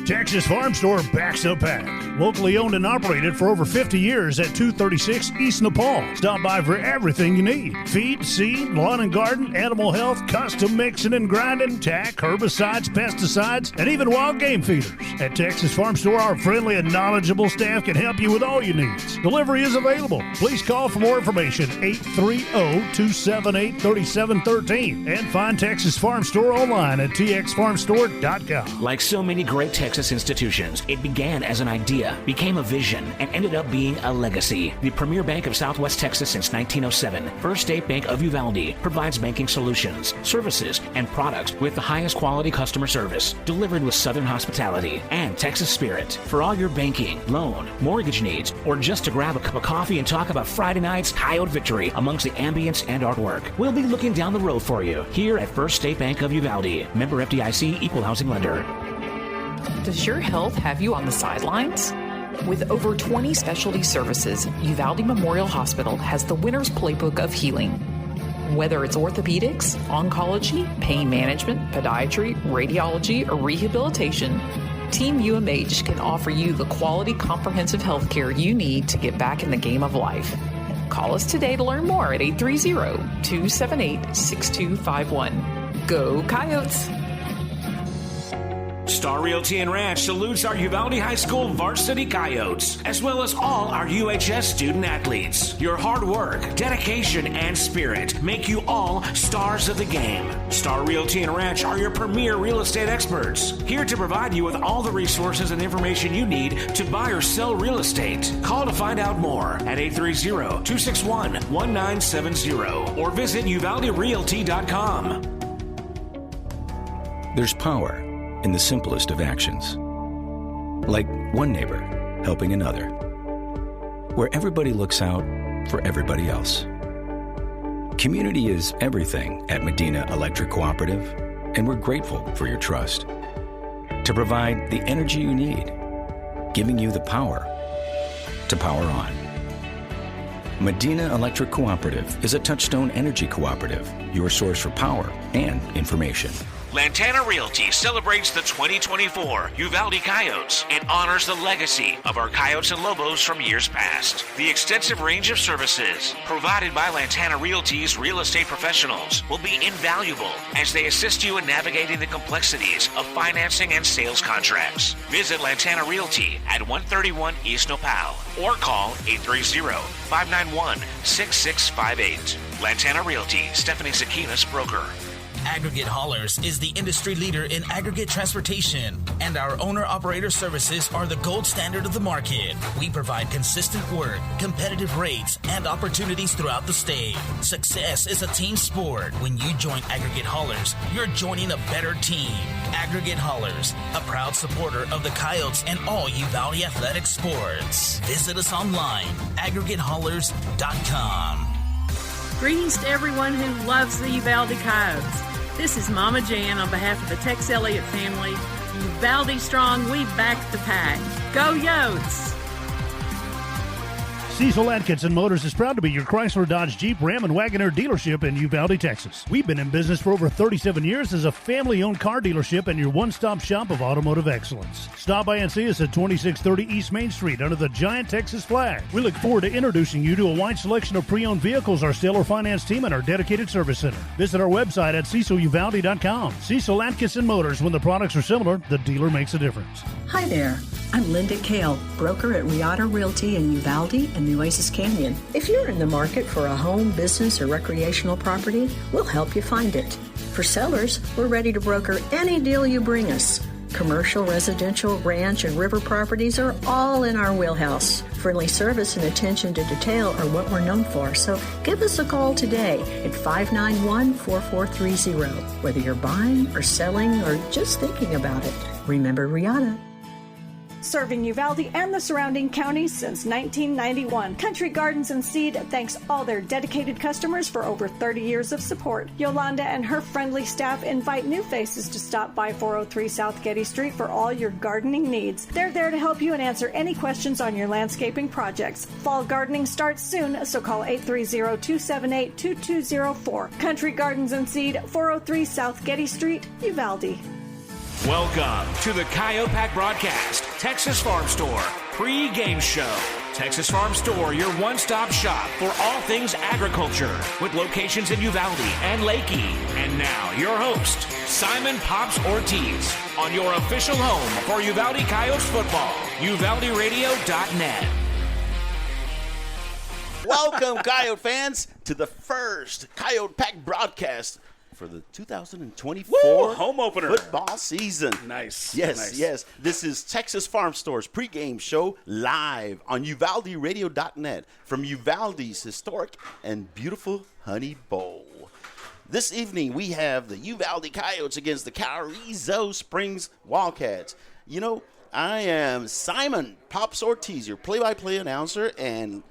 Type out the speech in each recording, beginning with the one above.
Texas Farm Store backs a pack. Locally owned and operated for over 50 years at 236 East Nepal. Stop by for everything you need. Feed, seed, lawn and garden, animal health, custom mixing and grinding, tack, herbicides, pesticides, and even wild game feeders. At Texas Farm Store, our friendly and knowledgeable staff can help you with all your needs. Delivery is available. Please call for more information, 830-278-3713, and find Texas Farm Store online at txfarmstore.com. Like so many great Texas institutions, it began as an idea, became a vision, and ended up being a legacy. The premier bank of Southwest Texas since 1907, First State Bank of Uvalde provides banking solutions, services, and products with the highest quality customer service, delivered with Southern hospitality and Texas spirit. For all your banking, loan, mortgage needs, or just to grab a cup of coffee and talk about Friday night's Coyote victory amongst the ambience and artwork, we'll be looking down the road for you here at First State Bank of Uvalde. Member FDIC, Equal Housing Lender. Does your health have you on the sidelines? With over 20 specialty services, Uvalde Memorial Hospital has the winner's playbook of healing. Whether it's orthopedics, oncology, pain management, podiatry, radiology, or rehabilitation, Team UMH can offer you the quality comprehensive health care you need to get back in the game of life. Call us today to learn more at 830-278-6251. Go Coyotes! Star Realty and Ranch salutes our Uvalde High School varsity Coyotes, as well as all our UHS student athletes. Your hard work, dedication, and spirit make you all stars of the game. Star Realty and Ranch are your premier real estate experts, here to provide you with all the resources and information you need to buy or sell real estate. Call to find out more at 830-261-1970 or visit uvalderealty.com. There's power in the simplest of actions. Like one neighbor helping another, where everybody looks out for everybody else. Community is everything at Medina Electric Cooperative, and we're grateful for your trust. To provide the energy you need, giving you the power to power on. Medina Electric Cooperative is a Touchstone Energy Cooperative, your source for power and information. Lantana Realty celebrates the 2024 Uvalde Coyotes and honors the legacy of our Coyotes and Lobos from years past. The extensive range of services provided by Lantana Realty's real estate professionals will be invaluable as they assist you in navigating the complexities of financing and sales contracts. Visit Lantana Realty at 131 East Nopal or call 830-591-6658. Lantana Realty, Stephanie Zakinas, broker. Aggregate Haulers is the industry leader in aggregate transportation, and our owner-operator services are the gold standard of the market. We provide consistent work, competitive rates, and opportunities throughout the state. Success is a team sport. When you join Aggregate Haulers, you're joining a better team. Aggregate Haulers, a proud supporter of the Coyotes and all Uvalde athletic sports. Visit us online, aggregatehaulers.com. Greetings to everyone who loves the Uvalde Coyotes. This is Mama Jan on behalf of the Tex Elliott family. Uvalde strong, we back the pack. Go Yotes! Cecil Atkinson Motors is proud to be your Chrysler, Dodge, Jeep, Ram, and Wagoneer dealership in Uvalde, Texas. We've been in business for over 37 years as a family-owned car dealership and your one-stop shop of automotive excellence. Stop by and see us at 2630 East Main Street under the giant Texas flag. We look forward to introducing you to a wide selection of pre-owned vehicles, our stellar finance team, and our dedicated service center. Visit our website at ceciluvalde.com. Cecil Atkinson Motors, when the products are similar, the dealer makes a difference. Hi there. I'm Linda Kale, broker at Riata Realty in Uvalde and Nueces Canyon. If you're in the market for a home, business, or recreational property, we'll help you find it. For sellers, we're ready to broker any deal you bring us. Commercial, residential, ranch, and river properties are all in our wheelhouse. Friendly service and attention to detail are what we're known for, so give us a call today at 591-4430. Whether you're buying or selling or just thinking about it, remember Riata. Serving Uvalde and the surrounding counties since 1991. Country Gardens and Seed thanks all their dedicated customers for over 30 years of support. Yolanda and her friendly staff invite new faces to stop by 403 South Getty Street for all your gardening needs. They're there to help you and answer any questions on your landscaping projects. Fall gardening starts soon, so call 830-278-2204. Country Gardens and Seed, 403 South Getty Street, Uvalde. Welcome to the Coyote Pack Broadcast, Texas Farm Store pre-game show. Texas Farm Store, your one-stop shop for all things agriculture, with locations in Uvalde and Lakey. And now, your host, Simon Pops Ortiz, on your official home for Uvalde Coyotes football, UvaldeRadio.net. Welcome, Coyote fans, to the first Coyote Pack broadcast for the 2024 home opener football season. Nice. Yes. This is Texas Farm Store's pregame show live on UvaldeRadio.net from Uvalde's historic and beautiful Honey Bowl. This evening, we have the Uvalde Coyotes against the Carrizo Springs Wildcats. You know, I am Simon Pops Ortiz, your play-by-play announcer, and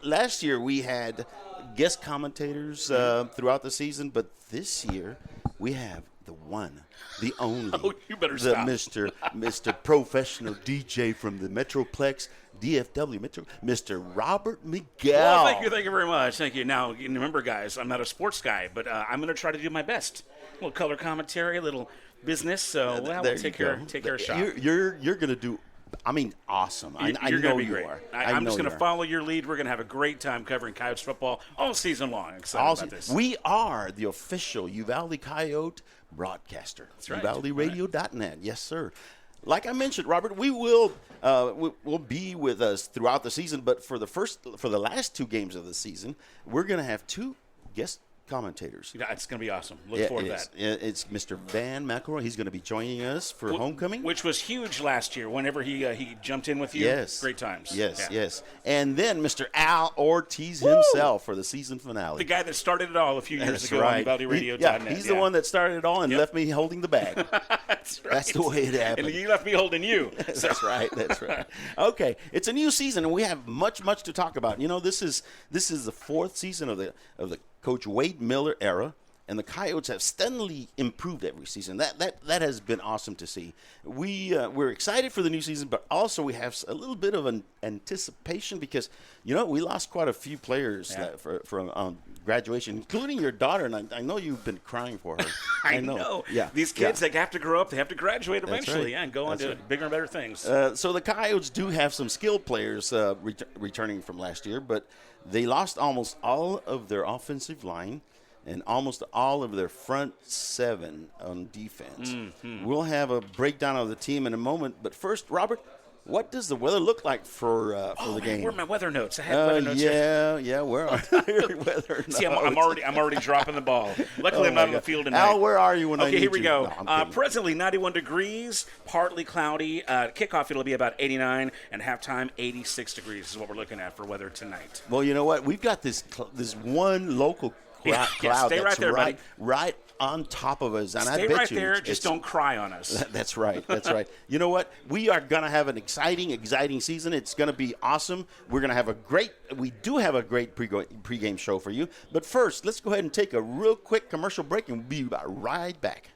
last year we had guest commentators throughout the season, but this year we have the one, the only, you better the stop. Mr. Professional DJ from the Metroplex, DFW Metro, Mr. Robert Miguel. Well, thank you very much. Thank you. Now, remember, guys, I'm not a sports guy, but I'm going to try to do my best. A little color commentary, a little business, so we'll take care of shop. You're going to do. I mean, awesome. I You're know going to be you great. are. I'm just going to follow your lead. We're going to have a great time covering Coyotes football all season long. I'm excited about this. We are the official Uvalde Coyote broadcaster. That's right. UvaldeRadio.net. Yes, sir. Like I mentioned, Robert, we will be with us throughout the season, but for the last two games of the season, we're going to have two guest commentators. Yeah, it's going to be awesome. Look forward to that. It's Mr. Van McElroy. He's going to be joining us for homecoming, which was huge last year. Whenever he jumped in with you, yes, great times. Yes. And then Mr. Al Ortiz himself for the season finale. The guy that started it all a few years ago right. on UvaldeRadio.net. He's the one that started it all and left me holding the bag. That's right. That's the way it happened. And you left me holding you. So. That's right. Okay, it's a new season, and we have much to talk about. This is the fourth season of the Coach Wade Miller era, and the Coyotes have steadily improved every season. That has been awesome to see. We're excited for the new season, but also we have a little bit of an anticipation because we lost quite a few players for graduation, including your daughter, and I know you've been crying for her. I know. Yeah. These kids, they have to grow up. They have to graduate eventually, right. And go on to bigger and better things. So the Coyotes do have some skilled players returning from last year, but they lost almost all of their offensive line and almost all of their front seven on defense. Mm-hmm. We'll have a breakdown of the team in a moment, but first, Robert, what does the weather look like for the game? Where are my weather notes? I had weather notes. Yeah. Where are your weather notes? See, I'm already dropping the ball. Luckily, I'm not on the field tonight. Al, where are you when I need you? Okay, here we go. No, presently, 91 degrees, partly cloudy. Kickoff, it'll be about 89, and halftime, 86 degrees is what we're looking at for weather tonight. Well, you know what? We've got this one local cloud stay that's right there, right on top of us. And stay I bet right you there. Just don't cry on us. That's right. You know what? We are going to have an exciting season. It's going to be awesome. We do have a great pregame show for you. But first, let's go ahead and take a real quick commercial break, and we'll be right back.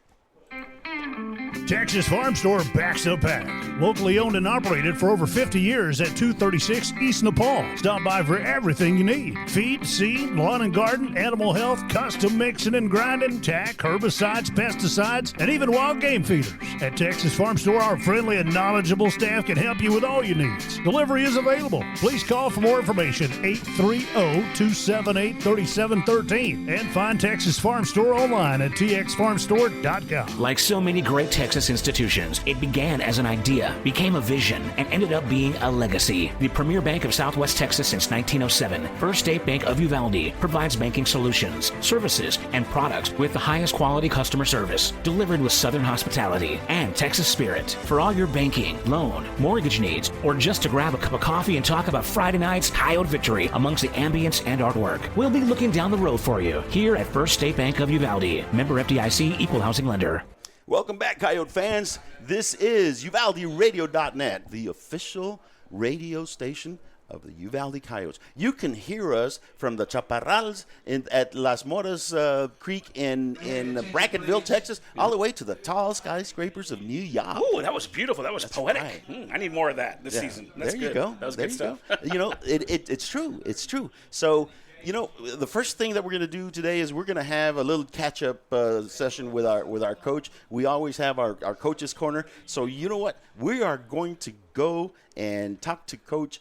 Texas Farm Store backs a pack. Locally owned and operated for over 50 years at 236 East Nepal. Stop by for everything you need. Feed, seed, lawn and garden, animal health, custom mixing and grinding, tack, herbicides, pesticides, and even wild game feeders. At Texas Farm Store, our friendly and knowledgeable staff can help you with all your needs. Delivery is available. Please call for more information, 830-278-3713. And find Texas Farm Store online at txfarmstore.com. Like so many great Texas institutions, it began as an idea, became a vision, and ended up being a legacy. The premier bank of Southwest Texas since 1907, First State Bank of Uvalde, provides banking solutions, services, and products with the highest quality customer service, delivered with Southern hospitality and Texas spirit. For all your banking, loan, mortgage needs, or just to grab a cup of coffee and talk about Friday night's Coyote victory amongst the ambience and artwork, we'll be looking down the road for you here at First State Bank of Uvalde. Member FDIC, equal housing lender. Welcome back, Coyote fans. This is UvaldeRadio.net, the official radio station of the Uvalde Coyotes. You can hear us from the Chaparrals at Las Moras Creek in Bracketville, Texas, all the way to the tall skyscrapers of New York. Oh, that was beautiful. That was poetic. Right. I need more of that this season. That's there good. You go. That was there good you stuff. Go. It's true. It's true. So You know, the first thing that we're going to do today is we're going to have a little catch-up session with our coach. We always have our coach's corner. So you know what? We are going to go and talk to Coach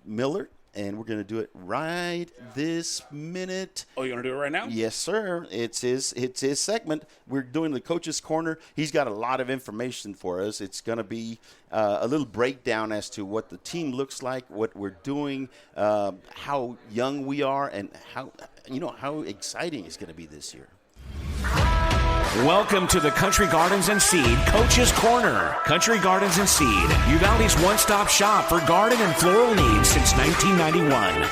Miller, and we're going to do it right this minute. Oh, you want to do it right now? Yes, sir. It's his segment. We're doing the coach's corner. He's got a lot of information for us. It's going to be a little breakdown as to what the team looks like, what we're doing, how young we are, and how exciting it's going to be this year. Welcome to the Country Gardens and Seed Coach's Corner. Country Gardens and Seed, Uvalde's one-stop shop for garden and floral needs since 1991.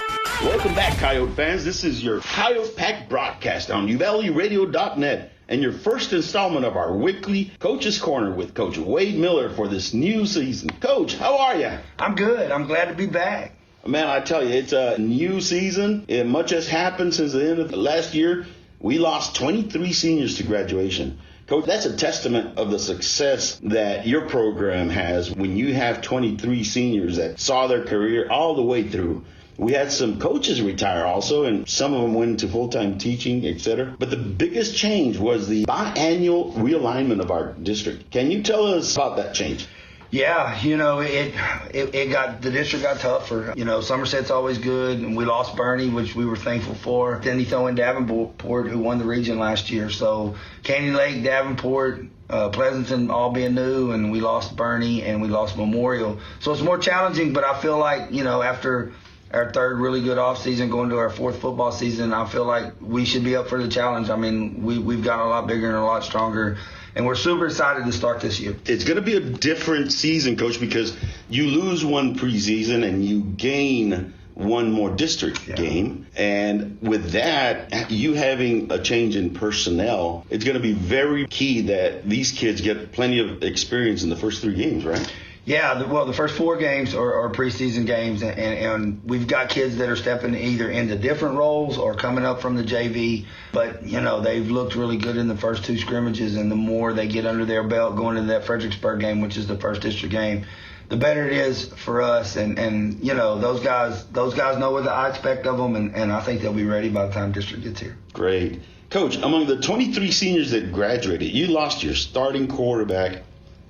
Welcome back, Coyote fans. This is your Coyote Pack broadcast on UvaldeRadio.net and your first installment of our weekly Coach's Corner with Coach Wade Miller for this new season. Coach, how are you? I'm good. I'm glad to be back. Man, I tell you, it's a new season. Much has happened since the end of the last year. We lost 23 seniors to graduation. Coach, that's a testament of the success that your program has when you have 23 seniors that saw their career all the way through. We had some coaches retire also, and some of them went into full-time teaching, etc. But the biggest change was the biannual realignment of our district. Can you tell us about that change? Yeah, the district got tougher. Somerset's always good, and we lost Bernie, which we were thankful for. Then you throw in Davenport, who won the region last year. So Candy Lake, Davenport, Pleasanton all being new, and we lost Bernie and we lost Memorial. So it's more challenging, but I feel like, after our third really good offseason, going to our fourth football season, I feel like we should be up for the challenge. I mean, we've gotten a lot bigger and a lot stronger. And we're super excited to start this year. It's going to be a different season, Coach, because you lose one preseason and you gain one more district game. And with that, you having a change in personnel, it's going to be very key that these kids get plenty of experience in the first 3 games, right? Yeah, the first 4 games are preseason games, and we've got kids that are stepping either into different roles or coming up from the JV. But, they've looked really good in the first 2 scrimmages, and the more they get under their belt going into that Fredericksburg game, which is the first district game, the better it is for us. And those guys know what I expect of them, and I think they'll be ready by the time district gets here. Great. Coach, among the 23 seniors that graduated, you lost your starting quarterback,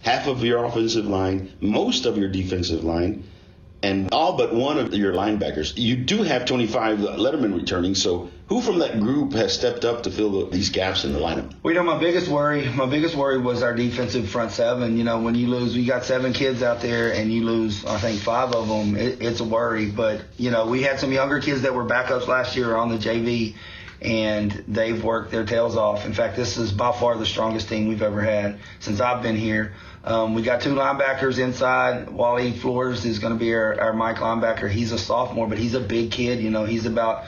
half of your offensive line, most of your defensive line, and all but one of your linebackers. You do have 25 lettermen returning, so who from that group has stepped up to fill these gaps in the lineup? Well, my biggest worry was our defensive front 7. When you lose, we got 7 kids out there and you lose, I think, 5 of them, it's a worry. But, we had some younger kids that were backups last year on the JV, and they've worked their tails off. In fact, this is by far the strongest team we've ever had since I've been here. We got 2 linebackers inside. Wally Flores is going to be our Mike linebacker. He's a sophomore, but he's a big kid. He's about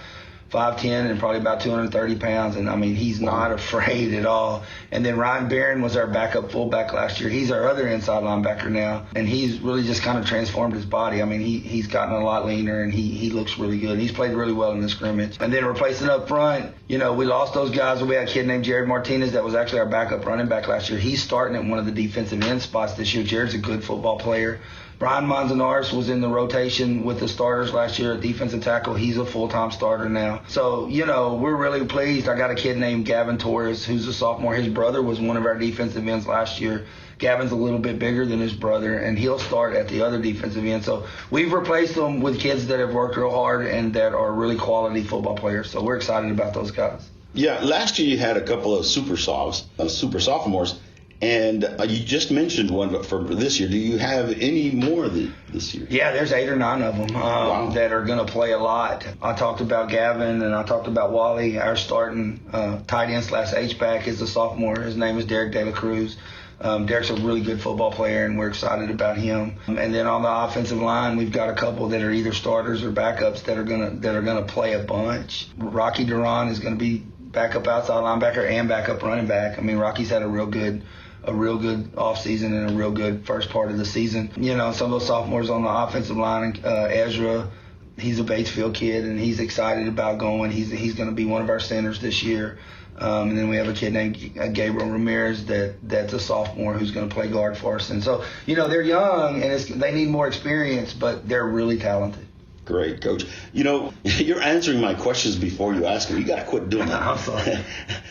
5'10" and probably about 230 pounds. And, he's not afraid at all. And then Ryan Barron was our backup fullback last year. He's our other inside linebacker now. And he's really just kind of transformed his body. He's gotten a lot leaner, and he looks really good. He's played really well in the scrimmage. And then replacing up front, we lost those guys. We had a kid named Jared Martinez that was actually our backup running back last year. He's starting at one of the defensive end spots this year. Jared's a good football player. Brian Manzanares was in the rotation with the starters last year at defensive tackle. He's a full-time starter now. So, we're really pleased. I got a kid named Gavin Torres who's a sophomore. His brother was one of our defensive ends last year. Gavin's a little bit bigger than his brother, and he'll start at the other defensive end. So we've replaced them with kids that have worked real hard and that are really quality football players. So we're excited about those guys. Yeah, last year you had a couple of super sophomores. And you just mentioned one for this year. Do you have any more this year? Yeah, there's 8 or 9 of them that are going to play a lot. I talked about Gavin and I talked about Wally. Our starting tight end / H-back is a sophomore. His name is Derek De La Cruz. Derek's a really good football player, and we're excited about him. And then on the offensive line, we've got a couple that are either starters or backups that are gonna play a bunch. Rocky Duran is going to be backup outside linebacker and backup running back. Rocky's had a real good offseason and a real good first part of the season. Some of those sophomores on the offensive line, Ezra, he's a Batesville kid, and he's excited about going. He's going to be one of our centers this year. And then we have a kid named Gabriel Ramirez that's a sophomore who's going to play guard for us. And so, they're young and they need more experience, but they're really talented. Great, Coach. You know, you're answering my questions before you ask them. You got to quit doing that. I'm sorry.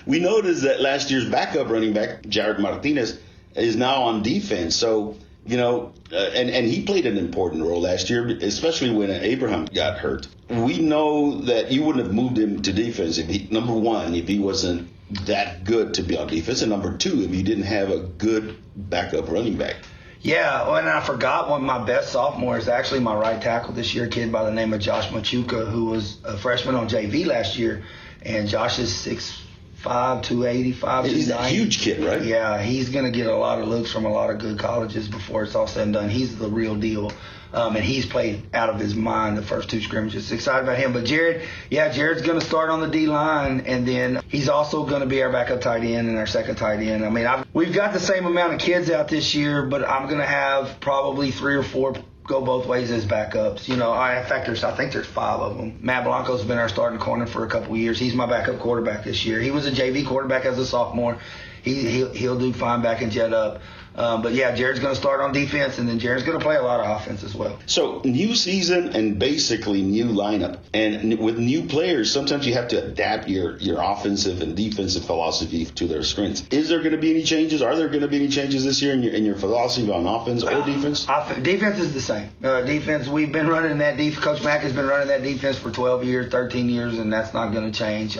We noticed that last year's backup running back, Jared Martinez, is now on defense. So, you know, and he played an important role last year, especially when Abraham got hurt. We know that you wouldn't have moved him to defense if he, number one, if he wasn't that good to be on defense, and number two, if you didn't have a good backup running back. Yeah, and I forgot one of my best sophomores, actually my right tackle this year, a kid by the name of Josh Machuca, who was a freshman on JV last year. And Josh is 6'5", 285. He's a huge kid, right? Yeah, he's going to get a lot of looks from a lot of good colleges before it's all said and done. He's the real deal. And he's played out of his mind the first two scrimmages. Excited about him. But Jared's going to start on the D-line, and then he's also going to be our backup tight end and our second tight end. I mean, we've got the same amount of kids out this year, but I'm going to have probably 3 or 4 go both ways as backups. You know, in fact, I think there's 5 of them. Matt Blanco's been our starting corner for a couple of years. He's my backup quarterback this year. He was a JV quarterback as a sophomore. He'll do fine back and jet up. But yeah, Jared's going to start on defense, and then Jared's going to play a lot of offense as well. So new season and basically new lineup, and with new players, sometimes you have to adapt your offensive and defensive philosophy to their strengths. Is there going to be any changes? Are there going to be any changes this year in your philosophy on offense or defense? Defense is the same. Defense, we've been running that defense. Coach Mack has been running that defense for 12 years, 13 years, and that's not going to change.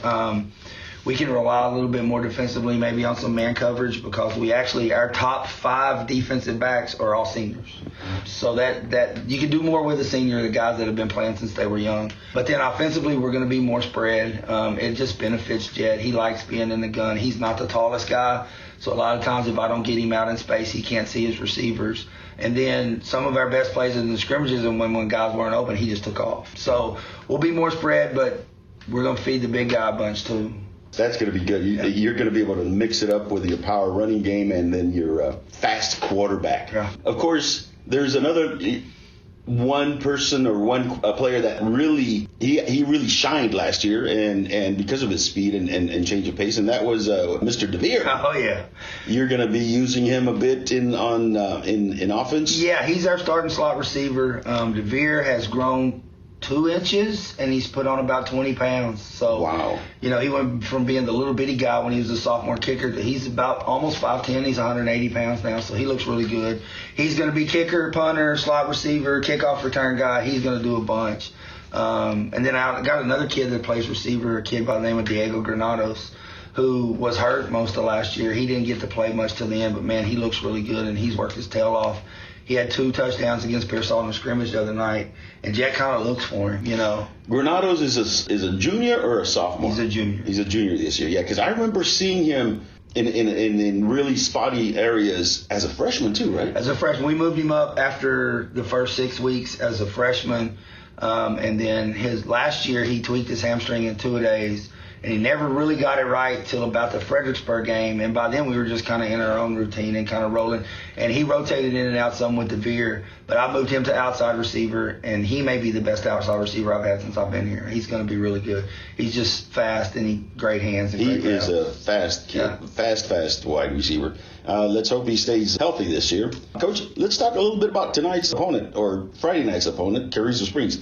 We can rely a little bit more defensively, maybe on some man coverage, because our top 5 defensive backs are all seniors. So that you can do more with a senior, the guys that have been playing since they were young. But then offensively, we're going to be more spread. It just benefits Jet. He likes being in the gun. He's not the tallest guy, so a lot of times if I don't get him out in space, he can't see his receivers. And then some of our best plays in the scrimmages, and when guys weren't open, he just took off. So we'll be more spread, but we're going to feed the big guy a bunch too. That's going to be good. You're going to be able to mix it up with your power running game and then your fast quarterback. Yeah. Of course, there's another one person or one player that really he really shined last year, and because of his speed and change of pace, and that was Mr. DeVere. Oh yeah. You're going to be using him a bit in offense. Yeah, he's our starting slot receiver. DeVere has grown 2 inches, and he's put on about 20 pounds. So, wow. You know, he went from being the little bitty guy when he was a sophomore kicker to he's about almost 5'10". He's 180 pounds now, so he looks really good. He's going to be kicker, punter, slot receiver, kickoff return guy. He's going to do a bunch. And then I got another kid that plays receiver, a kid by the name of Diego Granados, who was hurt most of last year. He didn't get to play much till the end, but, man, he looks really good, and he's worked his tail off. He had 2 touchdowns against Pearsall in the scrimmage the other night, and Jack kind of looks for him, you know. Granados is a junior or a sophomore? He's a junior. He's a junior this year, yeah, because I remember seeing him in really spotty areas as a freshman too, right? As a freshman. We moved him up after the first 6 weeks as a freshman, and then his last year he tweaked his hamstring in 2 days. And he never really got it right till about the Fredericksburg game. And by then we were just kind of in our own routine and kind of rolling. And he rotated in and out some with DeVere. But I moved him to outside receiver, and he may be the best outside receiver I've had since I've been here. He's going to be really good. He's just fast and great hands. And he is a fast kid, yeah. fast wide receiver. Let's hope he stays healthy this year. Coach, let's talk a little bit about tonight's opponent, or Friday night's opponent, Carrizo Springs.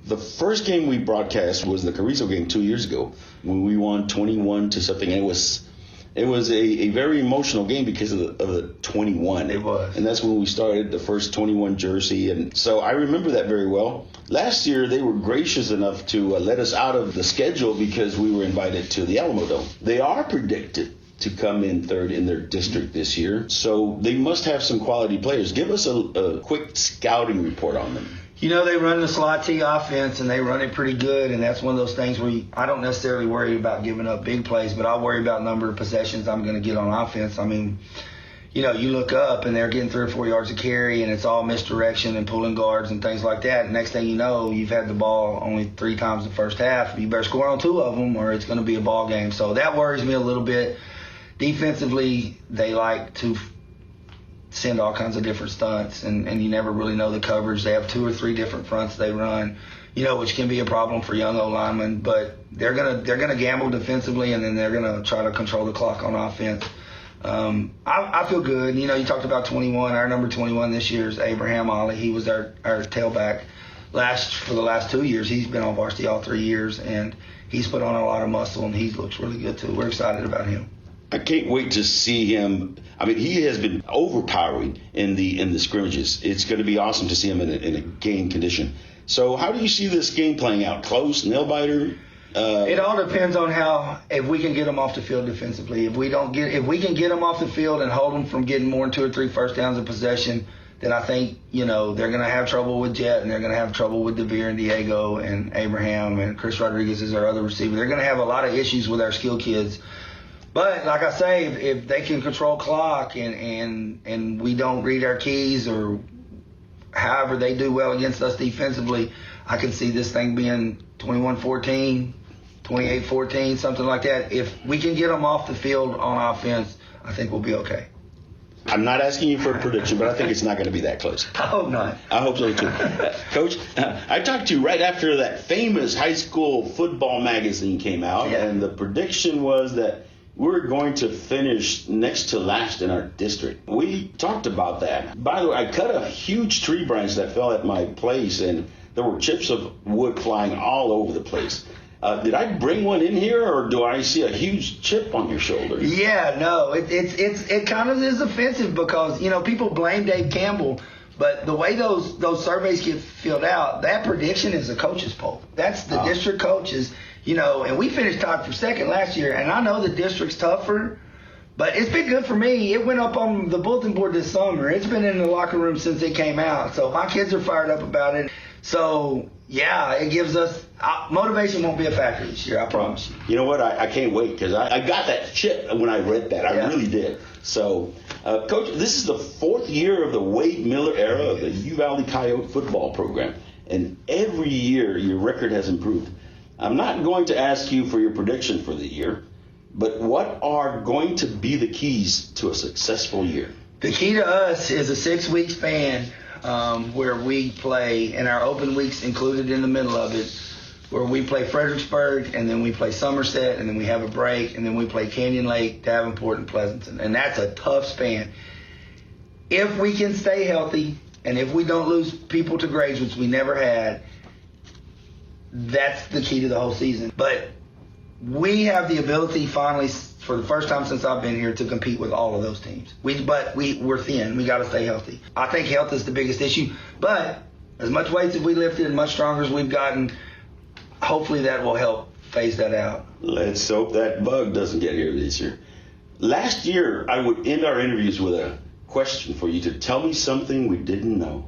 The first game we broadcast was the Carrizo game 2 years ago when we won 21 to something. And it was a very emotional game because of the 21. It was. And that's when we started the first 21 jersey. And so I remember that very well. Last year, they were gracious enough to let us out of the schedule because we were invited to the Alamo Dome. They are predicted to come in third in their district this year. So they must have some quality players. Give us a quick scouting report on them. You know, they run the slot T offense, and they run it pretty good, and that's one of those things where I don't necessarily worry about giving up big plays, but I worry about number of possessions I'm going to get on offense. I mean, you know, you look up, and they're getting 3 or 4 yards of carry, and it's all misdirection and pulling guards and things like that. And next thing you know, you've had the ball only 3 times the first half. You better score on 2 of them, or it's going to be a ball game. So that worries me a little bit. Defensively, they like to send all kinds of different stunts, and you never really know the coverage. They have 2 or 3 different fronts they run, you know, which can be a problem for young O-linemen. But they're gonna gamble defensively, and then they're gonna try to control the clock on offense. I feel good. You know, you talked about 21. Our number 21 this year is Abraham Ollie. He was our tailback for the last 2 years, he's been on varsity all 3 years, and he's put on a lot of muscle, and he looks really good too. We're excited about him. I can't wait to see him. I mean, he has been overpowering in the scrimmages. It's going to be awesome to see him in a game condition. So how do you see this game playing out? Close, nail biter? It all depends on if we can get them off the field defensively. If we can get them off the field and hold them from getting more than 2 or 3 first downs in possession, then I think, they're going to have trouble with Jet, and they're going to have trouble with DeVere and Diego and Abraham, and Chris Rodriguez is our other receiver. They're going to have a lot of issues with our skill kids. But like I say, if they can control clock and we don't read our keys, or however they do well against us defensively, I can see this thing being 21-14, 28-14, something like that. If we can get them off the field on offense, I think we'll be okay. I'm not asking you for a prediction, but I think it's not going to be that close. I hope not. I hope so too. Coach, I talked to you right after that famous high school football magazine came out, and the prediction was that we're going to finish next to last in our district. We talked about that. By the way, I cut a huge tree branch that fell at my place, and there were chips of wood flying all over the place. Did I bring one in here, or do I see a huge chip on your shoulder? Yeah, no, it kind of is offensive because, people blame Dave Campbell, but the way those surveys get filled out, that prediction is a coach's poll. That's the district coaches, and we finished tied for second last year, and I know the district's tougher, but it's been good for me. It went up on the bulletin board this summer. It's been in the locker room since it came out, so my kids are fired up about it. So, yeah, it gives us motivation won't be a factor this year, I promise you. You know what? I can't wait because I got that chip when I read that. I really did. So, Coach, this is the 4th year of the Wade Miller era of the Uvalde Coyote football program. And every year your record has improved. I'm not going to ask you for your prediction for the year, but what are going to be the keys to a successful year? The key to us is a 6-week span where we play, and our open weeks included in the middle of it, where we play Fredericksburg, and then we play Somerset, and then we have a break, and then we play Canyon Lake, Davenport, and Pleasanton. And that's a tough span. If we can stay healthy, and if we don't lose people to grades, which we never had, that's the key to the whole season. But we have the ability finally, for the first time since I've been here, to compete with all of those teams. But we're thin. We got to stay healthy. I think health is the biggest issue. But as much weights as we lifted and much stronger as we've gotten, hopefully that will help phase that out. Let's hope that bug doesn't get here this year. Last year, I would end our interviews with a question for you to tell me something we didn't know.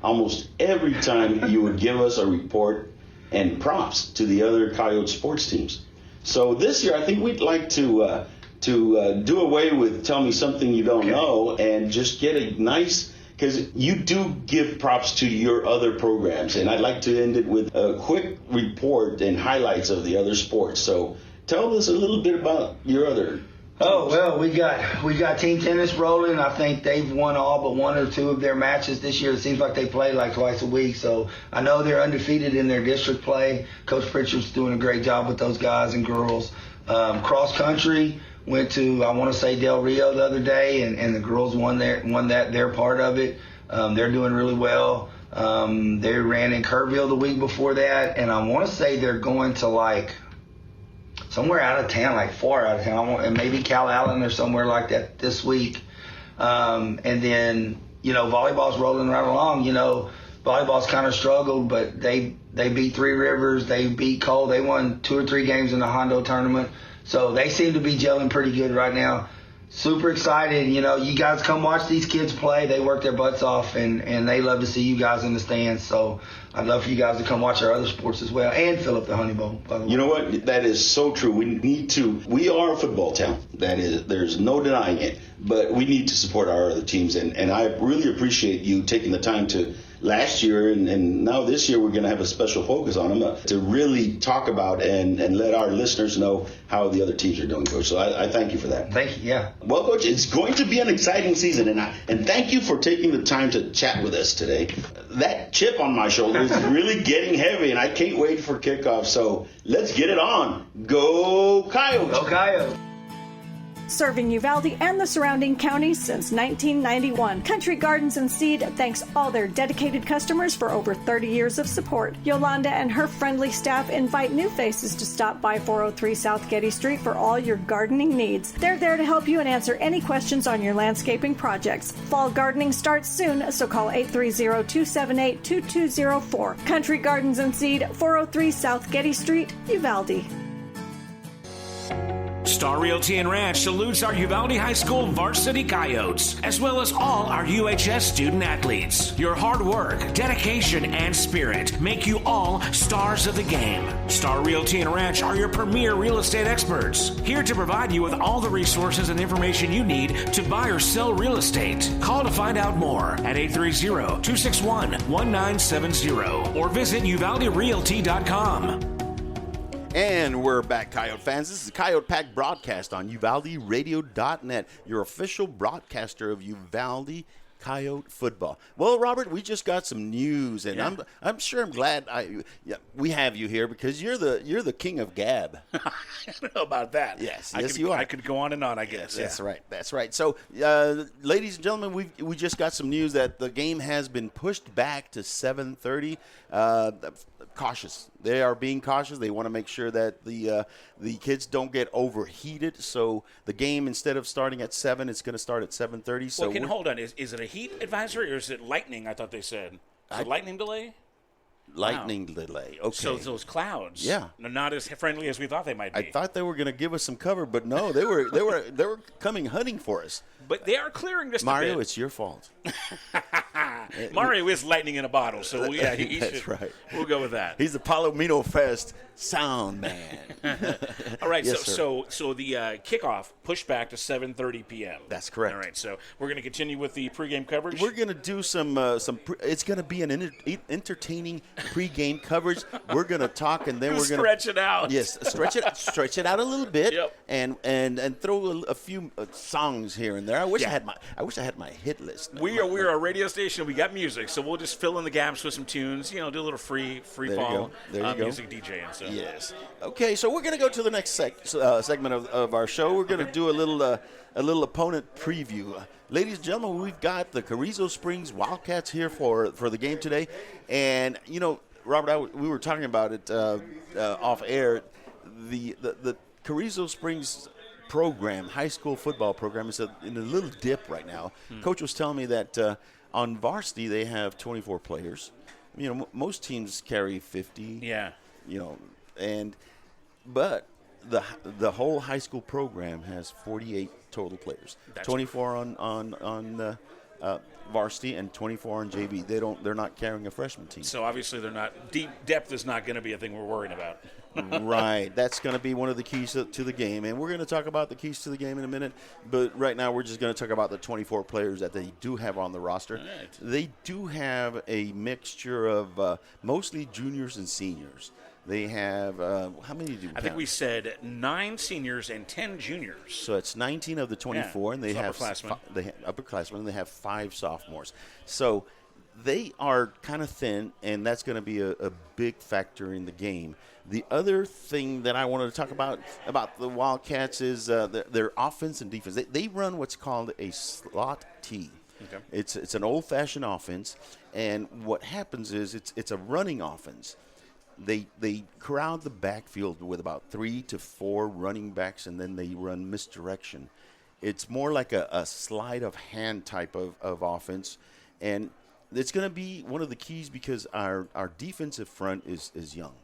Almost every time you would give us a report and props to the other Coyote sports teams. So this year, I think we'd like to do away with tell me something you don't know and just get a nice, because you do give props to your other programs, and I'd like to end it with a quick report and highlights of the other sports. So tell us a little bit about your other. Oh, well, we got team tennis rolling. I think they've won all but 1 or 2 of their matches this year. It seems like they play like twice a week. So I know they're undefeated in their district play. Coach Pritchard's doing a great job with those guys and girls. Cross country went to, I want to say, Del Rio the other day, and the girls won their part of it. They're doing really well. They ran in Kerrville the week before that, and I want to say they're going to somewhere out of town, far out of town, and maybe Cal Allen or somewhere like that this week. And then, volleyball's rolling right along. Volleyball's kind of struggled, but they beat Three Rivers. They beat Cole. They won 2 or 3 games in the Hondo tournament. So they seem to be gelling pretty good right now. Super excited. You guys come watch these kids play. They work their butts off, and they love to see you guys in the stands. So I'd love for you guys to come watch our other sports as well, and fill up the Honey Bowl, by the way. You know what? That is so true. We are a football town. There's no denying it. But we need to support our other teams, and I really appreciate you taking the time to last year and now this year we're going to have a special focus on them to really talk about and let our listeners know how the other teams are doing, Coach. So I thank you for that. Thank you, yeah. Well, Coach, it's going to be an exciting season, and thank you for taking the time to chat with us today. That chip on my shoulder is really getting heavy, and I can't wait for kickoff. So let's get it on. Go Coyotes! Go Coyotes! Serving Uvalde and the surrounding counties since 1991. Country Gardens and Seed thanks all their dedicated customers for over 30 years of support. Yolanda and her friendly staff invite new faces to stop by 403 South Getty Street for all your gardening needs. They're there to help you and answer any questions on your landscaping projects. Fall gardening starts soon, so call 830-278-2204. Country Gardens and Seed, 403 South Getty Street, Uvalde. Star Realty and Ranch salutes our Uvalde High School varsity Coyotes, as well as all our UHS student athletes. Your hard work, dedication, and spirit make you all stars of the game. Star Realty and Ranch are your premier real estate experts, here to provide you with all the resources and information you need to buy or sell real estate. Call to find out more at 830-261-1970 or visit uvalderealty.com. And we're back, Coyote fans. This is the Coyote Pack broadcast on UvaldeRadio.net, your official broadcaster of Uvalde Coyote football. Well, Robert, we just got some news, and I'm sure I'm glad we have you here because you're the king of gab. I don't know about that. Yes, you are. I could go on and on, I guess. That's right. That's right. So, ladies and gentlemen, we just got some news that the game has been pushed back to 7:30. Cautious. They are being cautious. They want to make sure that the kids don't get overheated. So the game, instead of starting at 7, it's going to start at 7:30. So hold on. Is it a heat advisory or is it lightning? I thought they said. Is it lightning delay? Lightning delay. Okay. So those clouds, yeah, are not as friendly as we thought they might be. I thght they were going to give us some cover, but no, they were coming hunting for us. But they are clearing this. Mario, it's your fault. Mario is lightning in a bottle, so yeah, that's right. We'll go with that. He's the Palomino Fest sound man. All right, yes, so the kickoff pushed back to 7:30 p.m. That's correct. All right, so we're going to continue with the pregame coverage. We're going to do some. It's going to be an entertaining pregame coverage. We're going to talk, and then we're going to stretch it out. Yes, stretch it out a little bit. Yep. And throw a few songs here and there. I wish I had my hit list. We are a radio station. We got music, so we'll just fill in the gaps with some tunes. Do a little free fall music DJing. So. Yes. Okay, so we're going to go to the next segment of our show. We're going to do a little opponent preview. Ladies and gentlemen, we've got the Carrizo Springs Wildcats here for the game today, and Robert, we were talking about it off air. The Carrizo Springs program, high school football program, is in a little dip right now. Coach was telling me that on varsity they have 24 players. Most teams carry 50. Yeah. But the whole high school program has 48 total players. That's 24 on varsity and 24 on JV. They're not carrying a freshman team. So obviously they're not deep depth is not going to be a thing we're worrying about. Right. That's going to be one of the keys to the game. And we're going to talk about the keys to the game in a minute. But right now we're just going to talk about the 24 players that they do have on the roster. Right. They do have a mixture of mostly juniors and seniors. They have, how many do we I think we said 9 seniors and 10 juniors. So it's 19 of the 24, and they have upperclassmen, and they have 5 sophomores. So they are kind of thin, and that's going to be a big factor in the game. The other thing that I wanted to talk about the Wildcats is their offense and defense. They run what's called a slot T. Okay. It's an old-fashioned offense, and what happens is it's a running offense. They crowd the backfield with about 3 to 4 running backs, and then they run misdirection. It's more like a sleight of hand type of offense, and it's going to be one of the keys because our defensive front is young.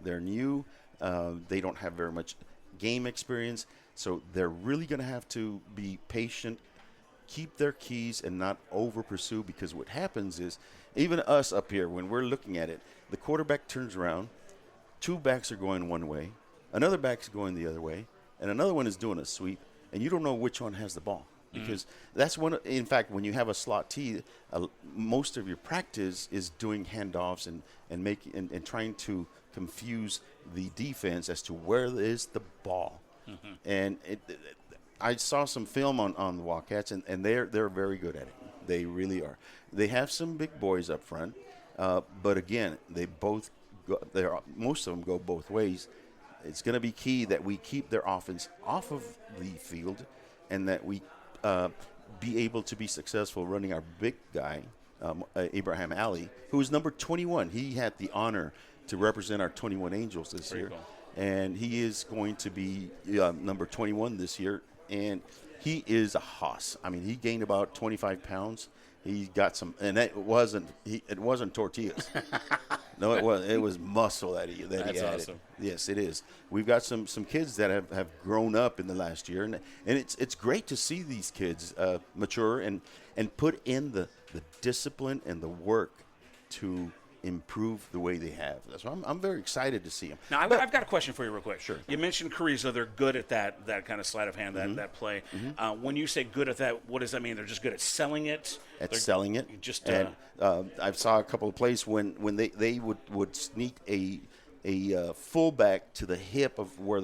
They're new. They don't have very much game experience, so they're really going to have to be patient, keep their keys, and not over-pursue, because what happens is, even us up here, when we're looking at it, the quarterback turns around, 2 backs are going one way, another back's going the other way, and another one is doing a sweep, and you don't know which one has the ball. Because that's one. In fact, when you have a slot T, most of your practice is doing handoffs and trying to confuse the defense as to where is the ball. Mm-hmm. And I saw some film on the Wildcats, and they're very good at it. They really are. They have some big boys up front, but again, most of them go both ways. it's going to be key that we keep their offense off of the field, and that we be able to be successful running our big guy, Abraham Alley, who is number 21. He had the honor to represent our 21 Angels this year. Cool. And he is going to be number 21 this year. And he is a hoss. I mean, he gained about 25 pounds. He got some, and it wasn't tortillas. No, it was muscle that he added. Awesome. Yes, it is. We've got some kids that have grown up in the last year, and it's great to see these kids mature and put in the discipline and the work to improve the way they have. So I'm very excited to see them. Now, I've got a question for you real quick. Sure. You mentioned Carrizo. They're good at that kind of sleight of hand, that play. When you say good at that, what does that mean? They're just good at selling it? They're selling it. Just and I saw a couple of plays when they would sneak a fullback to the hip of where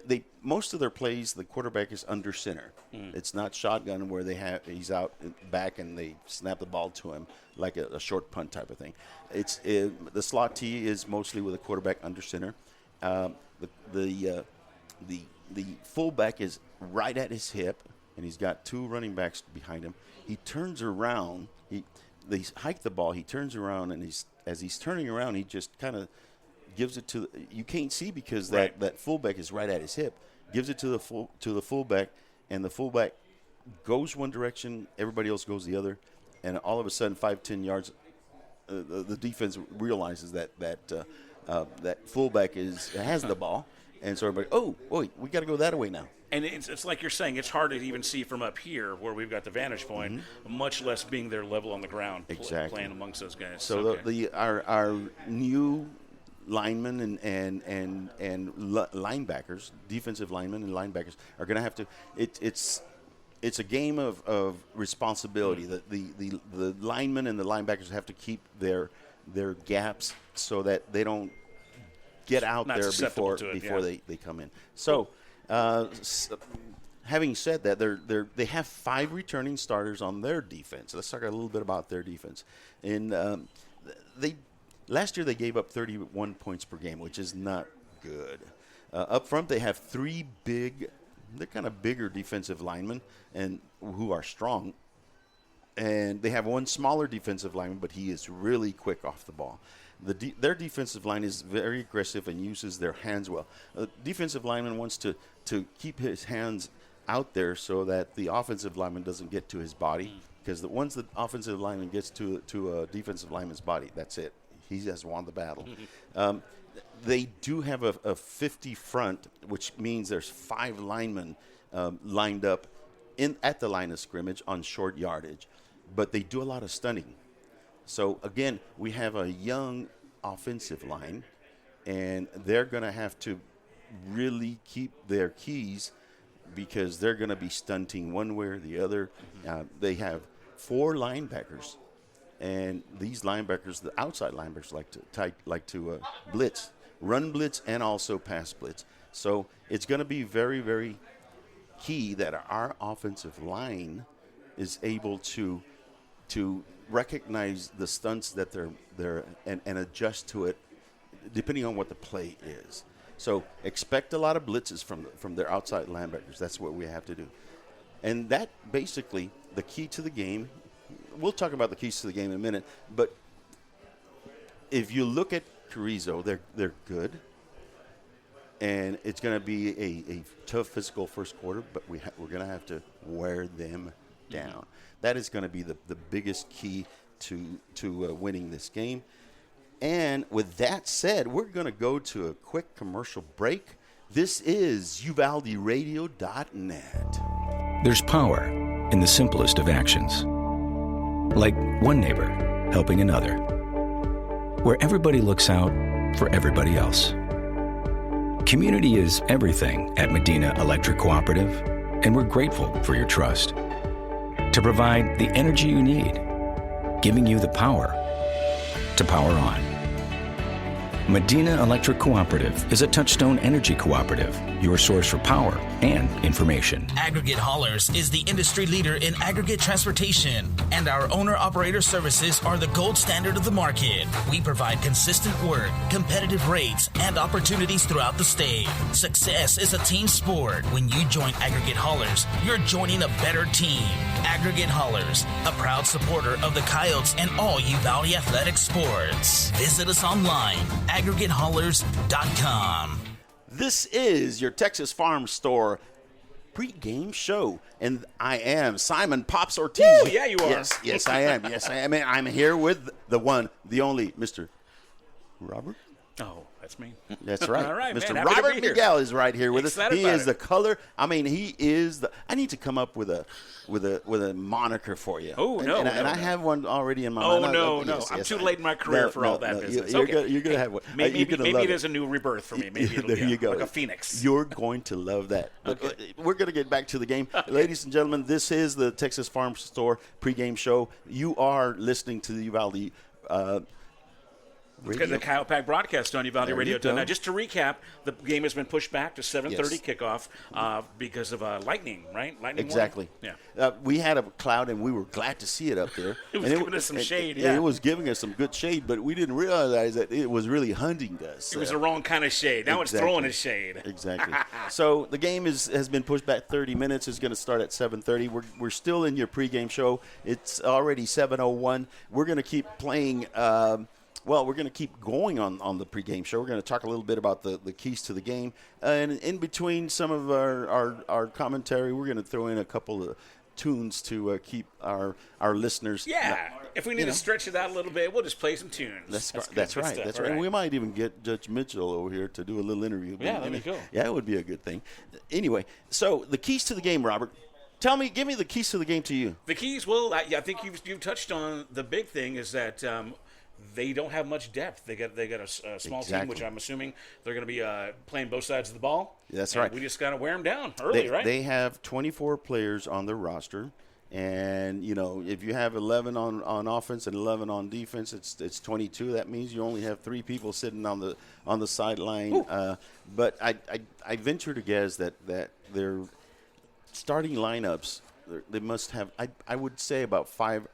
they most of their plays, the quarterback is under center. It's not shotgun where he's out back and they snap the ball to him like a short punt type of thing. The slot T is mostly with a quarterback under center. The fullback is right at his hip, and he's got two running backs behind him. He turns around. They hike the ball. He turns around, and as he's turning around, he just kind of gives it to you can't see because that fullback is right at his hip. Gives it to the fullback, and the fullback goes one direction, everybody else goes the other, and all of a sudden 5-10 yards, the defense realizes that fullback has the ball, and so everybody, we got to go that way now. And it's like you're saying, it's hard to even see from up here where we've got the vantage point, much less being their level on the ground, playing amongst those guys. So our new linemen and linebackers, defensive linemen and linebackers are going to have to. It's a game of responsibility. The linemen and the linebackers have to keep their gaps so that they don't get out there before they come in. So. Having said that, they have 5 returning starters on their defense. Let's talk a little bit about their defense. And last year they gave up 31 points per game, which is not good. Up front they have 3 they're kind of bigger defensive linemen and who are strong. And they have 1 smaller defensive lineman, but he is really quick off the ball. Their defensive line is very aggressive and uses their hands well. The defensive lineman wants to keep his hands out there so that the offensive lineman doesn't get to his body, because once the offensive lineman gets to a defensive lineman's body, that's it. He has won the battle. They do have a 50 front, which means there's 5 linemen lined up at the line of scrimmage on short yardage, but they do a lot of stunning. So, again, we have a young offensive line, and they're going to have to really keep their keys because they're going to be stunting one way or the other. They have 4 linebackers, and these linebackers, the outside linebackers, like to blitz, run blitz, and also pass blitz. So it's going to be very, very key that our offensive line is able to recognize the stunts that they're and adjust to it depending on what the play is. So expect a lot of blitzes from their outside linebackers. That's what we have to do. And that basically the key to the game. We'll talk about the keys to the game in a minute, but if you look at Carrizo, they're good. And it's going to be a tough physical first quarter, but we're going to have to wear them down. That is going to be the biggest key to winning this game. And with that said, we're going to go to a quick commercial break. This is UvaldeRadio.net. There's power in the simplest of actions. Like one neighbor helping another. Where everybody looks out for everybody else. Community is everything at Medina Electric Cooperative, and we're grateful for your trust. To provide the energy you need, giving you the power to power on. Medina Electric Cooperative is a Touchstone Energy Cooperative, your source for power and information. Aggregate Haulers is the industry leader in aggregate transportation, and our owner-operator services are the gold standard of the market. We provide consistent work, competitive rates, and opportunities throughout the state. Success is a team sport. When you join Aggregate Haulers, you're joining a better team. Aggregate Haulers, a proud supporter of the Coyotes and all Uvalde athletic sports. Visit us online, aggregatehaulers.com. This is your Texas Farm Store pregame show, and I am Simon Pops Ortiz. Woo, yeah, you are. Yes, I am. Yes, I am. And I'm here with the one, the only, Mr. Robert. Oh, that's me. That's right. All right, Mr. man, Robert Miguel is right here with us. Excited He about is it. the color. I mean, he is the. I need to come up with a moniker for you. Oh, and, no, and, no, and I no. have one already in my Oh, mind. no. Yes, I'm yes, too late in my career for all that business. You're Okay. going to have one. Maybe love it is a new rebirth for me. Maybe it'll there be you go. like a phoenix. You're going to love that. But Okay. we're going to get back to the game. Ladies and gentlemen, this is the Texas Farm Store pregame show. You are listening to the Uvalde radio. The Coyote Pack broadcast on Uvalde There Radio. you go. Now, just to recap, the game has been pushed back to 7:30 Yes. kickoff because of lightning, right? Lightning. Exactly. Warning? Yeah. We had a cloud, and we were glad to see it up there. It was And giving us some shade, It yeah. was giving us some good shade, but we didn't realize that it was really hunting us. It was the wrong kind of shade. Now Exactly. it's throwing us shade. Exactly. So the game has been pushed back 30 minutes. It's going to start at 7:30. We're still in your pregame show. It's already 7:01. We're going to keep playing. We're going to keep going on the pregame show. We're going to talk a little bit about the keys to the game. And in between some of our commentary, we're going to throw in a couple of tunes to keep our listeners. Yeah. If we need to stretch it out a little bit, we'll just play some tunes. That's good right. stuff. That's All right. And we might even get Judge Mitchell over here to do a little interview. Yeah, that'd be cool. Yeah, it would be a good thing. Anyway, so the keys to the game, Robert. Give me the keys to the game to you. The keys, well, I think you've touched on the big thing is that they don't have much depth. They got a small team, which I'm assuming they're going to be playing both sides of the ball. That's and right. We just got to wear them down early, right? They have 24 players on their roster. And, if you have 11 on offense and 11 on defense, it's 22. That means you only have 3 people sitting on the sideline. But I venture to guess that their starting lineups, they must have, I would say, about 5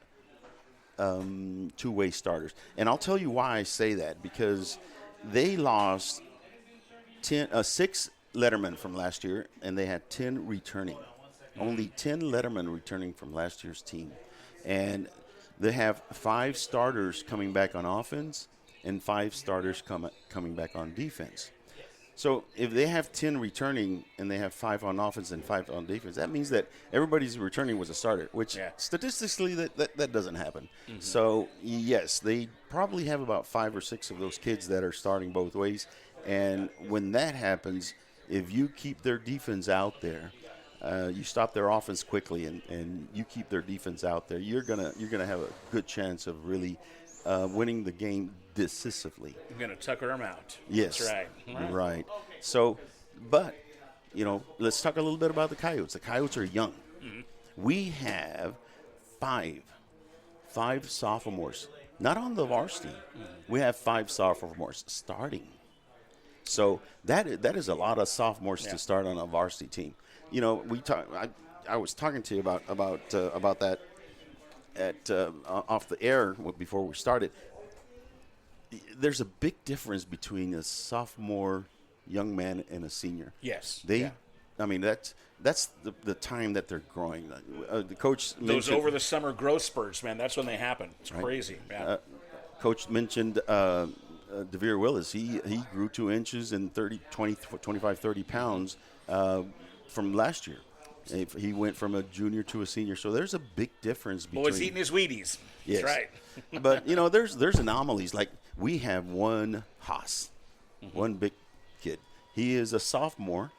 two-way starters. And I'll tell you why I say that, because they lost 6 lettermen from last year, and they had 10 returning. Only 10 lettermen returning from last year's team. And they have 5 starters coming back on offense and 5 starters coming back on defense. So if they have 10 returning and they have 5 on offense and 5 on defense, that means that everybody's returning was a starter, which statistically that doesn't happen. Mm-hmm. So, yes, they probably have about 5 or 6 of those kids that are starting both ways. And when that happens, if you keep their defense out there, you stop their offense quickly and you keep their defense out there, you're gonna have a good chance of really winning the game decisively. I'm going to tucker them out. Yes. That's right. Right. So, but, let's talk a little bit about the Coyotes. The Coyotes are young. Mm-hmm. We have 5 sophomores, not on the varsity. Mm-hmm. We have 5 sophomores starting. So that is a lot of sophomores to start on a varsity team. I was talking to you about that off the air before we started. There's a big difference between a sophomore young man and a senior. Yes. I mean, that's the time that they're growing. The coach those over the summer growth spurts, man. That's when they happen. It's crazy. Yeah. Coach mentioned DeVere Willis. He grew 2 inches and 25, 30 pounds from last year. He went from a junior to a senior. So there's a big difference between. Boy's eating his Wheaties. Yes. That's right. But, there's anomalies. Like, we have one Haas, one big kid. He is a sophomore.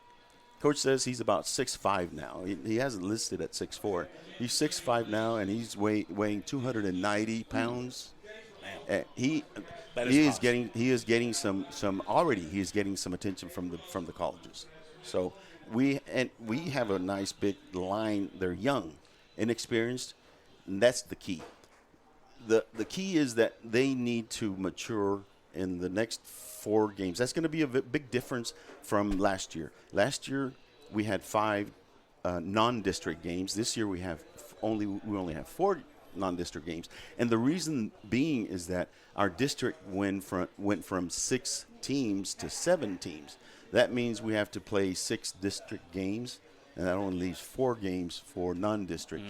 Coach says he's about 6'5" now. He has it listed at 6'4". He's 6'5" now, and he's weighing 290 pounds. He is getting some attention from the colleges. So we have a nice big line. They're young, inexperienced, and that's the key. The key is that they need to mature in the next 4 games. That's going to be a big difference from last year. Last year we had 5 non-district games. This year we only have 4 non-district games, and the reason being is that our district went from 6 teams to 7 teams. That means we have to play 6 district games, and that only leaves 4 games for non-district.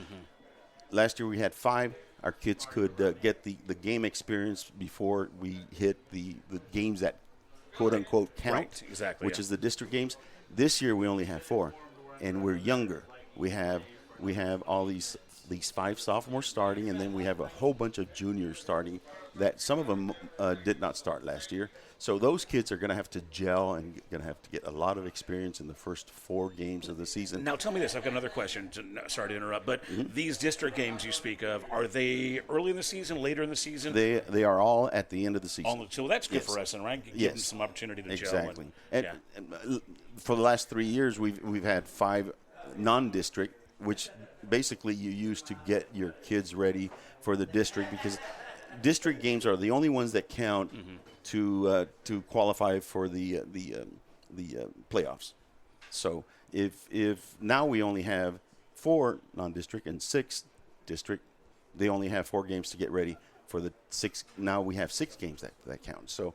Last year we had 5. Our kids could get the game experience before we hit the games that quote-unquote count, which is the district games. This year we only have 4, and we're younger. We have all these 5 sophomores starting, and then we have a whole bunch of juniors starting that some of them did not start last year. So those kids are going to have to gel and going to have to get a lot of experience in the first 4 games of the season. Now tell me this. I've got another question. Sorry to interrupt, but these district games you speak of, are they early in the season, later in the season? They are all at the end of the season. So that's good for us, then, right? Give them some opportunity to gel. Exactly. And for the last 3 years, we've had 5 non-district, which basically you use to get your kids ready for the district, because district games are the only ones that count to qualify for the playoffs. So if now we only have 4 non-district and 6 district, they only have 4 games to get ready for the 6. Now we have 6 games that count. So,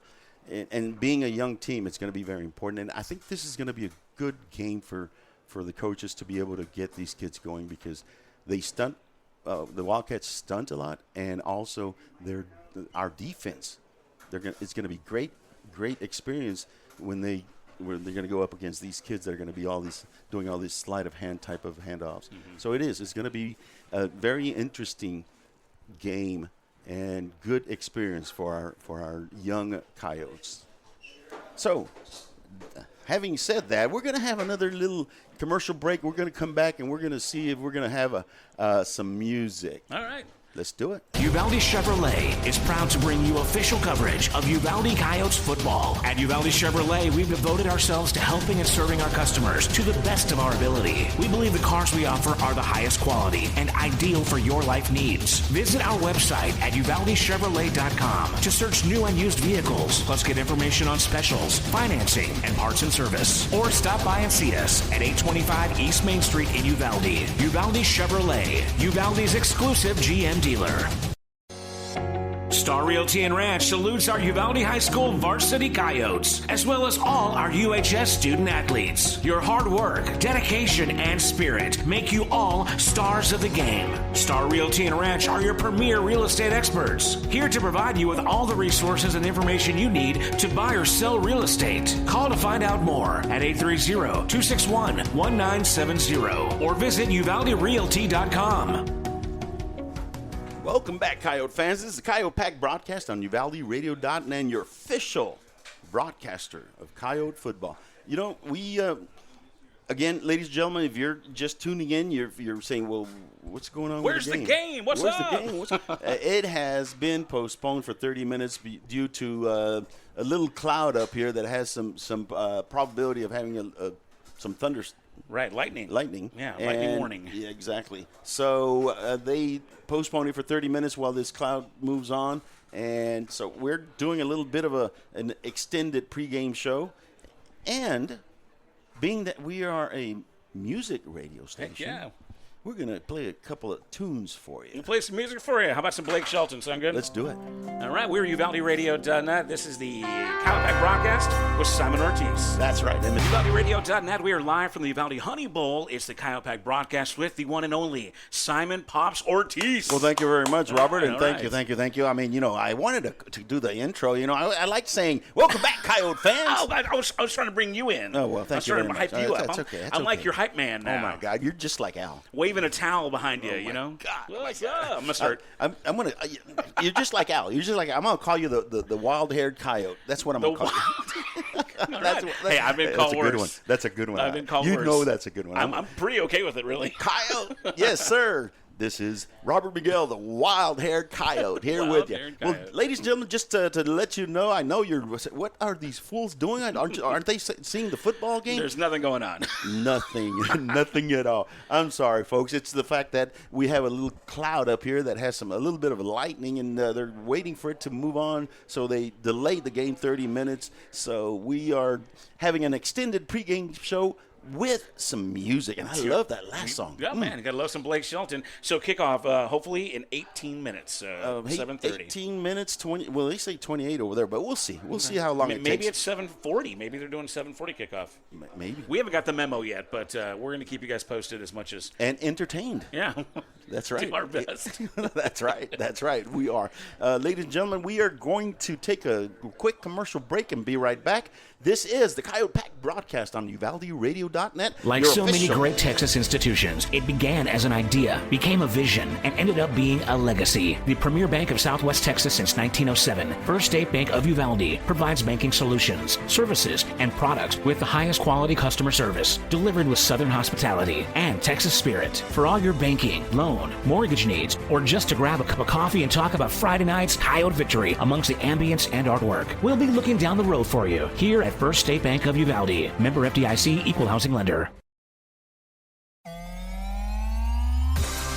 and being a young team, it's going to be very important. And I think this is going to be a good game for the coaches to be able to get these kids going, because they stunt. The Wildcats stunt a lot, and also our defense. It's going to be great experience when they're going to go up against these kids that are going to be doing all this sleight of hand type of handoffs. So it's going to be a very interesting game and good experience for our young Coyotes. So, having said that, we're going to have another little commercial break. We're going to come back and we're going to see if we're going to have some music. All right. Let's do it. Uvalde Chevrolet is proud to bring you official coverage of Uvalde Coyotes football. At Uvalde Chevrolet, we've devoted ourselves to helping and serving our customers to the best of our ability. We believe the cars we offer are the highest quality and ideal for your life needs. Visit our website at UvaldeChevrolet.com to search new and used vehicles, plus get information on specials, financing, and parts and service. Or stop by and see us at 825 East Main Street in Uvalde. Uvalde Chevrolet, Uvalde's exclusive GM dealer. Star Realty and Ranch salutes our Uvalde High School varsity Coyotes, as well as all our UHS student athletes. Your hard work, dedication, and spirit make you all stars of the game. Star Realty and Ranch are your premier real estate experts, here to provide you with all the resources and information you need to buy or sell real estate. Call to find out more at 830-261-1970 or visit UvaldeRealty.com. Welcome back, Coyote fans. This is the Coyote Pack broadcast on UvaldeRadio.net, your official broadcaster of Coyote football. You know, we, again, ladies and gentlemen, if you're just tuning in, you're saying, well, what's going on with the game? Where's the game? What's up? It has been postponed for 30 minutes due to a little cloud up here that has some probability of having some thunder. Right, lightning. Yeah, lightning warning. Yeah, exactly. So they postponed it for 30 minutes while this cloud moves on. And so we're doing a little bit of an extended pregame show. And being that we are a music radio station, we're going to play a couple of tunes for you. We'll play some music for you. How about some Blake Shelton? Sound good? Let's do it. All right, we're UvaldeRadio.net. This is the Coyote Pack broadcast with Simon Ortiz. That's right. UvaldeRadio.net. We are live from the Uvalde Honey Bowl. It's the Coyote Pack broadcast with the one and only Simon Pops Ortiz. Well, thank you very much, Robert, and thank you. I mean, you know, I wanted to do the intro. You know, I like saying, welcome back, Coyote fans. Oh, I was trying to bring you in. Oh, well, thank you very much. I was trying to hype you up. That's okay. I'm like your hype man now. Oh, my God. You're just like Al. Waving a towel behind you, you know? God. What's up? I'm going to start. You're just like Al. You're just like, I'm going to call you the wild-haired coyote. That's what I'm going to call you. Hey, I've been called worse. That's a good one. I've been called worse. You know worse. that's a good one. I'm pretty okay with it, really. Coyote. Yes, sir. This is Robert Miguel, the wild-haired coyote, here with you. Well, ladies and gentlemen, just to let you know, I know you're. What are these fools doing? Aren't they seeing the football game? There's nothing going on. Nothing at all. I'm sorry, folks. It's the fact that we have a little cloud up here that has a little bit of lightning, and they're waiting for it to move on, so they delayed the game 30 minutes. So we are having an extended pregame show with some music, and I love that last song. Yeah, man, you gotta love some Blake Shelton. So kickoff, hopefully in 18 minutes, 7:30. 18 minutes, 20. Well, they say 28 over there, but we'll see. We'll see how long it takes. Maybe it's 7:40. Maybe they're doing 7:40 kickoff. Maybe we haven't got the memo yet, but we're gonna keep you guys posted as much as and entertained. Yeah, that's right. Do our best. That's right. That's right. We are, ladies and gentlemen. We are going to take a quick commercial break and be right back. This is the Coyote Pack broadcast on UvaldeRadio.net. Like so many great Texas institutions, it began as an idea, became a vision, and ended up being a legacy. The premier bank of Southwest Texas since 1907, First State Bank of Uvalde, provides banking solutions, services, and products with the highest quality customer service, delivered with Southern hospitality and Texas spirit. For all your banking, loan, mortgage needs, or just to grab a cup of coffee and talk about Friday night's Coyote victory amongst the ambience and artwork, we'll be looking down the road for you here at First State Bank of Uvalde, member FDIC, equal housing lender.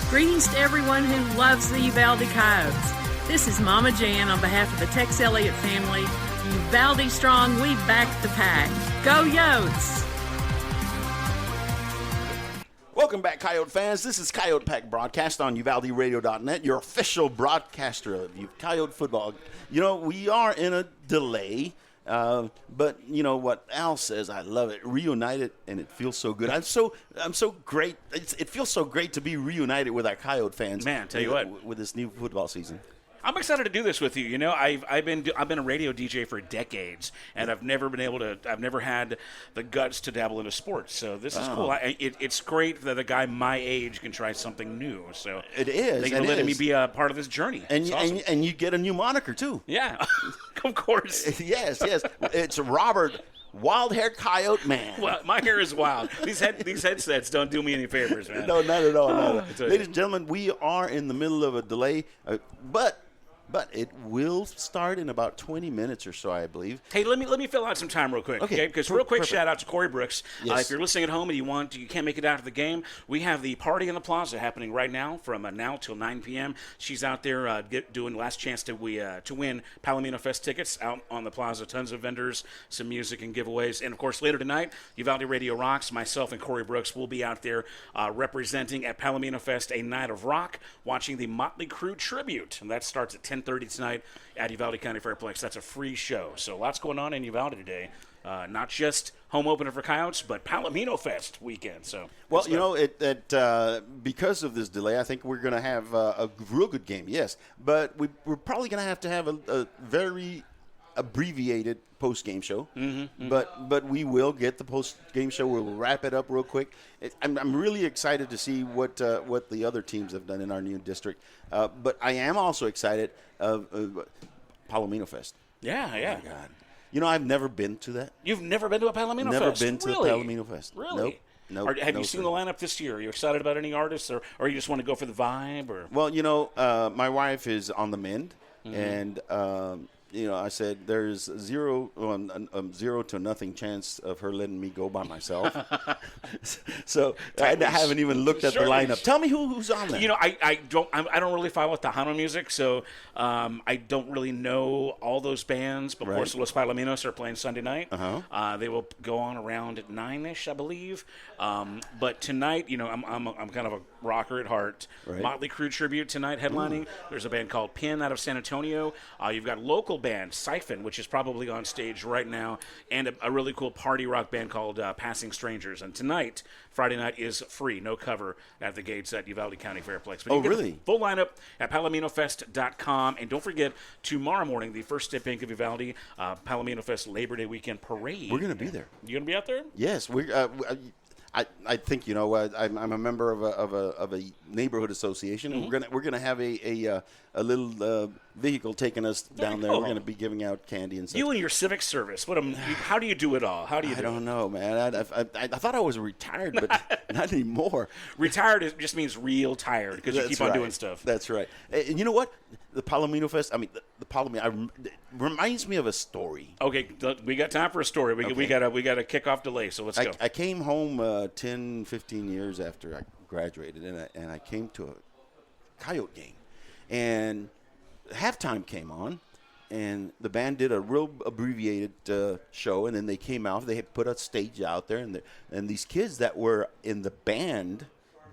Greetings to everyone who loves the Uvalde Coyotes. This is Mama Jan on behalf of the Tex Elliott family. Uvalde strong, we back the pack. Go Yotes! Welcome back, Coyote fans. This is Coyote Pack broadcast on UvaldeRadio.net, your official broadcaster of Coyote football. You know, we are in a delay. But you know what Al says, I love it. Reunited, and it feels so good. I'm so great. It feels so great to be reunited with our Coyote fans. Man, tell you what, with this new football season. I'm excited to do this with you. You know, I've been a radio DJ for decades, and I've never had the guts to dabble into sports. So this is cool. It's great that a guy my age can try something new. So it is. Thank you for letting me be a part of this journey. And awesome. and you get a new moniker too. Yeah, of course. yes. It's Robert. Wild-haired coyote man. Well, my hair is wild. These headsets don't do me any favors, man. No, not at all. Ladies and gentlemen, we are in the middle of a delay, but it will start in about 20 minutes or so, I believe. Hey, let me fill out some time real quick, okay? Because real quick, shout out to Corey Brooks. Yes. If you're listening at home and you can't make it out to the game, we have the party in the plaza happening right now from now till 9 p.m. She's out there doing last chance to win Palomino Fest tickets out on the plaza. Tons of vendors, some music and giveaways, and of course later tonight, Uvalde Radio Rocks. Myself and Corey Brooks will be out there representing at Palomino Fest a night of rock, watching the Motley Crue tribute, and that starts at 10:30 tonight at Uvalde County Fairplex. That's a free show. So lots going on in Uvalde today. Not just home opener for Coyotes, but Palomino Fest weekend. So, well, you know, because of this delay, I think we're going to have a real good game. Yes, but we're probably going to have a very abbreviated post-game show. Mm-hmm. But we will get the post-game show. We'll wrap it up real quick. I'm really excited to see what the other teams have done in our new district. But I am also excited of Palomino Fest. Yeah. Oh my God. You know, I've never been to that. You've never been to a Palomino Fest? Never been to a Palomino Fest. Really? Nope. Have you seen the lineup this year? Are you excited about any artists, or you just want to go for the vibe? Or well, you know, my wife is on the mend, and you know, I said there's zero to nothing chance of her letting me go by myself. So I haven't even looked at the lineup. Tell me who's on there. You know, I don't really follow Tejano music, so I don't really know all those bands. But of course, Los Palominos are playing Sunday night. They will go on around at 9-ish, I believe. But tonight, you know, I'm kind of a rocker at heart. Right. Motley Crue tribute tonight headlining. There's a band called Pin out of San Antonio. You've got local band Siphon, which is probably on stage right now, and a really cool party rock band called Passing Strangers. And tonight, Friday night, is free, no cover at the gates at Uvalde County Fairplex. But really? Full lineup at Palominofest.com. And don't forget, tomorrow morning, the First State Bank of Uvalde Palomino Fest Labor Day weekend parade. We're going to be there. You going to be out there? Yes. I think I'm a member of a neighborhood association, and we're gonna have a little vehicle taking us down there. Cool. We're gonna be giving out candy and stuff. You and your civic service. How do you do it all? How do you do it? I don't know, man. I thought I was retired, but not anymore. Retired just means real tired because you keep on doing stuff. That's right. And you know what? The Palomino Fest. I mean, the Palomino reminds me of a story. Okay, we got time for a story. We got a kickoff delay, so let's go. I came home 10, 15 years after I graduated, and I came to a Coyote game, and halftime came on, and the band did a real abbreviated show, and then they came out. They had put a stage out there, and these kids that were in the band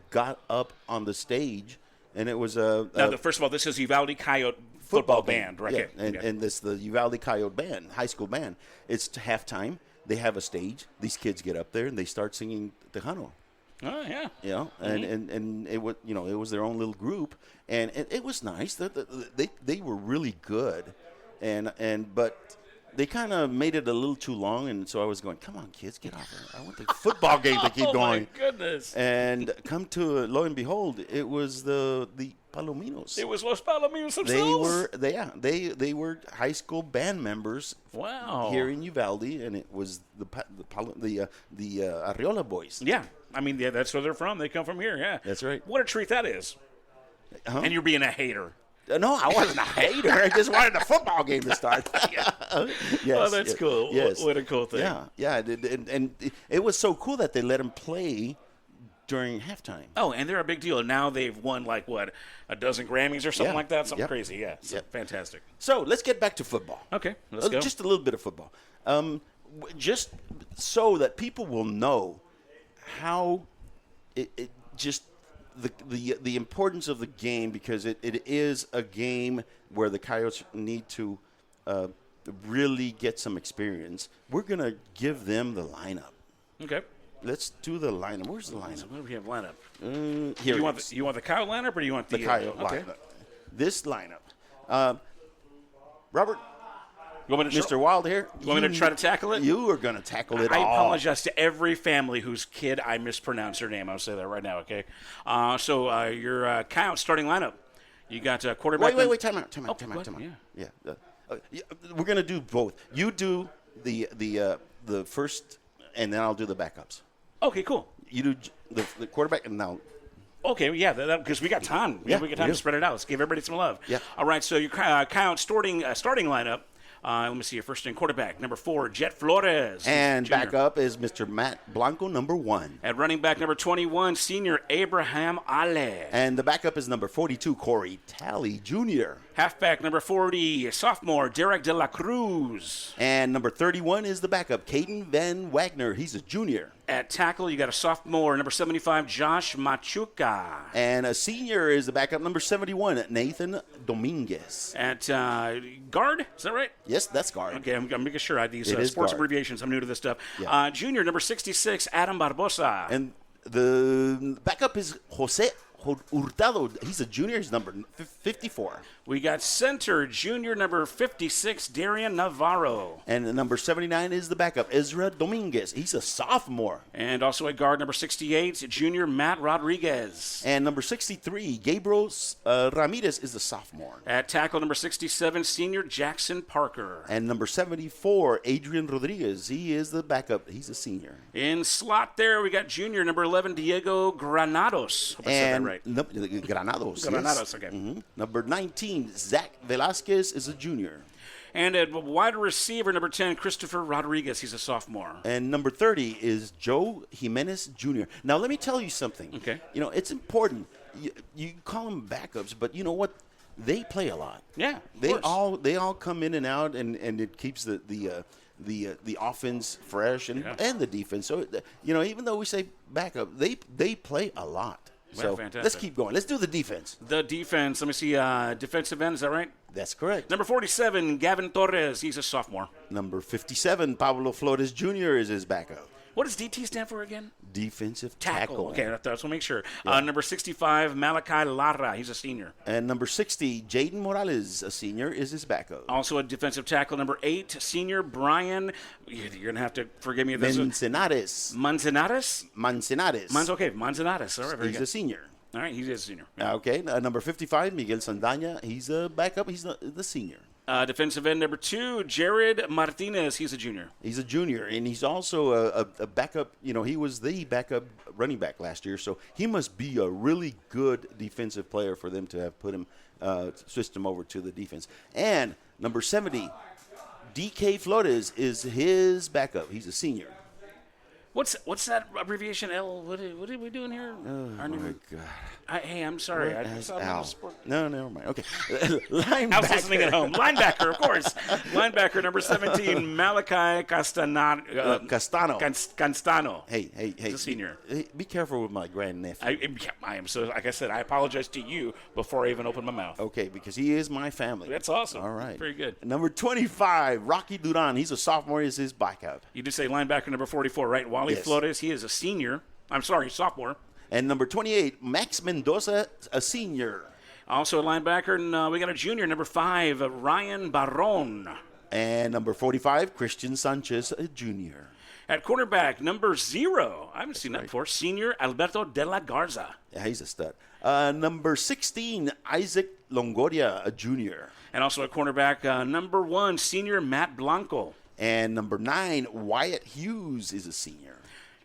got up on the stage, and it was first of all, this is Uvalde Coyote football band, right? Yeah, and this the Uvalde Coyote band, high school band. It's halftime. They have a stage. These kids get up there and they start singing Tejano. Oh yeah. And it was it was their own little group, and it was nice. They were really good, but they kind of made it a little too long, and so I was going, come on, kids, get off there. I want the football game to keep going. Oh, my goodness. And come to lo and behold, it was the Palominos. It was Los Palominos themselves? They were high school band members here in Uvalde, and it was the Arriola boys. Yeah. I mean, that's where they're from. They come from here, yeah. That's right. What a treat that is. And you're being a hater. No, I wasn't a hater. I just wanted the football game to start. Yes, that's cool. Yes. What a cool thing. Yeah. And it was so cool that they let them play during halftime. Oh, and they're a big deal. Now they've won, a dozen Grammys or something like that? Something crazy, yeah. Fantastic. So let's get back to football. Okay, let's go. Just a little bit of football. Just so that people will know how the importance of the game, because it is a game where the Coyotes need to really get some experience. We're going to give them the lineup. Okay. Let's do the lineup. Where's the lineup? What do we have lineup? Here you want the Coyote lineup, or do you want the Coyote lineup? This lineup. Robert, Mr. Wild here. You want me to try to tackle it? You are going to tackle it all. I apologize to every family whose kid I mispronounced their name. I'll say that right now, okay? So your Coyote starting lineup. You got quarterback. Wait. Time out. Yeah. We're going to do both. You do the first, and then I'll do the backups. Okay, cool. You do the quarterback, and now. Okay, yeah, because we got time. We got time to spread it out. Let's give everybody some love. Yeah. All right, so your Coyote starting lineup. Let me see your first string quarterback, number 4, Jet Flores. And backup is Mr. Matt Blanco, number 1. At running back, number 21, senior Abraham Ale. And the backup is number 42, Corey Talley, Jr. Halfback, number 40, sophomore Derek De La Cruz. And number 31 is the backup, Caden Van Wagner. He's a junior. At tackle, you got a sophomore, number 75, Josh Machuca. And a senior is the backup, number 71, Nathan Dominguez. At guard, is that right? Yes, that's guard. Okay, I'm making sure I have these sports guard. abbreviations. I'm new to this stuff. Yeah. Junior, number 66, Adam Barbosa. And the backup is Jose Hurtado. He's a junior. He's number 54. We got center, junior, number 56, Darian Navarro. And number 79 is the backup, Ezra Dominguez. He's a sophomore. And also at guard, number 68, junior, Matt Rodriguez. And number 63, Gabriel Ramirez is a sophomore. At tackle, number 67, senior, Jackson Parker. And number 74, Adrian Rodriguez. He is the backup. He's a senior. In slot there, we got junior, number 11, Diego Granados. Hope I said that right. Granados. Granados, yes. okay. Mm-hmm. Number 19, Zach Velasquez is a junior. And at wide receiver, number 10, Christopher Rodriguez. He's a sophomore. And number 30 is Joe Jimenez Jr. Now, let me tell you something. Okay. It's important. You call them backups, but you know what? They play a lot. Yeah, they all come in and out, and it keeps the offense fresh and the defense. So even though we say backup, they play a lot. Well, so fantastic. Let's keep going. Let's do the defense. The defense. Let me see. Defensive end. Is that right? That's correct. Number 47, Gavin Torres. He's a sophomore. Number 57, Pablo Flores Jr. is his backup. What does DT stand for again? defensive tackle. Okay, that's what make sure. Number 65, Malachi Lara. He's a senior. And number 60, Jaden Morales, a senior, is his backup. Also a defensive tackle. Number 8, senior Brian. You're going to have to forgive me. Manzanares. Manzanares? Manzanares. Okay, Manzanares. All right, very He's good. a senior. All right, he's a senior. Okay, number 55, Miguel Sandaña. He's a backup. He's the senior. Defensive end number 2, Jared Martinez. He's a junior. He's a junior, and he's also a backup. You know, he was the backup running back last year, so he must be a really good defensive player for them to have put him, switched him over to the defense. And number 70, DK Flores is his backup. He's a senior. What's that abbreviation? L? What are we doing here? Oh, my God. Hey, I'm sorry. No, never mind. Okay. Linebacker. I was listening at home. Linebacker, of course. Linebacker, number 17, Malachi Castano. Hey. He's a senior. Be careful with my grandnephew. I am. So, like I said, I apologize to you before I even open my mouth. Okay, because he is my family. That's awesome. All right. Very good. Number 25, Rocky Duran. He's a sophomore. He's his backup. You did say linebacker number 44, right? Wally Flores. He is a senior. I'm sorry, sophomore. And number 28, Max Mendoza, a senior. Also a linebacker, and we got a junior, number 5, Ryan Barron. And number 45, Christian Sanchez, a junior. At cornerback, number 0, I haven't seen that before, senior Alberto de la Garza. Yeah, he's a stud. Number 16, Isaac Longoria, a junior. And also at cornerback, number 1, senior Matt Blanco. And number 9, Wyatt Hughes is a senior.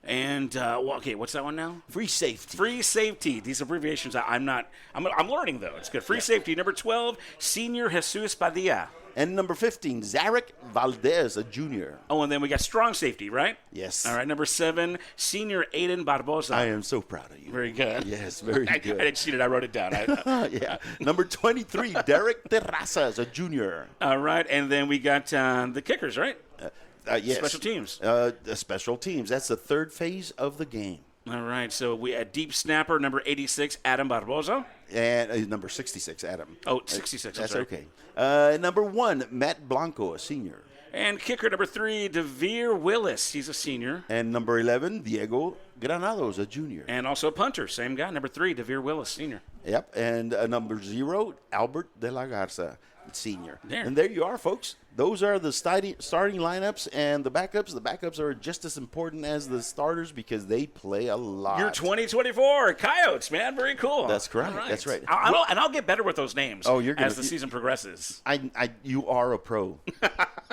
And okay, what's that one now? Free safety. Free safety. These abbreviations, I'm learning though. It's good. Free safety. Number 12, senior Jesus Padilla. And number 15, Zarek Valdez, a junior. Oh, and then we got strong safety, right? Yes. All right. Number 7, senior Aiden Barbosa. I am so proud of you. Very good. Yes, very good. I didn't see it. I wrote it down. Yeah. Number 23, Derek Terrazas, a junior. All right. And then we got the kickers, right? Yes. Special teams. Special teams. That's the third phase of the game. All right. So we had deep snapper, number 86, Adam Barbosa. And number 66, Adam. Oh, 66. That's okay. Number 1, Matt Blanco, a senior. And kicker number 3, Devere Willis. He's a senior. And number 11, Diego Granados, a junior. And also a punter. Same guy. Number 3, Devere Willis, senior. Yep. And number 0, Albert de la Garza, senior. There. And there you are, folks. Those are the starting lineups, and the backups. The backups are just as important as the starters because they play a lot. Your 2024 Coyotes, man. Very cool. That's correct. Right. That's right. I'll get better with those names as the season progresses. You are a pro,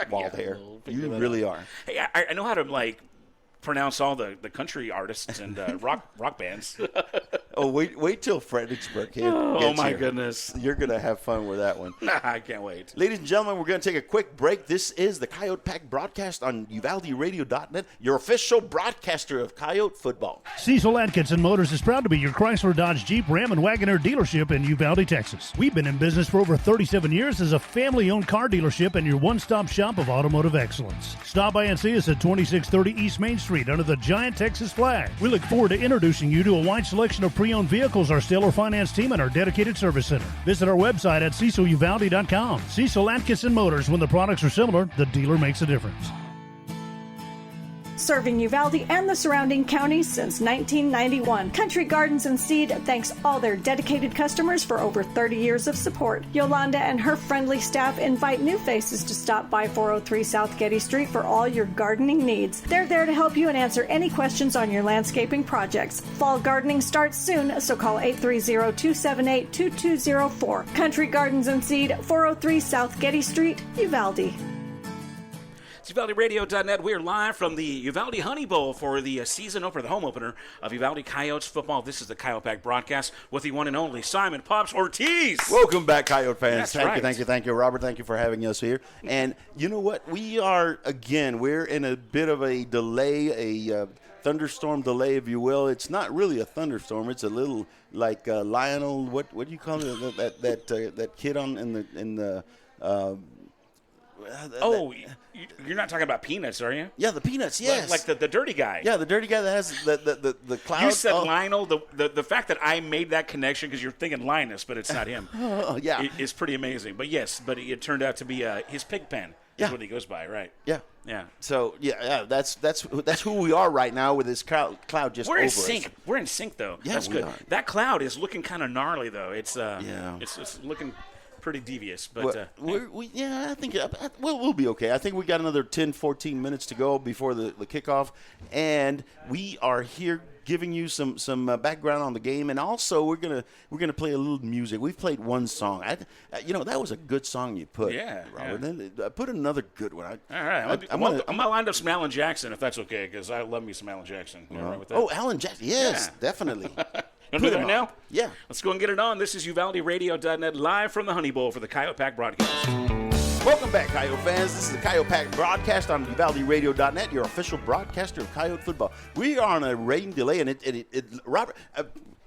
Wild Hair. You really are. Hey, I know how to, pronounce all the country artists and rock bands. Oh, wait till Fredericksburg gets Oh, my here. goodness. You're going to have fun with that one. I can't wait. Ladies and gentlemen, we're going to take a quick break. This is the Coyote Pack broadcast on UvaldeRadio.net, your official broadcaster of Coyote football. Cecil Atkinson Motors is proud to be your Chrysler, Dodge, Jeep, Ram, and Wagoner dealership in Uvalde, Texas. We've been in business for over 37 years as a family-owned car dealership and your one-stop shop of automotive excellence. Stop by and see us at 2630 East Main Street under the giant Texas flag. We look forward to introducing you to a wide selection of pre-owned vehicles, our stellar finance team, and our dedicated service center. Visit our website at CecilUvalde.com. Cecil Atkinson Motors. When the products are similar, the dealer makes a difference. Serving Uvalde and the surrounding counties since 1991. Country Gardens and Seed thanks all their dedicated customers for over 30 years of support. Yolanda and her friendly staff invite new faces to stop by 403 South Getty Street for all your gardening needs. They're there to help you and answer any questions on your landscaping projects. Fall gardening starts soon, so call 830-278-2204. Country Gardens and Seed, 403 South Getty Street, Uvalde. It's UvaldeRadio.net. We're live from the Uvalde Honey Bowl for the season opener, the home opener of Uvalde Coyotes football. This is the Coyote Pack broadcast with the one and only Simon Pops Ortiz. Welcome back, Coyote fans. That's Thank you, Robert. Thank you for having us here. And you know what? We're in a bit of a delay, a thunderstorm delay, if you will. It's not really a thunderstorm. It's a little like Lionel. What do you call it? That kid in the. You're not talking about Peanuts, are you? Yeah, the Peanuts, yes. Like the dirty guy. Yeah, the dirty guy that has the cloud. You said Lionel. The fact that I made that connection because you're thinking Linus, but it's not him. Yeah. Is pretty amazing. But yes, it turned out to be his pig pen. That's what he goes by, right? Yeah. Yeah. So that's who we are right now with this cloud just We're over in us. sync. We're in sync though. Yeah, that's we good. are. That cloud is looking kind of gnarly though. It's it's looking pretty devious, but I think we'll be okay. I think we got another 10, 14 minutes to go before the kickoff, and we are here giving you some background on the game, and also we're gonna play a little music. We've played one song. That was a good song you put. Yeah, Robert. Then put another good one. All right, I'm gonna line up some Alan Jackson if that's okay, because I love me some Alan Jackson. You all right with that? Oh, Alan Jackson. Yes, definitely. You want to do that now? Yeah. Let's go and get it on. This is UvaldeRadio.net live from the Honey Bowl for the Coyote Pack broadcast. Welcome back, Coyote fans. This is the Coyote Pack broadcast on UvaldeRadio.net, your official broadcaster of Coyote football. We are on a rain delay, and Robert,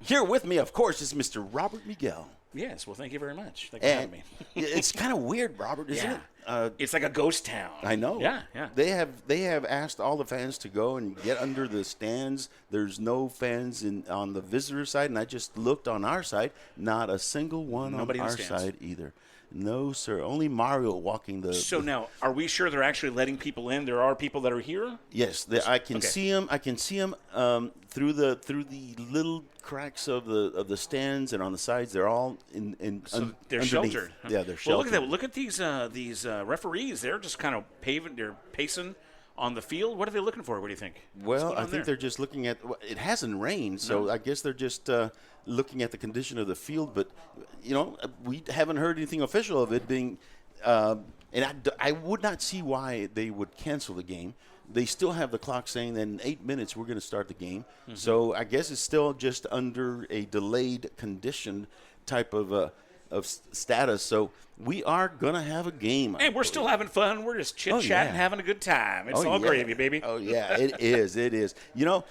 here with me, of course, is Mr. Robert Miguel. Yes, well, thank you very much. Thank you for having me. It's kind of weird, Robert, isn't it? It's like a ghost town. I know. Yeah. They have asked all the fans to go and get under the stands. There's no fans on the visitor side, and I just looked on our side. Not a single one Nobody on our side either. No, sir. Only Mario walking the. So now, are we sure they're actually letting people in? There are people that are here. Yes, I can see them. I can see them through the little cracks of the stands and on the sides. They're all in they're underneath. sheltered. Yeah, they're sheltered. Well, look at that. Look at these referees. They're just kind of pacing on the field. What are they looking for? What do you think? Well, I think they're just looking at. It hasn't rained, so I guess they're just looking at the condition of the field. But we haven't heard anything official of it being. And I would not see why they would cancel the game. They still have the clock saying that in 8 minutes we're going to start the game. Mm-hmm. So I guess it's still just under a delayed condition type of status. So we are going to have a game. And we're still having fun. We're just chit-chatting, having a good time. It's all gravy, baby. Oh, yeah, it is. It is.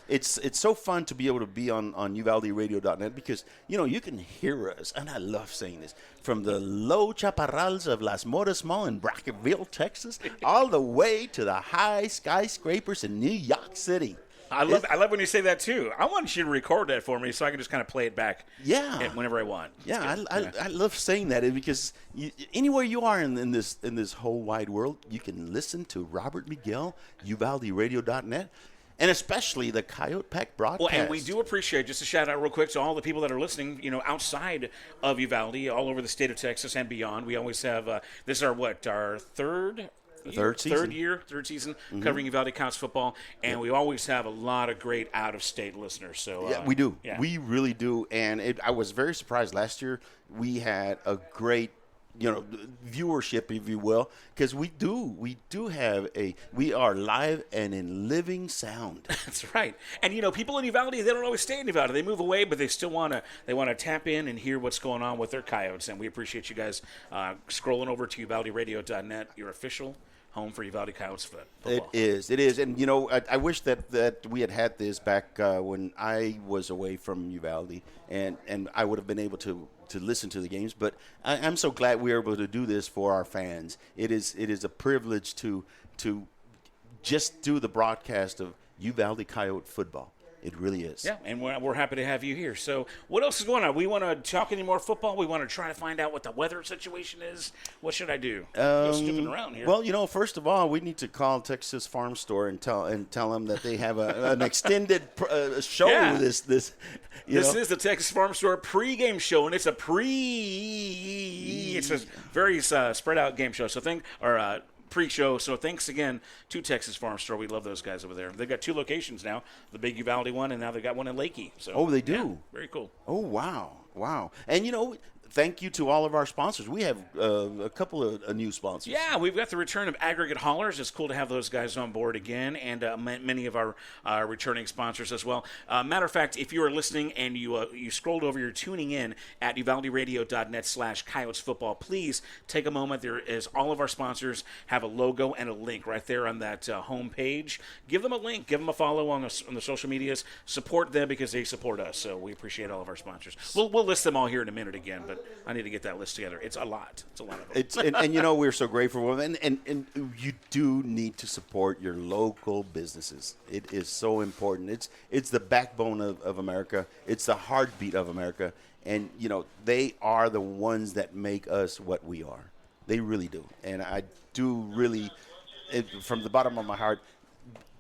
It's so fun to be able to be on UvaldeRadio.net because, you can hear us, and I love saying this, from the low chaparrals of Las Moras Mall in Brackenville, Texas, all the way to the high skyscrapers in New York City. I love when you say that too. I want you to record that for me so I can just kind of play it back. Yeah, whenever I want. I love saying that because anywhere you are in this whole wide world, you can listen to Robert Miguel, UvaldeRadio.net, and especially the Coyote Pack broadcast. Well, and we do appreciate, just a shout out real quick to all the people that are listening, outside of Uvalde, all over the state of Texas and beyond. We always have this is our third season covering Uvalde Coyotes football, and we always have a lot of great out-of-state listeners. So we do. Yeah. We really do. And I was very surprised last year. We had a great viewership, if you will, because we are live and in living sound. That's right. And people in Uvalde, they don't always stay in Uvalde. They move away, but they still want to tap in and hear what's going on with their Coyotes. And we appreciate you guys scrolling over to UvaldeRadio.net, your official home for Uvalde Coyotes football. It is. And, I wish that we had this back when I was away from Uvalde, and I would have been able to listen to the games. But I'm so glad we were able to do this for our fans. It is a privilege to just do the broadcast of Uvalde Coyote football. It really is. Yeah, and we're happy to have you here. So what else is going on? We want to talk any more football? We want to try to find out what the weather situation is? What should I do? Just skipping around here. Well, first of all, we need to call Texas Farm Store and tell them that they have an extended show. Yeah. This is the Texas Farm Store pregame show, and it's a very spread out game show. So pre-show. So thanks again to Texas Farm Store. We love those guys over there. They've got 2 locations now, the big Uvalde one, and now they've got one in Lakey. So they do? Yeah, very cool. Oh, wow. And, thank you to all of our sponsors. We have a couple of new sponsors. Yeah, we've got the return of Aggregate Haulers. It's cool to have those guys on board again, and many of our returning sponsors as well. Matter of fact, if you are listening and you scrolled over, you're tuning in at UvaldeRadio.net/Coyotes football, please take a moment. There is all of our sponsors have a logo and a link right there on that home page. Give them a link. Give them a follow on the social medias. Support them because they support us. So we appreciate all of our sponsors. We'll list them all here in a minute again, but I need to get that list together. It's a lot. It's a lot of them. And we're so grateful for them. And you do need to support your local businesses. It is so important. It's the backbone of America. It's the heartbeat of America. And, they are the ones that make us what we are. They really do. And I do really, from the bottom of my heart,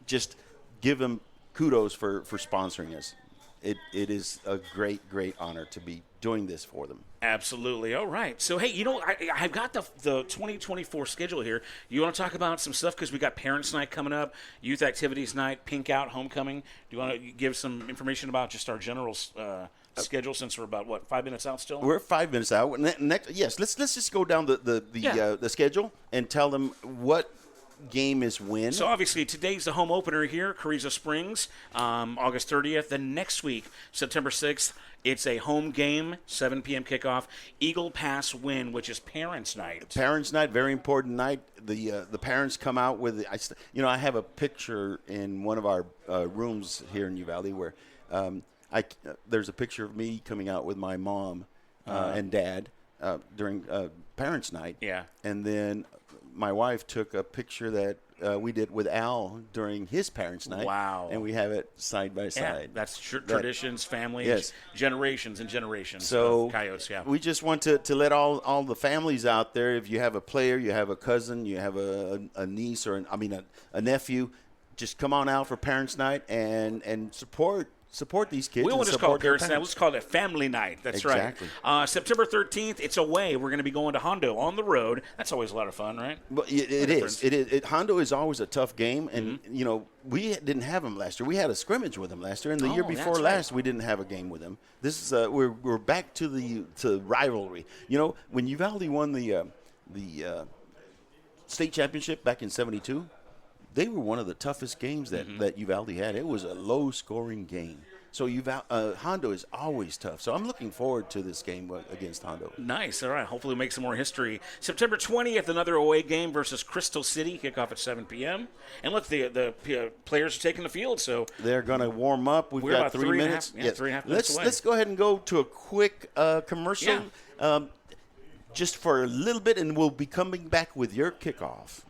just give them kudos for sponsoring us. It is a great, great honor to be doing this for them. Absolutely. All right. So, hey, I've got the 2024 schedule here. You want to talk about some stuff? Because we got Parents' Night coming up, Youth Activities Night, Pink Out, Homecoming. Do you want to give some information about just our general schedule, since we're about, 5 minutes out still? We're 5 minutes out. Yes, let's just go down the schedule and tell them what game is when. So obviously today's the home opener here, Carrizo Springs, August 30th. Then next week, September 6th, it's a home game, 7 p.m. kickoff. Eagle Pass Win, which is Parents' Night. Parents' Night, very important night. The parents come out with. I have a picture in one of our rooms here in Uvalde where there's a picture of me coming out with my mom and dad during Parents' Night. Yeah, and then my wife took a picture that we did with Al during his Parents' Night. Wow. And we have it side by side. That's traditions, families, yes. Generations and generations of Coyotes. Yeah. We just want to let all the families out there, if you have a player, you have a cousin, you have a niece or a nephew, just come on out for Parents' Night and support these kids. We won't just call it Parents' Night. Let's call it Family Night. That's exactly. Right. September 13th, it's away. We're going to be going to Hondo on the road. That's always a lot of fun, right? But it is. Hondo is always a tough game, and we didn't have them last year. We had a scrimmage with them last year, and the year before last, we didn't have a game with them. This is we're back to rivalry. When Uvalde won the state championship back in '72. They were one of the toughest games that Uvalde had. It was a low-scoring game. So Hondo is always tough. So I'm looking forward to this game against Hondo. Nice. All right. Hopefully we'll make some more history. September 20th, another away game versus Crystal City. Kickoff at 7 p.m. And look, the players are taking the field. So they're going to warm up. We're got 3 minutes. 3.5 minutes away. Let's go ahead and go to a quick commercial just for a little bit, and we'll be coming back with your kickoff.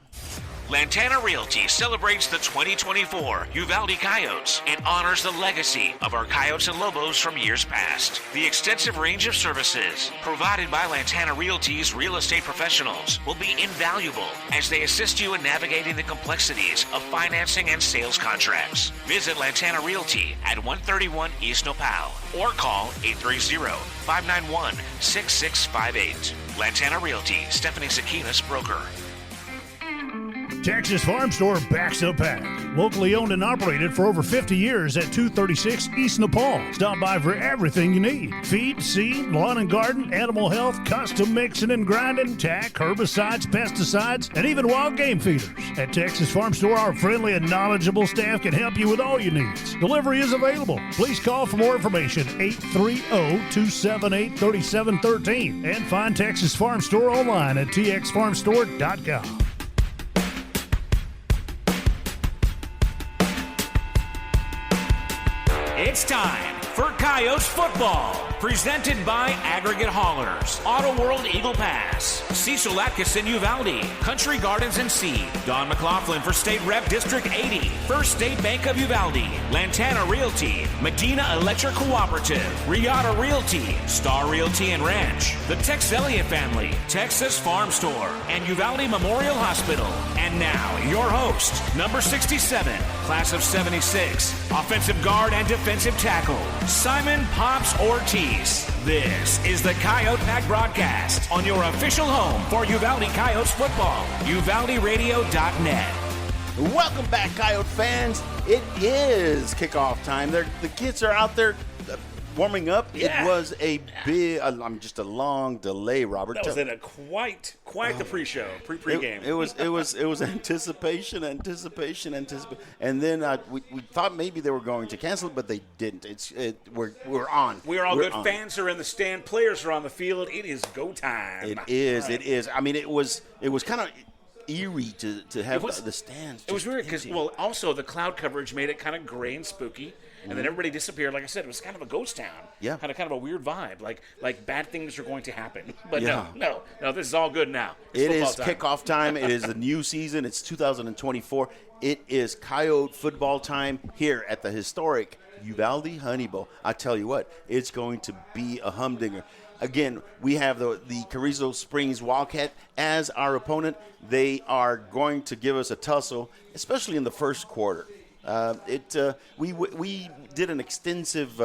Lantana Realty celebrates the 2024 Uvalde Coyotes and honors the legacy of our Coyotes and Lobos from years past. The extensive range of services provided by Lantana Realty's real estate professionals will be invaluable as they assist you in navigating the complexities of financing and sales contracts. Visit Lantana Realty at 131 East Nopal or call 830-591-6658. Lantana Realty, Stephanie Zakinas, broker. Texas Farm Store backs a pack. Locally owned and operated for over 50 years at 236 East Nepal. Stop by for everything you need. Feed, seed, lawn and garden, animal health, custom mixing and grinding, tack, herbicides, pesticides, and even wild game feeders. At Texas Farm Store, our friendly and knowledgeable staff can help you with all your needs. Delivery is available. Please call for more information, 830-278-3713. And find Texas Farm Store online at txfarmstore.com. It's time for Coyotes football, presented by Aggregate Haulers, Auto World Eagle Pass, Cecil Atkinson Uvalde, Country Gardens and Seed, Don McLaughlin for State Rep District 80, First State Bank of Uvalde, Lantana Realty, Medina Electric Cooperative, Riata Realty, Star Realty and Ranch, the Tex Elliott family, Texas Farm Store, and Uvalde Memorial Hospital. And now, your host, number 67, class of 76, offensive guard and defensive tackle, Simon Pops Ortiz. This is the Coyote Pack broadcast on your official home for Uvalde Coyotes football, UvaldeRadio.net. Welcome back, Coyote fans. It is kickoff time. The kids are out there warming up. Yeah. It was a big, just a long delay, Robert. That was in a quite the pre-show, pre-game. It was anticipation, and then we thought maybe they were going to cancel it, but they didn't. We're on. We're all good. Fans are in the stand. Players are on the field. It is go time. It is. Right. It is. I mean, it was kind of eerie to have the stands. It was weird because, also the cloud coverage made it kind of gray and spooky. And then everybody disappeared. Like I said, it was kind of a ghost town. Yeah. Had a kind of a weird vibe. Like bad things are going to happen. But no, this is all good now. It is kickoff time. It is the new season. It's 2024. It is Coyote football time here at the historic Uvalde Honey Bowl. I tell you what, it's going to be a humdinger. again, we have the Carrizo Springs Wildcat as our opponent. They are going to give us a tussle, especially in the first quarter. We did an extensive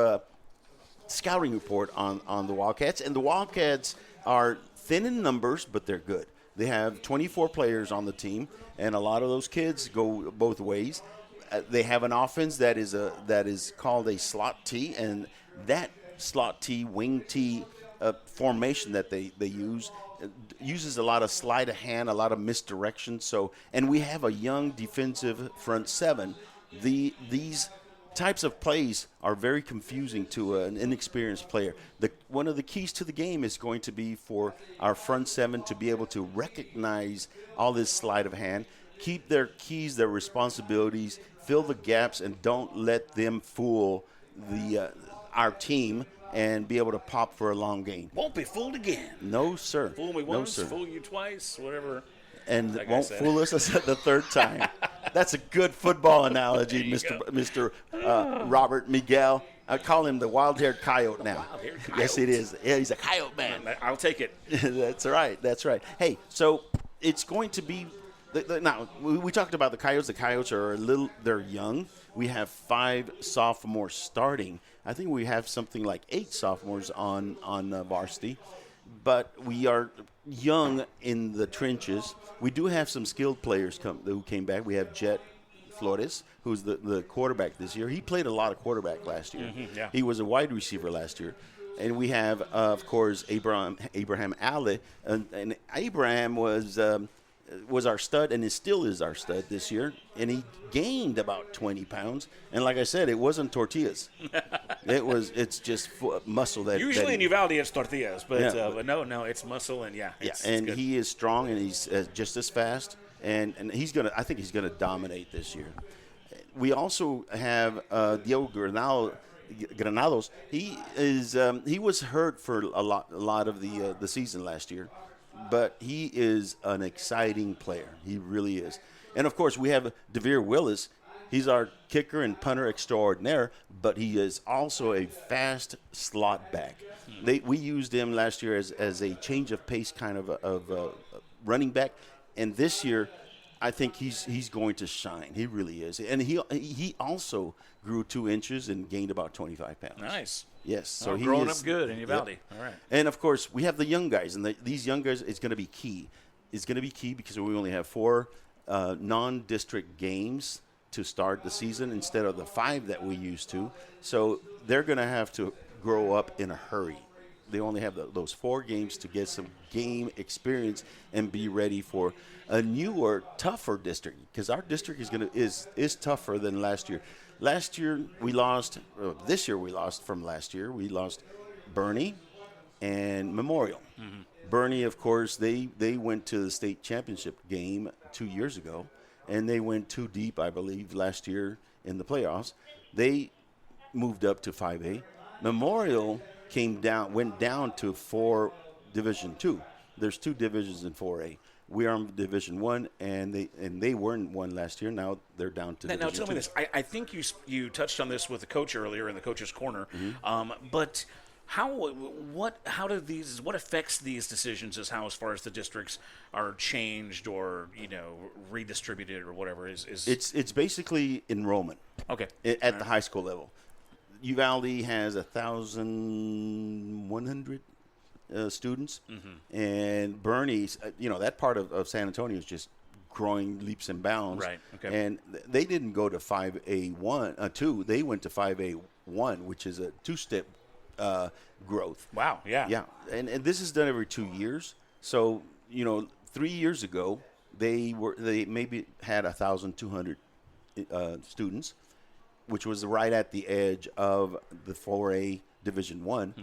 scouting report on the Wildcats, and the Wildcats are thin in numbers, but they're good. They have 24 players on the team, and a lot of those kids go both ways. They have an offense that is called a slot T, and that slot T, wing T formation that they use uses a lot of sleight of hand, a lot of misdirection. So, and we have a young defensive front seven. These types of plays are very confusing to an inexperienced player. One of the keys to the game is going to be for our front seven to be able to recognize all this sleight of hand, keep their keys, their responsibilities, fill the gaps, and don't let them fool our team and be able to pop for a long game. Won't be fooled again. No, sir. Fool me once, fool you twice, whatever. And won't fool us the third time. That's a good football analogy, Mr. Robert Miguel. I call him the wild-haired coyote now. Wild-haired coyote. Yes, it is. Yeah, he's a coyote man. I'll take it. That's right. That's right. Hey, so it's going to be now, we talked about the Coyotes. The Coyotes are they're young. We have 5 sophomores starting. I think we have something like 8 sophomores on varsity. But we are young in the trenches. We do have some skilled players who came back. We have Jet Flores, who's the quarterback this year. He played a lot of quarterback last year. Mm-hmm, yeah. He was a wide receiver last year. And we have, of course, Abraham Ali. And Abraham was our stud, and it still is our stud this year. And he gained about 20 pounds. And like I said, it wasn't tortillas. It's just muscle. Usually in Uvalde it's tortillas, but no, it's muscle, and it's good. He is strong, and he's just as fast. And I think he's gonna dominate this year. We also have Diego Granados. He was hurt for a lot of the season last year. But he is an exciting player. He really is. And, of course, we have DeVere Willis. He's our kicker and punter extraordinaire, but he is also a fast slot back. We used him last year as a change of pace kind of running back. And this year, I think he's going to shine. He really is. And he also grew 2 inches and gained about 25 pounds. Nice. Yes. So he's growing up good in Uvalde. Yep. All right. And, of course, we have the young guys. And these young guys, it's going to be key. It's going to be key because we only have 4 non-district games to start the season instead of the 5 that we used to. So they're going to have to grow up in a hurry. They only have those 4 games to get some game experience and be ready for a newer, tougher district, because our district is tougher than last year. Last year we lost. This year we lost from last year. We lost Bernie and Memorial. Mm-hmm. Bernie, of course, they went to the state championship game 2 years ago, and they went too deep, I believe, last year in the playoffs. They moved up to 5A. Memorial went down to 4 Division 2. There's 2 divisions in 4A. We are in Division 1, and they were in 1 last year. Now they're down to Division 2. Now tell me this. I think you touched on this with the coach earlier in the coach's corner. Mm-hmm. But what affects these decisions as far as the districts are changed or redistributed or whatever is it's basically enrollment. Okay. At the high school level. Uvalde has 1,100 students, mm-hmm. and Bernie's, that part of San Antonio is just growing leaps and bounds. Right. Okay. And they didn't go to 5A2. They went to 5A1, which is a 2-step growth. Wow. Yeah. Yeah. And this is done every 2 years. So 3 years ago they maybe had 1,200 students, which was right at the edge of the 4A Division 1.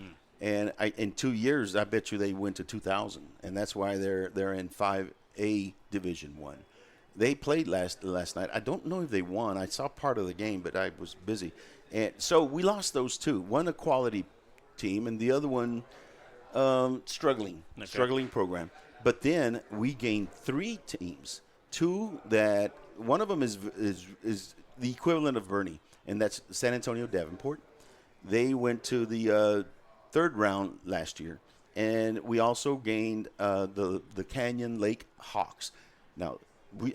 And in 2 years, I bet you they went to 2,000, and that's why they're in 5A Division 1. They played last night. I don't know if they won. I saw part of the game, but I was busy. And so we lost those 2. One a quality team, and the other one struggling program. But then we gained 3 teams. 2 that one of them is the equivalent of Bernie, and that's San Antonio Davenport. They went to the 3rd round last year, and we also gained the Canyon Lake Hawks. Now,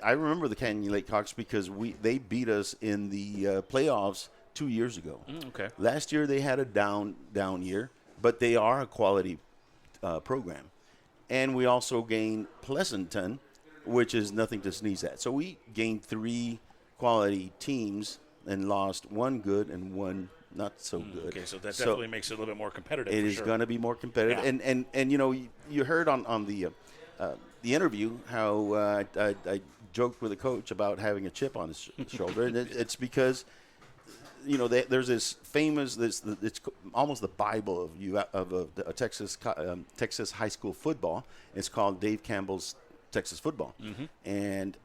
I remember the Canyon Lake Hawks because they beat us in the playoffs 2 years ago. Okay. Last year they had a down year, but they are a quality program. And we also gained Pleasanton, which is nothing to sneeze at. So we gained 3 quality teams and lost 1 good and 1 not so good. Okay, so that definitely makes it a little bit more competitive. It is going to be more competitive. Yeah. And you heard on the interview how I joked with the coach about having a chip on his shoulder, and it's because there's this famous it's almost the Bible of Texas high school football. It's called Dave Campbell's Texas Football, and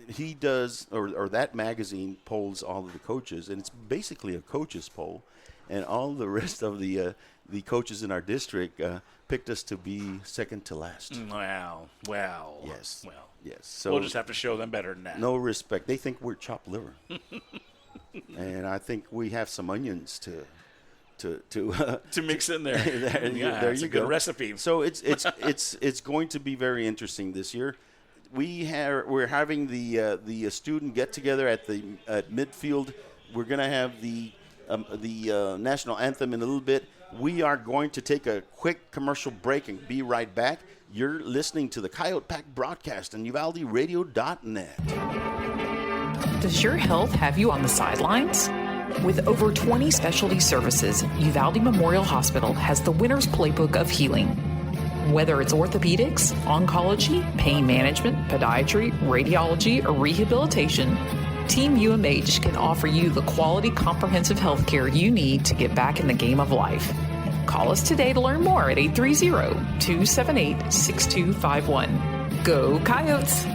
he does or that magazine polls all of the coaches, and it's basically a coaches poll, and all the rest of the coaches in our district picked us to be second to last. Wow. Yes. Well. Yes. So we'll just have to show them better than that. No respect. They think we're chopped liver. And I think we have some onions to mix in there. there you go. Good recipe. So it's going to be very interesting this year. We're having the student get together at midfield. We're going to have the national anthem in a little bit. We are going to take a quick commercial break and be right back. You're listening to the Coyote Pack broadcast on UvaldeRadio.net. Does your health have you on the sidelines? With over 20 specialty services, Uvalde Memorial Hospital has the winner's playbook of healing. Whether it's orthopedics, oncology, pain management, podiatry, radiology, or rehabilitation, Team UMH can offer you the quality comprehensive health care you need to get back in the game of life. Call us today to learn more at 830-278-6251. Go Coyotes!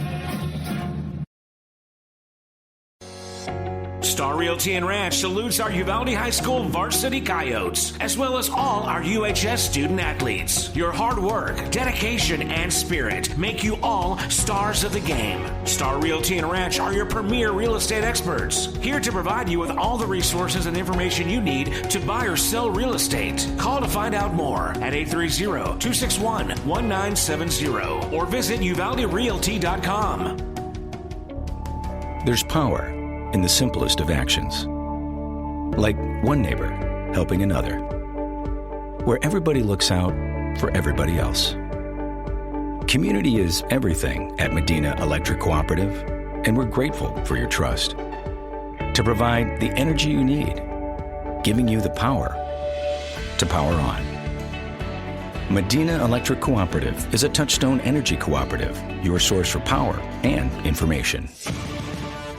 Star Realty and Ranch salutes our Uvalde High School varsity Coyotes, as well as all our UHS student athletes. Your hard work, dedication, and spirit make you all stars of the game. Star Realty and Ranch are your premier real estate experts, here to provide you with all the resources and information you need to buy or sell real estate. Call to find out more at 830-261-1970 or visit UvaldeRealty.com. There's power in the simplest of actions. Like one neighbor helping another, where everybody looks out for everybody else. Community is everything at Medina Electric Cooperative, and we're grateful for your trust. To provide the energy you need, giving you the power to power on. Medina Electric Cooperative is a Touchstone Energy Cooperative, your source for power and information.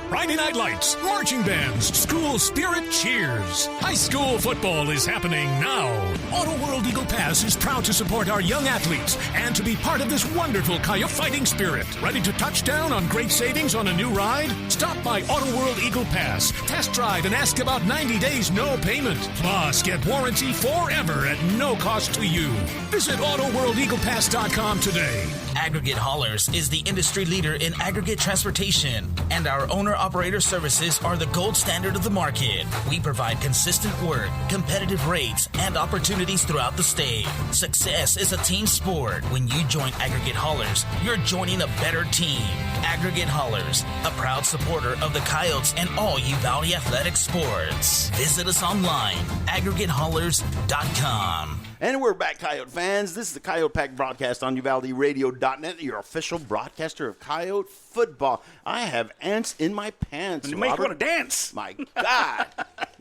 Friday Night Lights, marching bands, school spirit cheers. High school football is happening now. Auto World Eagle Pass is proud to support our young athletes and to be part of this wonderful Coyote fighting spirit. Ready to touch down on great savings on a new ride? Stop by Auto World Eagle Pass, test drive, and ask about 90 days no payment. Plus, get warranty forever at no cost to you. Visit AutoWorldEaglePass.com today. Aggregate Haulers is the industry leader in aggregate transportation, and our owner-operator services are the gold standard of the market. We provide consistent work, competitive rates, and opportunities throughout the state. Success is a team sport. When you join Aggregate Haulers, you're joining a better team. Aggregate Haulers, a proud supporter of the Coyotes and all Uvalde athletic sports. Visit us online, aggregatehaulers.com. And we're back, Coyote fans. This is the Coyote Pack broadcast on UvaldeRadio.net, your official broadcaster of Coyote football. I have ants in my pants. You make you want to dance. My God.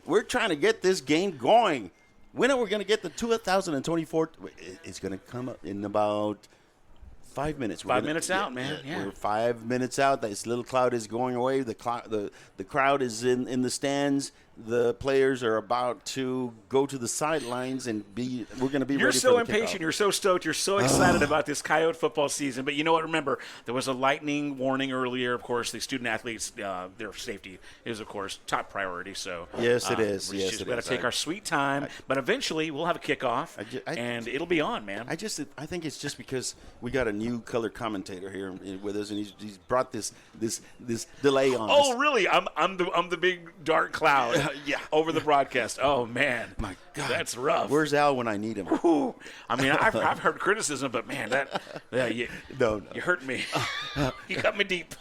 We're trying to get this game going. When are we going to get the 2024? It's going to come up in about 5 minutes. 5 minutes out, man. Yeah. We're 5 minutes out. This little cloud is going away. The crowd is in the stands. The players are about to go to the sidelines and we're going to be ready for the kickoff. You're so impatient. You're so stoked. You're so excited about this Coyote football season. But you know what? Remember, there was a lightning warning earlier. Of course, the student athletes, their safety is, of course, top priority. So yes, it is. We've just got to take our sweet time. But eventually, we'll have a kickoff, and it'll be on, man. I think it's just because we got a new color commentator here with us, and he's brought this delay on. Oh, really? I'm the big dark cloud. over the broadcast. Oh, man. My God. That's rough. Where's Al when I need him? Whew. I mean, I've heard criticism, but, man, you hurt me. You cut me deep.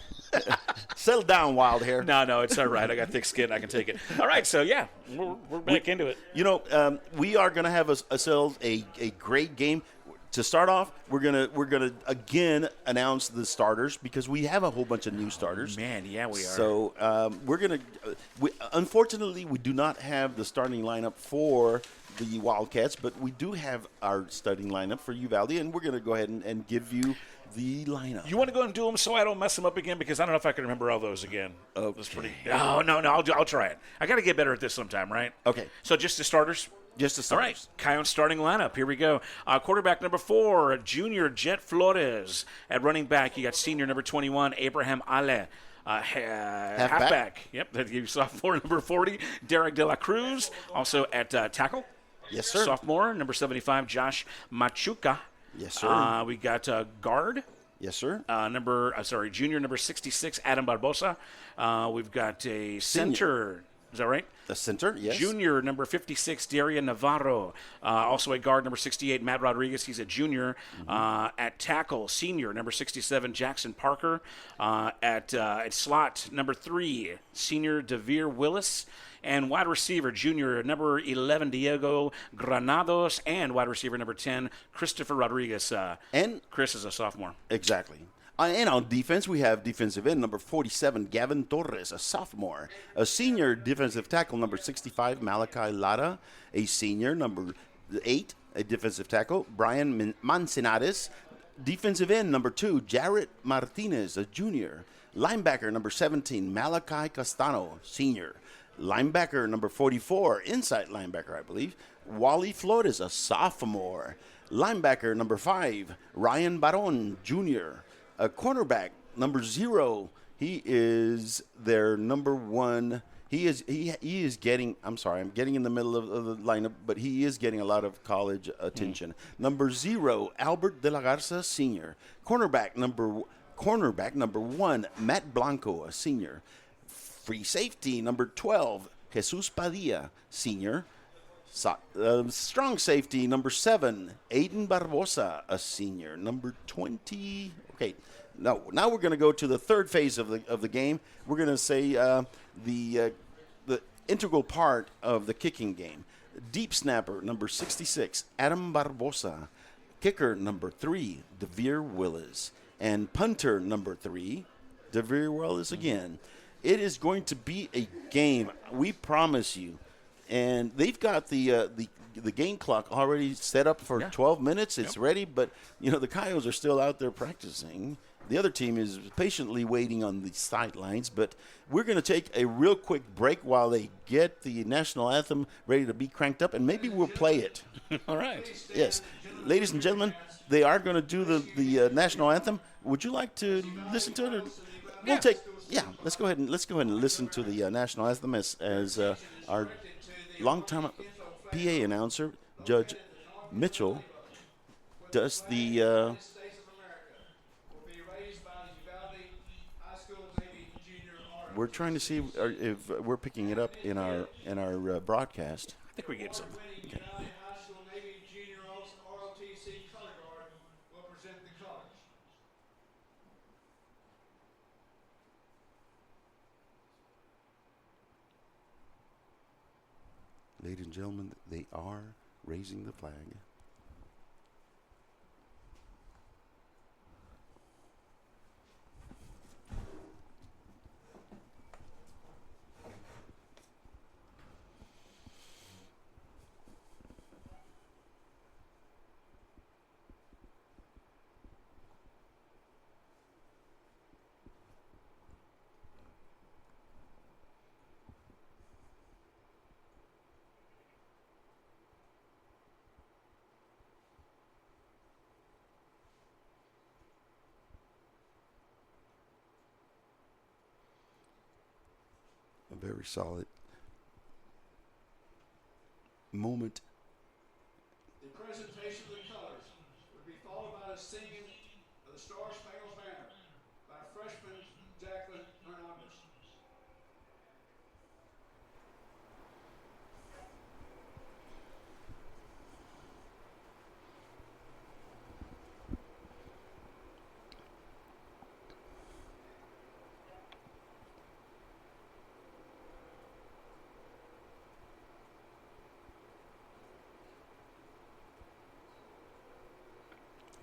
Settle down, wild hair. No, it's all right. I got thick skin. I can take it. All right, so, yeah, we're back into it. You know, we are going to have ourselves a great game. To start off, we're gonna again announce the starters because we have a whole bunch of new starters. Man, yeah, we are. So we're gonna. Unfortunately, we do not have the starting lineup for the Wildcats, but we do have our starting lineup for Uvalde, and we're gonna go ahead and give you the lineup. You want to go and do them so I don't mess them up again because I don't know if I can remember all those again. Okay. No, I'll try it. I got to get better at this sometime, right? Okay. So just the starters. Just the starters. All right, Coyote starting lineup. Here we go. Quarterback number 4, junior Jet Flores. At running back, you got senior number 21, Abraham Ale. Halfback. Yep, sophomore number 40, Derek De La Cruz. Also at tackle. Yes, sir. Sophomore number 75, Josh Machuca. Yes, sir. We got guard. Yes, sir. Junior number 66, Adam Barbosa. We've got a center. Is that right? The center, yes. Junior, number 56, Daria Navarro. Also a guard, number 68, Matt Rodriguez. He's a junior. At tackle, senior, number 67, Jackson Parker. At slot, number 3, senior Devere Willis. And wide receiver, junior, number 11, Diego Granados. And wide receiver, number 10, Christopher Rodriguez. And Chris is a sophomore. Exactly. And on defense, we have defensive end number 47, Gavin Torres, a sophomore. A senior defensive tackle, number 65, Malachi Lara. A senior, number 8, a defensive tackle, Brian Mancinades. Defensive end, number 2, Jarrett Martinez, a junior. Linebacker, number 17, Malachi Castano, senior. Linebacker, number 44, inside linebacker, I believe, Wally Flores, a sophomore. Linebacker, number 5, Ryan Baron, junior. A cornerback, number 0, he is their number 1. He is getting, I'm sorry, I'm getting in the middle of the lineup, but he is getting a lot of college attention. Number 0, Albert De La Garza, senior. Cornerback number 1, Matt Blanco, a senior. Free safety, number 12, Jesus Padilla, senior. Strong safety, number 7, Aiden Barbosa, a senior. Number 20, okay. Now we're going to go to the third phase of the game. We're going to say the integral part of the kicking game. Deep snapper, number 66, Adam Barbosa. Kicker, number 3, Devere Willis. And punter, number 3, Devere Willis again. It is going to be a game, we promise you. And they've got the game clock already set up for 12 minutes. It's ready, but, the Coyotes are still out there practicing. The other team is patiently waiting on the sidelines, but we're going to take a real quick break while they get the national anthem ready to be cranked up, and maybe we'll play it. All right. Yes. Ladies and gentlemen, they are going to do the national anthem. Would you like to listen to it? Or we'll take. Yeah, let's go ahead and listen to the national anthem as our longtime PA announcer, Judge Mitchell, does the. We're trying to see if we're picking it up in our broadcast. I think we get some. Okay. Ladies and gentlemen, they are raising the flag. A very solid moment. The presentation of the colors would be followed by the singing of the Star Spangled Banner by freshman Jacqueline Hernandez.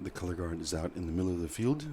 The color guard is out in the middle of the field.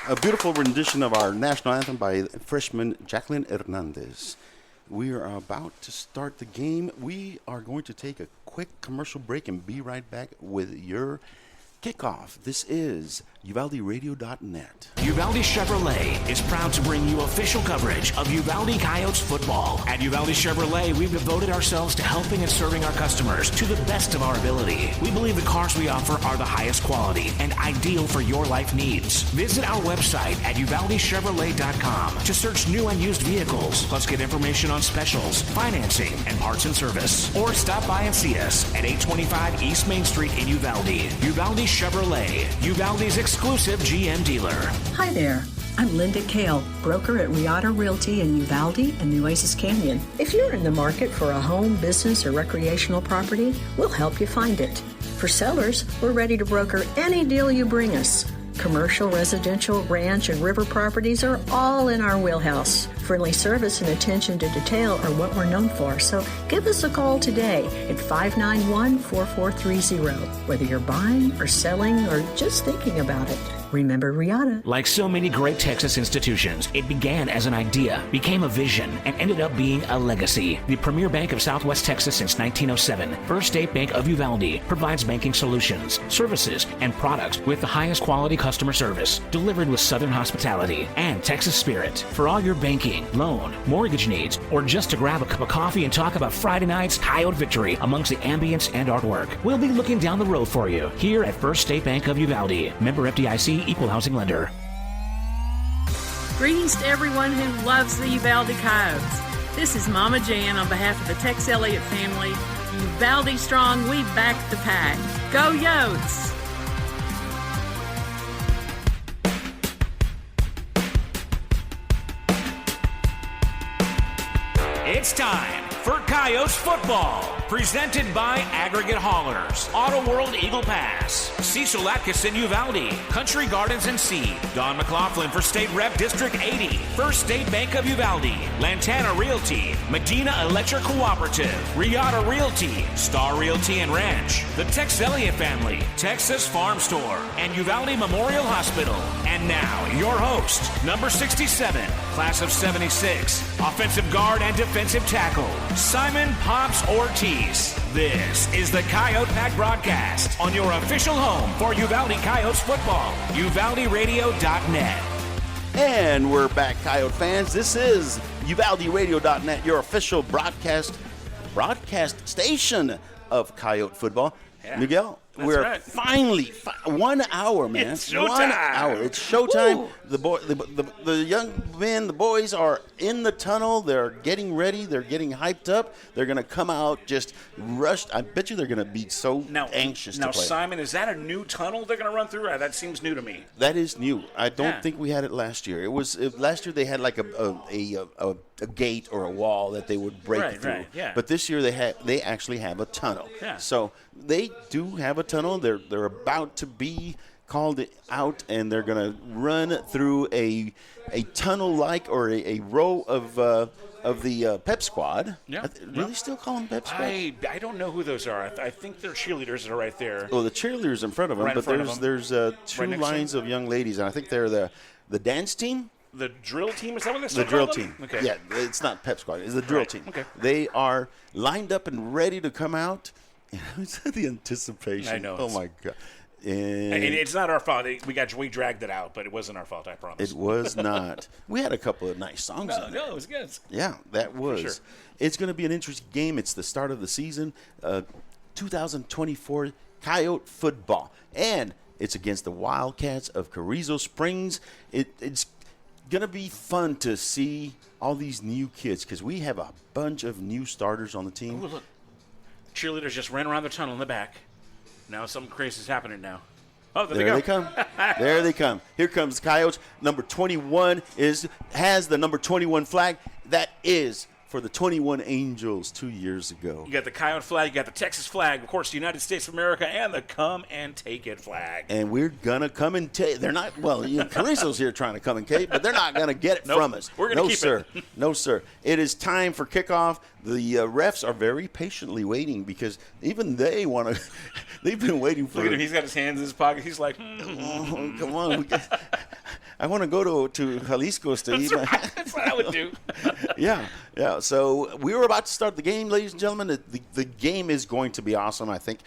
A beautiful rendition of our national anthem by freshman Jacqueline Hernandez. We are about to start the game. We are going to take a quick commercial break and be right back with your kickoff. This is UvaldeRadio.net. Uvalde Chevrolet is proud to bring you official coverage of Uvalde Coyotes football. At Uvalde Chevrolet, we've devoted ourselves to helping and serving our customers to the best of our ability. We believe the cars we offer are the highest quality and ideal for your life needs. Visit our website at UvaldeChevrolet.com to search new and used vehicles, plus get information on specials, financing, and parts and service. Or stop by and see us at 825 East Main Street in Uvalde. Uvalde Chevrolet, Uvalde's exclusive GM dealer. Hi there. I'm Linda Kale, broker at Riata Realty in Uvalde and Nueces Canyon. If you're in the market for a home, business, or recreational property, we'll help you find it. For sellers, we're ready to broker any deal you bring us. Commercial, residential, ranch, and river properties are all in our wheelhouse. Friendly service and attention to detail are what we're known for, so give us a call today at 591-4430. Whether you're buying or selling or just thinking about it, remember Riata. Like so many great Texas institutions, it began as an idea, became a vision, and ended up being a legacy. The premier bank of Southwest Texas since 1907, First State Bank of Uvalde, provides banking solutions, services, and products with the highest quality customer service, delivered with Southern hospitality and Texas spirit. For all your banking, loan, mortgage needs, or just to grab a cup of coffee and talk about Friday night's Coyote victory amongst the ambience and artwork, we'll be looking down the road for you here at First State Bank of Uvalde. Member FDIC, equal housing lender. Greetings to everyone who loves the Uvalde Coyotes. This is Mama Jan on behalf of the Tex Elliott family. Uvalde strong, we back the pack. Go Yotes! It's time for Coyotes football, presented by Aggregate Haulers, Auto World Eagle Pass, Cecil Atkinson Uvalde, Country Gardens and Seed, Don McLaughlin for State Rep District 80, First State Bank of Uvalde, Lantana Realty, Medina Electric Cooperative, Riata Realty, Star Realty and Ranch, the Tex Elliott family, Texas Farm Store, and Uvalde Memorial Hospital. And now, your host, number 67, class of 76, offensive guard and defensive tackle, Simon Pops Ortiz. This is the Coyote Pack broadcast on your official home for Uvalde Coyotes football, UvaldeRadio.net. And we're back, Coyote fans. This is UvaldeRadio.net, your official broadcast station of Coyote football. Yeah. Miguel, That's we're right. finally 1 hour, man. It's showtime. 1 hour. It's showtime. Woo. The young men, the boys are in the tunnel. They're getting ready. They're getting hyped up. They're going to come out just rushed. I bet you they're going to be so anxious to play. Now, Simon, is that a new tunnel they're going to run through? That seems new to me. That is new. I don't think we had it last year. Last year they had like a gate or a wall that they would break through. Right, yeah. But this year they actually have a tunnel. Yeah. So they do have a tunnel. They're about to be called out, and they're going to run through a tunnel-like or a row of the Pep Squad. Yeah. Really still call them Pep Squad? I don't know who those are. I think they're cheerleaders that are right there. Well, the cheerleaders in front of them, Right in but front of there's two Right next to lines them. of young ladies, and I think they're the dance team. The drill team? Is that what they The still drill call them? team. Okay. Yeah, it's not Pep Squad. It's the drill Right, team. okay. They are lined up and ready to come out. It's the anticipation. I know. Oh, my God. And it's not our fault. We dragged it out, but it wasn't our fault, I promise. It was not. We had a couple of nice songs in there. No, it was good. Yeah, that was. sure. It's going to be an interesting game. It's the start of the season, 2024 Coyote football. And it's against the Wildcats of Carrizo Springs. It's going to be fun to see all these new kids because we have a bunch of new starters on the team. Ooh, look. Cheerleaders just ran around the tunnel in the back. Now something crazy is happening now. Oh, there They come. There they come. Here comes the Coyotes. Number 21 has the number 21 flag. That is for the 21 Angels 2 years ago. You got the Coyote flag, you got the Texas flag, of course, the United States of America, and the Come and Take It flag. And we're going to come and take. They're not, Carrizo's here trying to come and take, but they're not going to get it Nope. from us. We're going to keep it. No, sir. It is time for kickoff. The refs are very patiently waiting because even they want to. They've been waiting for Look at him. He's got his hands in his pocket. He's like, oh, come on. I want to go to Jalisco, Steve. That's what I would do. Yeah. So we were about to start the game, ladies and gentlemen. The game is going to be awesome, I think.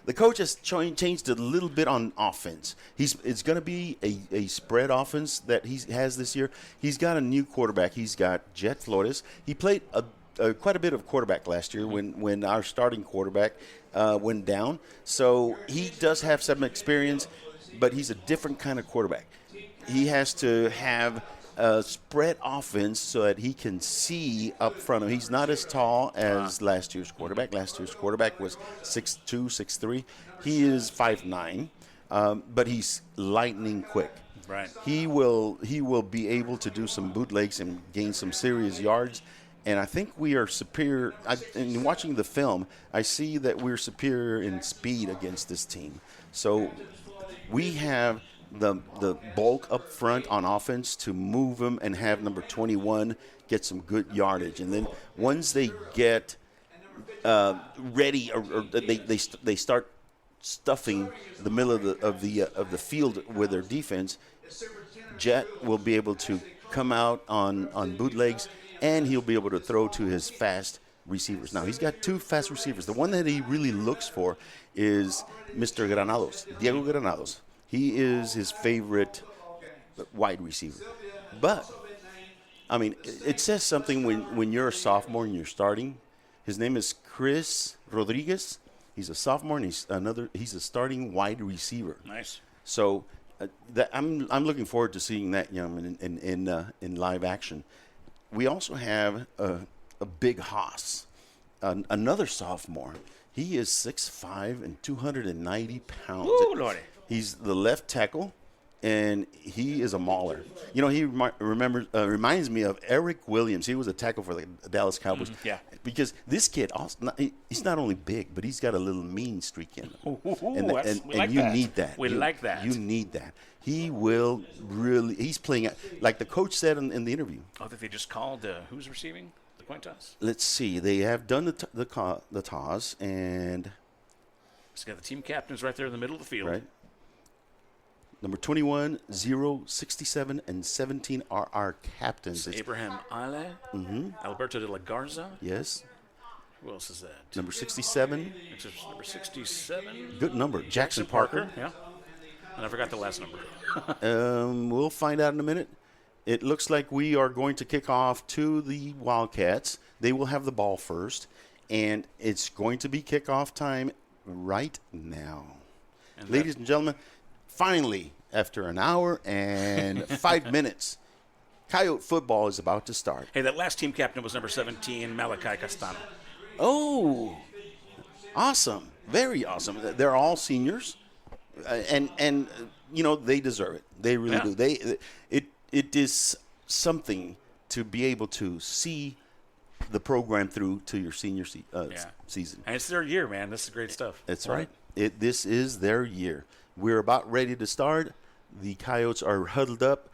The coach has changed a little bit on offense. It's going to be a spread offense that he has this year. He's got a new quarterback. He's got Jet Flores. He played quite a bit of quarterback last year when our starting quarterback went down. So he does have some experience, but he's a different kind of quarterback. He has to have a spread offense so that he can see up front of him. He's not as tall as last year's quarterback. Last year's quarterback was 6'2", 6'3". He is 5'9", but he's lightning quick. Right. He will be able to do some bootlegs and gain some serious yards. And I think we are superior. In watching the film, I see that we're superior in speed against this team. So we have the bulk up front on offense to move them and have number 21 get some good yardage. And then once they get ready, or they start stuffing the middle of the field with their defense, Jet will be able to come out on bootlegs, and he'll be able to throw to his fast receivers. Now, he's got two fast receivers. The one that he really looks for is Mr. Granados, Diego Granados. He is his favorite wide receiver. But, I mean, it says something when you're a sophomore and you're starting. His name is Chris Rodriguez. He's a sophomore, and he's a starting wide receiver. Nice. So I'm looking forward to seeing that young man in live action. We also have a big Haas, another sophomore. He is 6'5" and 290 pounds. Ooh, Lordy. He's the left tackle, and he is a mauler. You know, he reminds me of Eric Williams. He was a tackle for the Dallas Cowboys. Yeah. Because this kid, he's not only big, but he's got a little mean streak in him. And you need that. We like that. You need that. He will really – he's playing – like the coach said in the interview. Oh, that they just called who's receiving the coin toss? Let's see. They have done the toss, and – It's got the team captains right there in the middle of the field. Right. Number 21, 0, 67, and 17 are our captains. It's Abraham Ale, Alberto de la Garza. Yes. Who else is that? Number 67. Number 67. Good number. Jackson Parker. Yeah. And I forgot the last number. We'll find out in a minute. It looks like we are going to kick off to the Wildcats. They will have the ball first, and it's going to be kickoff time right now. Ladies and gentlemen, finally, after an hour and 5 minutes. Coyote football is about to start. Hey, that last team captain was number 17, Malachi Castano. Oh, awesome. Very awesome. They're all seniors, and they deserve it. They really do. It is something to be able to see the program through to your senior season. And it's their year, man. This is great stuff. That's right. This is their year. We're about ready to start. The Coyotes are huddled up,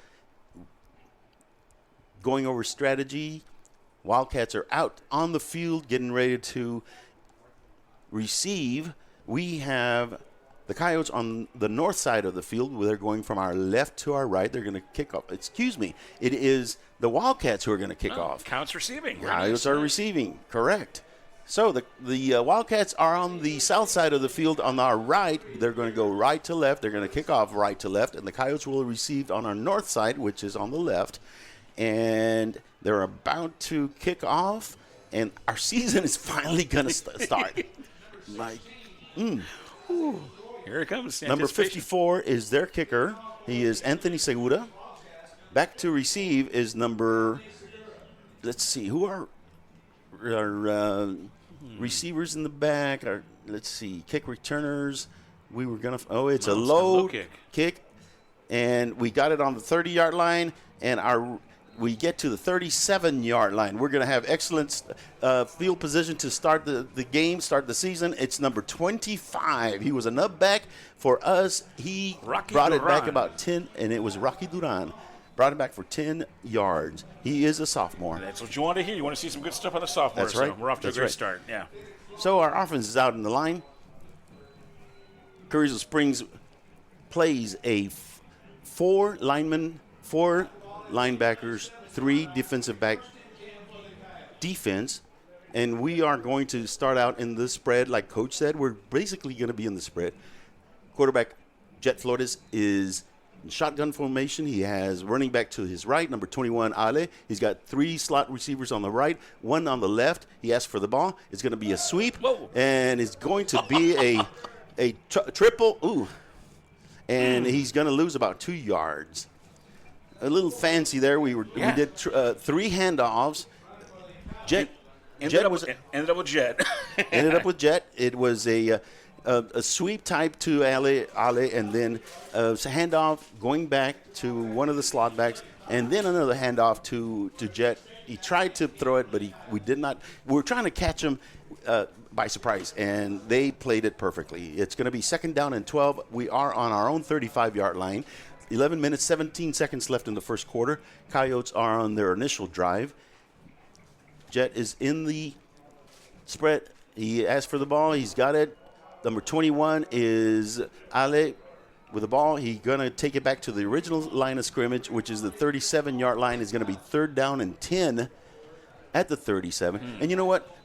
going over strategy. Wildcats are out on the field getting ready to receive. We have the Coyotes on the north side of the field, where they're going from our left to our right. They're going to kick off. Excuse me. It is the Wildcats who are going to kick off. Coyotes receiving. Coyotes are receiving. Correct. So the Wildcats are on the south side of the field on our right. They're going to go right to left. They're going to kick off right to left, and the Coyotes will receive on our north side, which is on the left. And they're about to kick off, and our season is finally going to start. Here it comes. Number 54 is their kicker. He is Anthony Segura. Back to receive is number, let's see, who are our receivers in the back? Let's see, kick returners. We were going to, it's a low kick. And we got it on the 30-yard line, and we get to the 37-yard line. We're going to have excellent field position to start the game, start the season. It's number 25. He was a nutback for us. He brought it back about 10, and it was Rocky Duran. Brought it back for 10 yards. He is a sophomore. That's what you want to hear. You want to see some good stuff on the sophomore. That's right. So we're off to a great start. Yeah. So our offense is out in the line. Carrizo Springs plays a 4 linemen, 4 linebackers, 3 defensive back defense, and we are going to start out in the spread. Like Coach said, we're basically going to be in the spread. Quarterback Jet Flores is in shotgun formation. He has running back to his right, number 21, Ale. He's got 3 slot receivers on the right, 1 on the left. He asks for the ball. It's going to be a sweep, and it's going to be a triple. Ooh. And he's going to lose about 2 yards. A little fancy there. We did 3 handoffs. Ended up with Jet. Ended up with Jet. It was a sweep type to Ale, and then a handoff going back to one of the slot backs, and then another handoff to Jet. He tried to throw it, but we did not. We were trying to catch him by surprise, and they played it perfectly. It's going to be 2nd down and 12. We are on our own 35-yard line. 11 minutes, 17 seconds left in the first quarter. Coyotes are on their initial drive. Jet is in the spread. He asked for the ball. He's got it. Number 21 is Ale with the ball. He's going to take it back to the original line of scrimmage, which is the 37-yard line. Is going to be 3rd down and 10 at the 37. And you know what?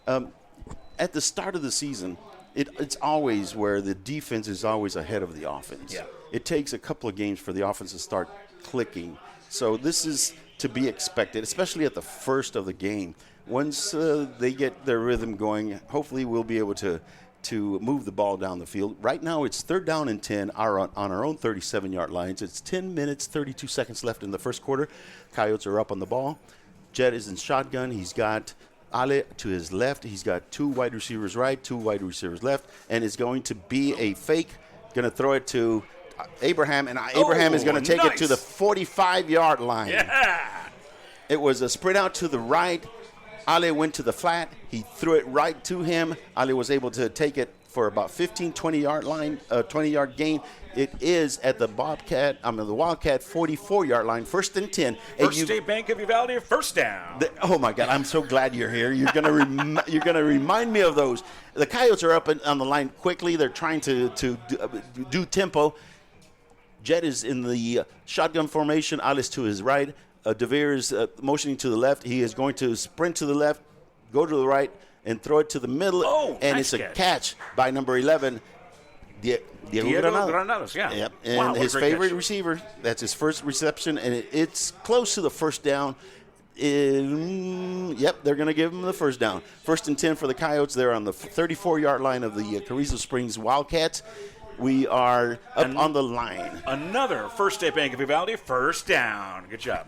At the start of the season, it's always where the defense is always ahead of the offense. Yeah. It takes a couple of games for the offense to start clicking. So this is to be expected, especially at the first of the game. Once they get their rhythm going, hopefully we'll be able to move the ball down the field. Right now it's 3rd down and 10 on our own 37-yard lines. It's 10 minutes, 32 seconds left in the first quarter. Coyotes are up on the ball. Jet is in shotgun. He's got Ale to his left. He's got 2 wide receivers right, 2 wide receivers left, and it's going to be a fake. Going to throw it to Abraham, and Abraham is going to take it to the 45-yard line. Yeah. It was a sprint out to the right. Ale went to the flat. He threw it right to him. Ale was able to take it for about 15, 20-yard line, 20-yard gain. It is at the Wildcat 44-yard line, 1st and 10. First State Bank of Uvalde, 1st down. Oh my God! I'm so glad you're here. You're gonna remind me of those. The Coyotes are up on the line quickly. They're trying to do tempo. Jet is in the shotgun formation. Alice to his right. DeVere is motioning to the left. He is going to sprint to the left, go to the right, and throw it to the middle. And nice it's a catch by number 11, Diego Granados. Yeah. Yep. And his favorite receiver. That's his first reception, and it's close to the 1st down. They're going to give him the 1st down. 1st and 10 for the Coyotes. They're on the 34-yard line of the Carrizo Springs Wildcats. We are up on the line. Another First State Bank of Uvalde first down. Good job.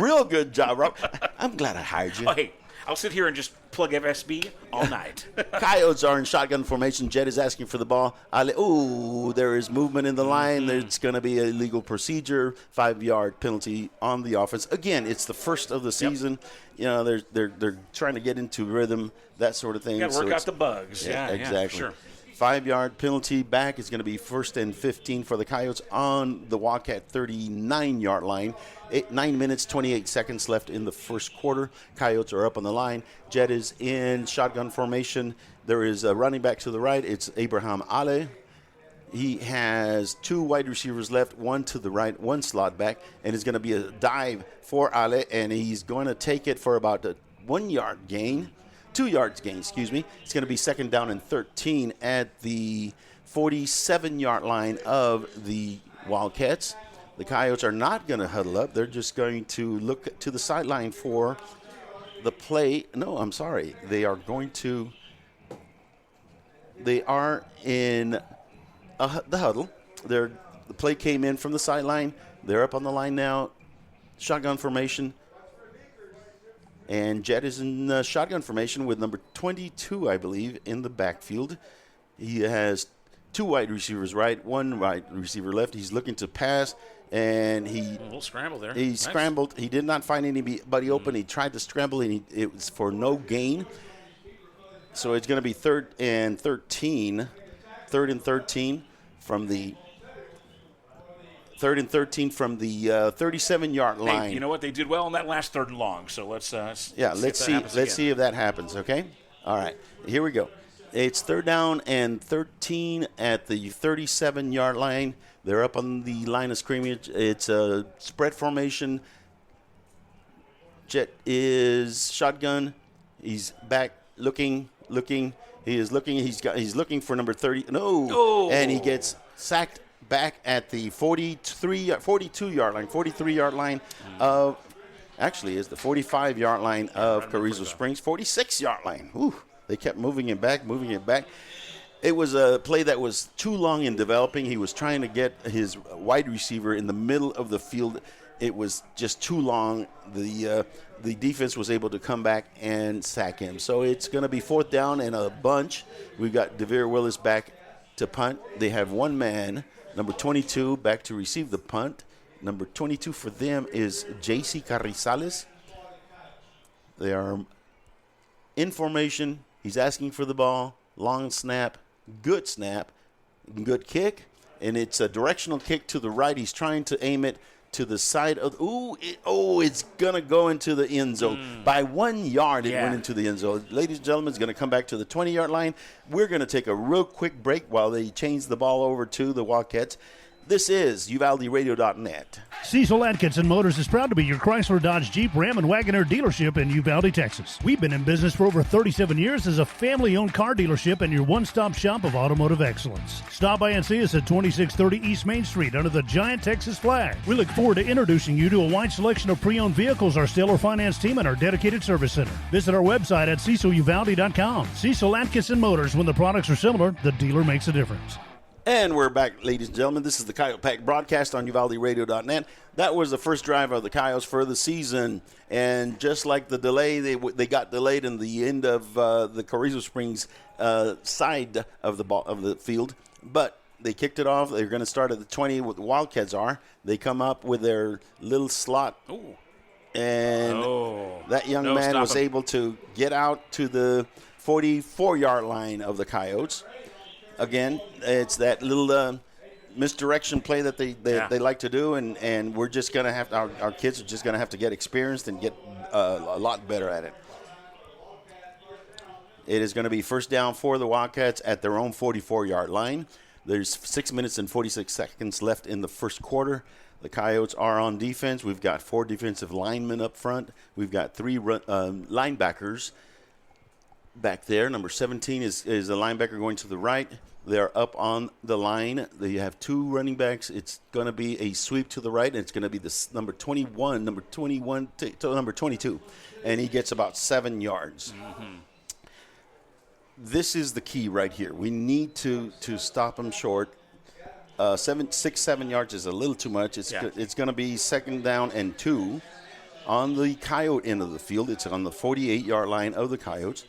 Real good job, Rob. I'm glad I hired you. Oh, hey, I'll sit here and just plug FSB all night. Coyotes are in shotgun formation. Jet is asking for the ball. There is movement in the line. There's going to be a legal procedure, 5-yard penalty on the offense. Again, it's the first of the season. You know, they're trying to get into rhythm, that sort of thing. You got to work out the bugs. Yeah, exactly. Sure. 5-yard penalty back is going to be 1st and 15 for the Coyotes on the Wildcat 39-yard line. 9 minutes, 28 seconds left in the first quarter. Coyotes are up on the line. Jet is in shotgun formation. There is a running back to the right. It's Abraham Ale. He has 2 wide receivers left, 1 to the right, 1 slot back, and it's going to be a dive for Ale, and he's going to take it for about a 1-yard gain. 2 yards gain, excuse me. It's going to be 2nd down and 13 at the 47-yard line of the Wildcats. The Coyotes are not going to huddle up. They're just going to look to the sideline for the play. No, I'm sorry. They are in the huddle. The play came in from the sideline. They're up on the line now. Shotgun formation. And Jet is in shotgun formation with number 22, I believe, in the backfield. He has 2 wide receivers right, 1 wide receiver left. He's looking to pass, and a little scramble there. He scrambled. He did not find anybody open. He tried to scramble, and it was for no gain. So it's going to be 3rd and 13. 3rd and 13 from the 37-yard line. Hey, you know what? They did well on that last 3rd and long. So let's see if that happens. Okay. All right. Here we go. It's 3rd down and 13 at the 37-yard line. They're up on the line of scrimmage. It's a spread formation. Jet is shotgun. He's back looking. He is looking. He's looking for number 30. And he gets sacked back at the 42-yard line, 43-yard line of, actually is the 45-yard line of Carrizo Springs, 46-yard line. Ooh, they kept moving it back. It was a play that was too long in developing. He was trying to get his wide receiver in the middle of the field. It was just too long. The defense was able to come back and sack him. So it's going to be 4th down and a bunch. We've got DeVere Willis back to punt. They have 1 man. Number 22 back to receive the punt. Number 22 for them is J.C. Carrizales. They are in formation. He's asking for the ball. Long snap, good kick, and it's a directional kick to the right. He's trying to aim it to the side of. It's going to go into the end zone. By 1 yard, it went into the end zone. Ladies and gentlemen, it's going to come back to the 20-yard line. We're going to take a real quick break while they change the ball over to the Wildcats. This is UvaldeRadio.net. Cecil Atkinson Motors is proud to be your Chrysler, Dodge, Jeep, Ram, and Wagoneer dealership in Uvalde, Texas. We've been in business for over 37 years as a family-owned car dealership and your one-stop shop of automotive excellence. Stop by and see us at 2630 East Main Street under the giant Texas flag. We look forward to introducing you to a wide selection of pre-owned vehicles, our stellar finance team, and our dedicated service center. Visit our website at CecilUvalde.com. Cecil Atkinson Motors. When the products are similar, the dealer makes a difference. And we're back, ladies and gentlemen. This is the Coyote Pack broadcast on UvaldeRadio.net. That was the first drive of the Coyotes for the season. And just like the delay, they got delayed in the end of the Carrizo Springs side of the field. But they kicked it off. They're going to start at the 20, what the Wildcats are. They come up with their little slot. Ooh. And that young man was able to get out to the 44-yard line of the Coyotes. Again, it's that little misdirection play that they like to do, and we're just going to have our kids are just going to have to get experienced and get a lot better at it. It is going to be 1st down for the Wildcats at their own 44-yard line. There's 6 minutes and 46 seconds left in the first quarter. The Coyotes are on defense. We've got 4 defensive linemen up front. We've got 3 linebackers back there. Number 17 is a linebacker going to the right. They're up on the line. They have 2 running backs. It's going to be a sweep to the right, and it's going to be this number 21 to number 22, and he gets about 7 yards. Mm-hmm. This is the key right here. We need to stop him short 7 yards is a little too much. It's going to be 2nd down and 2 on the Coyote end of the field. It's on the 48-yard line of the Coyotes.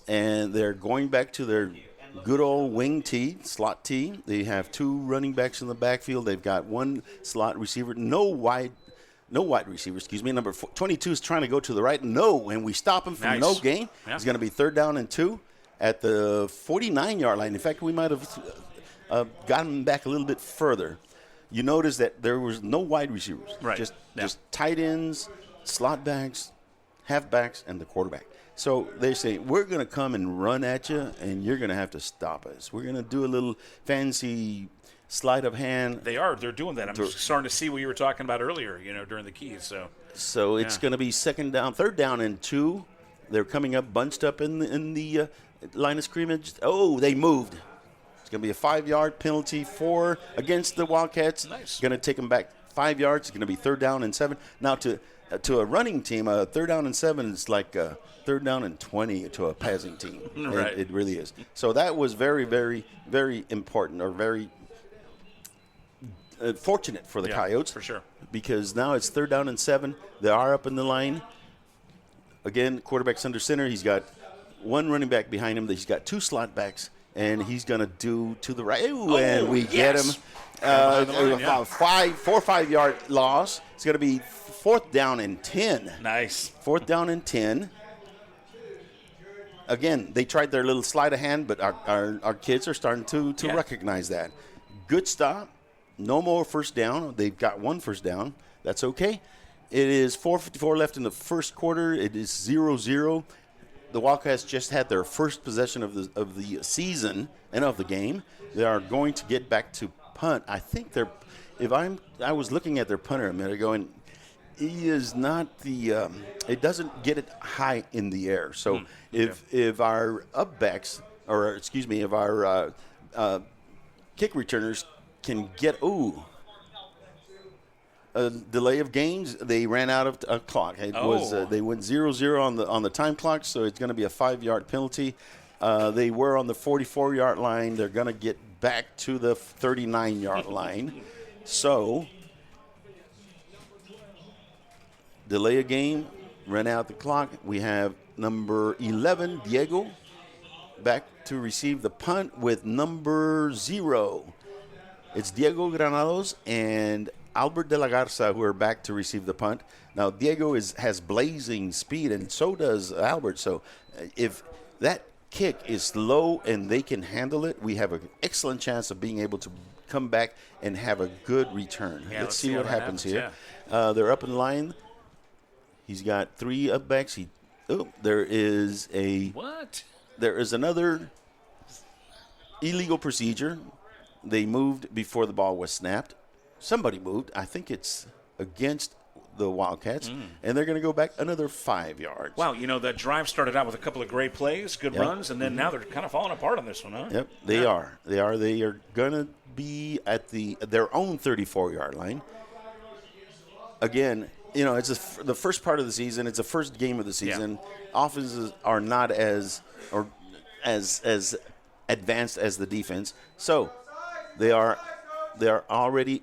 And they're going back to their good old wing tee, slot tee. They have 2 running backs in the backfield. They've got 1 slot receiver, no wide receiver, Number 22 is trying to go to the right. No, and we stop him from no gain. Yeah. It's going to be 3rd down and 2 at the 49-yard line. In fact, we might have gotten him back a little bit further. You notice that there was no wide receivers. Right. Just tight ends, slot backs, halfbacks, and the quarterback. So they say, we're going to come and run at you, and you're going to have to stop us. We're going to do a little fancy sleight of hand. They're doing that. I'm starting to see what you were talking about earlier, during the keys. So it's going to be 3rd down and 2. They're coming up, bunched up in the line of scrimmage. Oh, they moved. It's going to be a 5-yard penalty against the Wildcats. Nice. Going to take them back 5 yards. It's going to be 3rd down and 7. Now to a running team, 3rd down and 7 is like 3rd down and 20 to a passing team. Right. It really is. So that was very, very, very important, or very fortunate for the Coyotes. For sure. Because now it's 3rd down and 7. They are up in the line. Again, quarterback's under center. He's got 1 running back behind him. He's got 2 slot backs, and he's going to do to the right. And we get him. 4 or 5 yard loss. It's going to be 4th down and 10. Nice. 4th down and 10. Again, they tried their little sleight of hand, but our kids are starting to recognize that. Good stop. No more first down. They've got 1 first down. That's okay. It is 4:54 left in the first quarter. It is 0-0. The Wildcats just had their first possession of the season and of the game. They are going to get back to punt. I think I was looking at their punter a minute ago, and he is not it doesn't get it high in the air. So if our upbacks, if our kick returners can get a delay of games, they ran out of a clock. It was they went 0-0 on the time clock, so it's going to be a 5-yard penalty. They were on the 44-yard line. They're going to get back to the 39-yard line. So delay a game, run out the clock. We have number 11, Diego, back to receive the punt with number 0. It's Diego Granados and Albert de la Garza who are back to receive the punt. Now, Diego has blazing speed, and so does Albert. So if that kick is low and they can handle it, we have an excellent chance of being able to come back and have a good return. Let's see what happens here. Yeah. They're up in line. He's got 3 upbacks. There is There is another illegal procedure. They moved before the ball was snapped. Somebody moved. I think it's against the Wildcats, and they're going to go back another 5 yards. Wow, that drive started out with a couple of great plays, good runs, and then now they're kind of falling apart on this one, huh? Yep, they are. They are going to be at their own 34-yard line. Again, it's the first part of the season. It's the first game of the season. Yeah. Offenses are not as advanced as the defense, so they are already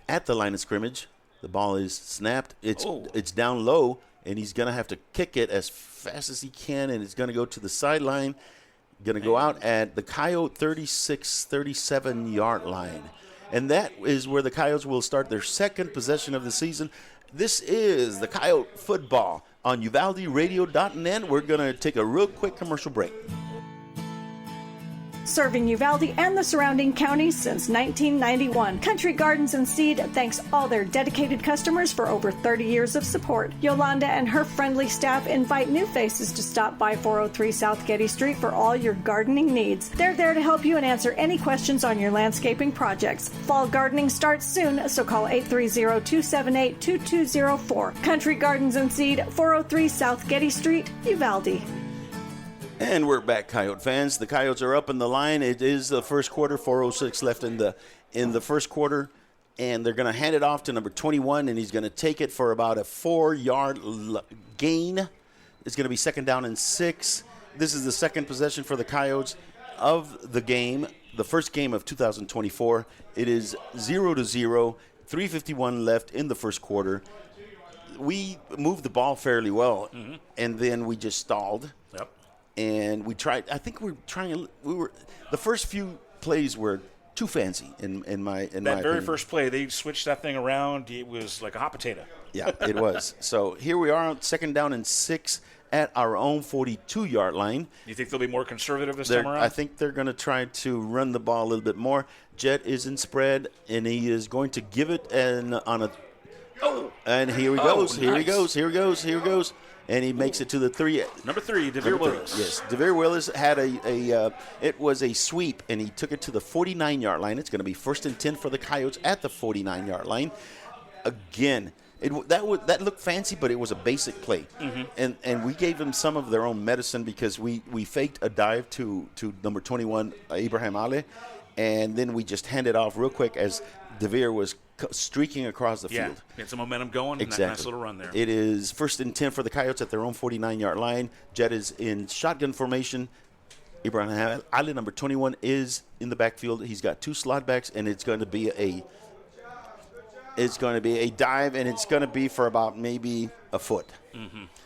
at the line of scrimmage. The ball is snapped. It's down low, and he's going to have to kick it as fast as he can, and it's going to go to the sideline. Going to go out at the Coyote 37-yard line. And that is where the Coyotes will start their second possession of the season. This is the Coyote football on UvaldeRadio.net. We're going to take a real quick commercial break. Serving Uvalde and the surrounding counties since 1991. Country Gardens and Seed thanks all their dedicated customers for over 30 years of support. Yolanda and her friendly staff invite new faces to stop by 403 South Getty Street for all your gardening needs. They're there to help you and answer any questions on your landscaping projects. Fall gardening starts soon, so call 830-278-2204. Country Gardens and Seed, 403 South Getty Street, Uvalde. And we're back, Coyote fans. The Coyotes are up in the line. It is the first quarter, 4:06 left in the first quarter, and they're going to hand it off to number 21, and he's going to take it for about a 4-yard gain. It's going to be 2nd down and 6. This is the second possession for the Coyotes. of the game, the first game of 2024. It is 0-0, 3:51 left in the first quarter. We moved the ball fairly well, and then we just stalled. Yep. And we tried. I think we were. The first few plays were too fancy in my That opinion. very first play, they switched that thing around. It was like a hot potato. Yeah, it was. So here we are on 2nd down and 6 at our own 42-yard line. You think they'll be more conservative this time around? I think they're going to try to run the ball a little bit more. Jet is in spread, and he is going to give it on a. Oh! And here he goes. Here he goes. Here he goes. Here he goes. And he makes it to the 3. Number 3, DeVere Willis. Yes, DeVere Willis had it was a sweep, and he took it to the 49-yard line. It's going to be 1st and 10 for the Coyotes at the 49-yard line. Again, that looked fancy, but it was a basic play. And we gave them some of their own medicine because we faked a dive to number 21, Abraham Ale, and then we just handed off real quick as DeVere was streaking across the field. Get some momentum going. Exactly. Nice little run there. It is 1st and 10 for the Coyotes at their own 49-yard line. Jet is in shotgun formation. Abraham Ale, number 21, is in the backfield. He's got 2 slot backs, and it's going to be a dive, and it's going to be for about maybe a foot.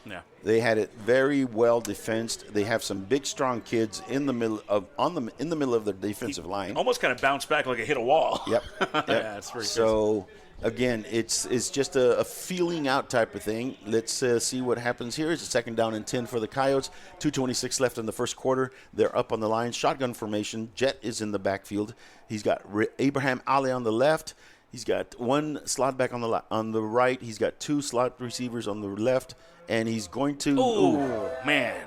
Yeah. They had it very well defensed. They have some big, strong kids in the middle of the defensive line. Almost kind of bounced back like it hit a wall. Yep. Yeah, it's very so again, it's just a feeling out type of thing. Let's see what happens here. It's a 2nd down and 10 for the Coyotes. 2:26 left in the first quarter. They're up on the line. Shotgun formation. Jet is in the backfield. He's got Abraham Ale on the left. He's got 1 slot back on the right. He's got 2 slot receivers on the left, and he's going to. Oh man!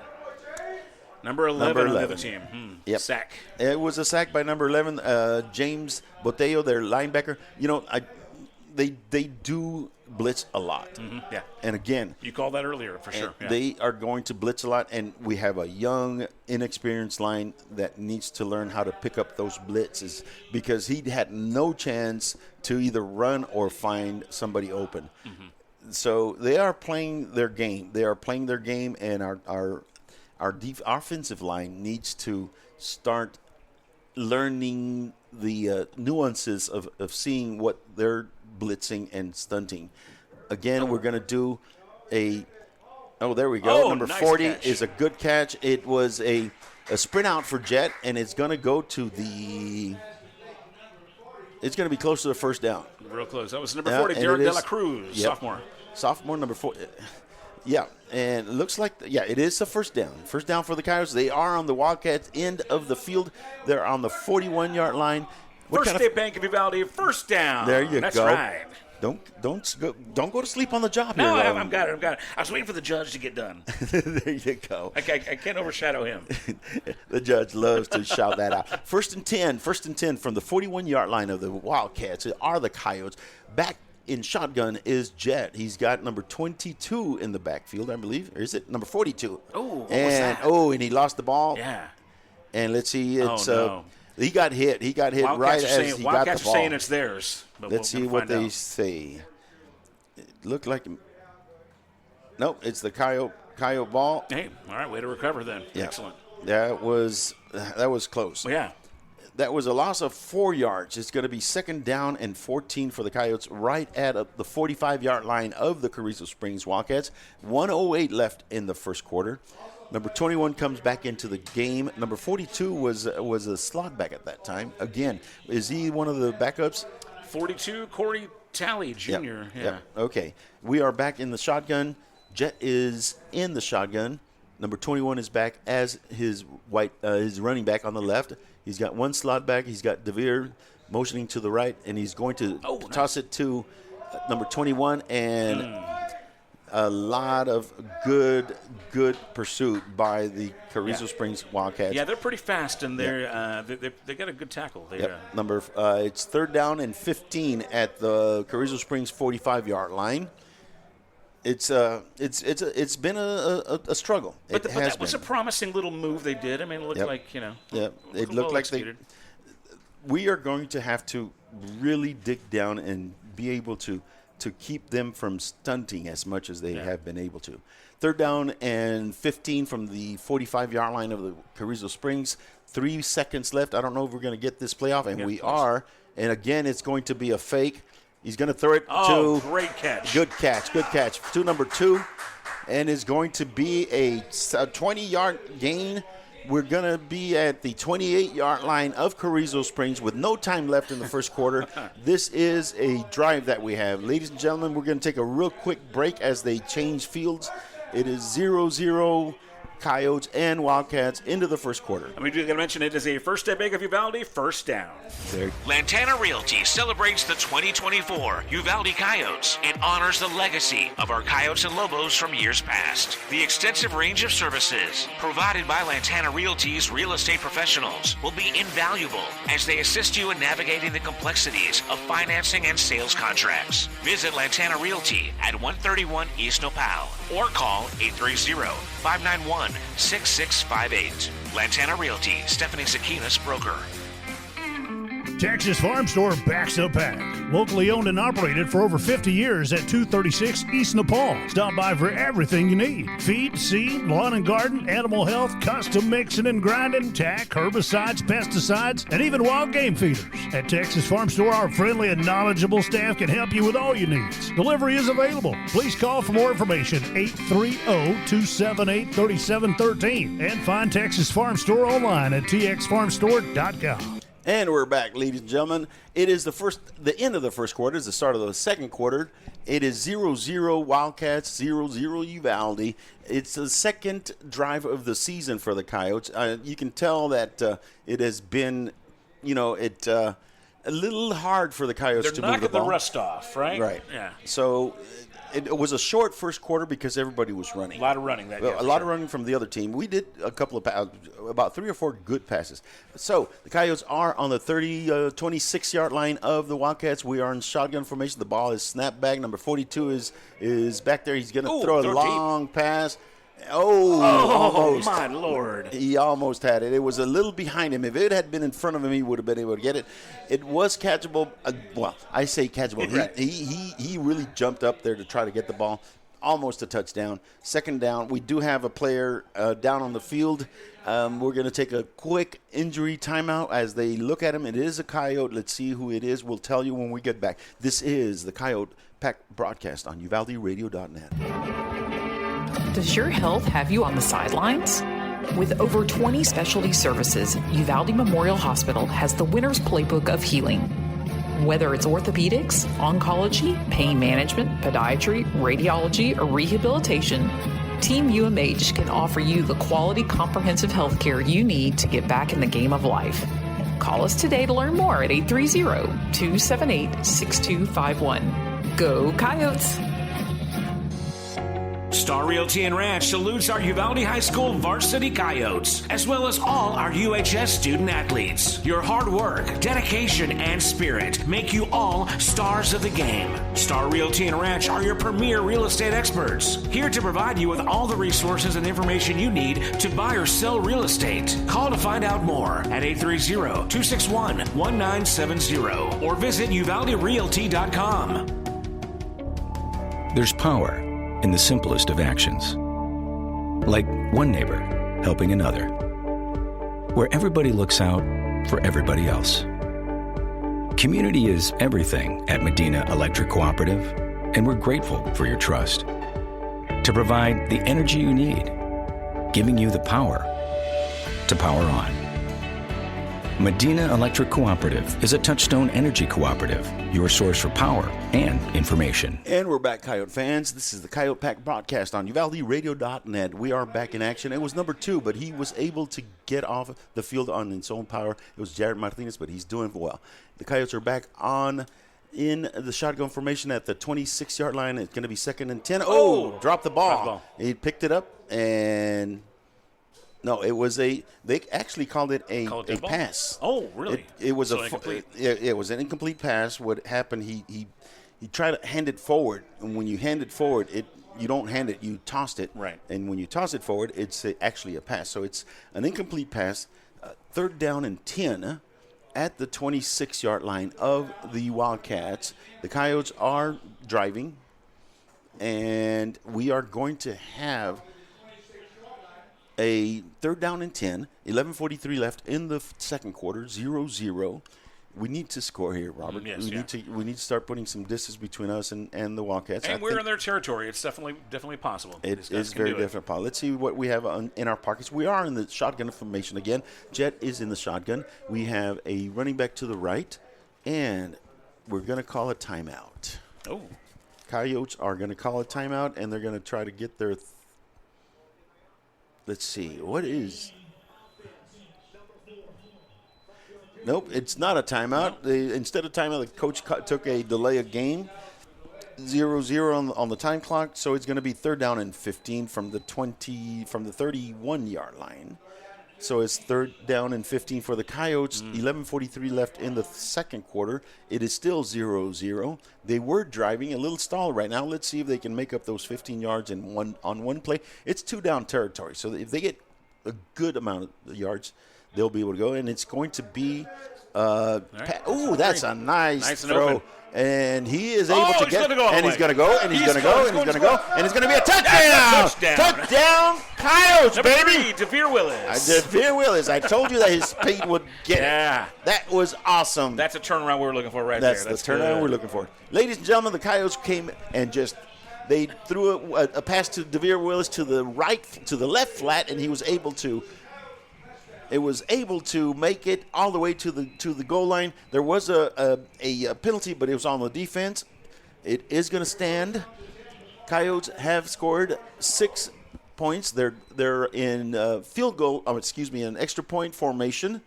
Number 11 on the other team. Yep. Sack. It was a sack by number 11, James Botello, their linebacker. You know, they do blitz a lot. Yeah. And again, you called that earlier for sure. Yeah. They are going to blitz a lot, and we have a young, inexperienced line that needs to learn how to pick up those blitzes because he had no chance to either run or find somebody open. So they are playing their game. And our offensive line needs to start learning the nuances of seeing what they're blitzing and stunting. Again, we're going to do there we go. Number nice 40 catch. is a good catch. It was a sprint out for Jet, and it's going to go to it's going to be close to the 1st down. Real close. That was number 40, Derek De La Cruz, sophomore. Sophomore, number 4. Yeah, and it looks like, it is a 1st down. 1st down for the Coyotes. They are on the Wildcats end of the field. They're on the 41-yard line. First State Bank of Uvalde, 1st down. There you That's go. Right. Don't go to sleep on the job no, here. I've got it. I was waiting for the judge to get done. There you go. I can't overshadow him. The judge loves to shout that out. 1st and 10 from the 41-yard line of the Wildcats are the Coyotes. Back in shotgun is Jet. He's got number 22 in the backfield, I believe. Or is it number 42? Oh, what was that? And he lost the ball. Yeah. And let's see. It's no. He got hit. He got hit Wildcats right as saying, he Wildcats got the ball. are saying it's theirs. But Let's see what they out. say. It looked like. Nope, it's the Coyote ball. Hey, all right, way to recover then. Yeah. Excellent. That was close. Well, yeah. That was a loss of 4 yards. It's going to be 2nd down and 14 for the Coyotes right at the 45-yard line of the Carrizo Springs Wildcats. 1:08 left in the first quarter. Number 21 comes back into the game. Number 42 was a slot back at that time. Again, is he one of the backups? 42, Corey Talley Jr. Yep. Yeah. Yep. Okay. We are back in the shotgun. Jet is in the shotgun. Number 21 is back as his running back on the left. He's got 1 slot back. He's got DeVere motioning to the right, and he's going to toss it to number 21. And a lot of good pursuit by the Carrizo Springs Wildcats. Yeah, they're pretty fast, and they got a good tackle. They, it's 3rd down and 15 at the Carrizo Springs 45-yard line. It's been a struggle. But that was a promising little move they did. I mean, it looked like, it looked like we are going to have to really dig down and be able to keep them from stunting as much as they have been able to. 3rd down and 15 from the 45-yard line of the Carrizo Springs. 3 seconds left. I don't know if we're going to get this playoff, and we are. And, again, it's going to be a fake. He's going to throw it to – great catch. Good catch. To number 2, and is going to be a 20-yard gain. We're going to be at the 28-yard line of Carrizo Springs with no time left in the first quarter. This is a drive that we have. Ladies and gentlemen, we're going to take a real quick break as they change fields. It is 0-0 Coyotes and Wildcats into the first quarter. I mean, you're going to mention it is a first step back of Uvalde, first down. Lantana Realty celebrates the 2024 Uvalde Coyotes and honors the legacy of our Coyotes and Lobos from years past. The extensive range of services provided by Lantana Realty's real estate professionals will be invaluable as they assist you in navigating the complexities of financing and sales contracts. Visit Lantana Realty at 131 East Nopal or call 830-591-6658. Lantana Realty, Stephanie Zakinas, broker. Texas Farm Store backs up pack. Locally owned and operated for over 50 years at 236 East Nepal. Stop by for everything you need. Feed, seed, lawn and garden, animal health, custom mixing and grinding, tack, herbicides, pesticides, and even wild game feeders. At Texas Farm Store, our friendly and knowledgeable staff can help you with all your needs. Delivery is available. Please call for more information, 830-278-3713. And find Texas Farm Store online at txfarmstore.com. And we're back, ladies and gentlemen. It is the end of the first quarter. It's the start of the second quarter. It is 0-0 Wildcats, 0-0 Uvalde. It's the second drive of the season for the Coyotes. You can tell that it has been, a little hard for the Coyotes to move the ball. They're knocking the rust off, right? Right. Yeah. So it was a short first quarter because everybody was running. A lot of running. A lot of running from the other team. We did a couple of about 3 or 4 good passes. So the Coyotes are on the 26-yard line of the Wildcats. We are in shotgun formation. The ball is snapped back. Number 42 is back there. He's going to throw a long pass. Almost. My Lord. He almost had it. It was a little behind him. If it had been in front of him, he would have been able to get it. It was catchable. I say catchable. Right. He really jumped up there to try to get the ball. Almost a touchdown. Second down. We do have a player down on the field. We're going to take a quick injury timeout as they look at him. It is a Coyote. Let's see who it is. We'll tell you when we get back. This is the Coyote Pack broadcast on UvaldeRadio.net. Does your health have you on the sidelines? With over 20 specialty services, Uvalde Memorial Hospital has the winner's playbook of healing. Whether it's orthopedics, oncology, pain management, podiatry, radiology, or rehabilitation, Team UMH can offer you the quality comprehensive health care you need to get back in the game of life. Call us today to learn more at 830-278-6251. Go Coyotes! Star Realty and Ranch salutes our Uvalde High School varsity Coyotes, as well as all our UHS student athletes. Your hard work, dedication, and spirit make you all stars of the game. Star Realty and Ranch are your premier real estate experts, here to provide you with all the resources and information you need to buy or sell real estate. Call to find out more at 830-261-1970 or visit uvalderealty.com. There's power in the simplest of actions. Like one neighbor helping another. Where everybody looks out for everybody else. Community is everything at Medina Electric Cooperative, and we're grateful for your trust. To provide the energy you need, giving you the power to power on. Medina Electric Cooperative is a Touchstone Energy Cooperative, your source for power and information. And we're back, Coyote fans. This is the Coyote Pack broadcast on UvaldeRadio.net. We are back in action. It was number 2, but he was able to get off the field on his own power. It was Jared Martinez, but he's doing well. The Coyotes are back in the shotgun formation at the 26-yard line. It's going to be 2nd and 10. Dropped the ball. He picked it up and... No, it was they actually called it a pass. Oh, really? It was incomplete. It was an incomplete pass. What happened, he tried to hand it forward, and when you hand it forward, you don't hand it, you tossed it. Right. And when you toss it forward, it's actually a pass. So it's an incomplete pass, 3rd down and 10 at the 26-yard line of the Wildcats. The Coyotes are driving, and we are going to have a third down and 10, 11:43 left in the second quarter, 0-0. We need to score here, Robert. We need to start putting some distance between us and the Wildcats. And we're in their territory. It's definitely possible. It is very definitely. Let's see what we have in our pockets. We are in the shotgun formation again. Jet is in the shotgun. We have a running back to the right, and we're going to call a timeout. Oh. Coyotes are going to call a timeout, and they're going to try to get their let's see. What is... Nope, it's not a timeout. Instead of timeout, the coach took a delay of game, 0-0 on the time clock. So it's going to be third down and 15 from the 31-yard line. So it's third down and 15 for the Coyotes. 11:43 left in the second quarter. It is still 0-0. They were driving a little stall right now. Let's see if they can make up those 15 yards on one play. It's 2-down territory. So if they get a good amount of yards, they'll be able to go, and it's going to be that's a nice throw. And he is able to get, and he's going to go, and he's going to go, and he's going to go, and it's going to be a touchdown! Touchdown, Coyotes, baby! DeVere Willis. DeVere Willis. I told you that his speed would get it. That was awesome. That's a turnaround we're looking for there. That's the turnaround we're looking for. Ladies and gentlemen, the Coyotes came and they threw a pass to DeVere Willis to the left flat, and he was able to. It was able to make it all the way to the goal line. There was a penalty, but it was on the defense. It is going to stand. Coyotes have scored 6 points. They're in field goal. In extra point formation.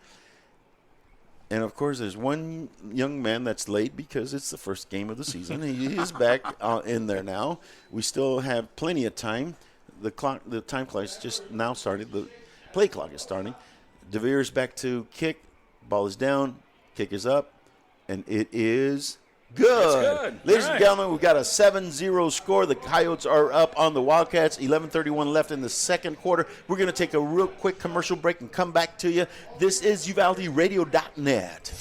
And of course, there's one young man that's late because it's the first game of the season. He is back in there now. We still have plenty of time. The time clock is just now started. The play clock is starting. DeVere's back to kick. Ball is down. Kick is up. And it is good. Ladies and gentlemen, we've got a 7-0 score. The Coyotes are up on the Wildcats. 11:31 left in the second quarter. We're going to take a real quick commercial break and come back to you. This is UvaldeRadio.net.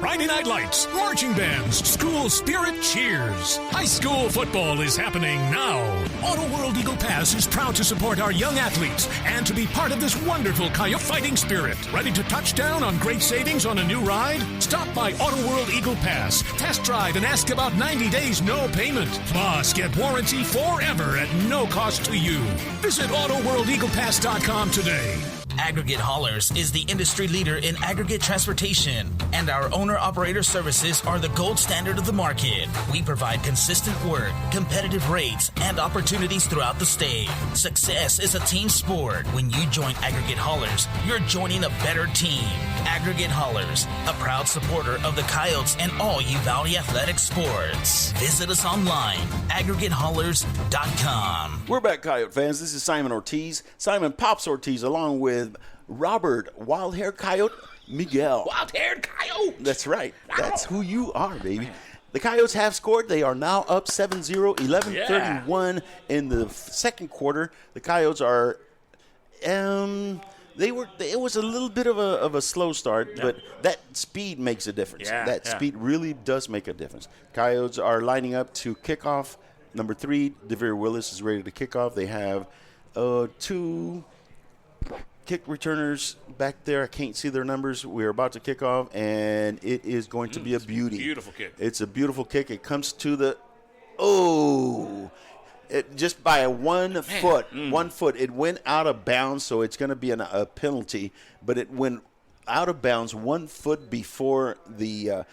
Friday Night Lights, marching bands, school spirit cheers. High school football is happening now. Auto World Eagle Pass is proud to support our young athletes and to be part of this wonderful Coyote fighting spirit. Ready to touch down on great savings on a new ride? Stop by Auto World Eagle Pass, test drive, and ask about 90 days no payment. Plus, get warranty forever at no cost to you. Visit AutoWorldEaglePass.com today. Aggregate Haulers is the industry leader in aggregate transportation, and our owner-operator services are the gold standard of the market. We provide consistent work, competitive rates, and opportunities throughout the state. Success is a team sport. When you join Aggregate Haulers, you're joining a better team. Aggregate Haulers, a proud supporter of the Coyotes and all Uvalde athletic sports. Visit us online, aggregatehaulers.com. We're back, Coyote fans. This is Simon Ortiz, Simon Pops Ortiz, along with Robert Wild-Haired Coyote Miguel. Wild-Haired Coyote! That's right. That's who you are, baby. The Coyotes have scored. They are now up 7-0, 11:31 in the second quarter. The Coyotes are it was a little bit of a slow start, but that speed makes a difference. Speed really does make a difference. Coyotes are lining up to kick off. Number 3, DeVere Willis is ready to kick off. They have 2 kick returners back there. I can't see their numbers. We're about to kick off, and it is going to be a beauty. Beautiful kick. It's a beautiful kick. It comes to the just by 1 foot. 1 foot. It went out of bounds, so it's going to be a penalty. But it went out of bounds 1 foot before the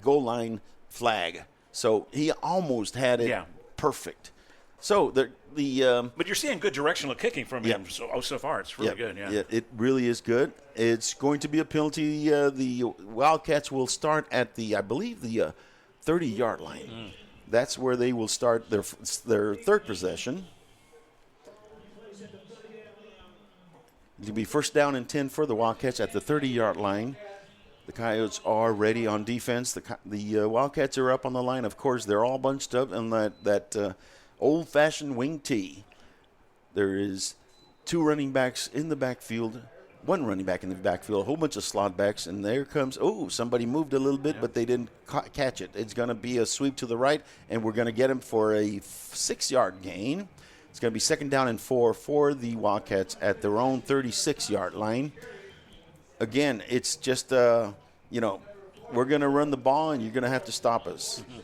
goal line flag. So he almost had it perfect. So but you're seeing good directional kicking from him so far. It's really good. Yeah, it really is good. It's going to be a penalty. The Wildcats will start at the 30-yard line. That's where they will start their third possession. It'll be first down and 10 for the Wildcats at the 30-yard line. The Coyotes are ready on defense. The Wildcats are up on the line. Of course, they're all bunched up in that old-fashioned wing tee. There is 2 running backs in the backfield, 1 running back in the backfield, a whole bunch of slot backs, and there comes, somebody moved a little bit, but they didn't catch it. It's going to be a sweep to the right, and we're going to get him for a 6-yard gain. It's going to be 2nd down and 4 for the Wildcats at their own 36-yard line. Again, it's just, we're going to run the ball, and you're going to have to stop us. Mm-hmm.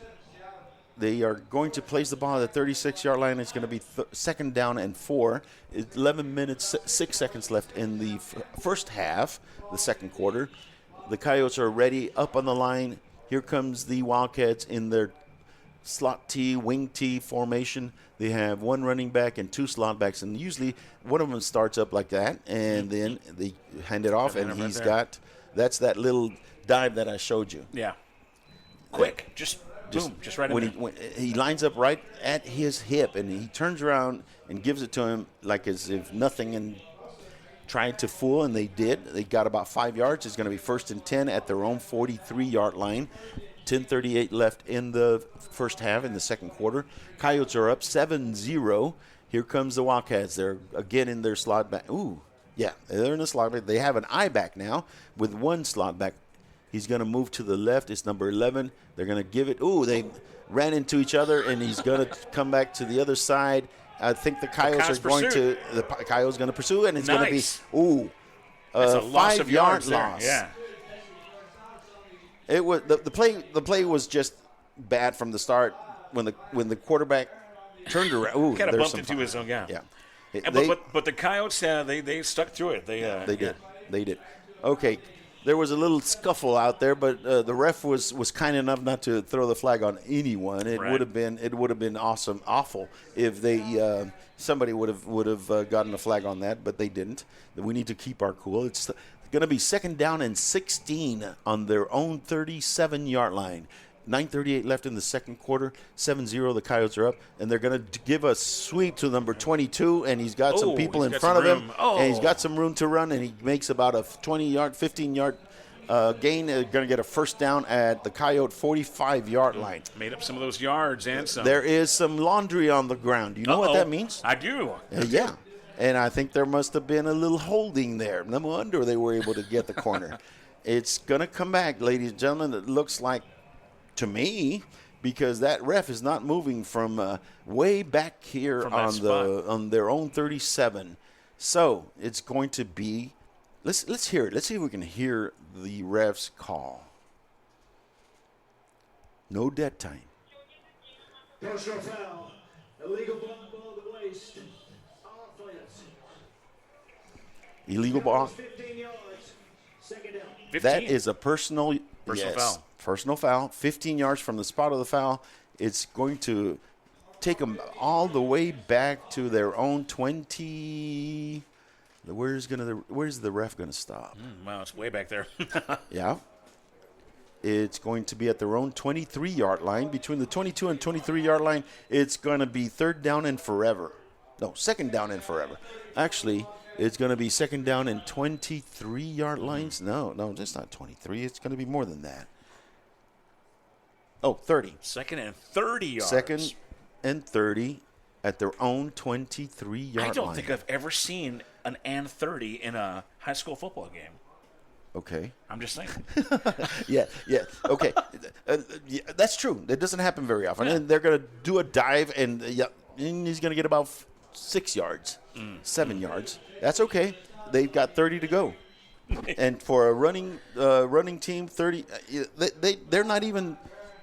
They are going to place the ball at the 36-yard line. It's going to be 2nd down and 4. 11 minutes, 6 seconds left in the first half, the second quarter. The Coyotes are ready, up on the line. Here comes the Wildcats in their slot T, wing T formation. They have 1 running back and 2 slot backs, and usually one of them starts up like that, and then they hand it off, and he's got – that's that little dive that I showed you. Yeah. Quick. Just boom, just right in there. When he lines up right at his hip, and he turns around and gives it to him like as if nothing, and trying to fool, and they did. They got about 5 yards. It's going to be 1st and 10 at their own 43-yard line. 10:38 left in the first half, in the second quarter. Coyotes are up 7-0. Here comes the Wildcats. They're again in their slot back. Ooh, yeah, they're in the slot back. They have an eye back now with 1 slot back. He's going to move to the left. It's number 11. They're going to give it. Ooh, they ran into each other, and he's going to come back to the other side. I think the Coyotes are going to – the Coyotes going to pursue, and it's going to be – ooh, that's a loss of yards loss. There. Yeah. It was the play. The play was just bad from the start. When the quarterback turned around, ooh, kind of bumped into his own guy. Yeah, but the Coyotes, they stuck through it. They did. They did. Okay, there was a little scuffle out there, but the ref was kind enough not to throw the flag on anyone. It would have been awful if they somebody would have gotten a flag on that, but they didn't. We need to keep our cool. It's going to be 2nd down and 16 on their own 37-yard line. 9:38 left in the second quarter. 7-0, the Coyotes are up, and they're going to give a sweep to number 22, and he's got some people in front of him, and he's got some room to run, and he makes about a 20-yard, 15-yard gain. They're going to get a 1st down at the Coyote 45-yard line. Made up some of those yards and some. There is some laundry on the ground. Do you know what that means? I do. Yeah. And I think there must have been a little holding there. No wonder they were able to get the corner. It's going to come back, ladies and gentlemen. It looks like, to me, because that ref is not moving from way back here on their own 37. So it's going to be. Let's hear it. Let's see if we can hear the ref's call. No dead time. Personal foul. Illegal ball below the waist. Illegal ball. 15 yards. 2nd down. 15. That is a personal foul. Personal foul. 15 yards from the spot of the foul. It's going to take them all the way back to their own 20. Where's the ref going to stop? Wow, it's way back there. Yeah. It's going to be at their own 23-yard line. Between the 22 and 23-yard line, it's going to be 3rd down and forever. No, 2nd down and forever. Actually, it's going to be 2nd down and 23-yard lines. No, that's not 23. It's going to be more than that. Oh, 30. 2nd and 30 yards. 2nd and 30 at their own 23-yard line. I don't think I've ever seen an and 30 in a high school football game. Okay. I'm just saying. Yeah. Okay. Yeah, that's true. It doesn't happen very often. And they're going to do a dive, and he's going to get about 6 yards, 7 yards. That's okay. They've got 30 to go. And for a running team, 30, they're not even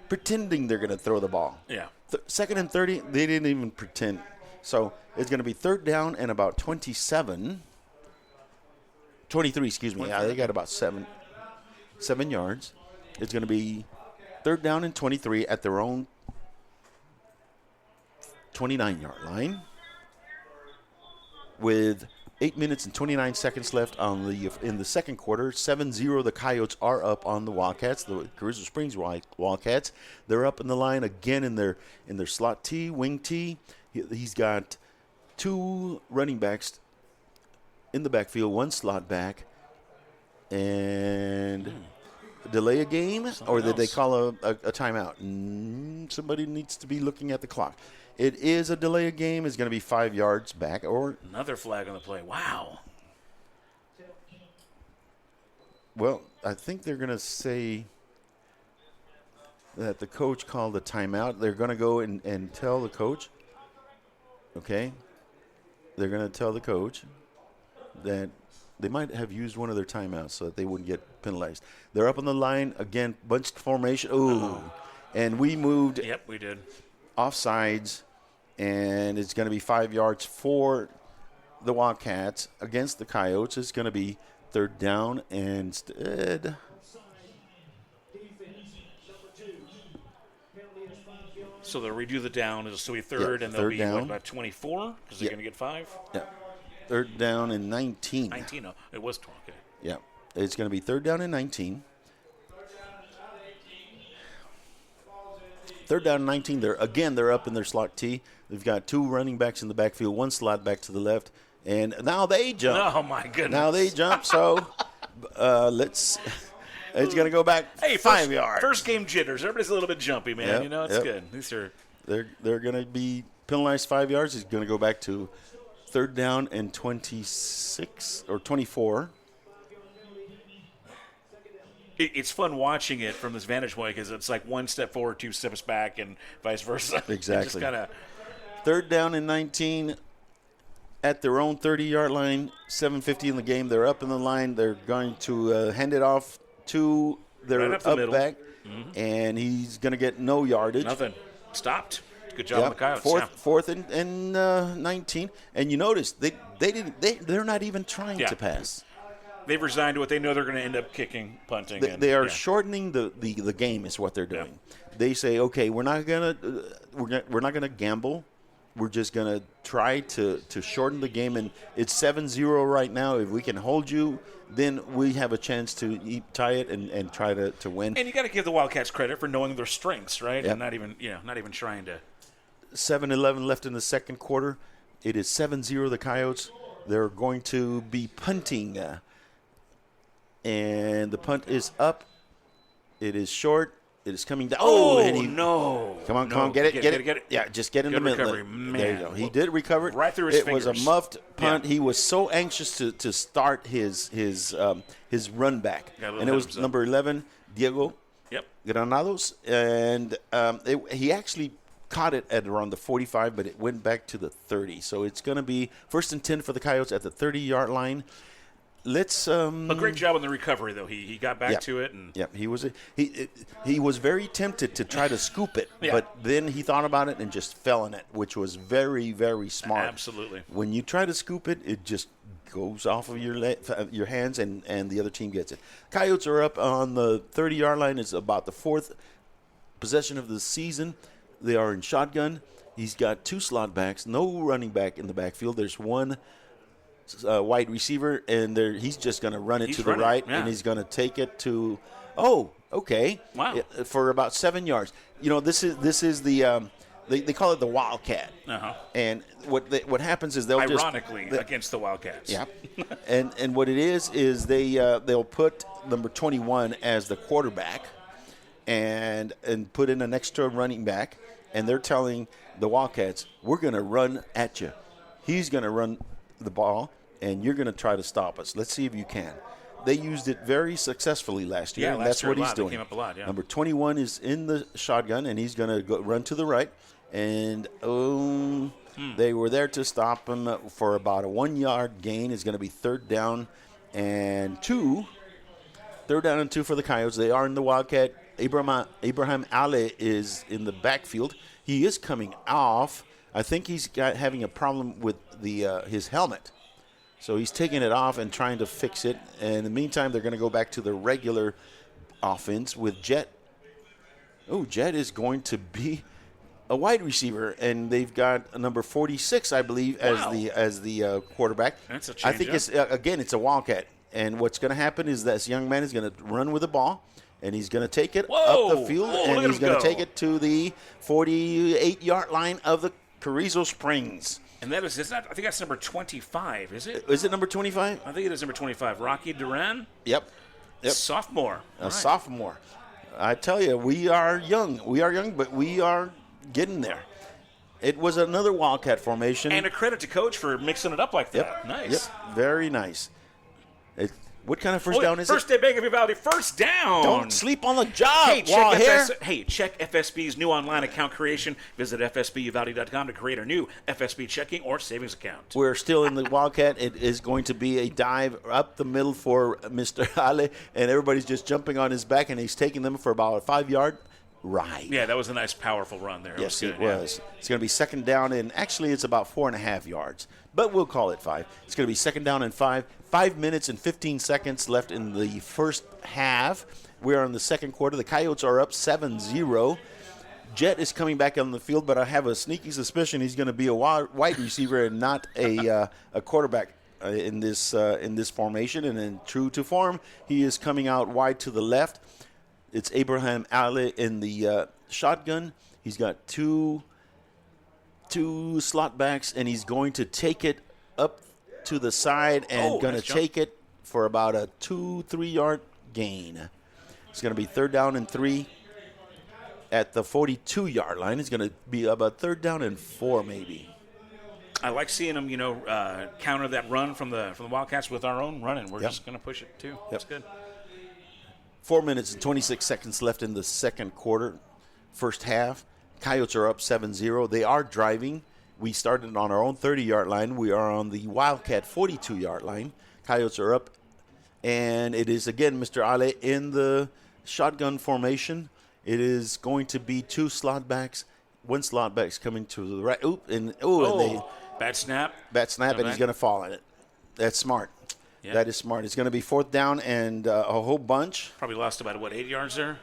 pretending they're going to throw the ball. Yeah. 2nd and 30, they didn't even pretend. So it's going to be 3rd down and about 23, excuse me. Yeah, they got about 7 yards. It's going to be 3rd down and 23 at their own 29-yard line with 8 minutes and 29 seconds left in the second quarter. 7-0, the Coyotes are up on the Wildcats, the Carrizo Springs Wildcats. They're up in the line again in their slot T, wing T. He's got 2 running backs in the backfield, 1 slot back, and delay a game, or did they call a timeout? Somebody needs to be looking at the clock. It is a delay a game. It's going to be 5 yards back. Or another flag on the play. Wow. Well, I think they're going to say that the coach called a timeout. They're going to go and tell the coach. Okay. they're going to tell the coach that they might have used one of their timeouts so that they wouldn't get penalized. They're up on the line again, bunched formation. Ooh, and we moved. Yep, we did. Offsides, and it's going to be 5 yards for the Wildcats against the Coyotes. It's going to be third down instead. So they'll redo the down. It'll be third, and they'll be down. what, about 24 because they're going to get 5. Yeah, third down and 19. 19. Oh, it was 20. Okay. Yeah, it's going to be third down and 19. Third down and 19. They're up in their slot T. They've got 2 running backs in the backfield, 1 slot back to the left, and now they jump. Oh my goodness! Now they jump. So let's. It's going to go back 5 yards. First game jitters. Everybody's a little bit jumpy, man. Yep, You know, it's good. These are. They're going to be penalized 5 yards. It's going to go back to third down and 26 or 24. It's fun watching it from this vantage point because it's like 1 step forward, 2 steps back, and vice versa. Exactly. Just kind of. Third down and 19 at their own 30-yard line. 7:50 in the game. They're up in the line. They're going to hand it off to their up the middle. back, and he's going to get no yardage. Nothing. Stopped. Good job on the Coyotes. Fourth and 19. And you notice they're not even trying to pass. They've resigned to what they know they're going to end up kicking, punting. They are shortening the game is what they're doing. They say, okay, we're not gonna gamble. We're just gonna try to shorten the game, and it's 7-0 right now. If we can hold you, then we have a chance to tie it and try to win. And you got to give the Wildcats credit for knowing their strengths, right? Yep. And not even trying to. 7:11 left in the second quarter. It is 7-0 the Coyotes. They're going to be punting, and the punt is up. It is short. It is coming down. No. Come on, get it. Yeah, just get in the middle. Recovery. Man. There you go. He did recover it. Right through his fingers. It was a muffed punt. He was so anxious to start his run back. And it was number 11, Diego Granados. And he actually caught it at around the 45, but it went back to the 30. So it's going to be 1st and 10 for the Coyotes at the 30-yard line. Let's. A great job on the recovery, though. He got back to it, and he was very tempted to try to scoop it, but then he thought about it and just fell in it, which was very, very smart. Absolutely. When you try to scoop it, it just goes off of your hands, and the other team gets it. Coyotes are up on the 30-yard line. It's about the 4th possession of the season. They are in shotgun. He's got 2 slot backs, no running back in the backfield. There's 1 wide receiver, and he's just going to run it to the right, and he's going to take it to for about 7 yards. You know, this is the they call it the Wildcat, and what happens is they'll ironically against the Wildcats. and what it is they'll put number 21 as the quarterback, and put in an extra running back, and they're telling the Wildcats, we're going to run at you. He's going to run the ball, and you're going to try to stop us. Let's see if you can. They used it very successfully last year, and that's what he's doing. They came up a lot, Number 21 is in the shotgun, and he's going to run to the right. And they were there to stop him for about a 1-yard gain. It's going to be third down and 2. Third down and 2 for the Coyotes. They are in the Wildcat. Abraham Ale is in the backfield. He is coming off. I think he's having a problem with his helmet. So he's taking it off and trying to fix it. And in the meantime, they're going to go back to the regular offense with Jet. Oh, Jet is going to be a wide receiver, and they've got a number 46, I believe, as the quarterback. That's a change. I think it's a Wildcat. And what's going to happen is this young man is going to run with the ball, and he's going to take it up the field, and he's going to take it to the 48-yard line of the Carrizo Springs. And I think that's number 25, is it? Is it number 25? I think it is number 25. Rocky Duran? Yep. Sophomore. Sophomore. I tell you, we are young. But we are getting there. It was another Wildcat formation. And a credit to Coach for mixing it up like that. Nice. Yep. Very nice. What kind of first down is First State Bank of Uvalde, first down. Don't sleep on the job. Hey, check FSB's new online account creation. Visit fsbuvalde.com to create a new FSB checking or savings account. We're still in the Wildcat. It is going to be a dive up the middle for Mr. Ale, and everybody's just jumping on his back, and he's taking them for about a 5-yard ride. Yeah, that was a nice, powerful run there. Yes, it was. Yeah. It's going to be second down, and actually it's about 4.5 yards, but we'll call it 5. It's going to be second down and 5. 5 minutes and 15 seconds left in the first half. We're in the second quarter. The Coyotes are up 7-0. Jet is coming back on the field, but I have a sneaky suspicion he's going to be a wide receiver and not a quarterback in this formation. And in true to form, he is coming out wide to the left. It's Abraham Ale in the shotgun. He's got two slot backs, and he's going to take it up to the side and going to take it for about a 2-3 yard gain. It's going to be third down and 3 at the 42 yard line. It's going to be about third down and 4 maybe. I like seeing them, counter that run from the Wildcats with our own running. We're just going to push it too. That's good. 4 minutes and 26 seconds left in the second quarter, first half. Coyotes are up 7-0. They are driving. We started on our own 30-yard line. We are on the Wildcat 42-yard line. Coyotes are up. And it is, again, Mr. Ale in the shotgun formation. It is going to be 2 slot backs. 1 slot back's coming to the right. Bad snap. Bad snap, and he's going to fall in it. That's smart. Yeah. That is smart. It's going to be fourth down and a whole bunch. Probably lost about, 8 yards there?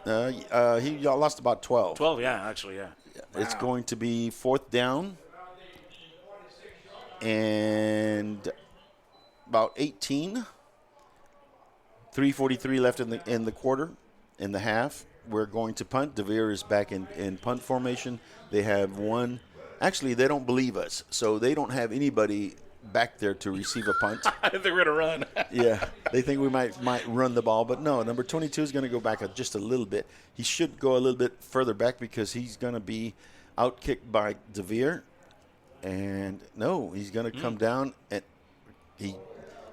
He lost about 12. 12, yeah, actually, yeah. Wow. It's going to be fourth down and about 18. 3:43 left in the quarter, in the half. We're going to punt. DeVere is back in punt formation. They have one. Actually, they don't believe us, so they don't have anybody back there to receive a punt. I think we're going to run. Yeah, they think we might run the ball, but no. Number 22 is going to go back just a little bit. He should go a little bit further back because he's going to be outkicked by DeVere. And no, he's going to come down, and he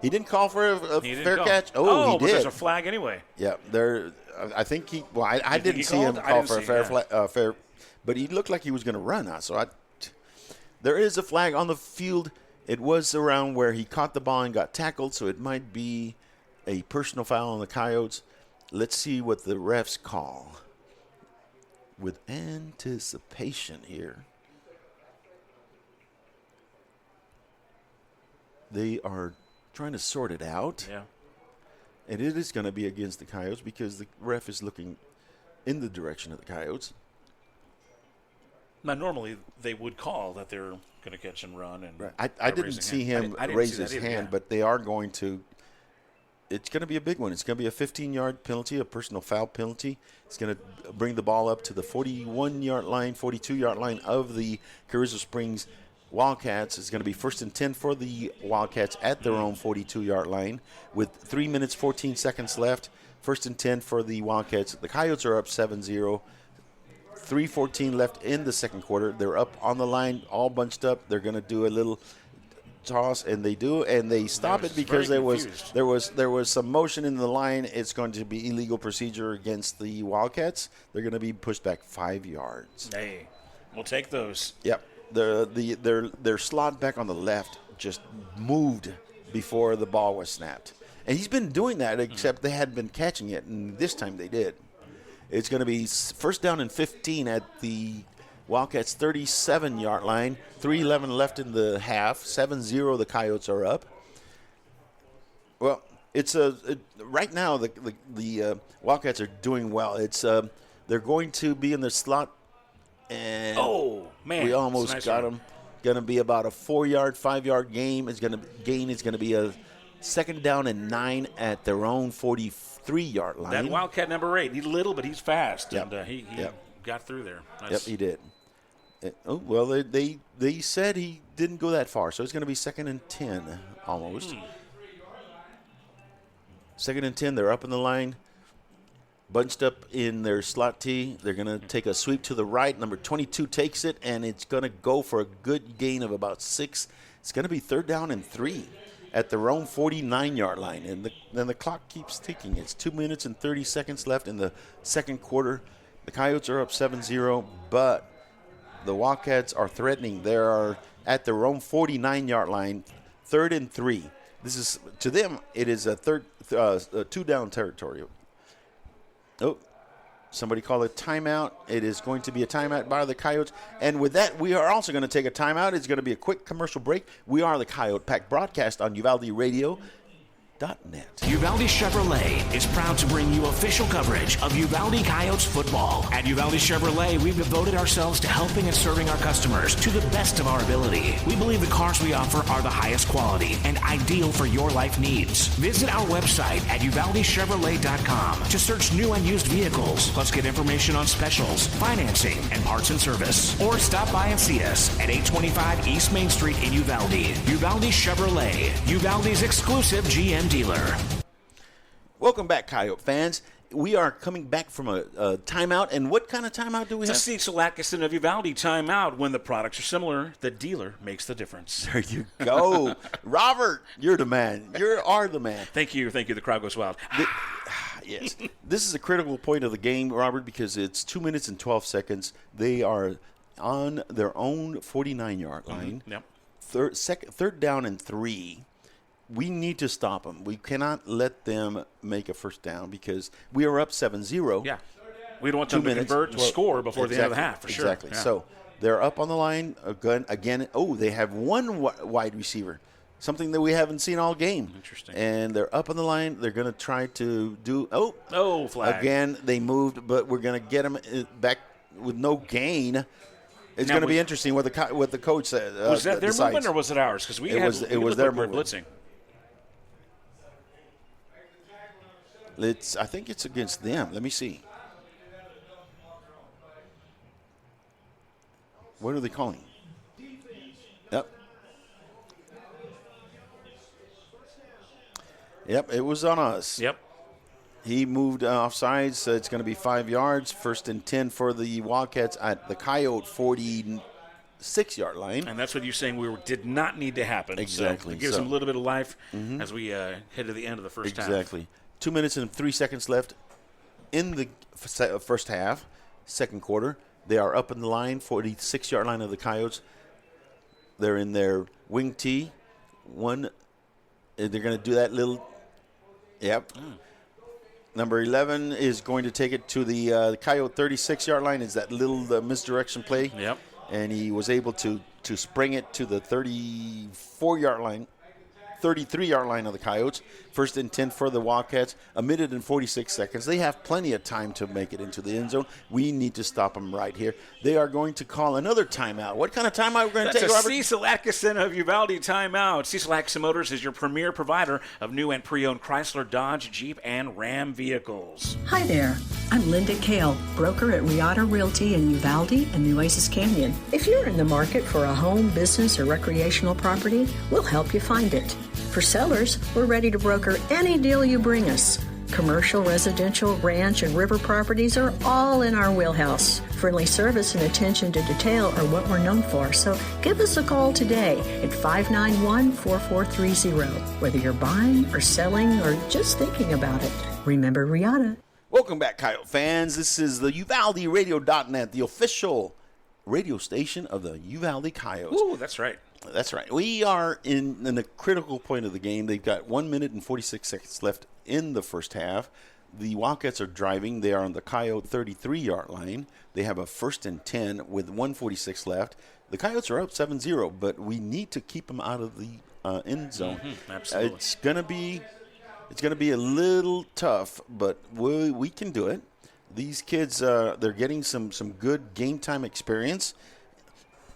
didn't call for a fair catch. Oh, he but did. There's a flag anyway. Yeah, I think he. Well, I didn't see him call for a fair, but he looked like he was going to run. There is a flag on the field. It was around where he caught the ball and got tackled, so it might be a personal foul on the Coyotes. Let's see what the refs call with anticipation here. They are trying to sort it out. Yeah. And it is going to be against the Coyotes because the ref is looking in the direction of the Coyotes. Now, normally they would call that they're going to catch and run. And right. I didn't see him raise his hand, but they are going to. It's going to be a big one. It's going to be a 15-yard penalty, a personal foul penalty. It's going to bring the ball up to the 41-yard line, 42-yard line of the Carrizo Springs Wildcats. It's going to be first and 10 for the Wildcats at their own 42-yard line with 3 minutes, 14 seconds left. First and 10 for the Wildcats. The Coyotes are up 7-0. 3:14 left in the second quarter. They're up on the line, all bunched up. They're going to do a little toss, and they do, and they stop it because there was some motion in the line. It's going to be illegal procedure against the Wildcats. They're going to be pushed back 5 yards. Hey, we'll take those. Yep. Their slot back on the left just moved before the ball was snapped. And he's been doing that, except they hadn't been catching it, and this time they did. It's going to be first down and 15 at the Wildcats' 37-yard line. 3:11 left in the half. 7-0 the Coyotes are up. Well, right now the Wildcats are doing well. They're going to be in the slot. And we almost got them. Going to be about a 5-yard game. It's going to be a second down and 9 at their own 43-yard line. That Wildcat number 8, he's little, but he's fast, and he got through there. Nice. Yep, he did. They said he didn't go that far, so it's going to be second and 10 almost. Second and 10, they're up in the line. Bunched up in their slot tee. They're going to take a sweep to the right. Number 22 takes it, and it's going to go for a good gain of about 6. It's going to be third down and 3 at their own 49-yard line. And then the clock keeps ticking. It's 2 minutes and 30 seconds left in the second quarter. The Coyotes are up 7-0, but the Wildcats are threatening. They are at their own 49-yard line, 3rd and 3. This is, to them, it is a two-down territory. Oh, somebody call a timeout. It is going to be a timeout by the Coyotes. And with that, we are also going to take a timeout. It's going to be a quick commercial break. We are the Coyote Pack broadcast on Uvalde Radio. Uvalde Chevrolet is proud to bring you official coverage of Uvalde Coyotes football. At Uvalde Chevrolet, we've devoted ourselves to helping and serving our customers to the best of our ability. We believe the cars we offer are the highest quality and ideal for your life needs. Visit our website at UvaldeChevrolet.com to search new and used vehicles, plus get information on specials, financing, and parts and service. Or stop by and see us at 825 East Main Street in Uvalde. Uvalde Chevrolet, Uvalde's exclusive GM dealer. Welcome back, Coyote fans. We are coming back from a timeout. And what kind of timeout do we have? It's a Cecil Atkinson of Uvalde timeout. When the products are similar, the dealer makes the difference. There you go. Robert, you're the man. You are the man. Thank you. The crowd goes wild. Yes. This is a critical point of the game, Robert, because it's 2 minutes and 12 seconds. They are on their own 49-yard line. Yep. Third down and 3. We need to stop them. We cannot let them make a first down because we are up 7-0. Yeah. We don't want them to convert and score before the end of the half, for sure. Exactly. Yeah. So they're up on the line again. Oh, they have one wide receiver, something that we haven't seen all game. Interesting. And they're up on the line. They're going to try to do – flag. Again, they moved, but we're going to get them back with no gain. It's going to be interesting what the coach said. Was that their movement or was it ours? Because it was their movement. Blitzing. I think it's against them. Let me see. What are they calling? Yep, it was on us. Yep. He moved offsides, so it's going to be 5 yards. 1st and 10 for the Wildcats at the Coyote 46-yard line. And that's what you're saying did not need to happen. Exactly. So it gives them a little bit of life as we head to the end of the first half. Exactly. 2 minutes and 3 seconds left in the first half, second quarter. They are up in the line, 46-yard line of the Coyotes. They're in their wing tee. They're going to do that little. Yep. Number 11 is going to take it to the Coyote 36-yard line. Is that little misdirection play? Yep. And he was able to spring it to the 34-yard line. 33-yard line of the Coyotes. 1st and 10 for the Wildcats. 1 minute and 46 seconds. They have plenty of time to make it into the end zone. We need to stop them right here. They are going to call another timeout. What kind of timeout are we going to take, Robert? That's a Cecil Atkinson of Uvalde timeout. Cecil Atkinson Motors is your premier provider of new and pre-owned Chrysler, Dodge, Jeep, and Ram vehicles. Hi there. I'm Linda Kale, broker at Riata Realty in Uvalde and Nueces Canyon. If you're in the market for a home, business, or recreational property, we'll help you find it. For sellers, we're ready to broker any deal you bring us. Commercial, residential, ranch, and river properties are all in our wheelhouse. Friendly service and attention to detail are what we're known for, so give us a call today at 591-4430, whether you're buying or selling or just thinking about it. Remember Riata. Welcome back, Coyote fans. This is the UvaldeRadio.net, the official radio station of the Uvalde Coyotes. Ooh, that's right. That's right. We are in a critical point of the game. They've got 1 minute and 46 seconds left in the first half. The Wildcats are driving. They are on the Coyote 33-yard line. They have a 1st and 10 with 1:46 left. The Coyotes are up 7-0, but we need to keep them out of the end zone. Absolutely. It's gonna be a little tough, but we can do it. These kids, they're getting some good game time experience.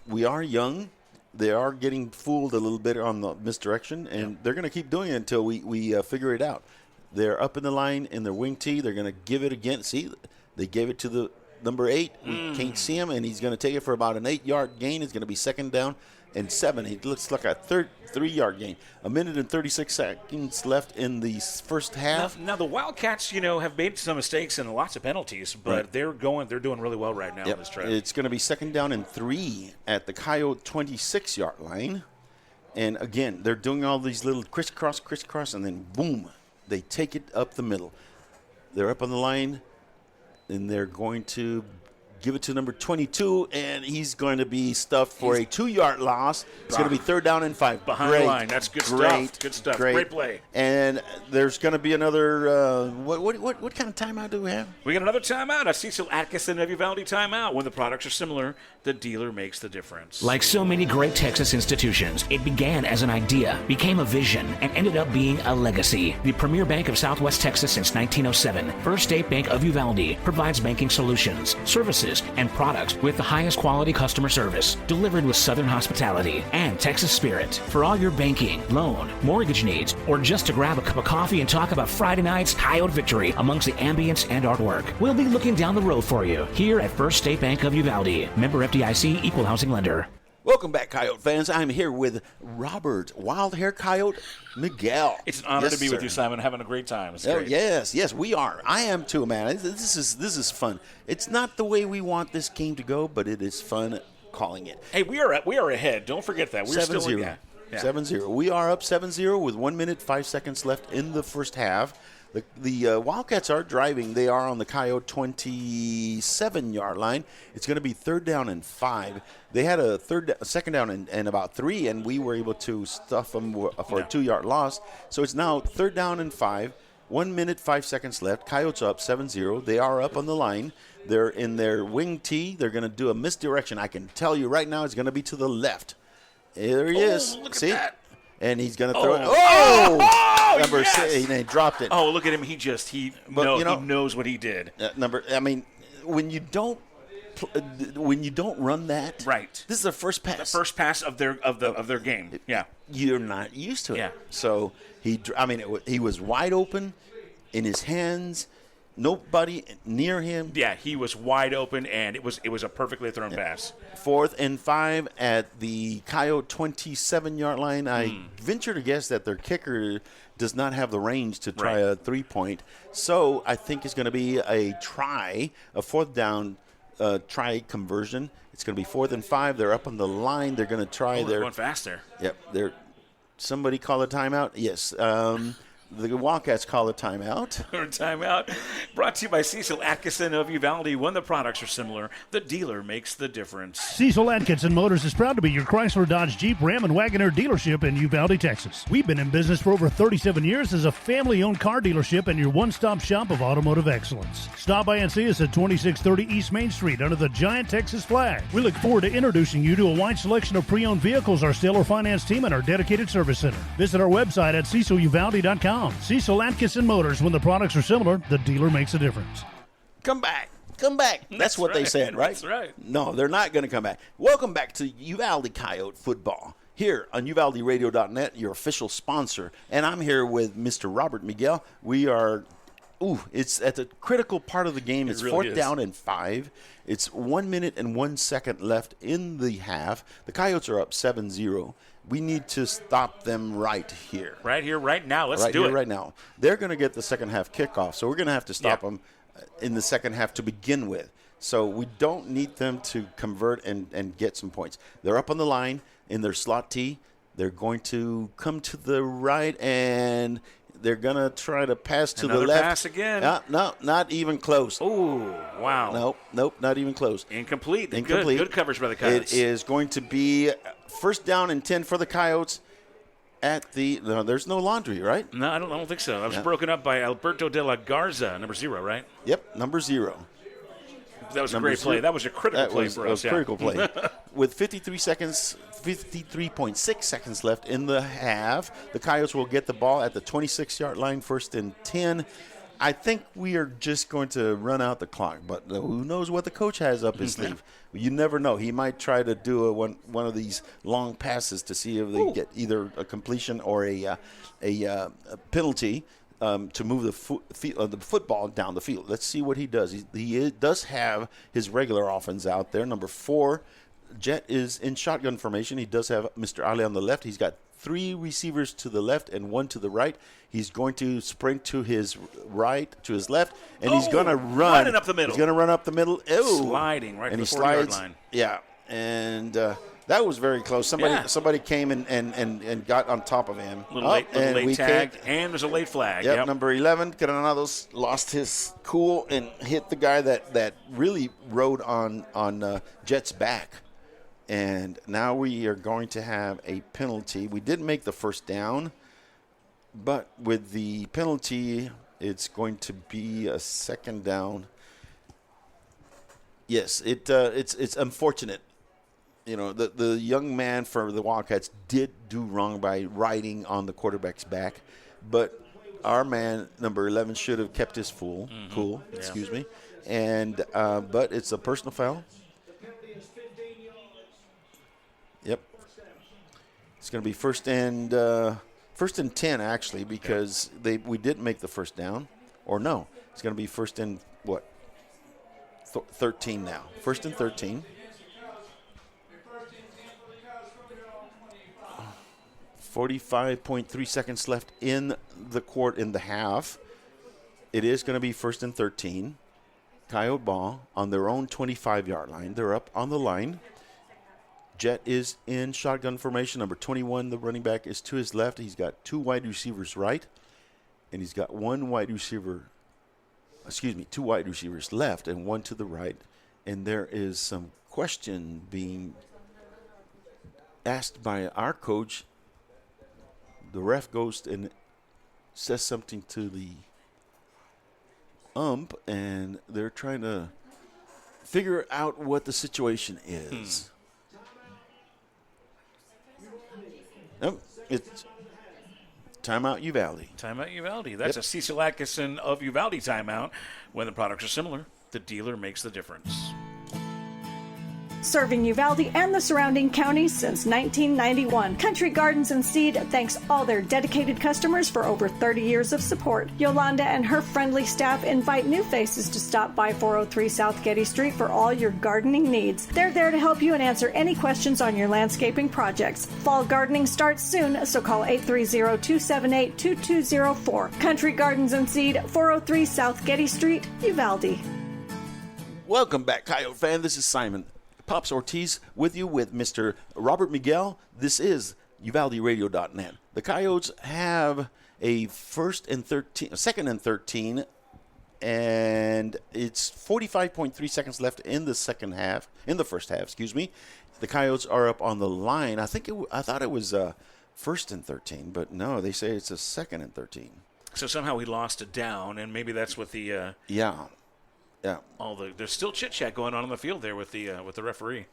We are young. They are getting fooled a little bit on the misdirection, and they're going to keep doing it until we figure it out. They're up in the line in their wing tee. They're going to give it again. See, they gave it to the number 8. We can't see him, and he's going to take it for about an 8-yard gain. It's going to be 2nd down and 7. It looks like a 3-yard gain. 1 minute and 36 seconds left in the first half. Now the Wildcats, have made some mistakes and lots of penalties, but they're doing really well right now in this drive. It's going to be 2nd down and 3 at the Coyote 26-yard line. And, again, they're doing all these little crisscross, and then, boom, they take it up the middle. They're up on the line, and they're going to give it to number 22, and he's going to be stuffed for a 2-yard loss. It's going to be 3rd down and 5. Behind the line. That's good stuff. Good stuff. Great play. And there's going to be another what kind of timeout do we have? We got another timeout. A Cecil Atkinson of Uvalde timeout. When the products are similar, the dealer makes the difference. Like so many great Texas institutions, it began as an idea, became a vision, and ended up being a legacy. The premier bank of Southwest Texas since 1907, First State Bank of Uvalde, provides banking solutions, services, and products with the highest quality customer service, delivered with Southern hospitality and Texas spirit. For all your banking, loan, mortgage needs, or just to grab a cup of coffee and talk about Friday night's Coyote victory amongst the ambience and artwork, we'll be looking down the road for you here at First State Bank of Uvalde. Member FDIC, equal housing lender. Welcome back, Coyote fans. I'm here with Robert Wild Hair Coyote Miguel. It's an honor to be with you, Simon. Having a great time. It's great. Yes, we are. I am too, man. This is fun. It's not the way we want this game to go, but it is fun calling it. Hey, we are ahead. Don't forget that. We're 7-0. still in 7-0. We are up 7-0 with 1 minute 5 seconds left in the first half. The Wildcats are driving. They are on the Coyote 27-yard line. It's going to be 3rd down and 5. They had a 2nd down and about 3, and we were able to stuff them for a 2-yard loss. So it's now 3rd down and 5. 1 minute 5 seconds left. Coyotes up 7-0. They are up on the line. They're in their wing tee. They're going to do a misdirection. I can tell you right now, it's going to be to the left. There he is. Look See? at that. And he's going to throw it. Oh, number yes. 6. He dropped it. Oh, look at him. He knows what he did. When you don't run that, right? This is the first pass. The first pass of their game. Yeah. You're not used to it. Yeah. So he was wide open in his hands. Nobody near him. Yeah, he was wide open, and it was a perfectly thrown pass. 4th and 5 at the Coyote 27-yard line. I venture to guess that their kicker does not have the range to try a 3-point. So I think it's going to be a 4th down try conversion. It's going to be 4th and 5. They're up on the line. They're going to try they're going faster. Yep. Somebody call a timeout? Yes. The Wildcats call a timeout. Timeout. Brought to you by Cecil Atkinson of Uvalde. When the products are similar, the dealer makes the difference. Cecil Atkinson Motors is proud to be your Chrysler, Dodge, Jeep, Ram, and Wagoneer dealership in Uvalde, Texas. We've been in business for over 37 years as a family-owned car dealership and your one-stop shop of automotive excellence. Stop by and see us at 2630 East Main Street under the giant Texas flag. We look forward to introducing you to a wide selection of pre-owned vehicles, our seller finance team, and our dedicated service center. Visit our website at ceciluvalde.com. Cecil Atkinson Motors. When the products are similar, the dealer makes a difference. Come back. That's what they said, right? That's right. No, they're not going to come back. Welcome back to Uvalde Coyote Football here on UvaldeRadio.net, your official sponsor. And I'm here with Mr. Robert Miguel. We are, it's at the critical part of the game. It's really 4th down and 5. It's 1 minute and 1 second left in the half. The Coyotes are up 7-0. We need to stop them right here. Right here, right now. Let's do it. Right now. They're going to get the second half kickoff, so we're going to have to stop them in the second half to begin with. So we don't need them to convert and get some points. They're up on the line in their slot tee. They're going to come to the right, and they're going to try to pass to the left. Another pass again. No, not even close. Oh, wow. Nope, not even close. Incomplete. Good coverage by the Coyotes. It is going to be 1st down and 10 for the Coyotes at there's no laundry, right? No, I don't think so. That was broken up by Alberto de la Garza, number 0, right? Yep, number 0. That was a great play. That was a critical play for us. That was a critical play. With 53.6 seconds left in the half, the Coyotes will get the ball at the 26-yard line, 1st and 10. I think we are just going to run out the clock, but who knows what the coach has up his sleeve. You never know. He might try to do one of these long passes to see if they get either a completion or a penalty to move the football down the field. Let's see what he does. He does have his regular offense out there. Number 4, Jet is in shotgun formation. He does have Mr. Ali on the left. He's got 3 receivers to the left and 1 to the right. He's going to sprint to his right, to his left, and he's going to run. Running up the middle. He's going to run up the middle. Sliding right to the 40-yard line. Yeah, and That was very close. Somebody came and got on top of him. Little late tag, and there's a late flag. Yep. Number 11, Granados lost his cool and hit the guy that really rode on Jet's back. And now we are going to have a penalty. We did make the first down, but with the penalty, it's going to be a second down. Yes, it's unfortunate. You know, the young man for the Wildcats did do wrong by riding on the quarterback's back, but our man, number 11, should have kept his cool. Excuse me. And but it's a personal foul. Yep. It's going to be first and 10 actually, because we didn't make the first down, or no, it's going to be first and 13 now. First and 13. 45.3 seconds left in the half. It is going to be first and 13. Coyote ball on their own 25-yard line. They're up on the line. Jet is in shotgun formation. Number 21, the running back, is to his left. He's got two wide receivers right, and he's got two wide receivers left and one to the right. And there is some question being asked by our coach. The ref goes and says something to the ump, and they're trying to figure out what the situation is. It's timeout Uvalde. Timeout Uvalde. That's a Cecil Atkinson of Uvalde timeout. When the products are similar, the dealer makes the difference. Serving Uvalde and the surrounding counties since 1991. Country Gardens and Seed thanks all their dedicated customers for over 30 years of support. Yolanda and her friendly staff invite new faces to stop by 403 South Getty Street for all your gardening needs. They're there to help you and answer any questions on your landscaping projects. Fall gardening starts soon, so call 830-278-2204. Country Gardens and Seed, 403 South Getty Street, Uvalde. Welcome back, Coyote fan. This is Simon Pops Ortiz with you with Mr. Robert Miguel. This is UvaldeRadio.net. The Coyotes have a second and 13, and it's 45.3 seconds left in the first half, excuse me. The Coyotes are up on the line. I thought it was first and 13, but no, they say it's a second and 13. So somehow we lost it down, and maybe that's what the Yeah. There's still chit chat going on the field there with the referee.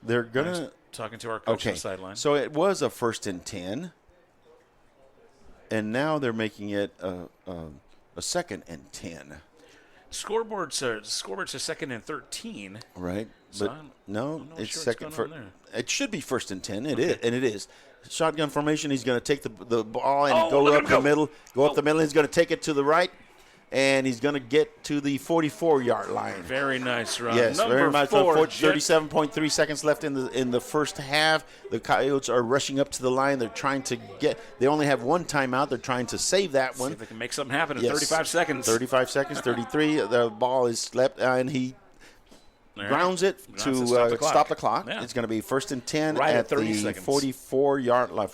They're gonna talking to our coach on the sideline. So it was a first and 10, and now they're making it a second and 10. Scoreboard's a second and 13. Right, So but it's sure second. what's going on there. It should be first and 10. It is. Shotgun formation. He's going to take the ball and look at up him the go. middle. Go up the middle. He's going to take it to the right. And he's going to get to the 44-yard line. Very nice run. Yes, Number very much. 4, 37.3 seconds left in the first half. The Coyotes are rushing up to the line. They're trying to they only have one timeout. They're trying to save that one. See if they can make something happen in 35 seconds. 35 seconds, 33. The ball is slept, and he grounds it to stop the clock. Yeah. It's going to be first and 10 Right at the 30 seconds. 44-yard line,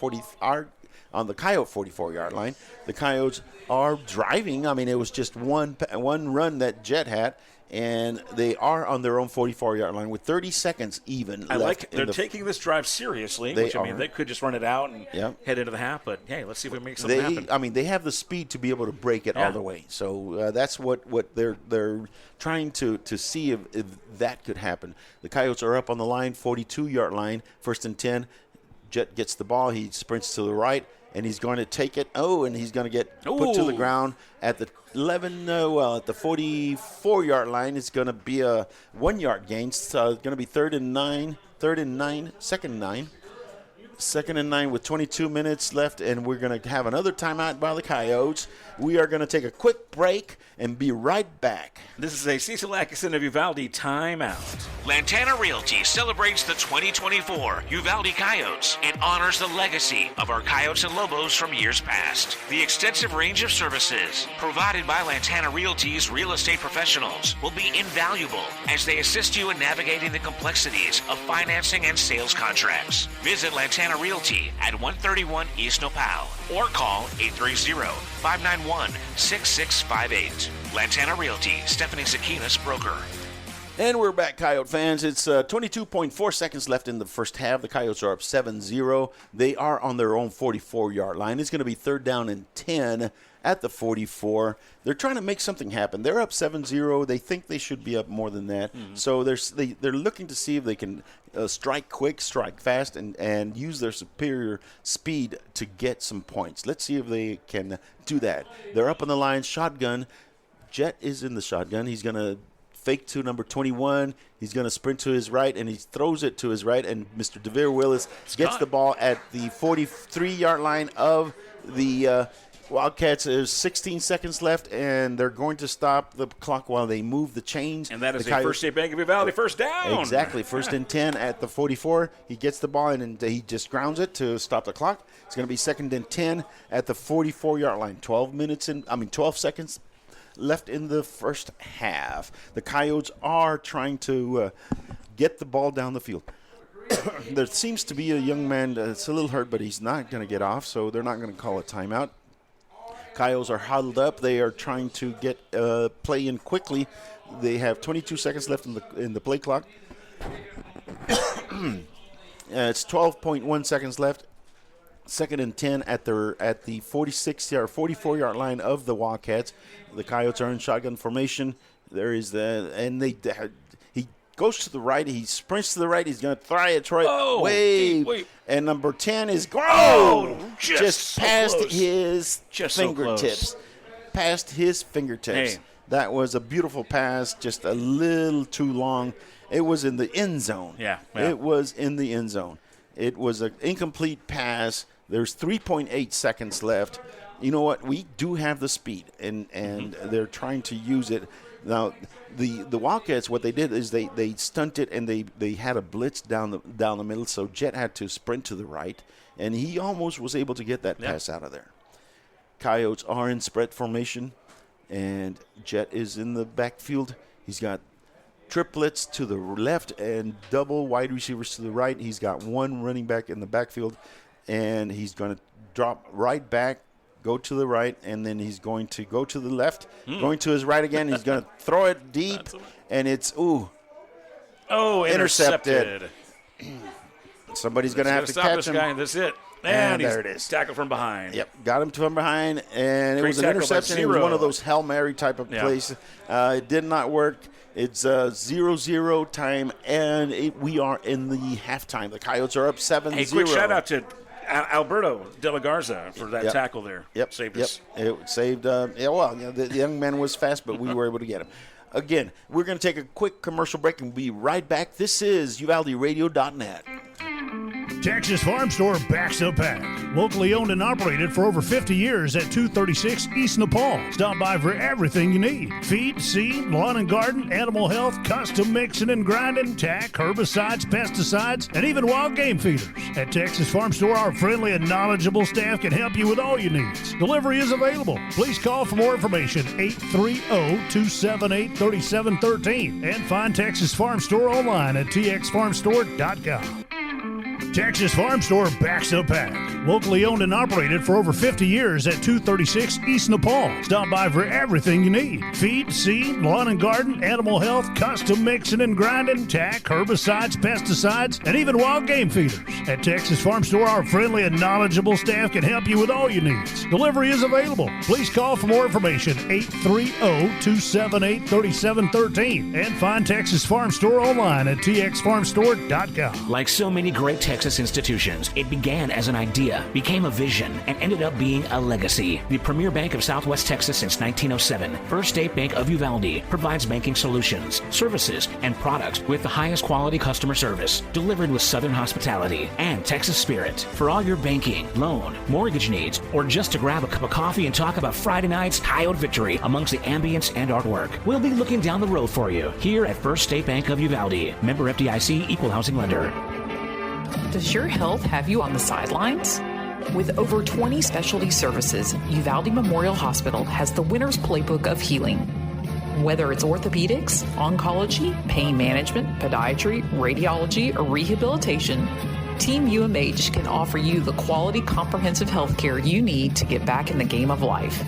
on the Coyote 44-yard line. The Coyotes are driving. I mean, it was just one run that Jet had, and they are on their own 44-yard line with 30 seconds even left. They're taking this drive seriously, they could just run it out and head into the half, but hey, let's see if we make something happen. I mean, they have the speed to be able to break it all the way. So that's what they're trying to see if that could happen. The Coyotes are up on the line, 42-yard line, first and 10. Jet gets the ball. He sprints to the right, and he's going to take it. And he's going to get put to the ground at the 44-yard line. It's going to be a 1-yard gain. So it's going to be second and 9. Second and 9 with 22 minutes left, and we're going to have another timeout by the Coyotes. We are going to take a quick break and be right back. This is a Cecil Atkinson of Uvalde timeout. Lantana Realty celebrates the 2024 Uvalde Coyotes and honors the legacy of our Coyotes and Lobos from years past. The extensive range of services provided by Lantana Realty's real estate professionals will be invaluable as they assist you in navigating the complexities of financing and sales contracts. Visit Lantana Realty at 131 East Nopal or call 830-591-6658. Lantana Realty, Stephanie Zakinas, broker. And we're back, Coyote fans. It's 22.4 seconds left in the first half. The Coyotes are up 7-0. They are on their own 44-yard line. It's going to be 3rd down and 10 at the 44. They're trying to make something happen. They're up 7-0. They think they should be up more than that. So they're looking to see if they can strike quick, strike fast, and use their superior speed to get some points. Let's see if they can do that. They're up on the line, shotgun. Jet is in the shotgun. He's going to fake to number 21. He's going to sprint to his right, and he throws it to his right, and Mr. DeVere Willis gets the ball at the 43-yard line of the Wildcats. There's 16 seconds left, and they're going to stop the clock while they move the chains. And that is a First State Bank of Uvalde first down. Exactly. 1st and 10 at the 44. He gets the ball, and he just grounds it to stop the clock. It's going to be 2nd and 10 at the 44-yard line. 12 seconds left in the first half. The Coyotes are trying to get the ball down the field. There seems to be a young man that's a little hurt, but he's not going to get off, so they're not going to call a timeout. Coyotes are huddled up. They are trying to get play in quickly. They have 22 seconds left in the play clock. It's 12.1 seconds left. 2nd and 10 at the 44-yard line of the Wildcats. The Coyotes are in shotgun formation. He goes to the right. He sprints to the right. He's going to try it. Wave. And number 10 is just past his fingertips. Past his fingertips. Hey. That was a beautiful pass, just a little too long. It was in the end zone. Yeah. It was in the end zone. It was an incomplete pass. There's 3.8 seconds left. You know what? We do have the speed, and they're trying to use it. Now, the Wildcats, what they did is they stunted, and they had a blitz down the middle, so Jet had to sprint to the right, and he almost was able to get that pass out of there. Coyotes are in spread formation, and Jet is in the backfield. He's got triplets to the left and double wide receivers to the right. He's got one running back in the backfield, and he's going to drop right back, go to the right, and then he's going to go to the left, going to his right again. He's going to throw it deep, and it's, intercepted. Somebody's going to have to catch him. Guy, and that's it. And there it is. Tackled from behind. Yep, got him from behind, and it was an interception. It was one of those Hail Mary type of plays. It did not work. It's 0-0 time, and we are in the halftime. The Coyotes are up 7-0. Hey, quick shout-out to Alberto De La Garza for that tackle there. Saved us. It saved. The young man was fast, but we were able to get him. Again, we're going to take a quick commercial break and be right back. This is UvaldeRadio.net. Texas Farm Store backs up pack. Locally owned and operated for over 50 years at 236 East Nepal. Stop by for everything you need. Feed, seed, lawn and garden, animal health, custom mixing and grinding, tack, herbicides, pesticides, and even wild game feeders. At Texas Farm Store, our friendly and knowledgeable staff can help you with all your needs. Delivery is available. Please call for more information, 830-278-3713. And find Texas Farm Store online at txfarmstore.com. Texas Farm Store backs up pack. Locally owned and operated for over 50 years at 236 East Nepal. Stop by for everything you need. Feed, seed, lawn and garden, animal health, custom mixing and grinding, tack, herbicides, pesticides, and even wild game feeders. At Texas Farm Store, our friendly and knowledgeable staff can help you with all your needs. Delivery is available. Please call for more information, 830-278-3713. And find Texas Farm Store online at txfarmstore.com. Like so many great Texas Texas institutions. It began as an idea, became a vision, and ended up being a legacy. The premier bank of Southwest Texas since 1907, First State Bank of Uvalde provides banking solutions, services, and products with the highest quality customer service, delivered with Southern hospitality and Texas spirit. For all your banking, loan, mortgage needs, or just to grab a cup of coffee and talk about Friday night's Coyote victory amongst the ambience and artwork, we'll be looking down the road for you here at First State Bank of Uvalde. Member FDIC, equal housing lender. Does your health have you on the sidelines? With over 20 specialty services, Uvalde Memorial Hospital has the winner's playbook of healing. Whether it's orthopedics, oncology, pain management, podiatry, radiology, or rehabilitation, Team UMH can offer you the quality comprehensive health care you need to get back in the game of life.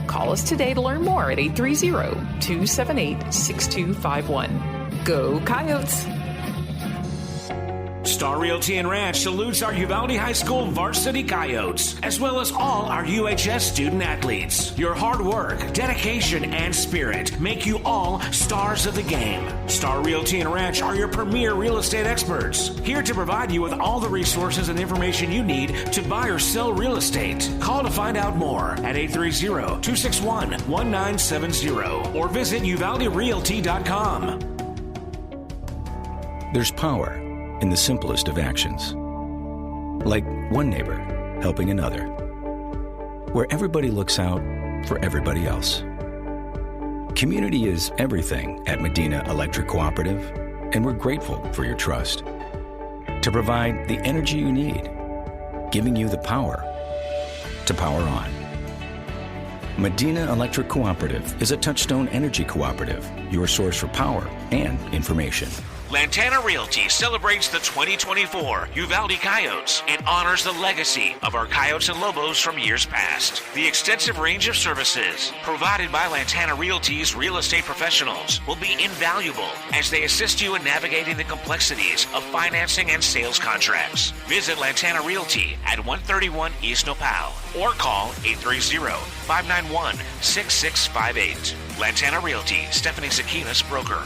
Call us today to learn more at 830-278-6251. Go Coyotes! Star Realty and Ranch salutes our Uvalde High School varsity Coyotes, as well as all our UHS student athletes. Your hard work, dedication, and spirit make you all stars of the game. Star Realty and Ranch are your premier real estate experts, here to provide you with all the resources and information you need to buy or sell real estate. Call to find out more at 830-261-1970 or visit uvalderealty.com. There's power in the simplest of actions. Like one neighbor helping another, where everybody looks out for everybody else. Community is everything at Medina Electric Cooperative, and we're grateful for your trust. To provide the energy you need, giving you the power to power on. Medina Electric Cooperative is a Touchstone Energy Cooperative, your source for power and information. Lantana Realty celebrates the 2024 Uvalde Coyotes and honors the legacy of our Coyotes and Lobos from years past. The extensive range of services provided by Lantana Realty's real estate professionals will be invaluable as they assist you in navigating the complexities of financing and sales contracts. Visit Lantana Realty at 131 East Nopal or call 830-591-6658. Lantana Realty, Stephanie Zakinas, broker.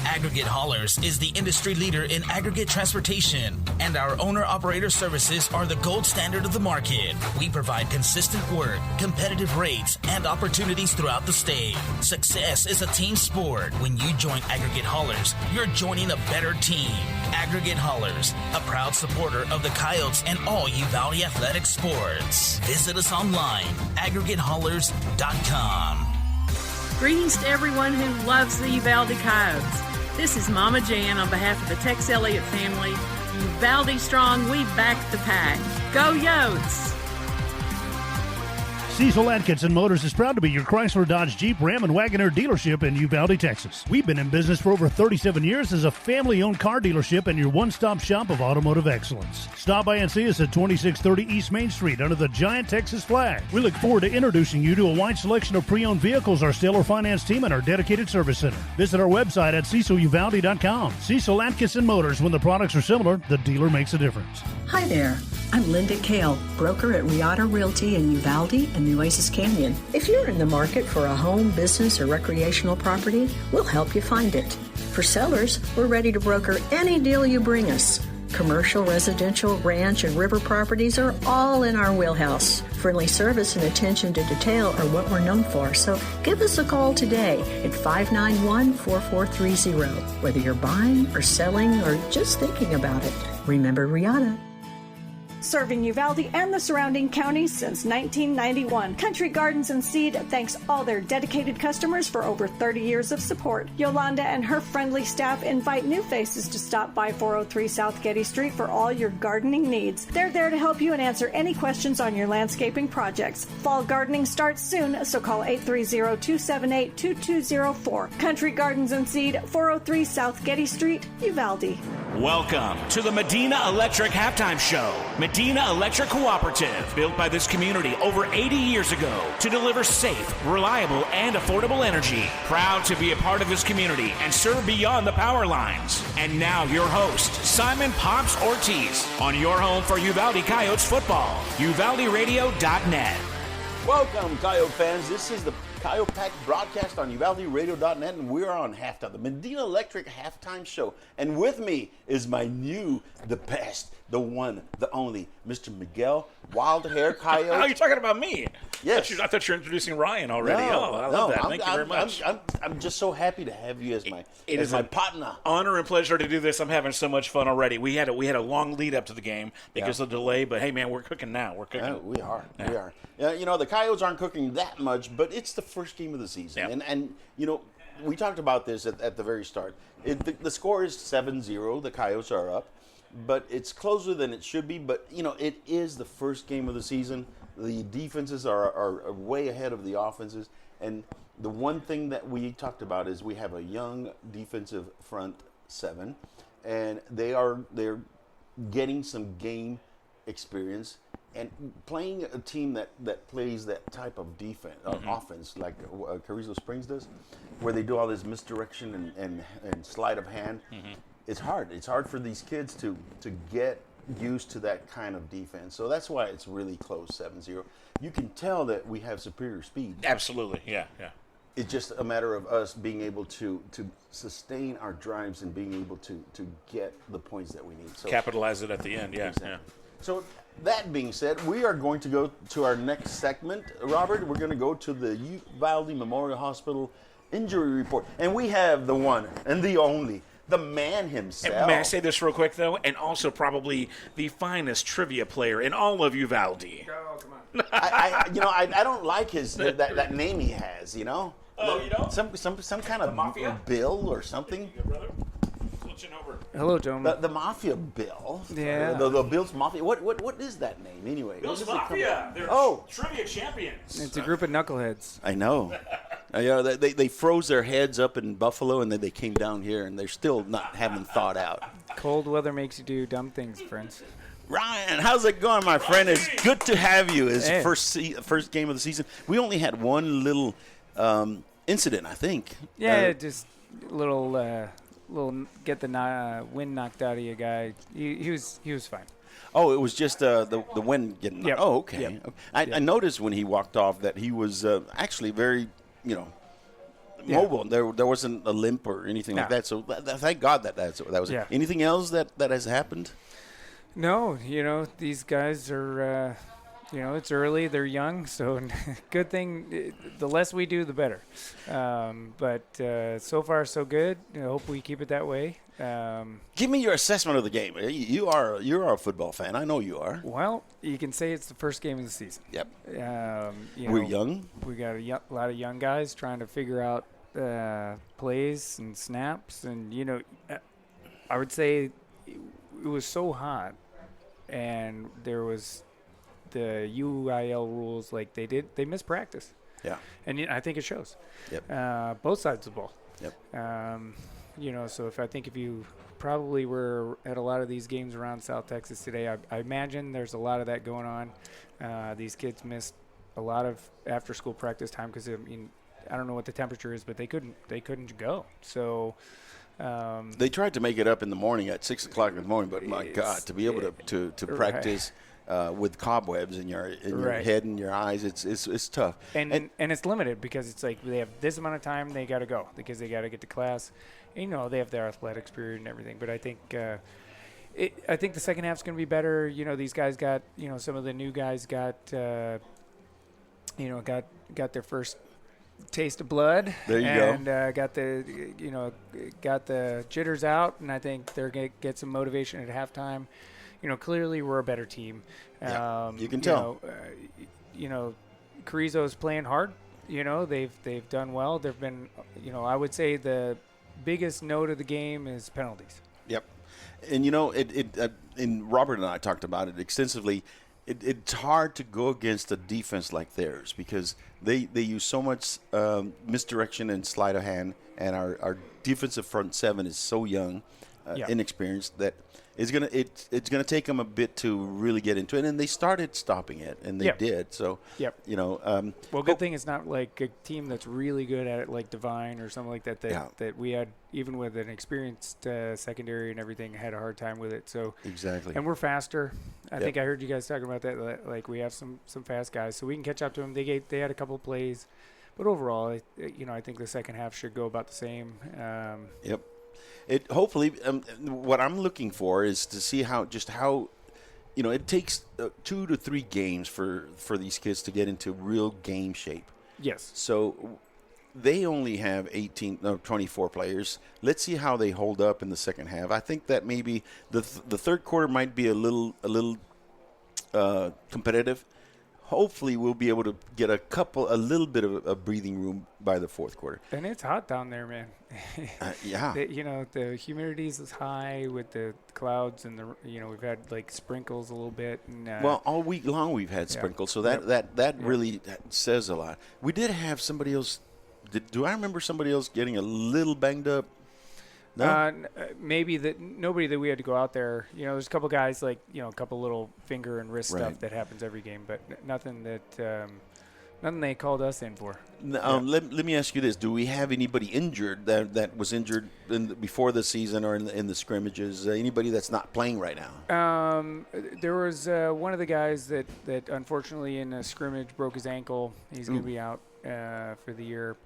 Aggregate Haulers is the industry leader in aggregate transportation, and our owner-operator services are the gold standard of the market. We provide consistent work, competitive rates, and opportunities throughout the state. Success is a team sport. When you join Aggregate Haulers, you're joining a better team. Aggregate Haulers, a proud supporter of the Coyotes and all Uvalde athletic sports. Visit us online, aggregatehaulers.com. Greetings to everyone who loves the Uvalde Coyotes. This is Mama Jan on behalf of the Tex Elliott family. Uvalde strong, we back the pack. Go Yotes! Cecil Atkinson Motors is proud to be your Chrysler, Dodge, Jeep, Ram, and Wagoneer dealership in Uvalde, Texas. We've been in business for over 37 years as a family-owned car dealership and your one-stop shop of automotive excellence. Stop by and see us at 2630 East Main Street under the giant Texas flag. We look forward to introducing you to a wide selection of pre-owned vehicles, our stellar finance team, and our dedicated service center. Visit our website at ceciluvalde.com. Cecil Atkinson Motors, when the products are similar, the dealer makes a difference. Hi there. I'm Linda Kale, broker at Riata Realty in Uvalde and Nueces Canyon. If you're in the market for a home, business, or recreational property, we'll help you find it. For sellers, we're ready to broker any deal you bring us. Commercial, residential, ranch, and river properties are all in our wheelhouse. Friendly service and attention to detail are what we're known for, so give us a call today at 591-4430. Whether you're buying or selling or just thinking about it, remember Riata. Serving Uvalde and the surrounding counties since 1991. Country Gardens and Seed thanks all their dedicated customers for over 30 years of support. Yolanda and her friendly staff invite new faces to stop by 403 South Getty Street for all your gardening needs. They're there to help you and answer any questions on your landscaping projects. Fall gardening starts soon, so call 830-278-2204. Country Gardens and Seed, 403 South Getty Street, Uvalde. Welcome to the Medina Electric Halftime Show. Medina Electric Cooperative, built by this community over 80 years ago to deliver safe, reliable, and affordable energy. Proud to be a part of this community and serve beyond the power lines. And now your host, Simon Pops Ortiz, on your home for Uvalde Coyotes football, UvaldeRadio.net. Welcome, Coyote fans. This is the Coyote Pack broadcast on UvaldeRadio.net, and we're on halftime, the Medina Electric halftime show. And with me is my new, the best, the one, the only, Mr. Miguel Wild Hair Coyote. Oh, you're talking about me? Yes. I thought you were introducing Ryan already. I love that. Thank you very much. I'm just so happy to have you as my partner. Honor and pleasure to do this. I'm having so much fun already. We had a long lead up to the game because of the delay, but hey, man, we're cooking now. We're cooking. Yeah, we are. Yeah. We are. Yeah, the Coyotes aren't cooking that much, but it's the first game of the season, and we talked about this at the very start. The score is 7-0. The Coyotes are up, but it's closer than it should be. But it is the first game of the season. The defenses are way ahead of the offenses, and the one thing that we talked about is we have a young defensive front seven, and they're getting some game experience. And playing a team that plays that type of defense, offense, like Carrizo Springs does, where they do all this misdirection and sleight of hand, it's hard. It's hard for these kids to get used to that kind of defense. So that's why it's really close, 7-0. You can tell that we have superior speed. Absolutely, yeah. It's just a matter of us being able to sustain our drives and being able to get the points that we need. So capitalize it at the end, yeah. Exactly. So that being said, we are going to go to our next segment. Robert, we're going to go to the Uvalde Memorial Hospital injury report. And we have the one and the only, the man himself. And may I say this real quick, though? And also probably the finest trivia player in all of Uvalde. Oh, come on. I don't like that name he has, Oh, you don't? Some kind of Mafia? Bill or something. Yeah, brother. Switching over. Hello, gentlemen. The Mafia Bill. Yeah. The Bill's Mafia. What is that name anyway? Bill's Mafia. They're trivia champions. It's a group of knuckleheads. I know. They froze their heads up in Buffalo, and then they came down here, and they're still not having thought out. Cold weather makes you do dumb things, friends. Ryan, how's it going, my friend? It's good to have you. It's first game of the season. We only had one little incident, I think. Yeah, just a little get the wind knocked out of you guy. He was fine. Oh, it was just the wind getting. Yep. Oh, okay. Yep. I noticed when he walked off that he was actually very mobile. There wasn't a limp or anything like that. So thank God that was it. Anything else that has happened? No, these guys are. It's early. They're young, so good thing. The less we do, the better. But so far, so good. I hope we keep it that way. Give me your assessment of the game. You're a football fan. I know you are. Well, you can say it's the first game of the season. Yep. We're young. We got a lot of young guys trying to figure out plays and snaps, and I would say it was so hot, and there was the UIL rules, like they missed practice. Yeah. And I think it shows. Yep. Both sides of the ball. Yep. So if you probably were at a lot of these games around South Texas today, I imagine there's a lot of that going on. These kids missed a lot of after school practice time because I don't know what the temperature is, but they couldn't go. So they tried to make it up in the morning at 6 o'clock in the morning, but my God, to be able to practice with cobwebs in your head and your eyes, it's tough. And it's limited because it's like they have this amount of time they got to go because they got to get to class. And, they have their athletics period and everything. But I think I think the second half's going to be better. These guys got some of the new guys got got their first taste of blood. There you go. And got the jitters out, and I think they're going to get some motivation at halftime. Clearly we're a better team. You can tell. Carrizo's playing hard. They've done well. There've been, I would say the biggest note of the game is penalties. Yep. And and Robert and I talked about it extensively. It's hard to go against a defense like theirs because they use so much misdirection and sleight of hand, and our defensive front seven is so young, inexperienced that it's gonna take them a bit to really get into it. And they started stopping it, and they did. So good thing it's not like a team that's really good at it, like Divine or something like that. That we had, even with an experienced secondary and everything, had a hard time with it. So exactly. And we're faster. I think I heard you guys talking about that. Like we have some fast guys, so we can catch up to them. They had a couple plays, But overall, I think the second half should go about the same. Yep. It hopefully what I'm looking for is to see how it takes 2 to 3 games for these kids to get into real game shape. Yes. So they only have 24 players. Let's see how they hold up in the second half. I think that maybe the third quarter might be a little competitive. Hopefully, we'll be able to get a little bit of a breathing room by the fourth quarter. And it's hot down there, man. Yeah. The humidity is high with the clouds, and we've had like sprinkles a little bit. And, well, all week long we've had sprinkles, so that really says a lot. We did have somebody else. Do I remember somebody else getting a little banged up? No? Maybe nobody that we had to go out there. There's a couple guys a couple little finger and wrist stuff that happens every game, but nothing nothing they called us in for. Let me ask you this: do we have anybody injured that was injured before the season or in the scrimmages? Anybody that's not playing right now? There was one of the guys that unfortunately in a scrimmage broke his ankle. He's going to be out for the year.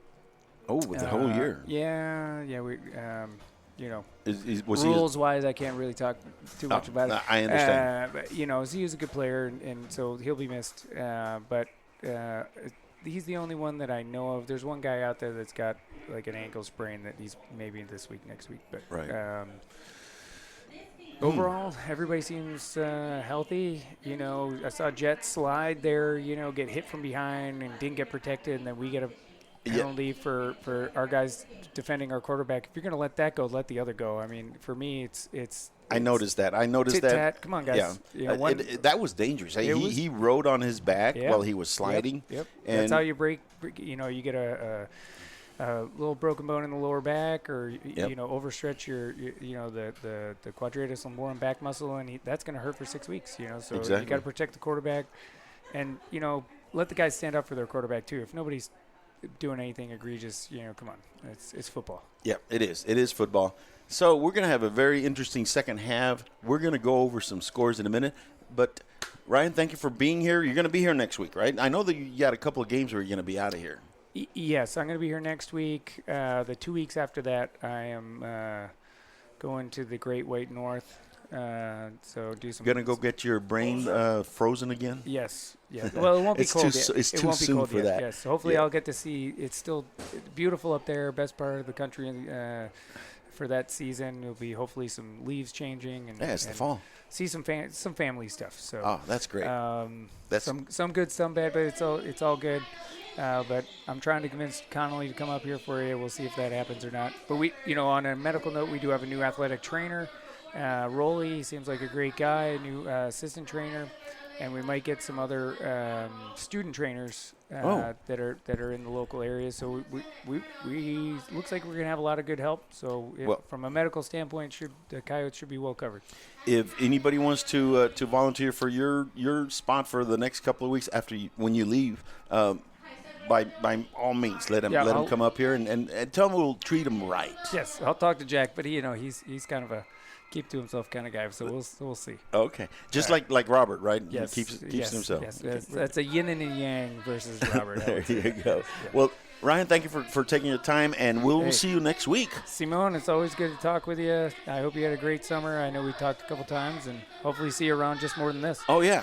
Oh, the whole year. Yeah. We. Was rules-wise, I can't really talk too much about it. I understand. But, he was a good player, and so he'll be missed. But he's the only one that I know of. There's one guy out there that's got like an ankle sprain that he's maybe this week, next week. But overall, everybody seems healthy. I saw Jet slide there, get hit from behind and didn't get protected, and then we get a penalty for our guys defending our quarterback. If you're going to let that go, let the other go. I mean, for me, it's I noticed that. Tit-tat. Come on, guys. Yeah. That was dangerous. He rode on his back while he was sliding. Yep. And that's how you break. You get a little broken bone in the lower back, or overstretch your the quadratus lumborum back muscle, and that's going to hurt for 6 weeks. So exactly. You got to protect the quarterback, and let the guys stand up for their quarterback too. If nobody's doing anything egregious, come on, it's football. Yeah, it is football. So we're going to have a very interesting second half. We're going to go over some scores in a minute, but Ryan, thank you for being here. You're going to be here next week, right? I know that you got a couple of games where you're going to be out of here. Yes, I'm going to be here next week. The 2 weeks after that, I am going to the Great White North. So do some. Gonna go get your brain frozen again? Yes. Yeah. Well, it won't be cold yet. It's too soon for that. Yes. So hopefully, I'll get to see. It's still beautiful up there. Best part of the country for that season. There'll be hopefully some leaves changing and it's the fall. See some family stuff. So. That's great. That's some good, some bad, but it's all good. But I'm trying to convince Connolly to come up here for you. We'll see if that happens or not. But we, on a medical note, we do have a new athletic trainer. Rolly seems like a great guy, a new assistant trainer, and we might get some other student trainers that are in the local area. So we looks like we're gonna have a lot of good help. So from a medical standpoint, the Coyotes should be well covered. If anybody wants to volunteer for your spot for the next couple of weeks when you leave. By all means, let him come up here and tell him we'll treat him right. Yes, I'll talk to Jack, but he's kind of a keep to himself kind of guy, so we'll see. Okay, just like Robert, right? Yes, he keeps to himself. Yes, that's a yin and a yang versus Robert. There you go. Yeah. Well, Ryan, thank you for taking your time, and we'll see you next week. Simone, it's always good to talk with you. I hope you had a great summer. I know we talked a couple times, and hopefully see you around just more than this. Oh, yeah.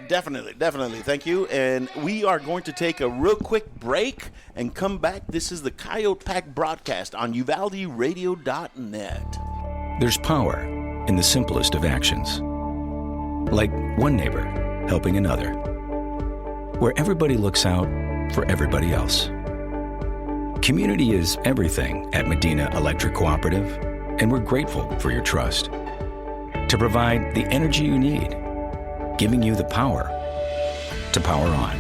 Definitely. Thank you. And we are going to take a real quick break and come back. This is the Coyote Pack broadcast on UvaldeRadio.net. There's power in the simplest of actions. Like one neighbor helping another. Where everybody looks out for everybody else. Community is everything at Medina Electric Cooperative, and we're grateful for your trust. To provide the energy you need, giving you the power to power on.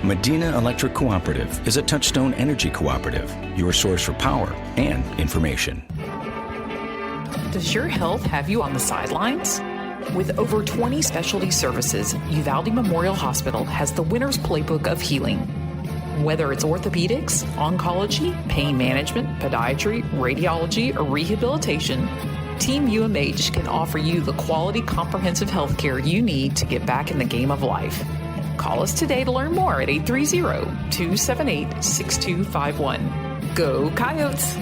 Medina Electric Cooperative is a Touchstone Energy Cooperative, your source for power and information. Does your health have you on the sidelines? With over 20 specialty services, Uvalde Memorial Hospital has the winner's playbook of healing. Whether it's orthopedics, oncology, pain management, podiatry, radiology, or rehabilitation, Team UMH can offer you the quality comprehensive health care you need to get back in the game of life. Call us today to learn more at 830-278-6251. Go Coyotes!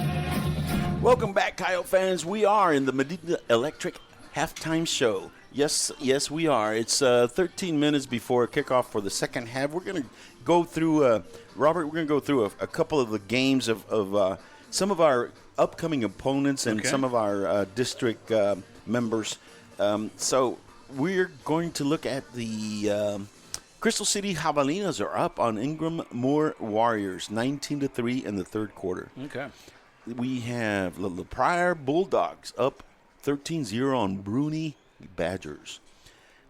Welcome back, Coyote fans. We are in the Medina Electric halftime show. Yes, we are. It's 13 minutes before kickoff for the second half. We're going to go through, Robert, we're going to go through a couple of the games of some of our upcoming opponents and some of our district members. So we're going to look at the Crystal City Javelinas are up on Ingram Moore Warriors, 19-3 in the third quarter. Okay. We have the Pryor Bulldogs up 13-0 on Bruni Badgers.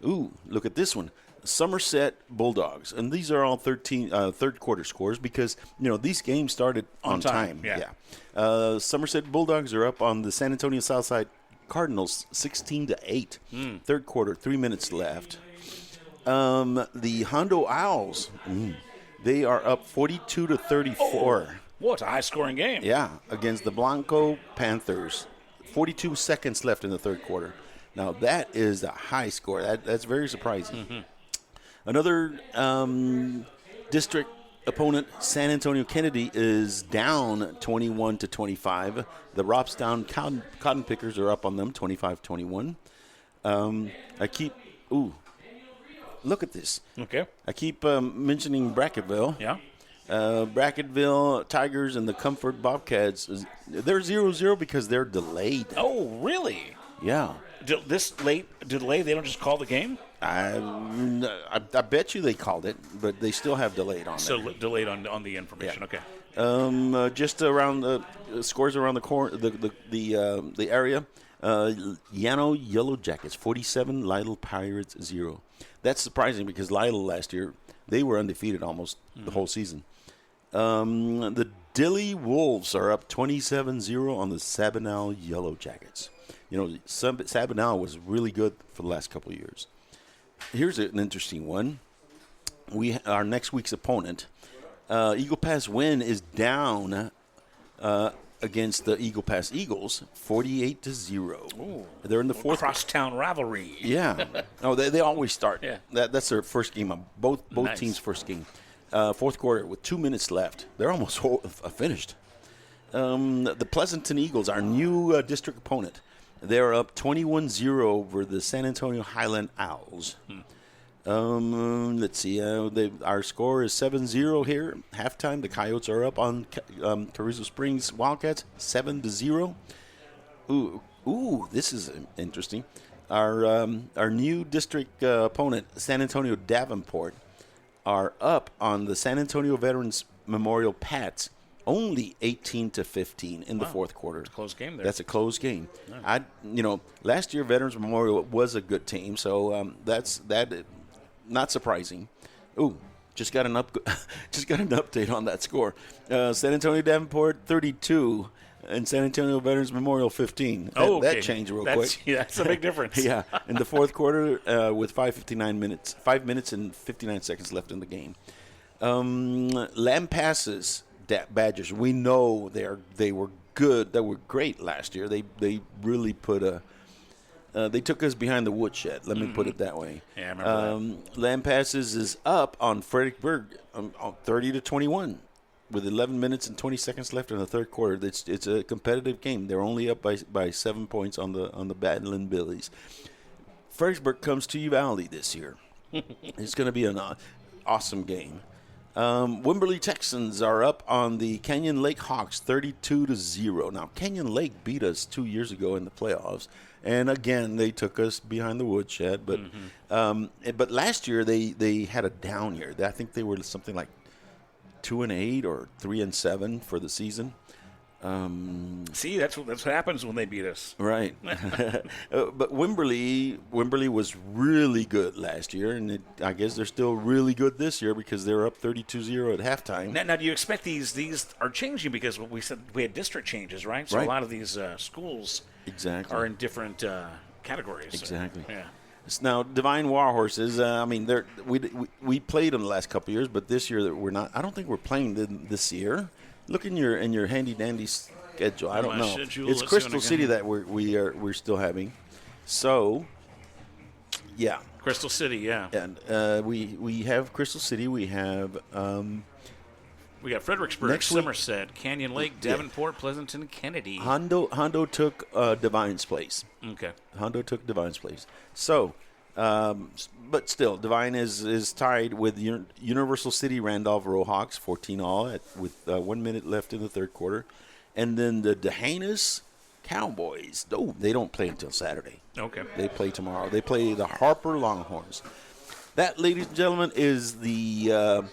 Ooh, look at this one. Somerset Bulldogs. And these are all third quarter scores because, these games started on time. Yeah. Somerset Bulldogs are up on the San Antonio Southside Cardinals 16-8. Third quarter, 3 minutes left. The Hondo Owls, they are up 42-34. Oh, what a high-scoring game. Yeah, against the Blanco Panthers. 42 seconds left in the third quarter. Now, that is a high score. That's very surprising. Another district opponent, San Antonio Kennedy, is down 21-25. The Robstown Cotton Pickers are up on them 25-21. Look at this. Okay. I keep mentioning Bracketville. Yeah. Bracketville Tigers and the Comfort Bobcats, they're 0-0 because they're delayed. Oh, really? Yeah. This late delay, they don't just call the game? I bet you they called it, but they still have delayed on it. So delayed on the information. Yeah. Okay. Just around the scores around the area. Llano Yellow Jackets 47, Lytle Pirates 0. That's surprising because Lytle last year they were undefeated almost the whole season. The Dilley Wolves are up 27-0 on the Sabinal Yellow Jackets. Sabinal was really good for the last couple of years. Here's an interesting one. Our next week's opponent, Eagle Pass Win, is down against the Eagle Pass Eagles, 48-0. Ooh, they're in the fourth crosstown rivalry. Yeah. No, they always start. Yeah. That's their first game. Both Nice. teams' first game. Fourth quarter with 2 minutes left. They're almost finished. The Pleasanton Eagles, our new district opponent, they're up 21-0 over the San Antonio Highland Owls. Let's see. Our score is 7-0 here. Halftime, the Coyotes are up on Carrizo Springs Wildcats, 7-0. Ooh, this is interesting. Our new district opponent, San Antonio Davenport, are up on the San Antonio Veterans Memorial Pats, only 18-15 in the fourth quarter. It's a close game there. That's a close game. Nice. Last year Veterans Memorial was a good team, so that's not surprising. Ooh, just got an update on that score. San Antonio Davenport 32 and San Antonio Veterans Memorial 15. That changed real quick. Yeah, that's a big difference. Yeah, in the fourth quarter with 5 minutes and 59 seconds left in the game. Lampasas Badgers, we know they were good. They were great last year. They really put they took us behind the woodshed. Let me put it that way. Yeah, I remember that. Lampasas is up on Fredericksburg 30-21 with 11 minutes and 20 seconds left in the third quarter. It's a competitive game. They're only up by 7 points on the Battling Billies. Fredericksburg comes to Uvalde this year. It's going to be an awesome game. Wimberley Texans are up on the Canyon Lake Hawks 32-0. Now, Canyon Lake beat us 2 years ago in the playoffs, and again they took us behind the woodshed. But but last year they had a down year. I think they were something like 2-8 or 3-7 for the season. See, that's what happens when they beat us. Right. But Wimberley was really good last year, and I guess they're still really good this year because they're up 32-0 at halftime. Now, do you expect these are changing because we said we had district changes, right? So Right. a lot of these schools are in different categories. Exactly. Yeah. Now, Divine Warhorses, we played them the last couple of years, but this year we're not. I don't think we're playing them this year. Look in your handy dandy schedule. I don't know. It's Crystal City that we're still having. So, Yeah. Crystal City, yeah. And we have Crystal City. We have we got Fredericksburg, Somerset, Canyon Lake, Davenport, Pleasanton, Kennedy. Hondo took Divine's place. Okay. Hondo took Divine's place. So, but still, Divine is tied with Universal City Randolph Rohawks, 14-all with 1 minute left in the third quarter. And then the D'Hanis Cowboys, they don't play until Saturday. Okay. They play tomorrow. They play the Harper Longhorns. That, ladies and gentlemen, is the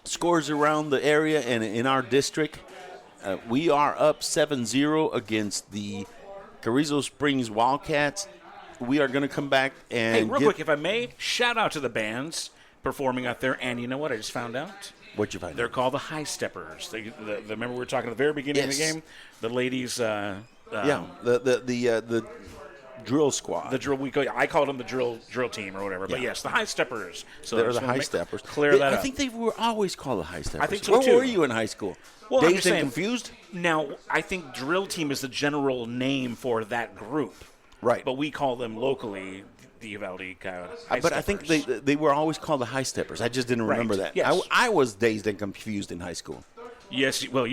scores around the area and in our district. We are up 7-0 against the Carrizo Springs Wildcats. We are going to come back and hey, real quick, if I may, shout out to the bands performing out there. And you know what? I just found out. What'd you find They're out? called the High Steppers. Remember we were talking at the very beginning of the game? The ladies. The drill squad. The drill. I called them the drill team or whatever. But yes, the High Steppers. So they're the High Steppers. Clear that up. I think they were always called the High Steppers. I think so Where too. were you in high school? Well, Dazed and confused? Now, I think drill team is the general name for that group. Right. But we call them locally the Uvalde High But Steppers. I think they were always called the High Steppers. I just didn't remember that. Yes. I was dazed and confused in high school. Yes, well,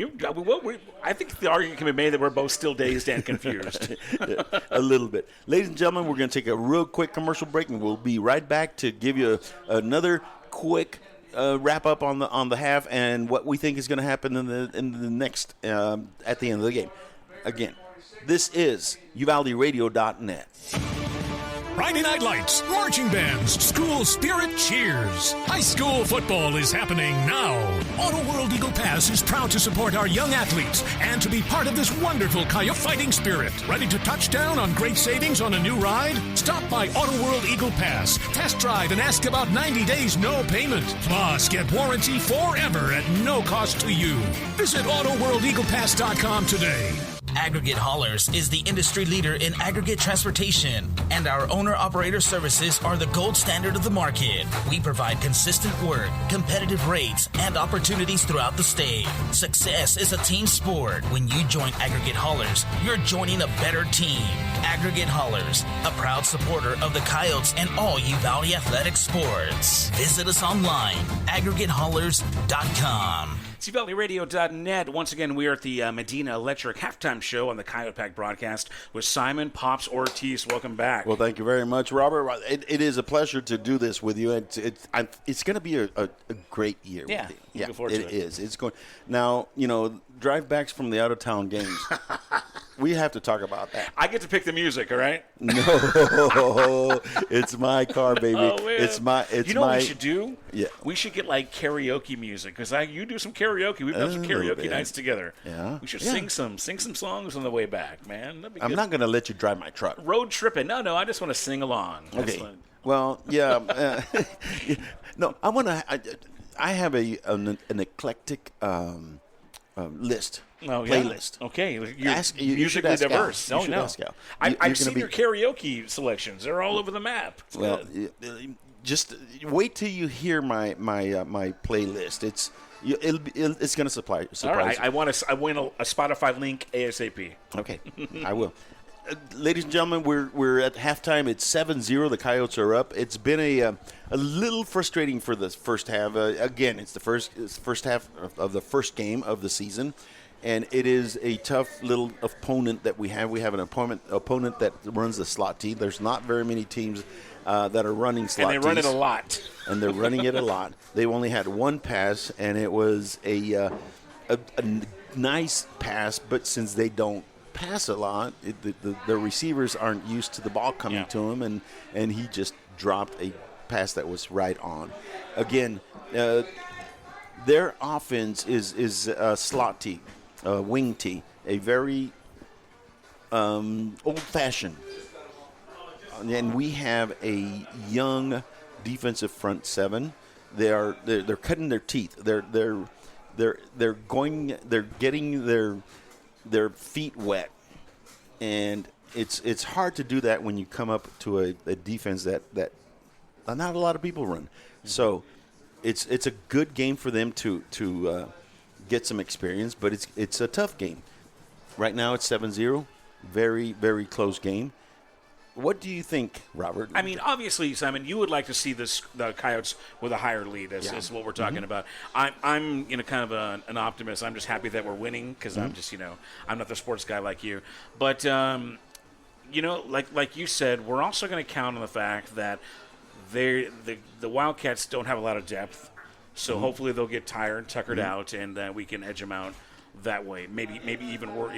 I think the argument can be made that we're both still dazed and confused. A little bit. Ladies and gentlemen, we're going to take a real quick commercial break, and we'll be right back to give you another quick wrap up on the half and what we think is going to happen in the next at the end of the game. Again, this is UvaldeRadio.net. Friday Night Lights, marching bands, school spirit cheers. High school football is happening now. Auto World Eagle Pass is proud to support our young athletes and to be part of this wonderful Coyote fighting spirit. Ready to touch down on great savings on a new ride? Stop by Auto World Eagle Pass, test drive, and ask about 90 days no payment. Plus, get warranty forever at no cost to you. Visit AutoWorldEaglePass.com today. Aggregate Haulers is the industry leader in aggregate transportation, and our owner-operator services are the gold standard of the market. We provide consistent work, competitive rates, and opportunities throughout the state. Success is a team sport. When you join Aggregate Haulers, you're joining a better team. Aggregate Haulers, a proud supporter of the Coyotes and all Uvalde athletic sports. Visit us online, aggregatehaulers.com. It's UvaldeRadio.net. Once again, we are at the Medina Electric halftime show on the Coyote Pack broadcast with Simon Pops Ortiz. Welcome back. Well, thank you very much, Robert. It is a pleasure to do this with you. It's going to be a great year. Yeah, with you. looking forward to it. It is. It's going now. Drive backs from the out of town games. We have to talk about that. I get to pick the music, all right? No, it's my car, baby. Oh, man. It's my. You know what we should do? Yeah. We should get like karaoke music because you do some karaoke. We've done some karaoke nights together. Yeah. We should sing some songs on the way back, man. That'd be I'm good. not going to let you drive my truck. Road tripping. No, I just want to sing along. Okay. Well, yeah. No, I want to. I have an eclectic list. Oh, yeah. Playlist. Okay. You musically should diverse. Al. Oh, You should no. ask Al. I've seen your karaoke selections. They're all over the map. It's well, good. just wait till you hear my playlist. It's going to surprise. All right. I want a Spotify link ASAP. Okay, I will. Ladies and gentlemen, we're at halftime. It's 7-0. The Coyotes are up. It's been a little frustrating for the first half. Again, it's the first half of the first game of the season, and it is a tough little opponent that we have. We have an opponent that runs the slot team. There's not very many teams that are running slot teams. And they run it a lot. And they're running it a lot. They've only had one pass, and it was a nice pass, but since they don't pass a lot, the receivers aren't used to the ball coming to him, and he just dropped a pass that was right on. Again, their offense is slot T, wing T, a very old-fashioned, and we have a young defensive front seven. They're cutting their teeth. They're getting their feet wet, and it's hard to do that when you come up to a defense that not a lot of people run. So it's a good game for them to get some experience, but it's a tough game. Right now it's 7-0, very very close game. What do you think, Robert? I mean, obviously, Simon, you would like to see the Coyotes with a higher lead. Is what we're talking about. I'm kind of an optimist. I'm just happy that we're winning because I'm just I'm not the sports guy like you. But like you said, we're also going to count on the fact that the Wildcats don't have a lot of depth. So hopefully they'll get tired and tuckered out, and we can edge them out that way. Maybe even work.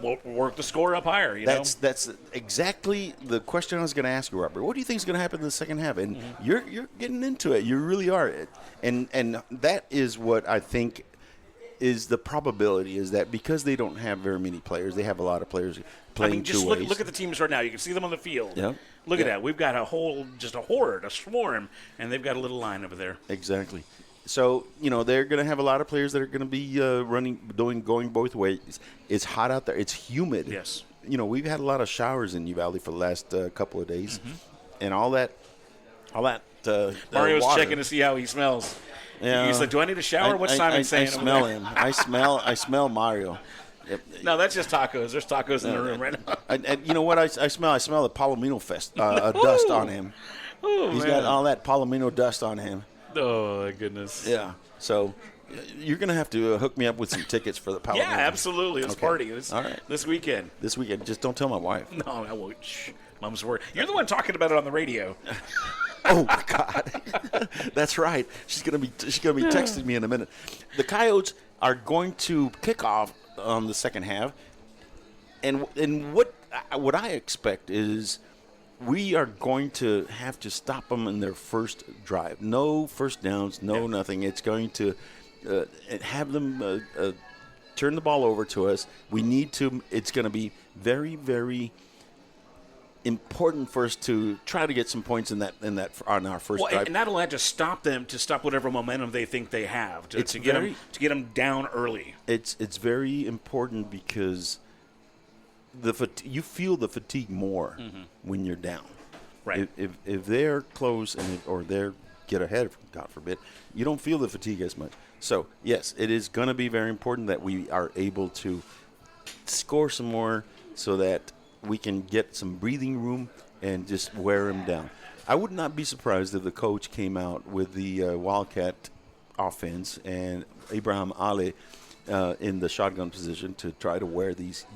We'll work the score up higher. That's exactly the question I was going to ask you, Robert. What do you think is going to happen in the second half? And you're getting into it. You really are. And that is what I think is the probability, is that because they don't have very many players, they have a lot of players playing just two ways. Look at the teams right now. You can see them on the field. Yep. Look at that. We've got a horde, a swarm, and they've got a little line over there. Exactly. So, they're going to have a lot of players that are going to be going both ways. It's hot out there. It's humid. Yes. We've had a lot of showers in Uvalde for the last couple of days, and all that. Mario's water. checking to see how he smells. Yeah. He's like, "Do I need a shower?" What's Simon saying? I smell him. I smell Mario. No, that's just tacos. There's tacos in the room right now. And you know what I smell? I smell the Palomino dust on him. He's got all that Palomino dust on him. Oh, my goodness. Yeah. So you're going to have to hook me up with some tickets for the Palomino. Yeah, absolutely. Let's party. All right. This weekend. Just don't tell my wife. No, I won't. Shh. Mom's word. You're the one talking about it on the radio. Oh my God, that's right. She's gonna be texting me in a minute. The Coyotes are going to kick off on the second half, and what I expect is we are going to have to stop them in their first drive. No first downs, nothing. It's going to have them turn the ball over to us. We need to. It's going to be very, very important for us to try to get some points in that on our first drive. And that'll have to stop them, to stop whatever momentum they think they have, to get them down early. It's very important because you feel the fatigue more when you're down. Right. If they're close or they get ahead, God forbid, you don't feel the fatigue as much. So yes, it is going to be very important that we are able to score some more so that we can get some breathing room and just wear them down. I would not be surprised if the coach came out with the Wildcat offense and Abraham Ali in the shotgun position to try to wear these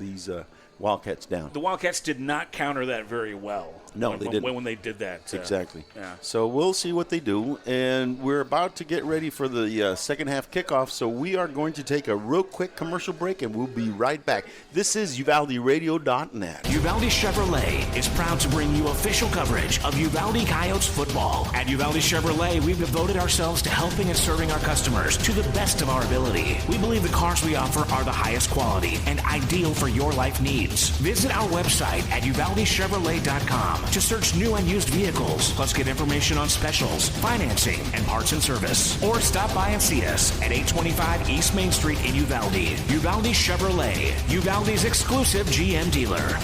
Wildcats down. The Wildcats did not counter that very well. No, they didn't. When they did that. Exactly. Yeah. So we'll see what they do, and we're about to get ready for the second half kickoff, so we are going to take a real quick commercial break, and we'll be right back. This is UvaldeRadio.net. Uvalde Chevrolet is proud to bring you official coverage of Uvalde Coyotes football. At Uvalde Chevrolet, we've devoted ourselves to helping and serving our customers to the best of our ability. We believe the cars we offer are the highest quality and ideal for your life needs. Visit our website at UvaldeChevrolet.com to search new and used vehicles, plus get information on specials, financing, and parts and service. Or stop by and see us at 825 East Main Street in Uvalde. Uvalde Chevrolet, Uvalde's exclusive GM dealer.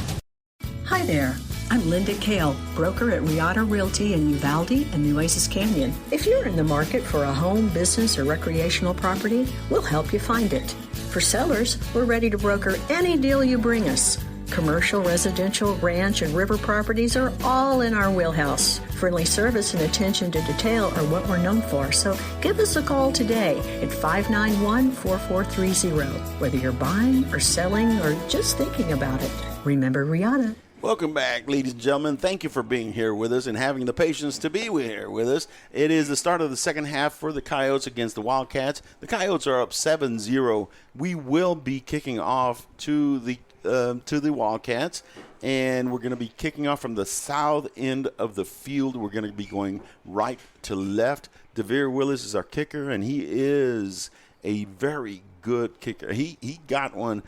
Hi there. I'm Linda Kale, broker at Riata Realty in Uvalde and Nueces Canyon. If you're in the market for a home, business, or recreational property, we'll help you find it. For sellers, we're ready to broker any deal you bring us. Commercial, residential, ranch, and river properties are all in our wheelhouse. Friendly service and attention to detail are what we're known for, so give us a call today at 591-4430. Whether you're buying or selling or just thinking about it, remember Riata. Welcome back, ladies and gentlemen. Thank you for being here with us and having the patience to be here with us. It is the start of the second half for the Coyotes against the Wildcats. The Coyotes are up 7-0. We will be kicking off to the Wildcats, and we're going to be kicking off from the south end of the field. We're going to be going right to left. DeVere Willis is our kicker, and he is a very good kicker. He got one.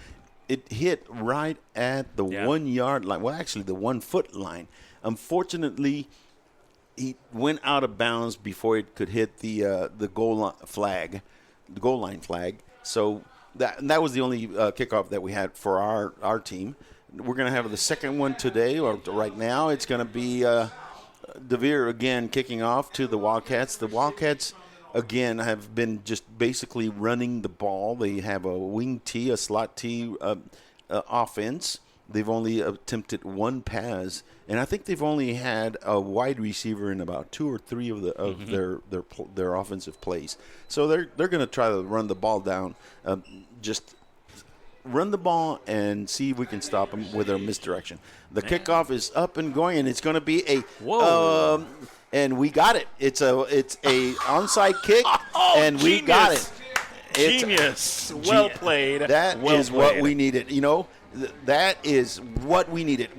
It hit right at the 1 yard line. Well, actually, the 1 foot line. Unfortunately, he went out of bounds before it could hit the goal line flag. So that was the only kickoff that we had for our team. We're going to have the second one today, or right now. It's going to be DeVere again kicking off to the Wildcats. The Wildcats, again, have been just basically running the ball. They have a wing T, a slot T offense. They've only attempted one pass, and I think they've only had a wide receiver in about 2 or 3 of their offensive plays. So they're going to try to run the ball down, just run the ball and see if we can stop them with their misdirection. The kickoff is up and going, and it's going to be a and we got it. It's a onside kick, and we got it. Genius. Well played. That is what we needed. You know, that is what we needed.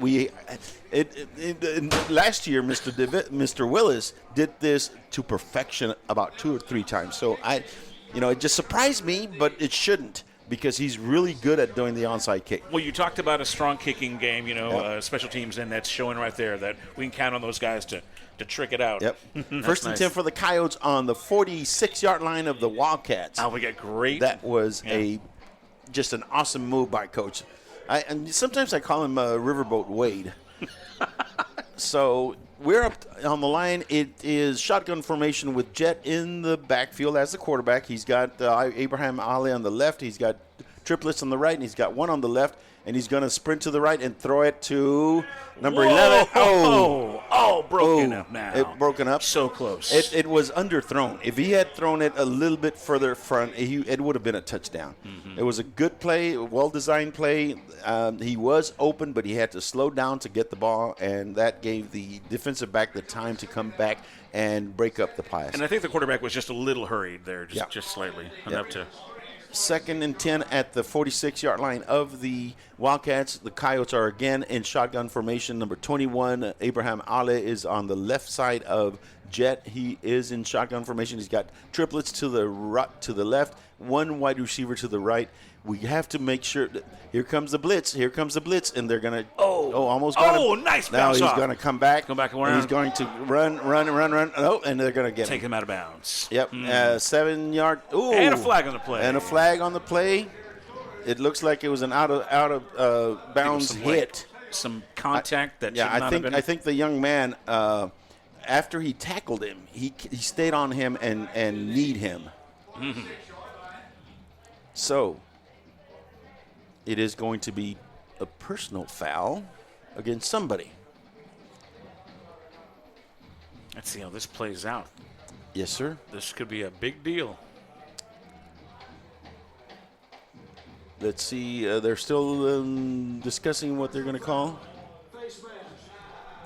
Last year, Mr. Willis did this to perfection about 2 or 3 times. So it just surprised me, but it shouldn't, because he's really good at doing the onside kick. Well, you talked about a strong kicking game, special teams, and that's showing right there that we can count on those guys to trick it out. Yep. First and 10 for the Coyotes on the 46-yard line of the Wildcats. Oh, we got great. That was just an awesome move by Coach. And sometimes I call him Riverboat Wade. So we're up on the line. It is shotgun formation with Jet in the backfield as the quarterback. He's got Abraham Ali on the left. He's got triplets on the right, and he's got one on the left. And he's going to sprint to the right and throw it to number 11. Broken up now. It broken up. So close. It was underthrown. If he had thrown it a little bit further front, it would have been a touchdown. Mm-hmm. It was a good play, a well-designed play. He was open, but he had to slow down to get the ball, and that gave the defensive back the time to come back and break up the pass. And I think the quarterback was just a little hurried there, just slightly, enough to... Second and 10 at the 46-yard line of the Wildcats. The Coyotes are again in shotgun formation. Number 21, Abraham Ale, is on the left side of Jet. He is in shotgun formation. He's got triplets to the left, one wide receiver to the right. We have to make sure that here comes the blitz, and they're going to almost got him. Oh, nice now bounce he's off. going to come back. around. He's going to run. Oh, and they're going to get Take him out of bounds. Yep, 7-yard. Ooh, and a flag on the play. And a flag on the play. It looks like it was an out of bounds hit. Some contact that should not have been. I think the young man, after he tackled him, he stayed on him and kneed him. Mm-hmm. So it is going to be a personal foul against somebody. Let's see how this plays out. Yes, sir. This could be a big deal. Let's see. They're still discussing what they're going to call.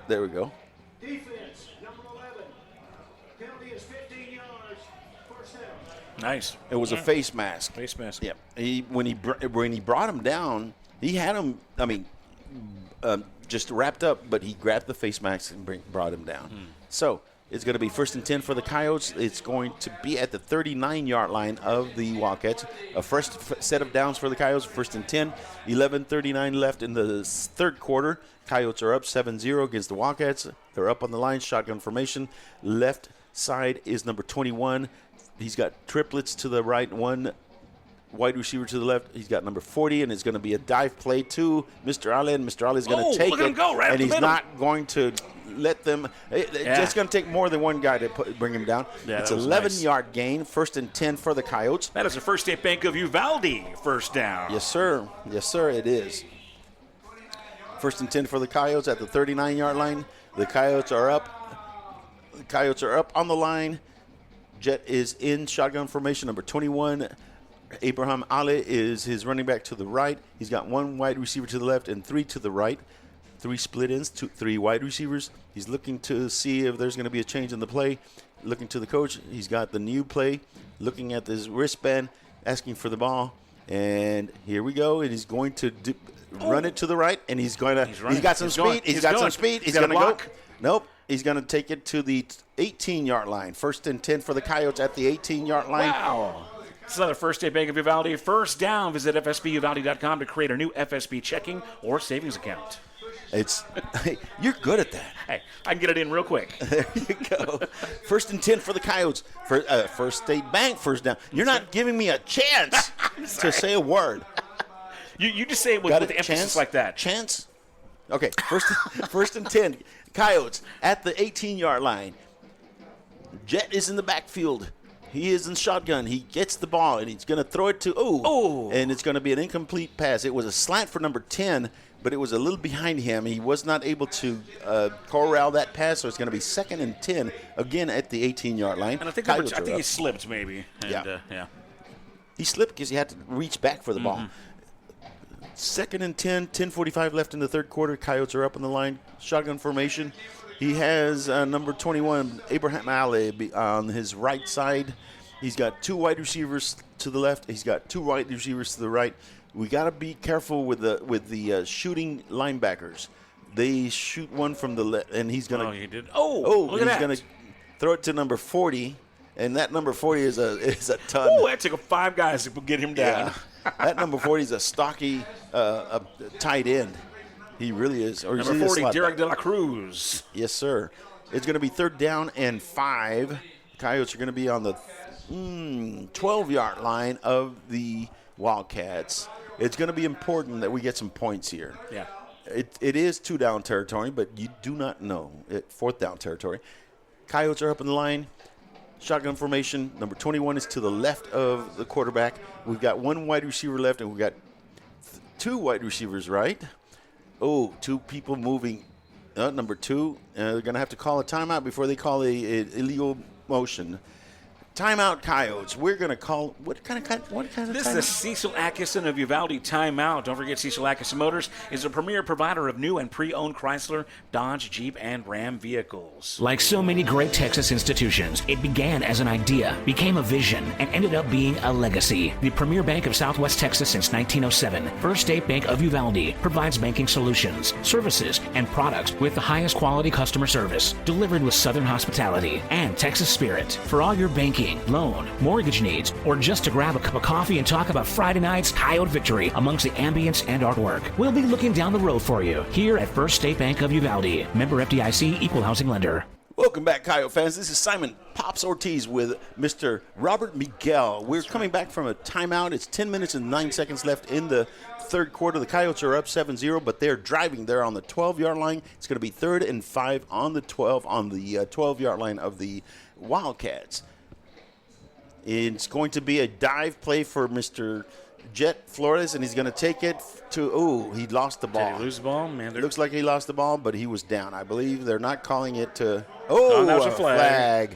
There we go. Defense, number 11. Penalty is 15 yards. First down. Nice. It was a face mask. Face mask. Yep. When he brought him down, he had him. Just wrapped up, but he grabbed the face mask and brought him down. So it's going to be first and 10 for the Coyotes. It's going to be at the 39-yard line of the Wildcats. A first set of downs for the Coyotes. First and 10. 11:39 left in the third quarter. Coyotes are up 7-0 against the Wildcats. They're up on the line, shotgun formation. Left side is number 21. He's got triplets to the right, one wide receiver to the left. He's got number 40, and it's going to be a dive play to Mr. Ali, and Mr. Ali is going to take look at him go right and up the he's middle. not going to let them. It's going to take more than one guy to bring him down. Yeah, it's that was 11-yard gain, first and 10 for the Coyotes. That is a First State Bank of Uvalde first down. Yes, sir. Yes, sir, it is. First and 10 for the Coyotes at the 39-yard line. The Coyotes are up. The Coyotes are up on the line. Jet is in shotgun formation. Number 21, Abraham Ali, is his running back to the right. He's got one wide receiver to the left and 3 to the right. 3 split ends, 3 wide receivers. He's looking to see if there's going to be a change in the play. Looking to the coach. He's got the new play. Looking at his wristband, asking for the ball. And here we go. And he's going to run it to the right. And he's going to. He's got some speed. He's got some speed. He's going to go. Nope. He's going to take it to the 18-yard line. First and 10 for the Coyotes at the 18-yard line. Wow. This is another First State Bank of Uvalde. First down, visit fsbuvalde.com to create a new FSB checking or savings account. You're good at that. Hey, I can get it in real quick. There you go. First and 10 for the Coyotes. First State Bank, first down. You're not giving me a chance to say a word. You just say it with emphasis like that. Chance? Okay, first and 10. Coyotes at the 18-yard line. Jet is in the backfield. He is in shotgun. He gets the ball, and he's going to throw it to, and it's going to be an incomplete pass. It was a slant for number 10, but it was a little behind him. He was not able to corral that pass, so it's going to be 2nd and 10 again at the 18-yard line. And I think he slipped maybe. And, yeah. He slipped because he had to reach back for the ball. 2nd and 10, 10:45 left in the third quarter. Coyotes are up on the line. Shotgun formation. He has number 21, Abraham Ali, on his right side. He's got 2 wide receivers to the left. He's got 2 wide receivers to the right. We got to be careful with the shooting linebackers. They shoot one from the left, and he's going to. Oh, he did. Look at that. He's going to throw it to number 40, and that number 40 is a ton. Oh, that took 5 guys to get him down. Yeah. That number 40 is a stocky tight end. He really is. Or number 40, Derek De La Cruz. Yes, sir. It's going to be 3rd down and 5. Coyotes are going to be on the 12-yard line of the Wildcats. It's going to be important that we get some points here. Yeah. It is 2-down territory, but you do not know it 4th down territory. Coyotes are up in the line. Shotgun formation. Number 21 is to the left of the quarterback. We've got 1 wide receiver left, and we've got 2 wide receivers right. 2 people moving. Number 2, they're going to have to call a timeout before they call a illegal motion. Timeout, Coyotes. We're going to call what kind of timeout? This is the Cecil Atkinson of Uvalde timeout. Don't forget, Cecil Atkinson Motors is a premier provider of new and pre-owned Chrysler, Dodge, Jeep, and Ram vehicles. Like so many great Texas institutions, it began as an idea, became a vision, and ended up being a legacy. The premier bank of Southwest Texas since 1907, First State Bank of Uvalde, provides banking solutions, services, and products with the highest quality customer service, delivered with Southern hospitality and Texas spirit. For all your banking, loan, mortgage needs, or just to grab a cup of coffee and talk about Friday night's Coyote victory amongst the ambience and artwork. We'll be looking down the road for you here at First State Bank of Uvalde. Member FDIC, Equal Housing Lender. Welcome back, Coyote fans. This is Simon Pops Ortiz with Mr. Robert Miguel. We're coming back from a timeout. It's 10 minutes and 9 seconds left in the third quarter. The Coyotes are up 7-0, but they're driving. They're on the 12-yard line. It's going to be 3rd and 5 on the 12-yard line of the Wildcats. It's going to be a dive play for Mr. Jet Flores, and he's going to take it to, he lost the ball. Did he lose the ball? Man, It looks like he lost the ball, but he was down. I believe they're not calling it to, that was a flag.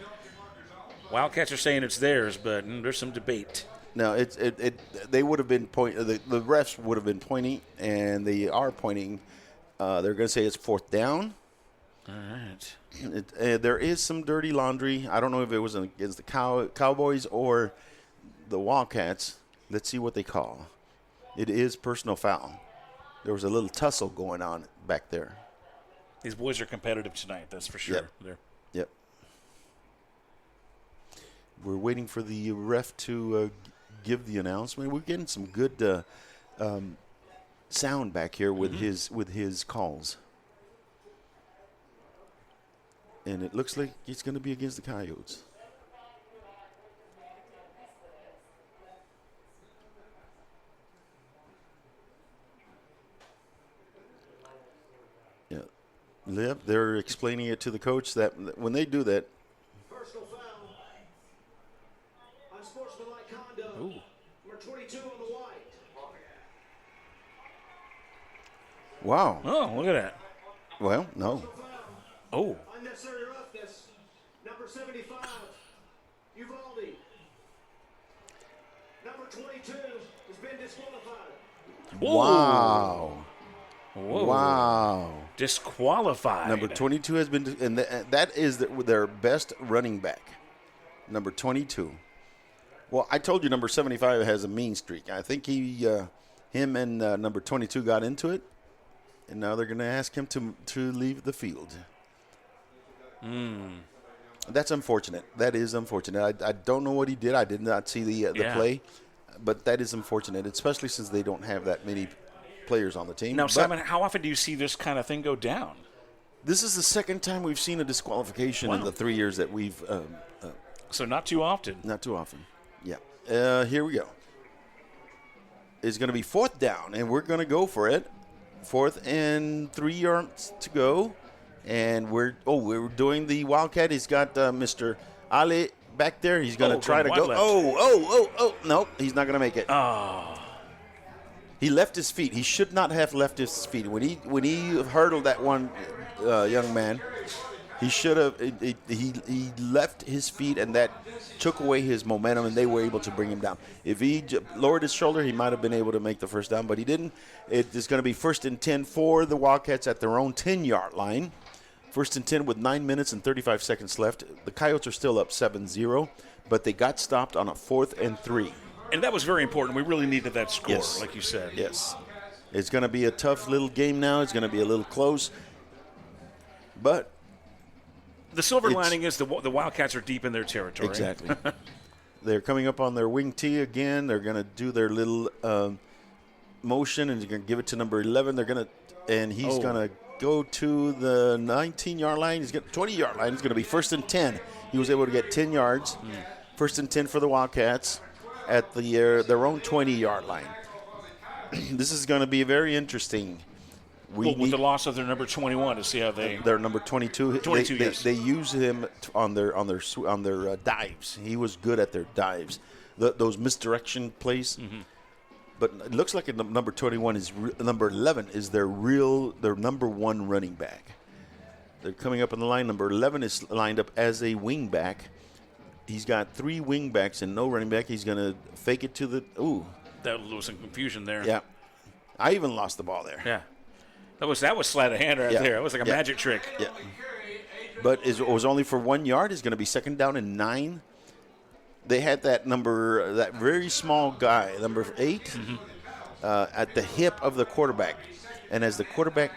Wildcats are saying it's theirs, but there's some debate. No, they would have been the refs would have been pointing, and they are pointing. They're going to say it's 4th down. All right. There is some dirty laundry. I don't know if it was against the Cowboys or the Wildcats. Let's see what they call. It is personal foul. There was a little tussle going on back there. These boys are competitive tonight, that's for sure. Yep. We're waiting for the ref to give the announcement. We're getting some good sound back here with his calls. And it looks like it's going to be against the Coyotes. Yeah. Yep, they're explaining it to the coach that when they do that. Personal foul. Unsportsmanlike conduct. Number 22 on the white. Wow. Oh, look at that. Well, no. Oh. Unnecessary roughness. Number 75, Uvalde. Number 22 has been disqualified. Wow. Whoa. Wow. Disqualified. Number 22 has been, and that is their best running back. Number 22. Well, I told you number 75 has a mean streak. I think him and number 22 got into it, and now they're going to ask him to leave the field. That's unfortunate. That is unfortunate. I don't know what he did. I did not see the play, but that is unfortunate, especially since they don't have that many players on the team. Now, Simon, how often do you see this kind of thing go down? This is the second time we've seen a disqualification in the 3 years that we've. So not too often. Not too often. Yeah. Here we go. It's going to be 4th down, and we're going to go for it. 4th and 3 yards to go. And we're doing the Wildcat. He's got Mr. Ali back there. He's going to try to go. Nope, he's not going to make it. Oh. He left his feet. He should not have left his feet. When he hurdled that one young man, he should have. He left his feet, and that took away his momentum, and they were able to bring him down. If he lowered his shoulder, he might have been able to make the first down, but he didn't. It is going to be 1st and 10 for the Wildcats at their own 10-yard line. 1st and 10 with 9 minutes and 35 seconds left. The Coyotes are still up 7-0, but they got stopped on a 4th and 3. And that was very important. We really needed that score, Yes. like you said. Yes. It's going to be a tough little game now. It's going to be a little close. But the silver lining is the Wildcats are deep in their territory. Exactly. They're coming up on their wing tee again. They're going to do their little motion, and they're going to give it to number 11. He's going to go to the 19-yard line. He's got 20-yard line. It's going to be 1st and 10. He was able to get 10 yards. 1st and 10 for the Wildcats at their own 20-yard line. This is going to be very interesting. With the loss of their number 21 to see how their number 22. 22, yes. They use him on their dives. He was good at their dives, those misdirection plays. Mm-hmm. But it looks like number 21 is number 11 is their number one running back. They're coming up on the line. Number 11 is lined up as a wing back. He's got 3 wing backs and no running back. He's going to fake it to the That was some confusion there. Yeah, I even lost the ball there. Yeah. That was sleight of hand right there. It was like a magic trick. Yeah. But it was only for 1 yard. It's going to be 2nd down and 9. They had that very small guy, number 8, at the hip of the quarterback. And as the quarterback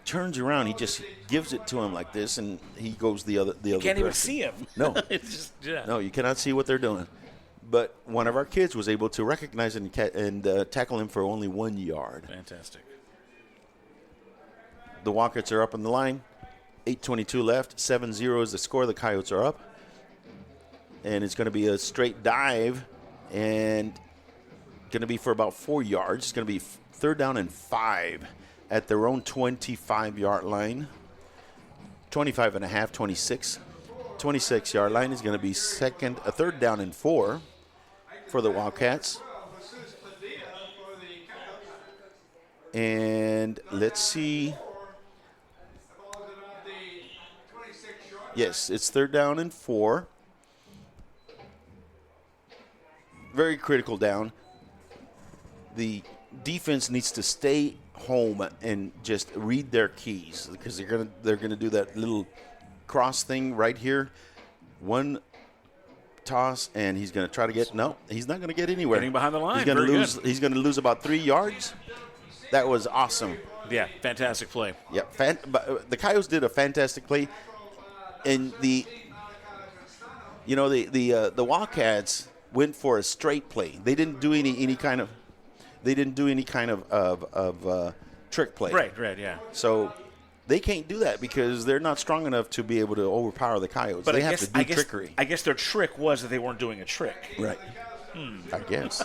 turns around, he just gives it to him like this, and he goes the other direction. You can't even see him. No. It's just, No, you cannot see what they're doing. But one of our kids was able to recognize it and tackle him for only 1 yard. Fantastic. The Wildcats are up on the line. 8:22 left. 7-0 is the score. The Coyotes are up. And it's going to be a straight dive and going to be for about 4 yards. It's going to be 3rd down and 5 at their own 25-yard line. 25 and a half, 26. 26-yard line is going to be 3rd down and 4 for the Wildcats. And let's see. Yes, it's 3rd down and 4. Very critical down. The defense needs to stay home and just read their keys because they're gonna do that little cross thing right here. One toss and he's gonna try to get. No, he's not gonna get anywhere. Getting behind the line. He's gonna Very lose. good. He's gonna lose about 3 yards. That was awesome. Yeah, fantastic play. Yeah, but the Coyotes did a fantastic play, and the Wildcats went for a straight play. They didn't do any kind of trick play. Right, yeah. So they can't do that because they're not strong enough to be able to overpower the Coyotes. But they have to do trickery. I guess their trick was that they weren't doing a trick. Right. I guess.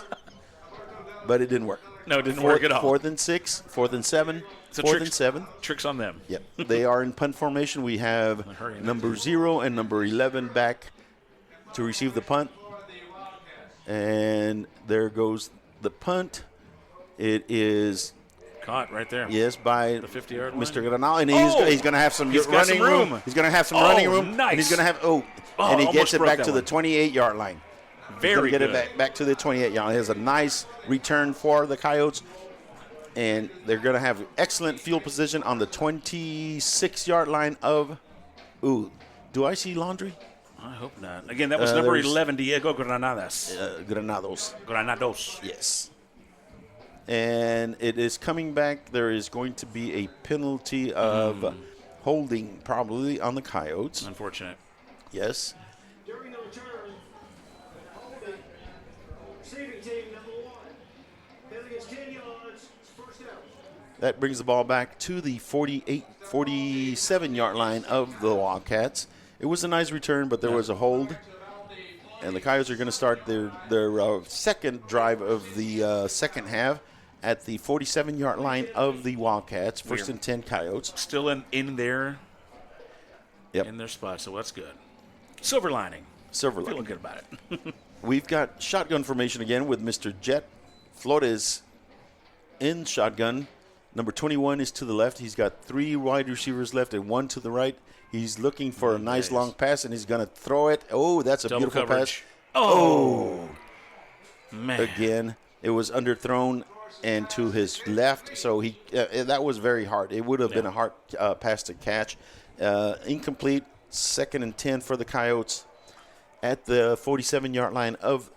But it didn't work. No, it didn't work at all. 4th and 6, 4th and 7, So 4th and 7. Tricks on them. Yep. They are in punt formation. We have number 0 and number 11 back to receive the punt. And there goes the punt. It is caught right there. Yes, by the 50-yard line. Mr. Granal, and he's going to have some running room. He's going to have some running room. Nice. And he's going to have and he gets it back to the 28-yard line. Very good. Get it back to the 28-yard line. He has a nice return for the Coyotes, and they're going to have excellent field position on the 26-yard line of. Do I see laundry? I hope not. Again, that was number 11, Diego Granados. Granados. Yes. And it is coming back. There is going to be a penalty of holding probably on the Coyotes. Unfortunate. Yes. During the return, holding, receiving team number 1. Penalty is 10 yards, 1st down. That brings the ball back to the 47-yard line of the Wildcats. It was a nice return, but there was a hold. And the Coyotes are going to start their second drive of the second half at the 47-yard line of the Wildcats. 1st and 10 Coyotes. Still in their spot, so that's good. Silver lining. Feeling good about it. We've got shotgun formation again with Mr. Jet Flores in shotgun. Number 21 is to the left. He's got 3 wide receivers left and 1 to the right. He's looking for a nice long pass, and he's going to throw it. Oh, that's a Double beautiful coverage. pass. Oh, man. Again, it was underthrown and to his left, so he that was very hard. It would have been a hard pass to catch. Incomplete, 2nd and 10 for the Coyotes at the 47-yard line of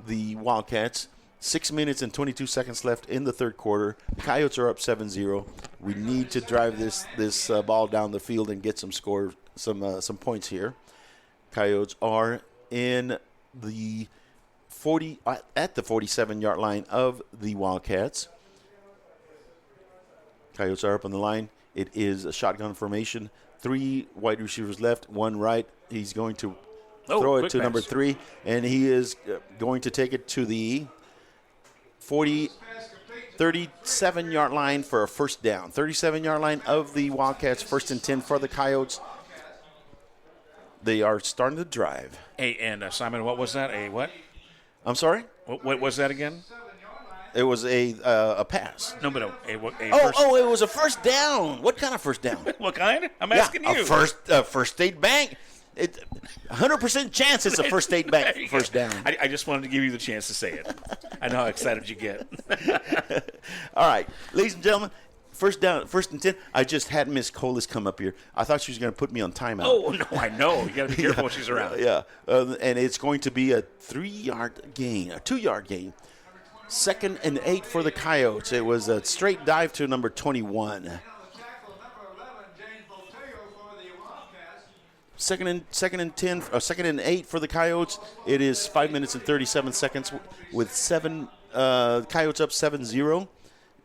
the Wildcats. 6 minutes and 22 seconds left in the third quarter. The Coyotes are up 7-0. We need to drive this ball down the field and get some points here. Coyotes are in the 47-yard line of the Wildcats. Coyotes are up on the line. It is a shotgun formation. 3 wide receivers left, 1 right. He's going to throw it to number 3, and he is going to take it to the 37-yard line for a first down. 37-yard line of the Wildcats, 1st and 10 for the Coyotes. They are starting to drive. Hey, and Simon, what was that? A what? I'm sorry? What was that again? It was a pass. No, but it was a first down. What kind of first down? What kind? I'm asking you. First State Bank. 100% chance it's a First State Bank first down. I just wanted to give you the chance to say it. I know how excited you get. All right, ladies and gentlemen, first down, 1st and 10. I just had Miss Colas come up here. I thought she was going to put me on timeout. Oh, no, I know. You got to be careful when she's around. Yeah, and it's going to be a 2-yard gain. 2nd and 8 for the Coyotes. It was a straight dive to number 21. Second and 8 for the Coyotes. It is 5 minutes and 37 seconds with Coyotes up 7-0.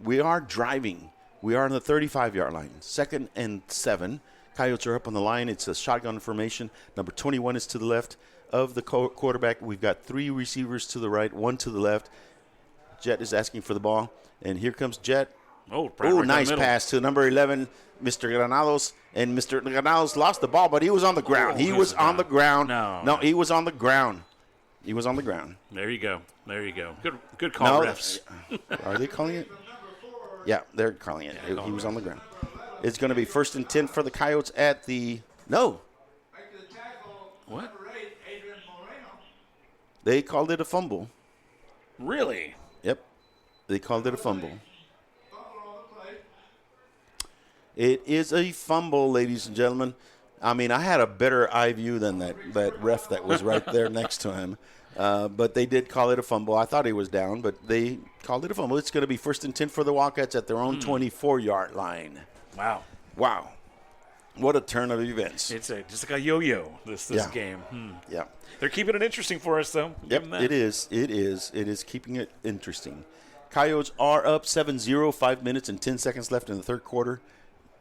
We are driving. We are on the 35-yard line. 2nd and 7. Coyotes are up on the line. It's a shotgun formation. Number 21 is to the left of the quarterback. We've got 3 receivers to the right, 1 to the left. Jet is asking for the ball, and here comes Jet. Right nice pass to number 11, Mr. Granados. And Mr. Granados lost the ball, but he was on the ground. He was on the ground. No, he was on the ground. He was on the ground. There you go. Good call, refs. Are they calling it? Yeah, they're calling it. He was on the ground. It's going to be 1st and 10 for the Coyotes at the What? They called it a fumble. Really? Yep. They called it a fumble. It is a fumble, ladies and gentlemen. I mean, I had a better eye view than that ref that was right there next to him. But they did call it a fumble. I thought he was down, but they called it a fumble. It's going to be 1st and 10 for the Wildcats at their own 24-yard line. Wow. What a turn of events. It's just like a yo-yo, this game. Yeah. They're keeping it interesting for us, though. Yep, it is. It is keeping it interesting. Coyotes are up 7-0, 5 minutes and 10 seconds left in the third quarter.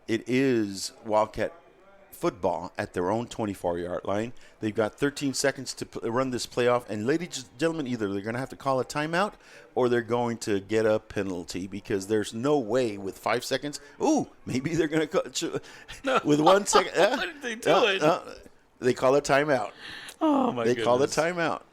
It is Wildcat football at their own 24-yard line. They've got 13 seconds to run this playoff. And ladies and gentlemen, either they're going to have to call a timeout or they're going to get a penalty because there's no way with 5 seconds. Ooh, maybe they're going to with 1 second. What did they do? They call a timeout. Oh, my goodness. They call a timeout.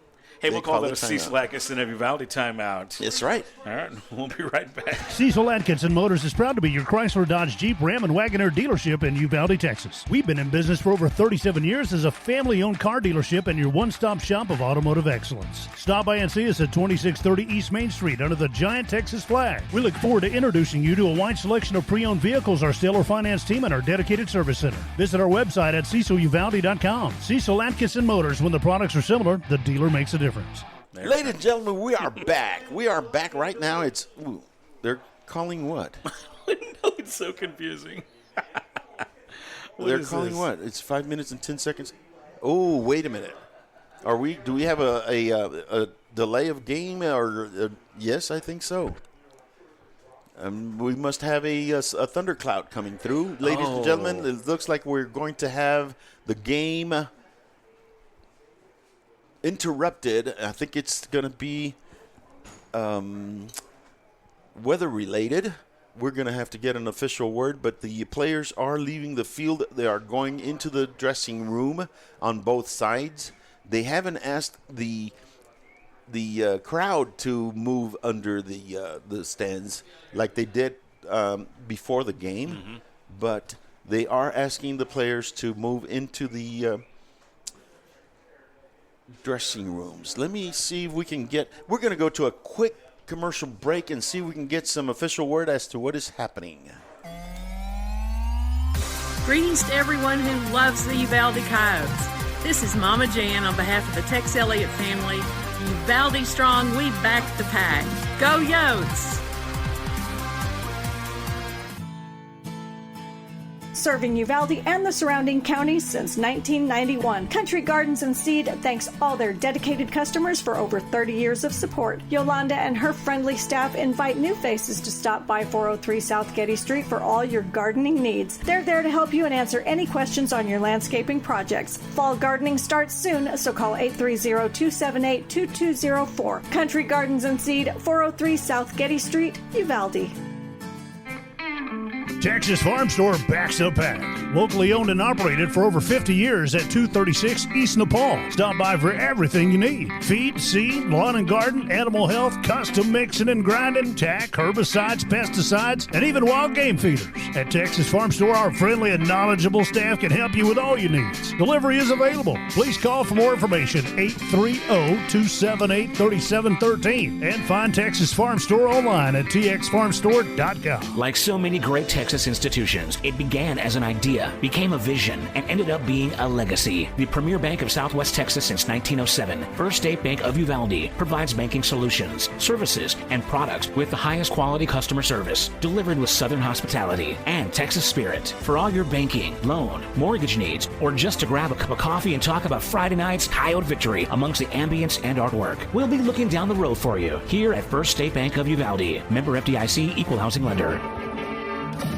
Hey, we'll call that a Cecil Atkinson and Uvalde timeout. That's right. All right, we'll be right back. Cecil Atkinson Motors is proud to be your Chrysler, Dodge, Jeep, Ram, and Wagoneer dealership in Uvalde, Texas. We've been in business for over 37 years as a family-owned car dealership and your one-stop shop of automotive excellence. Stop by and see us at 2630 East Main Street under the giant Texas flag. We look forward to introducing you to a wide selection of pre-owned vehicles, our stellar finance team, and our dedicated service center. Visit our website at ceciluvalde.com. Cecil Atkinson Motors. When the products are similar, the dealer makes a difference. Ladies and gentlemen, we are back. We are back right now. They're calling what? No, it's so confusing. They're calling what? It's 5 minutes and 10 seconds. Oh, wait a minute. Do we have a delay of game? Yes, I think so. We must have a thundercloud coming through. Ladies and gentlemen, it looks like we're going to have the game interrupted. I think it's going to be weather related. We're going to have to get an official word, but the players are leaving the field. They are going into the dressing room on both sides. They haven't asked the the crowd to move under the stands like they did before the game, but they are asking the players to move into the dressing rooms. Let me see if we can we're going to go to a quick commercial break and see if we can get some official word as to what is happening. Greetings to everyone who loves the Uvalde Coyotes. This is Mama Jan on behalf of the Tex Elliott family. Uvalde strong, we back the pack. Go Yotes! Serving Uvalde and the surrounding counties since 1991. Country Gardens and Seed thanks all their dedicated customers for over 30 years of support. Yolanda and her friendly staff invite new faces to stop by 403 South Getty Street for all your gardening needs. They're there to help you and answer any questions on your landscaping projects. Fall gardening starts soon, so call 830-278-2204. Country Gardens and Seed, 403 South Getty Street, Uvalde. Texas Farm Store backs the pack. Locally owned and operated for over 50 years at 236 East Nepal. Stop by for everything you need. Feed, seed, lawn and garden, animal health, custom mixing and grinding, tack, herbicides, pesticides, and even wild game feeders. At Texas Farm Store, our friendly and knowledgeable staff can help you with all your needs. Delivery is available. Please call for more information, 830-278-3713. And find Texas Farm Store online at txfarmstore.com. Like so many great Texas institutions, it began as an idea, became a vision, and ended up being a legacy. The premier bank of Southwest Texas since 1907, First State Bank of Uvalde, provides banking solutions, services, and products with the highest quality customer service, delivered with Southern hospitality and Texas spirit. For all your banking, loan, mortgage needs, or just to grab a cup of coffee and talk about Friday night's Coyote victory amongst the ambience and artwork, we'll be looking down the road for you here at First State Bank of Uvalde. Member FDIC, Equal Housing Lender.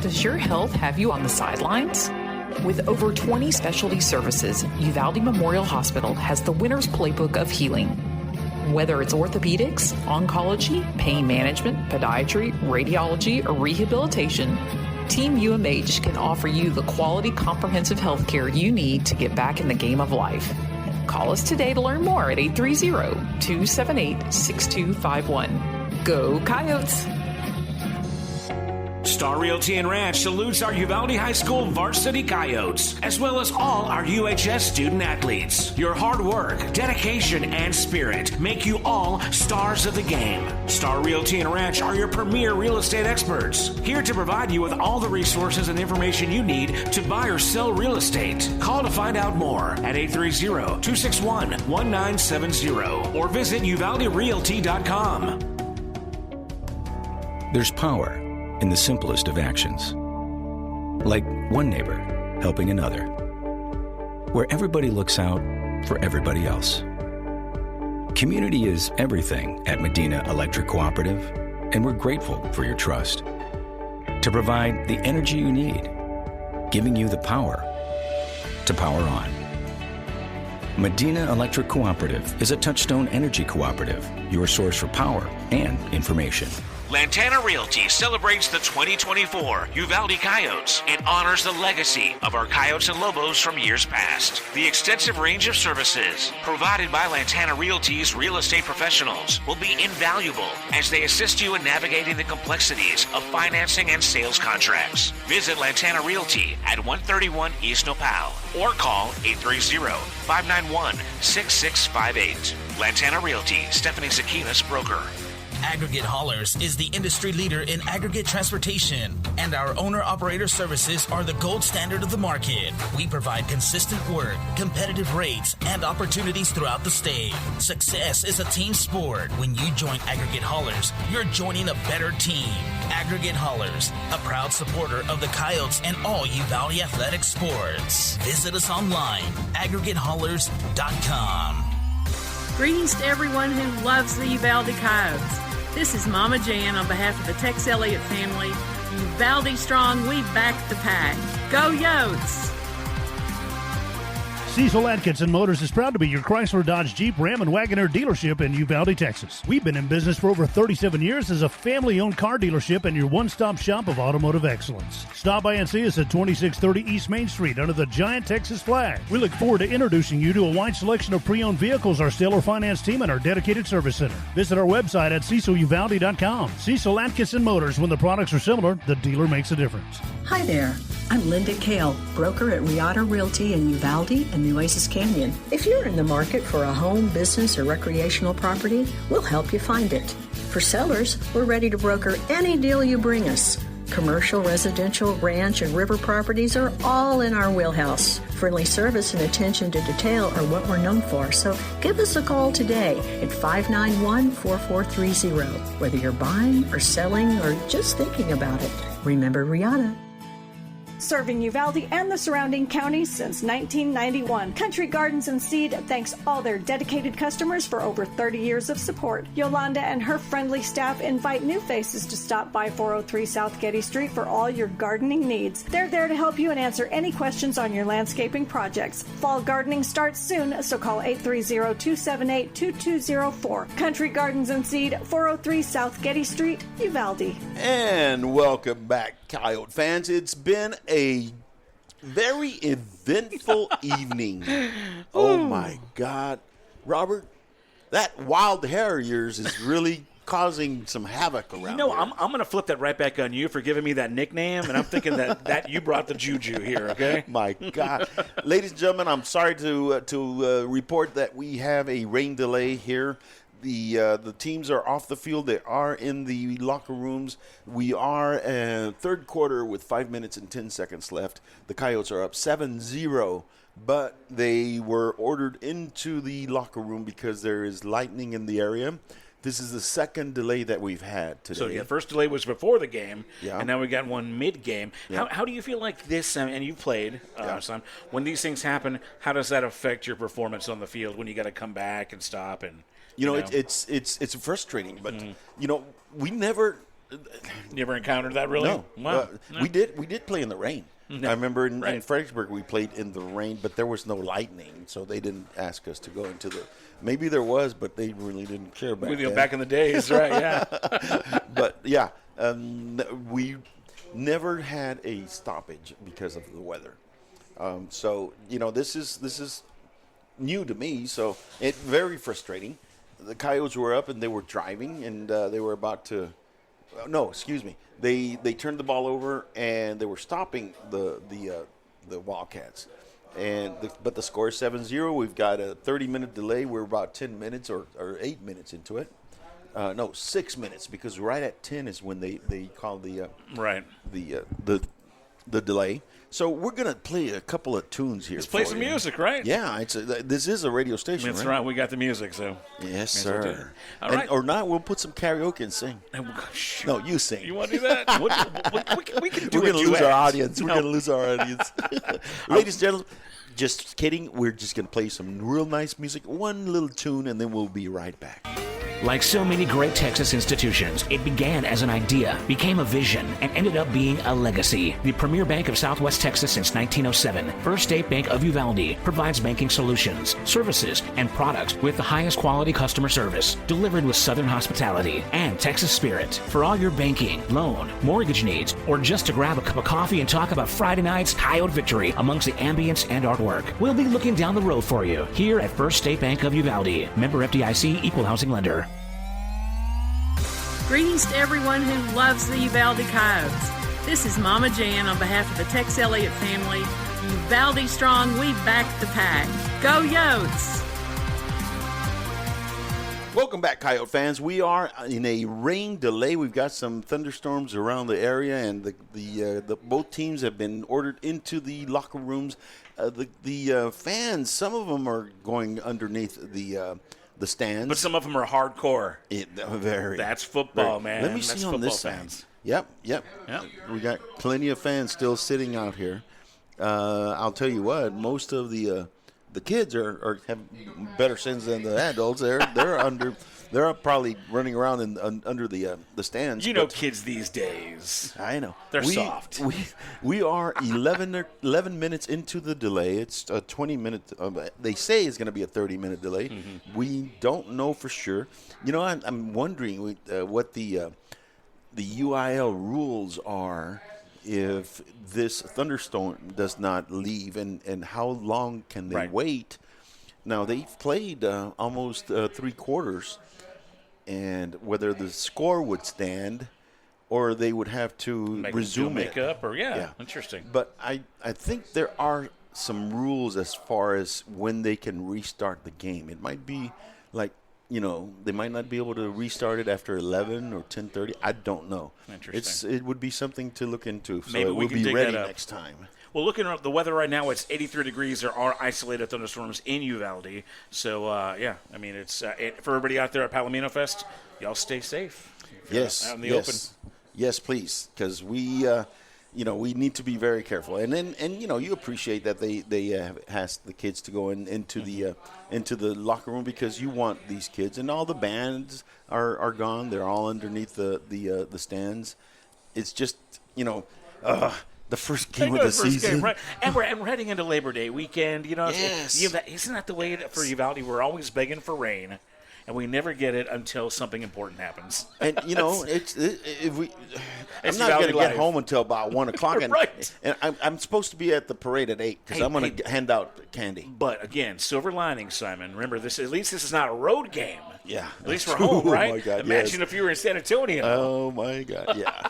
Does your health have you on the sidelines? With over 20 specialty services, Uvalde Memorial Hospital has the winner's playbook of healing. Whether it's orthopedics, oncology, pain management, podiatry, radiology, or rehabilitation, Team UMH can offer you the quality comprehensive health care you need to get back in the game of life. Call us today to learn more at 830-278-6251. Go Coyotes! Star Realty and Ranch salutes our Uvalde High School varsity Coyotes, as well as all our UHS student athletes. Your hard work, dedication, and spirit make you all stars of the game. Star Realty and Ranch are your premier real estate experts, here to provide you with all the resources and information you need to buy or sell real estate. Call to find out more at 830-261-1970 or visit uvalderealty.com. There's power in the simplest of actions. Like one neighbor helping another, where everybody looks out for everybody else. Community is everything at Medina Electric Cooperative, and we're grateful for your trust. To provide the energy you need, giving you the power to power on. Medina Electric Cooperative is a Touchstone Energy Cooperative, your source for power and information. Lantana Realty celebrates the 2024 Uvalde Coyotes and honors the legacy of our Coyotes and Lobos from years past. The extensive range of services provided by Lantana Realty's real estate professionals will be invaluable as they assist you in navigating the complexities of financing and sales contracts. Visit Lantana Realty at 131 East Nopal or call 830-591-6658. Lantana Realty, Stephanie Zakinas, broker. Aggregate Haulers is the industry leader in aggregate transportation, and our owner-operator services are the gold standard of the market. We provide consistent work, competitive rates, and opportunities throughout the state. Success is a team sport. When you join Aggregate Haulers, you're joining a better team. Aggregate Haulers, a proud supporter of the Coyotes and all Uvalde athletic sports. Visit us online, aggregatehaulers.com. Greetings to everyone who loves the Uvalde Coyotes. This is Mama Jan on behalf of the Tex Elliott family. Uvalde strong, we back the pack. Go Yotes! Cecil Atkinson Motors is proud to be your Chrysler, Dodge, Jeep, Ram, and Wagoner dealership in Uvalde, Texas. We've been in business for over 37 years as a family-owned car dealership and your one-stop shop of automotive excellence. Stop by and see us at 2630 East Main Street under the giant Texas flag. We look forward to introducing you to a wide selection of pre-owned vehicles, our stellar finance team, and our dedicated service center. Visit our website at ceciluvalde.com. Cecil Atkinson Motors. When the products are similar, the dealer makes a difference. Hi there. I'm Linda Kale, broker at Riata Realty in Uvalde and the Oasis Canyon. If you're in the market for a home, business, or recreational property, we'll help you find it. For sellers, we're ready to broker any deal you bring us. Commercial, residential, ranch, and river properties are all in our wheelhouse. Friendly service and attention to detail are what we're known for, so give us a call today at 591-4430. Whether you're buying or selling or just thinking about it, remember Riata. Serving Uvalde and the surrounding counties since 1991. Country Gardens and Seed thanks all their dedicated customers for over 30 years of support. Yolanda and her friendly staff invite new faces to stop by 403 South Getty Street for all your gardening needs. They're there to help you and answer any questions on your landscaping projects. Fall gardening starts soon, so call 830-278-2204. Country Gardens and Seed, 403 South Getty Street, Uvalde. And welcome back, Coyote fans. It's been a very eventful evening. Oh my God, Robert, that wild hair of yours is really causing some havoc around. I'm going to flip that right back on you for giving me that nickname, and I'm thinking that you brought the juju here. Okay. My God, ladies and gentlemen, I'm sorry to report that we have a rain delay here. The teams are off the field. They are in the locker rooms. We are third quarter with 5 minutes and 10 seconds left. The Coyotes are up 7-0, but they were ordered into the locker room because there is lightning in the area. This is the second delay that we've had today. So, first delay was before the game, yeah, and now we got one mid-game. Yeah. How do you feel like this, and you've played, son, when these things happen, how does that affect your performance on the field when you got to come back and stop and – It's frustrating, but we never encountered that really. No, wow. We did play in the rain. No. I remember in Fredericksburg we played in the rain, but there was no lightning, so they didn't ask us to go into the. Maybe there was, but they really didn't care back then. Back in the days, right? Yeah. But we never had a stoppage because of the weather. So this is new to me, so it's very frustrating. The Coyotes were up and they were driving, and they were about to. No, excuse me. They turned the ball over and they were stopping the Wildcats, but the score is 7-0. We've got a 30-minute delay. We're about 10 minutes or 8 minutes into it. 6 minutes, because right at 10 is when they call the delay. So we're going to play a couple of tunes here. Let's play some music, right? Yeah, this is a radio station, That's right. We got the music, so. Yes, sir. All right. Or not, we'll put some karaoke and sing. No, you sing. You want to do that? we can do it. We're going to lose our audience. We're going to lose our audience. Ladies and gentlemen, just kidding. We're just going to play some real nice music, one little tune, and then we'll be right back. Like so many great Texas institutions, it began as an idea, became a vision, and ended up being a legacy. The premier bank of Southwest Texas since 1907, First State Bank of Uvalde, provides banking solutions, services, and products with the highest quality customer service, delivered with Southern hospitality and Texas spirit. For all your banking, loan, mortgage needs, or just to grab a cup of coffee and talk about Friday night's Coyote victory amongst the ambience and artwork, we'll be looking down the road for you here at First State Bank of Uvalde. Member FDIC, Equal Housing Lender. Greetings to everyone who loves the Uvalde Coyotes. This is Mama Jan on behalf of the Tex Elliott family. Uvalde strong, we back the pack. Go Yotes! Welcome back, Coyote fans. We are in a rain delay. We've got some thunderstorms around the area, and the both teams have been ordered into the locker rooms. The fans, some of them are going underneath the stands. But some of them are hardcore. Very. That's football, very. man. Let me see on this side. Yep. We got plenty of fans still sitting out here. I'll tell you what, most of the the kids have better sins than the adults. They're probably running around under the stands. You know, kids these days. I know. They're soft. We are 11 minutes into the delay. It's a 20-minute. They say it's going to be a 30-minute delay. Mm-hmm. We don't know for sure. You know, I'm wondering what the UIL rules are if this thunderstorm does not leave, and how long can they wait? Now, they've played almost 3 quarters, and whether the score would stand or they would have to resume it. Interesting. But I think there are some rules as far as when they can restart the game. It might be like, you know, they might not be able to restart it after 11 or 10:30. I don't know. Interesting. It would be something to look into. So maybe we we'll can be dig ready that up next time. Well, looking at the weather right now, it's 83 degrees. There are isolated thunderstorms in Uvalde. So, I mean, it's for everybody out there at Palomino Fest, y'all stay safe. Yes, out in the open. Yes, please, because we need to be very careful. And then, you appreciate that they have asked the kids to go into the locker room, because you want these kids, and all the bands are gone. They're all underneath the stands. It's just, the first game of the season. Right. And we're heading into Labor Day weekend. Yes. Isn't that the way for Uvalde? We're always begging for rain, and we never get it until something important happens. And, I'm not going to get home until about 1 o'clock. And, right. And I'm supposed to be at the parade at 8, because I'm going to hand out candy. But, again, silver lining, Simon. Remember, at least this is not a road game. Yeah. At least we're home, right? Oh, my God, Imagine if you were in San Antonio. Oh, my God, yeah.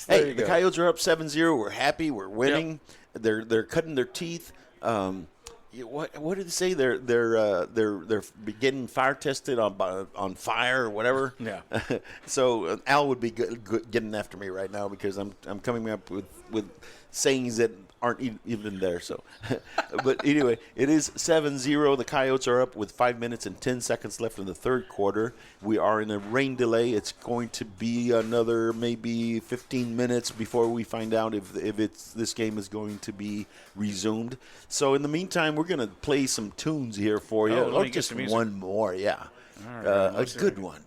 Hey, the Coyotes are up 7-0. We're happy. We're winning. Yep. They're cutting their teeth. What did they say? They're getting fire tested on fire or whatever. Yeah. So Al would be good getting after me right now, because I'm coming up with sayings that aren't even there. So, but anyway, it is 7-0. The Coyotes are up with 5 minutes and 10 seconds left in the third quarter. We are in a rain delay. It's going to be another maybe 15 minutes before we find out if this game is going to be resumed. So in the meantime, we're going to play some tunes here for you. Just one more, yeah. All right, a good one.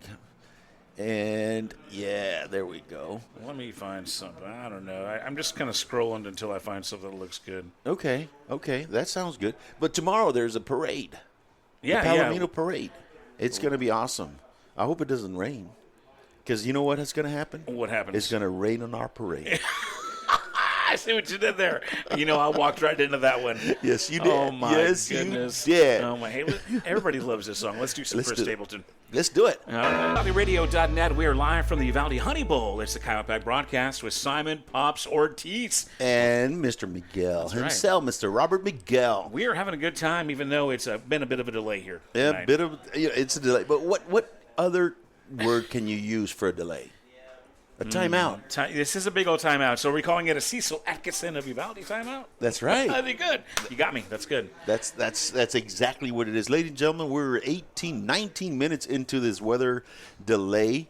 And, yeah, there we go. Let me find something. I don't know. I'm just kind of scrolling until I find something that looks good. Okay. That sounds good. But tomorrow there's a parade. Yeah, the Palomino Parade. It's going to be awesome. I hope it doesn't rain. Because you know what is going to happen? What happens? It's going to rain on our parade. I see what you did there. I walked right into that one. Yes, you did. Oh, my goodness. You did. Oh, my. Hey, everybody loves this song. Let's do some Chris Stapleton. Let's do it. UvaldeRadio.net. We are live from the Uvalde Honey Bowl. It's the Coyote Pack broadcast with Simon Pops Ortiz. And Mr. Miguel himself, right. Mr. Robert Miguel. We are having a good time, even though it's been a bit of a delay here tonight. It's a delay. But what other word can you use for a delay? A timeout. This is a big old timeout. So we're calling it a Cecil Atkinson of Uvalde timeout? That's right. That'd be good. You got me. That's good. That's exactly what it is. Ladies and gentlemen, we're 19 minutes into this weather delay.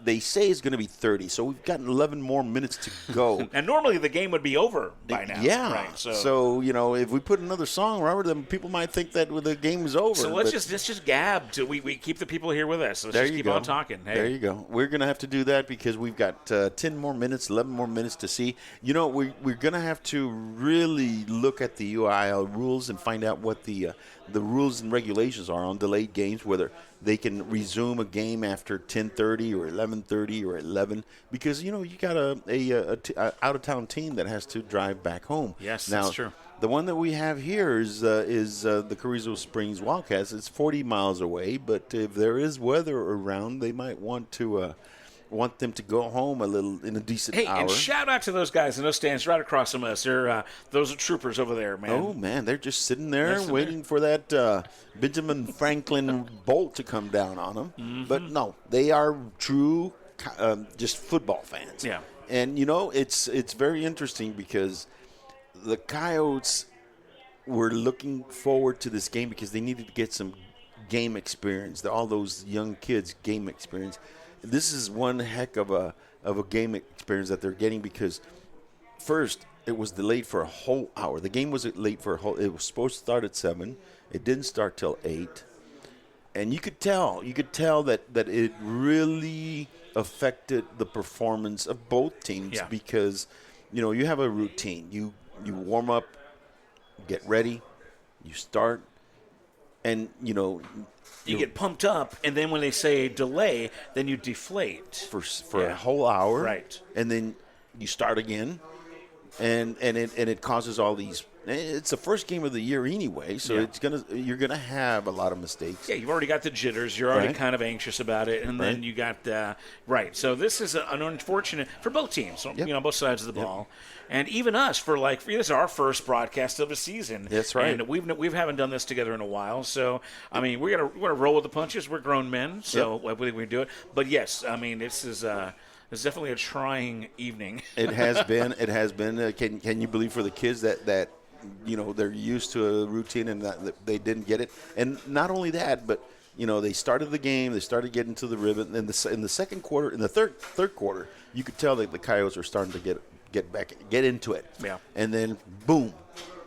They say it's going to be 30, so we've got 11 more minutes to go. And normally the game would be over by now. Yeah. Right, so if we put another song, Robert, then people might think that the game is over. So let's just gab. We keep the people here with us. So let's just keep on talking. Hey. There you go. We're going to have to do that because we've got 10 more minutes, 11 more minutes to see. We're going to have to really look at the UIL rules and find out what the rules and regulations are on delayed games, whether they can resume a game after 10:30 or 11:30 or 11, because you got a out of town team that has to drive back home. Yes, now, that's true. The one that we have here is the Carrizo Springs Wildcats. It's 40 miles away, but if there is weather around, they might want them to go home a little in a decent hour. Hey, and shout out to those guys in those stands right across from us. Those are troopers over there, man. Oh, man, they're just sitting there waiting for that Benjamin Franklin bolt to come down on them. Mm-hmm. But, no, they are true just football fans. Yeah. And, it's very interesting because the Coyotes were looking forward to this game because they needed to get some game experience, all those young kids game experience. This is one heck of a game experience that they're getting because, first, it was delayed for a whole hour. The game was late for it was supposed to start at 7. It didn't start till 8. And you could tell that it really affected the performance of both teams because, you have a routine. You warm up, get ready, you start, and, you get pumped up, and then when they say delay, then you deflate. For a whole hour. Right. And then you start again, and it causes all these. It's the first game of the year anyway, so you're gonna have a lot of mistakes. Yeah, you've already got the jitters. You're already kind of anxious about it, and then you got So this is an unfortunate for both teams. Both sides of the ball, and even us this is our first broadcast of the season. That's right. And we haven't done this together in a while, so I mean we're gonna roll with the punches. We're grown men, so I believe we can do it. But yes, I mean this is. It's definitely a trying evening. It has been. It has been. Can you believe for the kids that they're used to a routine and that they didn't get it? And not only that, but they started the game. They started getting to the rhythm. In the second quarter, in the third quarter, you could tell that the Coyotes were starting to get into it. Yeah. And then boom,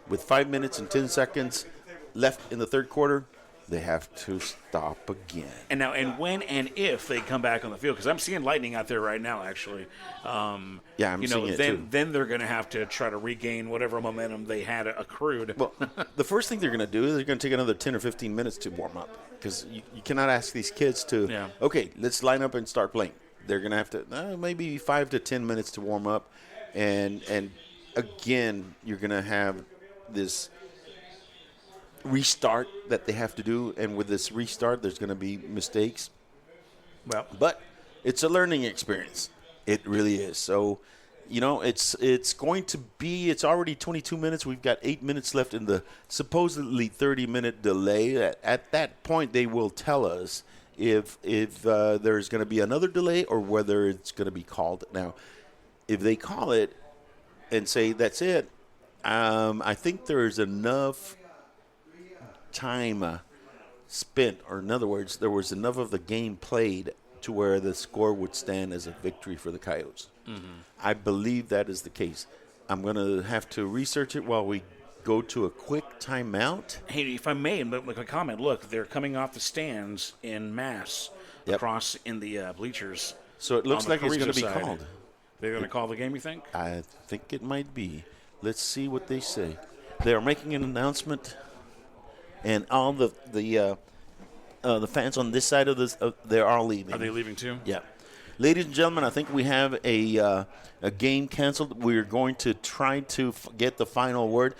with 5 minutes and 10 seconds left in the third quarter, they have to stop again. And when and if they come back on the field, because I'm seeing lightning out there right now, actually. I'm seeing it too. Then they're going to have to try to regain whatever momentum they had accrued. Well, the first thing they're going to do is they're going to take another 10 or 15 minutes to warm up, because you cannot ask these kids to, okay, let's line up and start playing. They're going to have to maybe 5 to 10 minutes to warm up, and again, you're going to have this restart that they have to do, and with this restart there's going to be mistakes. But it's a learning experience. It really is. So it's going to be, it's already 22 minutes. We've got 8 minutes left in the supposedly 30-minute delay. At that point they will tell us if there's going to be another delay or whether it's going to be called. Now if they call it and say that's it, I think there's enough time spent, or in other words, there was enough of the game played to where the score would stand as a victory for the Coyotes. Mm-hmm. I believe that is the case. I'm going to have to research it while we go to a quick timeout. Hey, if I may make a comment, look, they're coming off the stands in mass across in the bleachers. So it looks like it's going to be side. called. They're going to call the game, you think? I think it might be. Let's see what they say. They are making an announcement. And all the fans on this side of this, they're all leaving. Are they leaving too? Yeah. Ladies and gentlemen, I think we have a game canceled. We're going to try to get the final word.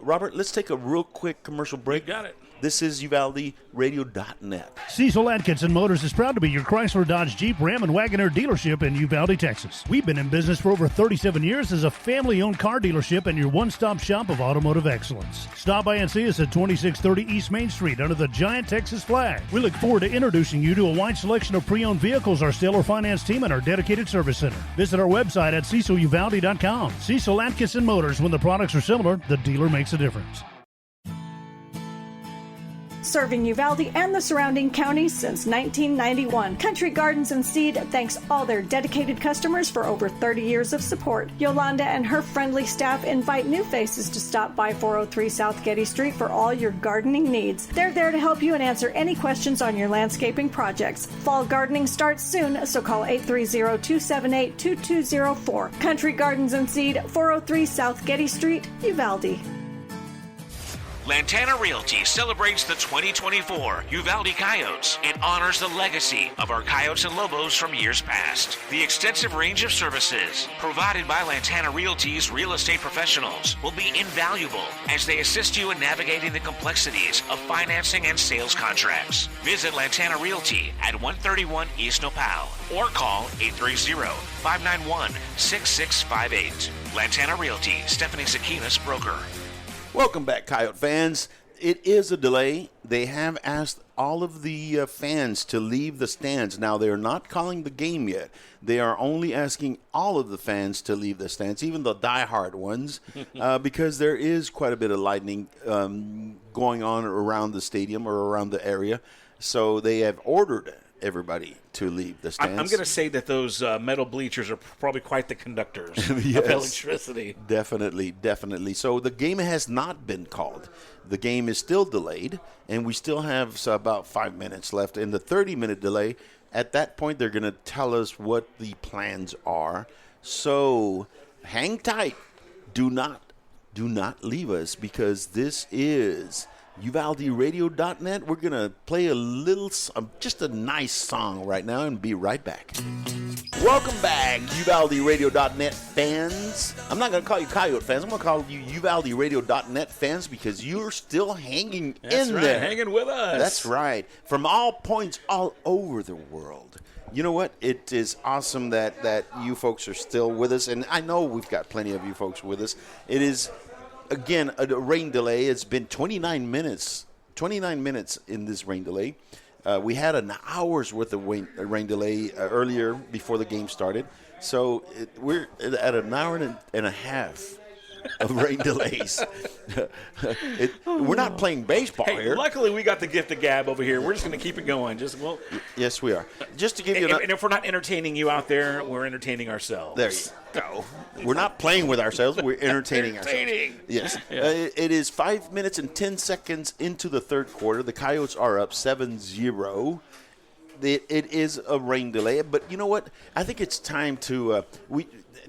Robert, let's take a real quick commercial break. You got it. This is UvaldeRadio.net. Cecil Atkinson Motors is proud to be your Chrysler, Dodge, Jeep, Ram, and Wagoner dealership in Uvalde, Texas. We've been in business for over 37 years as a family-owned car dealership and your one-stop shop of automotive excellence. Stop by and see us at 2630 East Main Street under the giant Texas flag. We look forward to introducing you to a wide selection of pre-owned vehicles, our stellar finance team, and our dedicated service center. Visit our website at CecilUvalde.com. Cecil Atkinson Motors. When the products are similar, the dealer makes a difference. Serving Uvalde and the surrounding counties since 1991. Country Gardens and Seed thanks all their dedicated customers for over 30 years of support. Yolanda and her friendly staff invite new faces to stop by 403 South Getty Street for all your gardening needs. They're there to help you and answer any questions on your landscaping projects. Fall gardening starts soon, so call 830-278-2204. Country Gardens and Seed, 403 South Getty Street, Uvalde. Lantana Realty celebrates the 2024 Uvalde Coyotes and honors the legacy of our Coyotes and Lobos from years past. The extensive range of services provided by Lantana Realty's real estate professionals will be invaluable as they assist you in navigating the complexities of financing and sales contracts. Visit Lantana Realty at 131 East Nopal or call 830-591-6658. Lantana Realty, Stephanie Zakinas, broker. Welcome back, Coyote fans. It is a delay. They have asked all of the fans to leave the stands. Now, they're not calling the game yet. They are only asking all of the fans to leave the stands, even the diehard ones, because there is quite a bit of lightning going on around the stadium or around the area. So they have ordered everybody to leave the stands. I'm going to say that those metal bleachers are probably quite the conductors Yes. of electricity. Definitely. So the game has not been called. The game is still delayed, and we still have about 5 minutes left in the 30-minute delay. At that point, they're going to tell us what the plans are. So hang tight. Do not leave us, because this is UvaldeRadio.net. We're going to play a little, just a nice song right now and be right back. Welcome back, UvaldeRadio.net fans. I'm not going to call you Coyote fans. I'm going to call you UvaldeRadio.net fans, because you're still hanging in right, there. hanging with us. That's right. From all points all over the world. You know what? It is awesome that you folks are still with us, and I know we've got plenty of you folks with us. It is, again, a rain delay. It's been 29 minutes in this rain delay. We had an hour's worth of rain delay earlier before the game started. So we're at an hour and a half of rain delays. We're not playing baseball here. Luckily, we got the gift of gab over here. We're just going to keep it going. Yes, we are. Just to give you and if we're not entertaining you out there, we're entertaining ourselves. There you go. We're not playing with ourselves. We're entertaining ourselves. Yes. Yeah. It is 5 minutes and 10 seconds into the third quarter. The Coyotes are up 7-0. It is a rain delay. But you know what? I think it's time to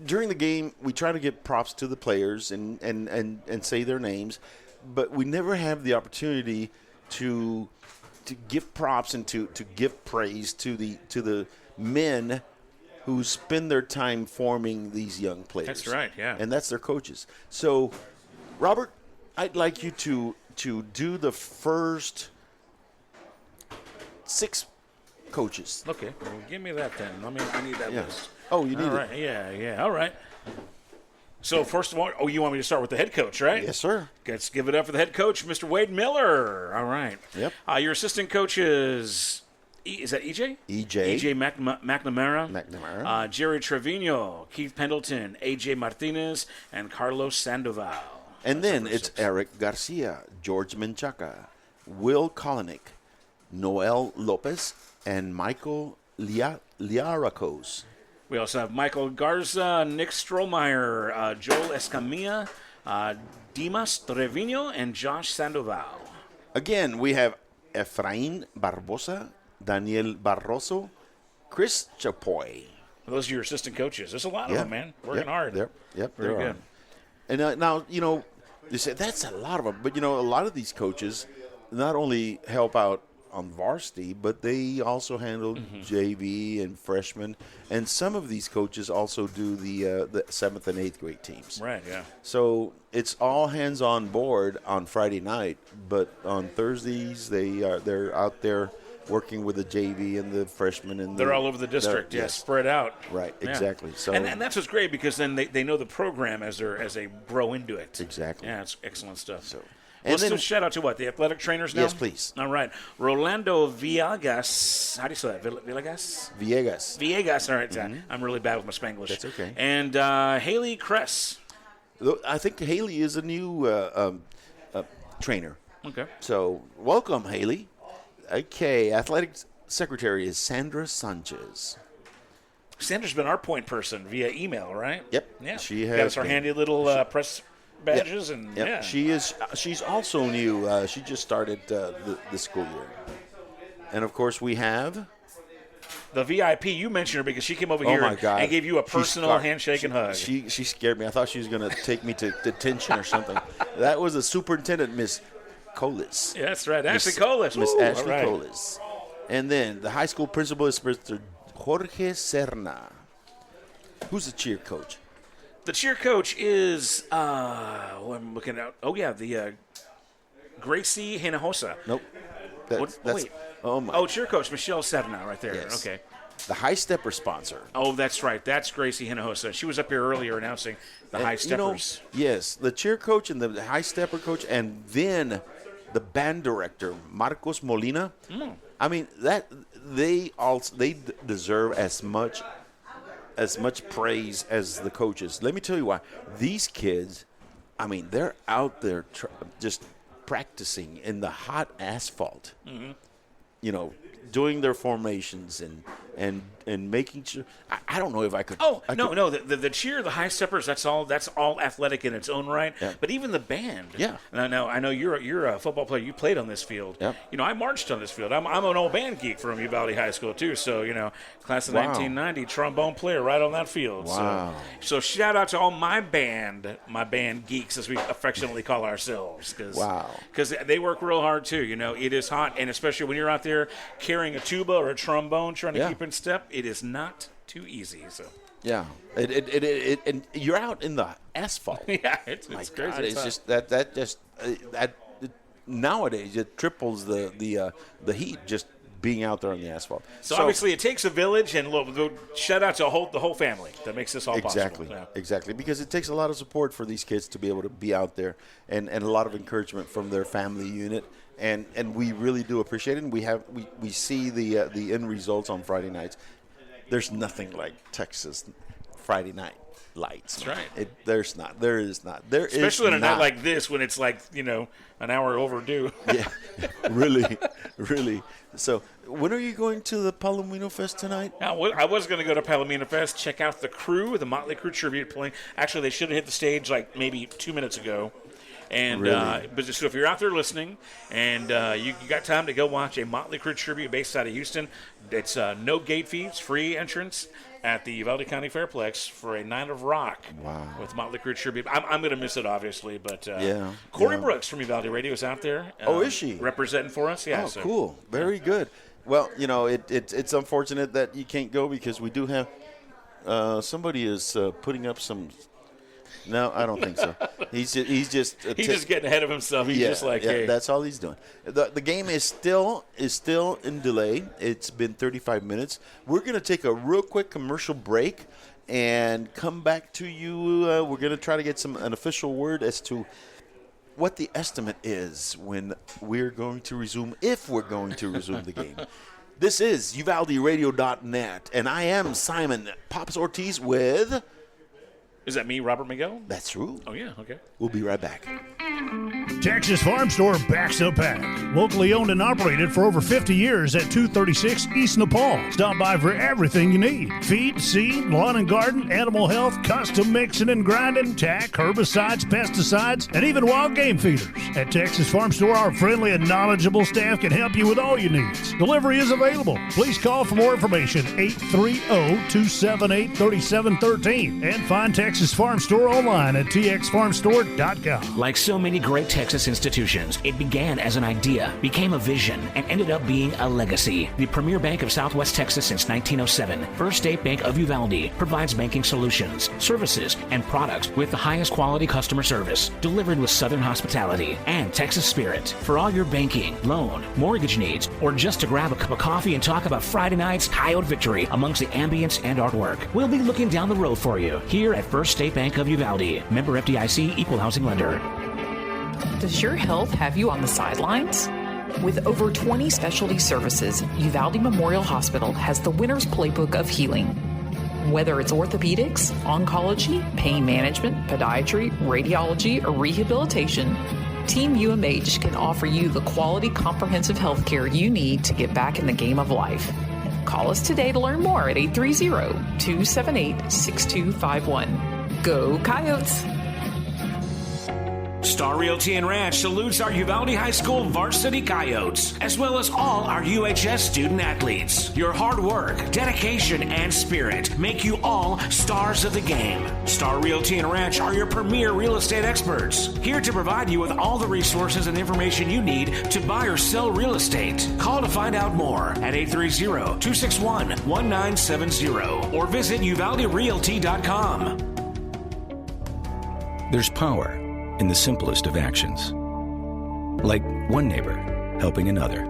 during the game, we try to give props to the players and say their names, but we never have the opportunity to give props and to give praise to the men who spend their time forming these young players. That's right, yeah. And that's their coaches. So, Robert, I'd like you to do the first 6 coaches. Okay, well, give me that then. I need that list. Oh, you need it? Right. Yeah. All right. So, first of all, you want me to start with the head coach, right? Yes, sir. Let's give it up for the head coach, Mr. Wade Miller. All right. Yep. Your assistant coach is that EJ? EJ McNamara. Jerry Trevino, Keith Pendleton, AJ Martinez, and Carlos Sandoval. And then it's Eric Garcia, George Menchaca, Will Kolinick, Noel Lopez, and Michael Liarakos. We also have Michael Garza, Nick Strohmeyer, Joel Escamilla, Dimas Trevino, and Josh Sandoval. Again, we have Efrain Barbosa, Daniel Barroso, Chris Chapoy. Those are your assistant coaches. There's a lot of them, man. Working hard. Yep, very good. And now, you say that's a lot of them, but, a lot of these coaches not only help out on varsity, but they also handle JV and freshmen, and some of these coaches also do the 7th and 8th grade teams. Right, yeah. So it's all hands on board on Friday night, but on Thursdays they're out there working with the JV and the freshmen, and they're all over the district. Yes, spread out. Right, yeah. Exactly. So and that's what's great, because then they know the program as they grow into it. Exactly. Yeah, it's excellent stuff. So. And let's do a shout out to the athletic trainers now? Yes, please. All right. Rolando Villegas. How do you say that? Villegas. All right. I'm really bad with my Spanglish. That's okay. And Haley Kress. I think Haley is a new trainer. Okay. So welcome, Haley. Okay. Athletic secretary is Sandra Sanchez. Sandra's been our point person via email, right? Yep. Yeah. She has got us our handy little press badges. Yep. And yep. yeah. She's also new. She just started the school year. And of course we have the VIP. You mentioned her because she came over here and gave you a personal handshake and hug. She scared me. I thought she was going to take me to detention or something. That was the superintendent, Miss Colas. Yeah, that's right. Ashley Colas. Miss Ashley Colas. And then the high school principal is Mr. Jorge Serna. Who's the cheer coach? The cheer coach is, I'm looking at, the Gracie Hinojosa. Nope. Wait. Oh, my. Oh, cheer coach, Michelle Sedna right there. Yes. Okay. The High Stepper sponsor. Oh, that's right. That's Gracie Hinojosa. She was up here earlier announcing the High Steppers. Yes, the cheer coach and the High Stepper coach, and then the band director, Marcos Molina. I mean, they deserve as much praise as the coaches. Let me tell you why. These kids, I mean, they're out there just practicing in the hot asphalt. doing their formations and making sure. I don't know if I could. No. The cheer, the high steppers, that's all athletic in its own right. Yeah. But even the band. Yeah. Now I know you're a football player. You played on this field. Yeah. I marched on this field. I'm an old band geek from Uvalde High School too. So class of 1990, trombone player right on that field. Wow. So shout out to all my band geeks, as we affectionately call ourselves. Because they work real hard too. It is hot, and especially when you're out there carrying a tuba or a trombone trying to keep in step, it is not too easy. So yeah, and you're out in the asphalt. Yeah, it's crazy. It's just that nowadays it triples the heat just being out there on the asphalt. So obviously it takes a village, and shout out to the whole family that makes this all possible. Exactly, because it takes a lot of support for these kids to be able to be out there, and a lot of encouragement from their family unit, and we really do appreciate it. And we see the end results on Friday nights. There's nothing like Texas Friday night lights. That's right. There is not. Especially on a night like this when it's like, an hour overdue. Yeah, really. So when are you going to the Palomino Fest tonight? I was going to go to Palomino Fest, check out the crew, the Motley Crue tribute playing. Actually, they should have hit the stage like maybe 2 minutes ago. And really? But so if you're out there listening and you got time to go watch a Motley Crue tribute based out of Houston, it's no gate fees, free entrance at the Uvalde County Fairplex for a night of rock. Wow. With Motley Crue tribute. I'm going to miss it, obviously, but yeah. Corey Brooks from Uvalde Radio is out there. Is she? Representing for us? Yeah. Oh, cool. Very good. Well, it's unfortunate that you can't go because we do have somebody is putting up some. No, I don't think so. He's just getting ahead of himself. He's just like, hey. That's all he's doing. The game is still in delay. It's been 35 minutes. We're going to take a real quick commercial break and come back to you. We're going to try to get an official word as to what the estimate is when we're going to resume, if we're going to resume the game. This is UvaldeRadio.net, and I am Simon Pops Ortiz with... Is that me, Robert Miguel? That's true. Oh, yeah, okay. We'll be right back. Texas Farm Store backs a pack. Locally owned and operated for over 50 years at 236 East Nepal. Stop by for everything you need. Feed, seed, lawn and garden, animal health, custom mixing and grinding, tack, herbicides, pesticides, and even wild game feeders. At Texas Farm Store, our friendly and knowledgeable staff can help you with all your needs. Delivery is available. Please call for more information, 830-278-3713, and find Texas Farm Store online at txfarmstore.com. Like so many great Texas institutions, it began as an idea, became a vision, and ended up being a legacy. The premier bank of Southwest Texas since 1907, First State Bank of Uvalde, provides banking solutions, services, and products with the highest quality customer service, delivered with Southern hospitality and Texas spirit. For all your banking, loan, mortgage needs, or just to grab a cup of coffee and talk about Friday night's Coyote victory amongst the ambience and artwork, we'll be looking down the road for you here at First State Bank of Uvalde, member FDIC, equal housing lender. Does your health have you on the sidelines? With over 20 specialty services, Uvalde Memorial Hospital has the winner's playbook of healing. Whether it's orthopedics, oncology, pain management, podiatry, radiology, or rehabilitation, Team UMH can offer you the quality comprehensive health care you need to get back in the game of life. Call us today to learn more at 830-278-6251. Go Coyotes! Star Realty and Ranch salutes our Uvalde High School varsity Coyotes, as well as all our UHS student athletes. Your hard work, dedication, and spirit make you all stars of the game. Star Realty and Ranch are your premier real estate experts, here to provide you with all the resources and information you need to buy or sell real estate. Call to find out more at 830-261-1970 or visit uvalderealty.com. There's power in the simplest of actions. Like one neighbor helping another,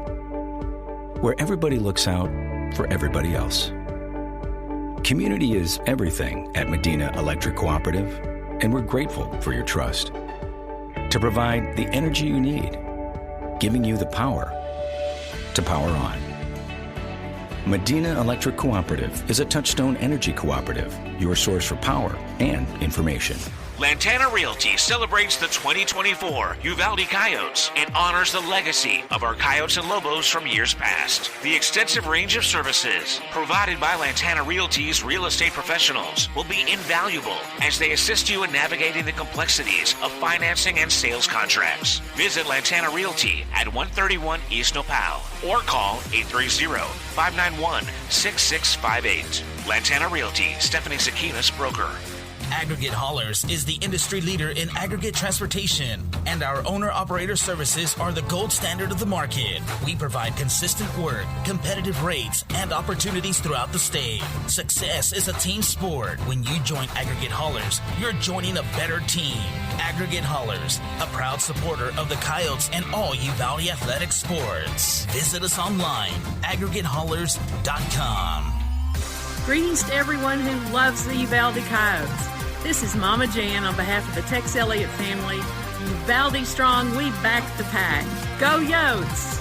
where everybody looks out for everybody else. Community is everything at Medina Electric Cooperative, and we're grateful for your trust. To provide the energy you need, giving you the power to power on. Medina Electric Cooperative is a Touchstone Energy Cooperative, your source for power and information. Lantana Realty celebrates the 2024 Uvalde Coyotes and honors the legacy of our Coyotes and Lobos from years past. The extensive range of services provided by Lantana Realty's real estate professionals will be invaluable as they assist you in navigating the complexities of financing and sales contracts. Visit Lantana Realty at 131 East Nopal or call 830-591-6658. Lantana Realty, Stephanie Zakinas, broker. Aggregate Haulers is the industry leader in aggregate transportation, and our owner-operator services are the gold standard of the market. We provide consistent work, competitive rates, and opportunities throughout the state. Success is a team sport. When you join Aggregate Haulers, you're joining a better team. Aggregate Haulers, a proud supporter of the Coyotes and all Uvalde athletic sports. Visit us online, aggregatehaulers.com. Greetings to everyone who loves the Uvalde Coyotes. This is Mama Jan on behalf of the Tex Elliott family. Uvalde strong, we back the pack. Go Yotes!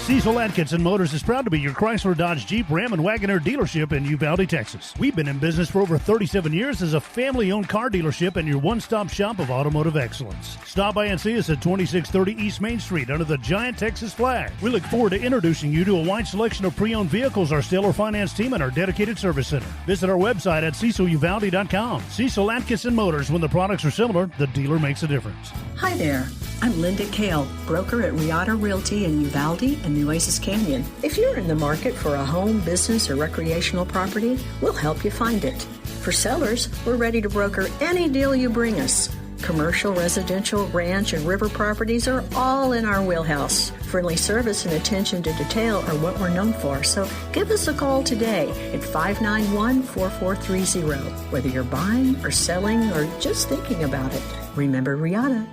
Cecil Atkinson Motors is proud to be your Chrysler, Dodge, Jeep, Ram, and Wagoneer dealership in Uvalde, Texas. We've been in business for over 37 years as a family-owned car dealership and your one-stop shop of automotive excellence. Stop by and see us at 2630 East Main Street under the giant Texas flag. We look forward to introducing you to a wide selection of pre-owned vehicles, our stellar finance team, and our dedicated service center. Visit our website at ceciluvalde.com. Cecil Atkinson Motors, when the products are similar, the dealer makes a difference. Hi there. I'm Linda Kale, broker at Riata Realty in Uvalde and Nueces Canyon. If you're in the market for a home, business, or recreational property, we'll help you find it. For sellers, we're ready to broker any deal you bring us. Commercial, residential, ranch, and river properties are all in our wheelhouse. Friendly service and attention to detail are what we're known for, so give us a call today at 591-4430. Whether you're buying or selling or just thinking about it, remember Riata.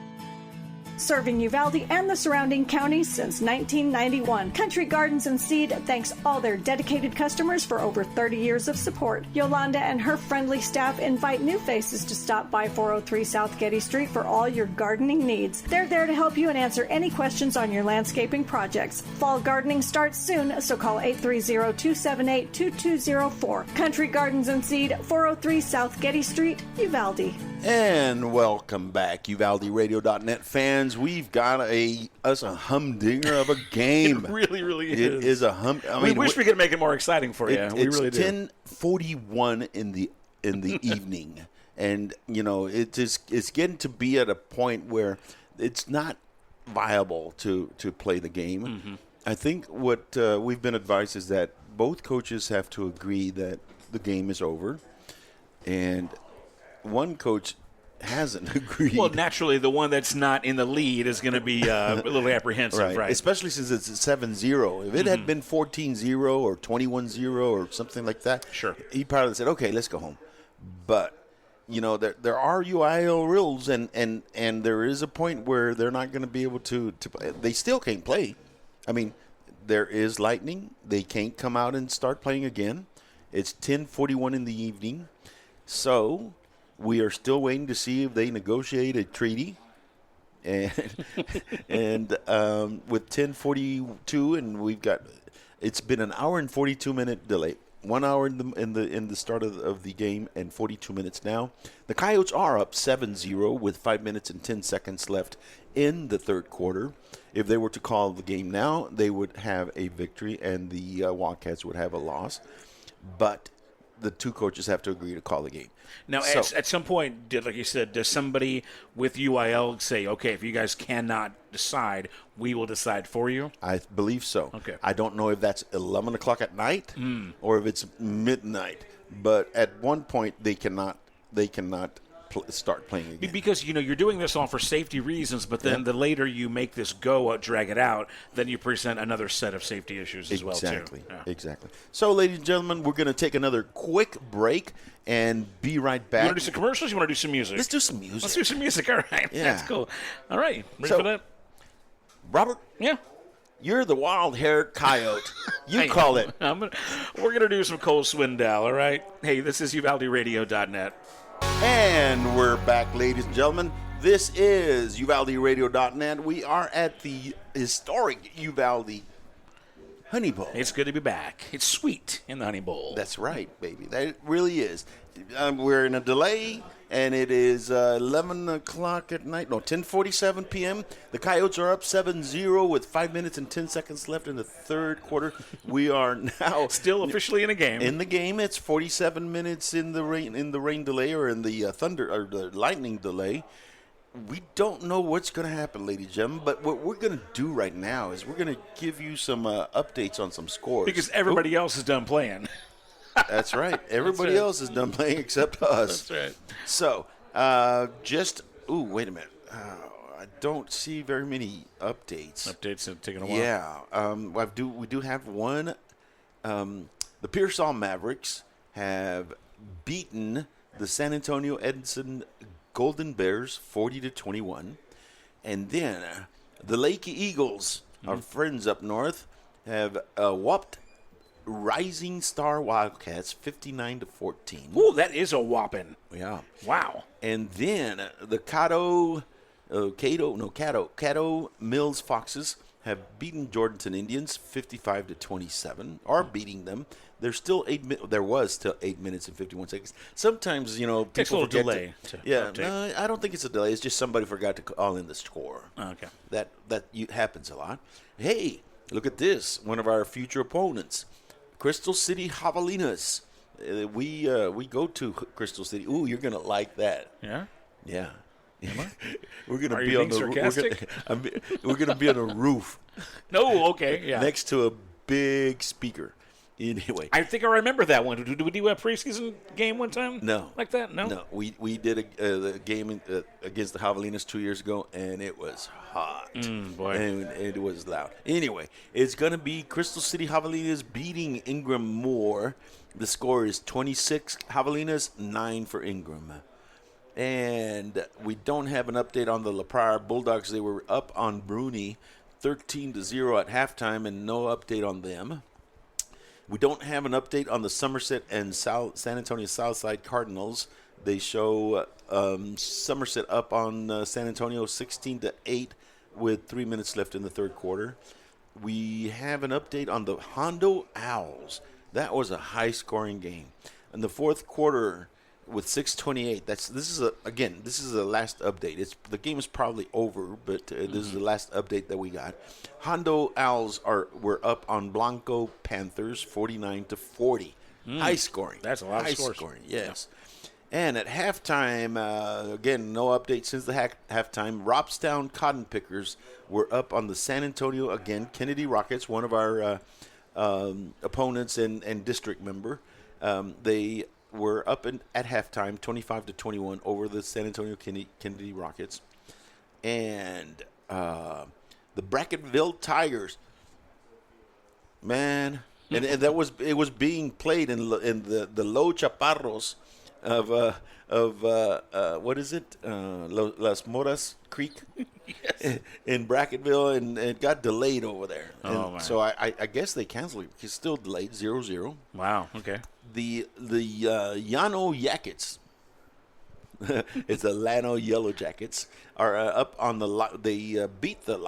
Serving Uvalde and the surrounding counties since 1991. Country Gardens and Seed thanks all their dedicated customers for over 30 years of support. Yolanda and her friendly staff invite new faces to stop by 403 South Getty Street for all your gardening needs. They're there to help you and answer any questions on your landscaping projects. Fall gardening starts soon, so call 830-278-2204. Country Gardens and Seed, 403 South Getty Street, Uvalde. And welcome back, UvaldeRadio.net fans. We've got us a humdinger of a game. It really is. It is a hum. I mean, wish we could make it more exciting for you. We really do. It's 10:41 in the evening, and you know it's getting to be at a point where it's not viable to play the game. Mm-hmm. I think what we've been advised is that both coaches have to agree that the game is over, and one coach hasn't agreed. Well, naturally, the one that's not in the lead is going to be a little apprehensive, right? Especially since it's 7-0. If it had been 14-0 or 21-0 or something like that, sure, he probably said, okay, let's go home. But, you know, there are UIL rules, and there is a point where they're not going to be able to play. They still can't play. I mean, there is lightning. They can't come out and start playing again. It's 10:41 in the evening. So we are still waiting to see if they negotiate a treaty, and with 10:42, and it's been an hour and 42-minute delay. 1 hour in the start of the game and 42 minutes now. The Coyotes are up 7-0 with 5 minutes and 10 seconds left in the third quarter. If they were to call the game now, they would have a victory and the Wildcats would have a loss. But the two coaches have to agree to call the game. Now, at some point, like you said, does somebody with UIL say, okay, if you guys cannot decide, we will decide for you? I believe so. Okay. I don't know if that's 11 o'clock at night or if it's midnight. But at one point, they cannot start playing again. Because, you know, you're doing this all for safety reasons, but then the later you make this go, drag it out, then you present another set of safety issues as well, too. Exactly. So, ladies and gentlemen, we're going to take another quick break and be right back. You want to do some commercials or you want to do some music? Let's do some music. Let's do some music. All right. Yeah. That's cool. All right. Ready for that? Robert? Yeah. You're the wild-haired coyote. You call it. We're going to do some Cole Swindell, all right? Hey, this is UvaldeRadio.net. And we're back, ladies and gentlemen. This is UvaldeRadio.net. We are at the historic Uvalde Honey Bowl. It's good to be back. It's sweet in the Honey Bowl. That's right, baby. That really is. We're in a delay, and it is 11 o'clock at night. No, 10:47 p.m. The Coyotes are up 7-0 with 5 minutes and 10 seconds left in the third quarter. We are now still officially in a game. In the game, it's 47 minutes in the rain delay, or in the thunder or the lightning delay. We don't know what's going to happen, ladies and gentlemen, but what we're going to do right now is we're going to give you some updates on some scores. Because everybody else is done playing. That's right. Everybody else is done playing except us. That's right. So, wait a minute. I don't see very many updates. Updates have taken a while. Yeah. We do have one. The Pearsall Mavericks have beaten the San Antonio Edison Golden Bears 40-21, and then the Lake Eagles, our friends up north, have whopped Rising Star Wildcats 59-14. Ooh, that is a whopping. Yeah. Wow. And then the Caddo Mills Foxes have beaten Jordanton Indians 55-27. Are beating them. There's still there was still 8 minutes and 51 seconds. Sometimes, people takes a little forget delay. No, I don't think it's a delay. It's just somebody forgot to call in the score. Oh, okay. That happens a lot. Hey, look at this. One of our future opponents, Crystal City Javelinas. We go to Crystal City. Ooh, you're gonna like that. Yeah. Yeah. We're gonna be on the sarcastic? We're gonna be on a roof. No, okay, yeah. Next to a big speaker. Anyway, I think I remember that one. Did we do a preseason game one time? No, like that. No. No, we did a game against the Javelinas 2 years ago, and it was hot. Boy, and it was loud. Anyway, it's gonna be Crystal City Javelinas beating Ingram Moore. The score is 26 Javelinas, 9 for Ingram. And we don't have an update on the La Prairie Bulldogs. They were up on Bruni 13-0 at halftime, and no update on them. We don't have an update on the Somerset and San Antonio Southside Cardinals. They show Somerset up on San Antonio 16-8 with 3 minutes left in the third quarter. We have an update on the Hondo Owls. That was a high-scoring game. In the fourth quarter, with 6:28, this is the last update. The game is probably over, but this is the last update that we got. Hondo Owls were up on Blanco Panthers 49-40. High scoring. That's a lot of scores. High scoring, yes. Yeah. And at halftime, again, no update since the halftime. Robstown Cotton Pickers were up on the San Antonio, again, Kennedy Rockets, one of our opponents and district member. They were up at halftime, 25-21 over the San Antonio Kennedy Rockets. And the Bracketville Tigers, man, and it was being played in the Low Chaparros of what is it? Las Moras Creek. Yes. In Bracketville, and it got delayed over there. Oh, man. So I guess they canceled it. It's still delayed, 0-0. Wow, okay. The Llano Jackets, it's the Llano Yellow Jackets, are up on they beat the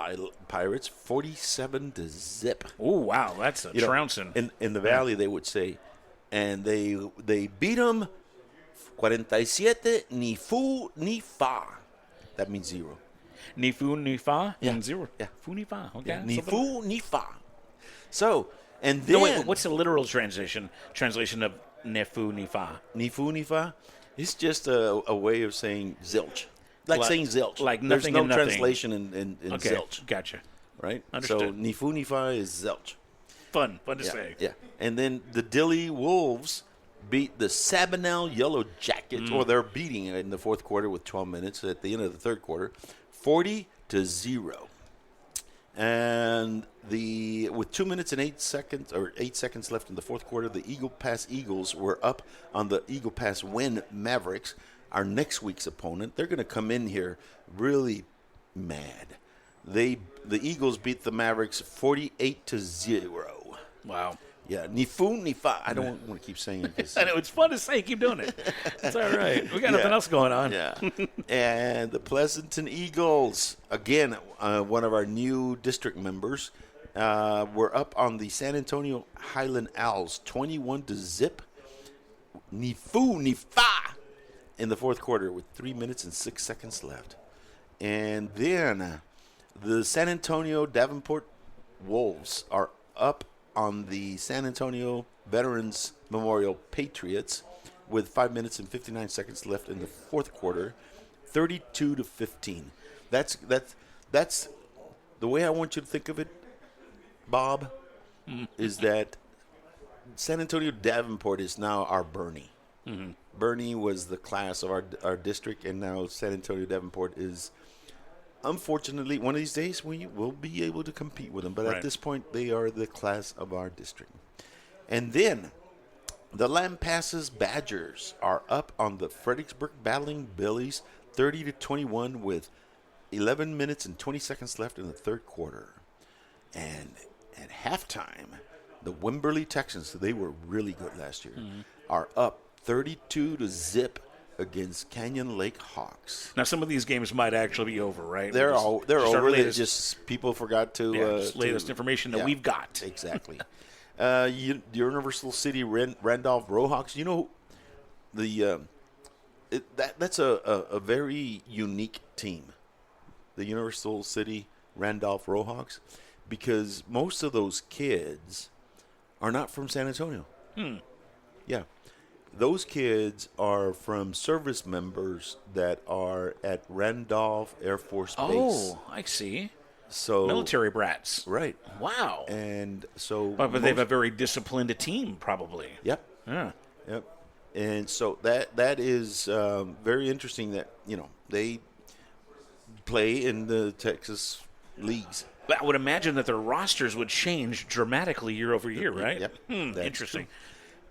Pirates 47-0. Oh, wow, that's a trouncing. In the Valley, they would say, and they beat them 47 ni fu ni fa. That means 0. Ni fu ni fa? Yeah. And 0. Yeah. Fu ni fa. Okay. Yeah. Ni fu ni fa. So, and then... No, wait, what's the literal translation of ne fu ni fa? Ni fu ni fa? It's just a way of saying zilch. Like saying zilch. Like nothing. There's no and nothing. translation in okay. zilch. Gotcha. Right? Understood. So, ni fu ni fa is zilch. Fun to say. Yeah. And then the Dilly Wolves beat the Sabinal Yellow Jackets, or they're beating it in the fourth quarter with 12 minutes at the end of the third quarter, 40-0. And with 2 minutes and 8 seconds left in the fourth quarter, the Eagle Pass Eagles were up on the Eagle Pass Win Mavericks, our next week's opponent. They're going to come in here really mad. The Eagles beat the Mavericks 48-0. Wow. Yeah, ni fu ni fa. I don't want to keep saying it. I know, it's fun to say. Keep doing it. It's all right. We got nothing else going on. Yeah. And the Pleasanton Eagles, again, one of our new district members, were up on the San Antonio Highland Owls, 21-0. Ni fu ni fa. in the fourth quarter with 3 minutes and 6 seconds left. And then the San Antonio Davenport Wolves are up on the San Antonio Veterans Memorial Patriots with 5 minutes and 59 seconds left in the fourth quarter, 32-15. That's the way I want you to think of it, Bob, is that San Antonio Davenport is now our Bernie. Mm-hmm. Bernie was the class of our district, and now San Antonio Davenport is, unfortunately, one of these days we will be able to compete with them. But at this point, they are the class of our district. And then the Lampasas Badgers are up on the Fredericksburg Battling Billies, 30-21 with 11 minutes and 20 seconds left in the third quarter. And at halftime, the Wimberley Texans, they were really good last year, are up 32-0 against Canyon Lake Hawks. Now, some of these games might actually be over, right? They're over. They just people forgot to latest information that we've got. Exactly. Universal City Randolph Rohawks. You know, that's a very unique team, the Universal City Randolph Rohawks, because most of those kids are not from San Antonio. Yeah. Those kids are from service members that are at Randolph Air Force Base. Oh, I see. So military brats. Right. Wow. And so But they have a very disciplined team, probably. Yep. Yeah. Yep. And so that is very interesting that, they play in the Texas leagues. But I would imagine that their rosters would change dramatically year over year, right? Yep. Interesting.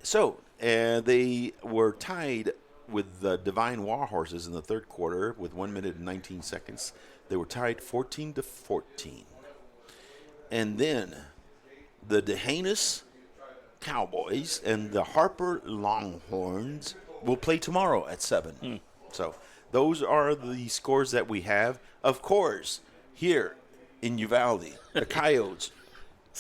So, they were tied with the Divine War Horses in the third quarter with 1 minute and 19 seconds. They were tied 14-14. And then the D'Hanis Cowboys and the Harper Longhorns will play tomorrow at 7. So those are the scores that we have. Of course, here in Uvalde, the Coyotes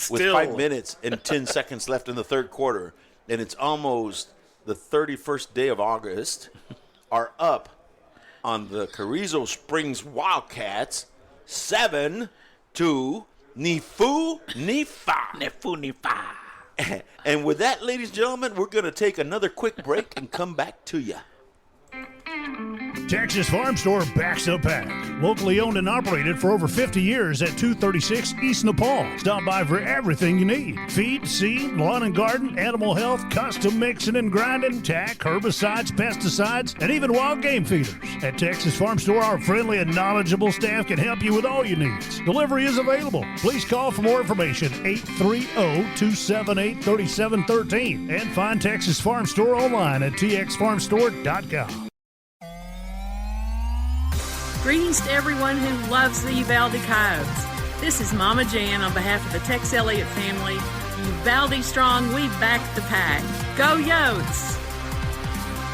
with 5 minutes and 10 seconds left in the third quarter, and it's almost the 31st day of August, are up on the Carrizo Springs Wildcats 7-2 Nifu Nifa. And with that, ladies and gentlemen, we're going to take another quick break and come back to you. Texas Farm Store backs up pack. Locally owned and operated for over 50 years at 236 East Nepal. Stop by for everything you need. Feed, seed, lawn and garden, animal health, custom mixing and grinding, tack, herbicides, pesticides, and even wild game feeders. At Texas Farm Store, our friendly and knowledgeable staff can help you with all your needs. Delivery is available. Please call for more information, 830-278-3713. And find Texas Farm Store online at txfarmstore.com. Greetings to everyone who loves the Uvalde Coyotes. This is Mama Jan on behalf of the Tex Elliott family. Uvalde strong, we back the pack. Go Yotes!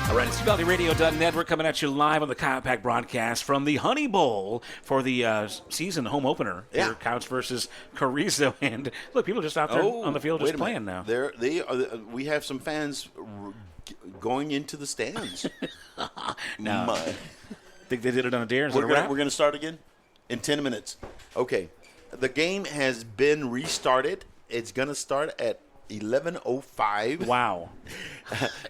All right, it's UvaldeRadio.net. We're coming at you live on the Coyote Pack broadcast from the Honey Bowl for the season home opener. Here, Coyotes versus Carrizo. And look, people are just out there on the field just playing now. We have some fans going into the stands. No. Think they did it on a dare? We're going to start again in 10 minutes. Okay. The game has been restarted. It's going to start at 11:05. Wow.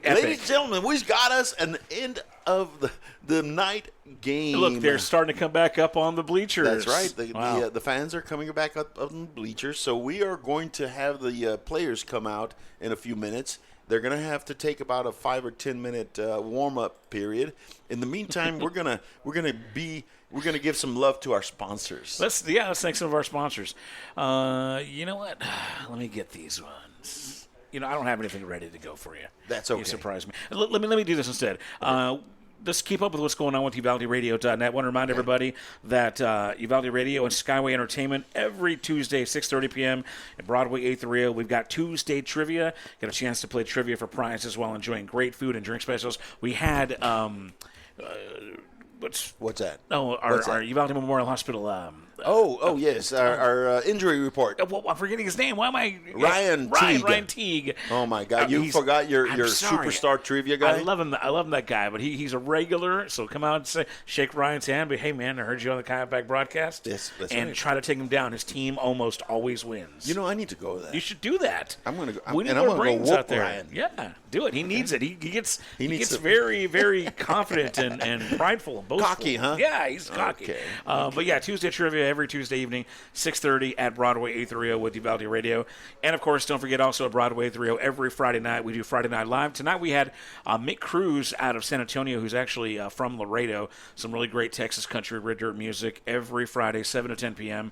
Ladies and gentlemen, we've got us an end of the night game. Look, they're starting to come back up on the bleachers. That's right. The fans are coming back up on the bleachers. So we are going to have the players come out in a few minutes. They're going to have to take about a 5 or 10 minute warm-up period. In the meantime, we're going to give some love to our sponsors. Let's thank some of our sponsors. You know what? Let me get these ones. I don't have anything ready to go for you. That's okay. You surprised me. Let me do this instead. Just keep up with what's going on with UvaldeRadio.net. I want to remind everybody that Uvalde Radio and Skyway Entertainment every Tuesday, 6:30 p.m. at Broadway 8th Rio. We've got Tuesday trivia. Get a chance to play trivia for prizes while enjoying great food and drink specials. We had what's that? Oh, our Uvalde Memorial Hospital Oh, yes, our injury report. Well, I'm forgetting his name. Why am I? Ryan Teague. Ryan Teague. Oh my God, you forgot your superstar trivia guy. I love him. That guy, but he's a regular. So come out and shake Ryan's hand. But hey, man, I heard you on the Kayak broadcast. Yes, that's and right. try to take him down. His team almost always wins. You know, I need to go to that. You should do that. I'm going to go. We need I'm more going to brains go out there. Ryan. Yeah, do it. He needs it. He gets to- very, very confident and prideful and boastful. Cocky, huh? Yeah, he's cocky. Okay. But yeah, Tuesday trivia every Tuesday evening, 6:30 at Broadway 830 with Uvalde Radio. And of course, don't forget also at Broadway 830 every Friday night we do Friday Night Live. Tonight we had Mick Cruz out of San Antonio, who's actually from Laredo. Some really great Texas country red dirt music every Friday, 7 to 10 p.m.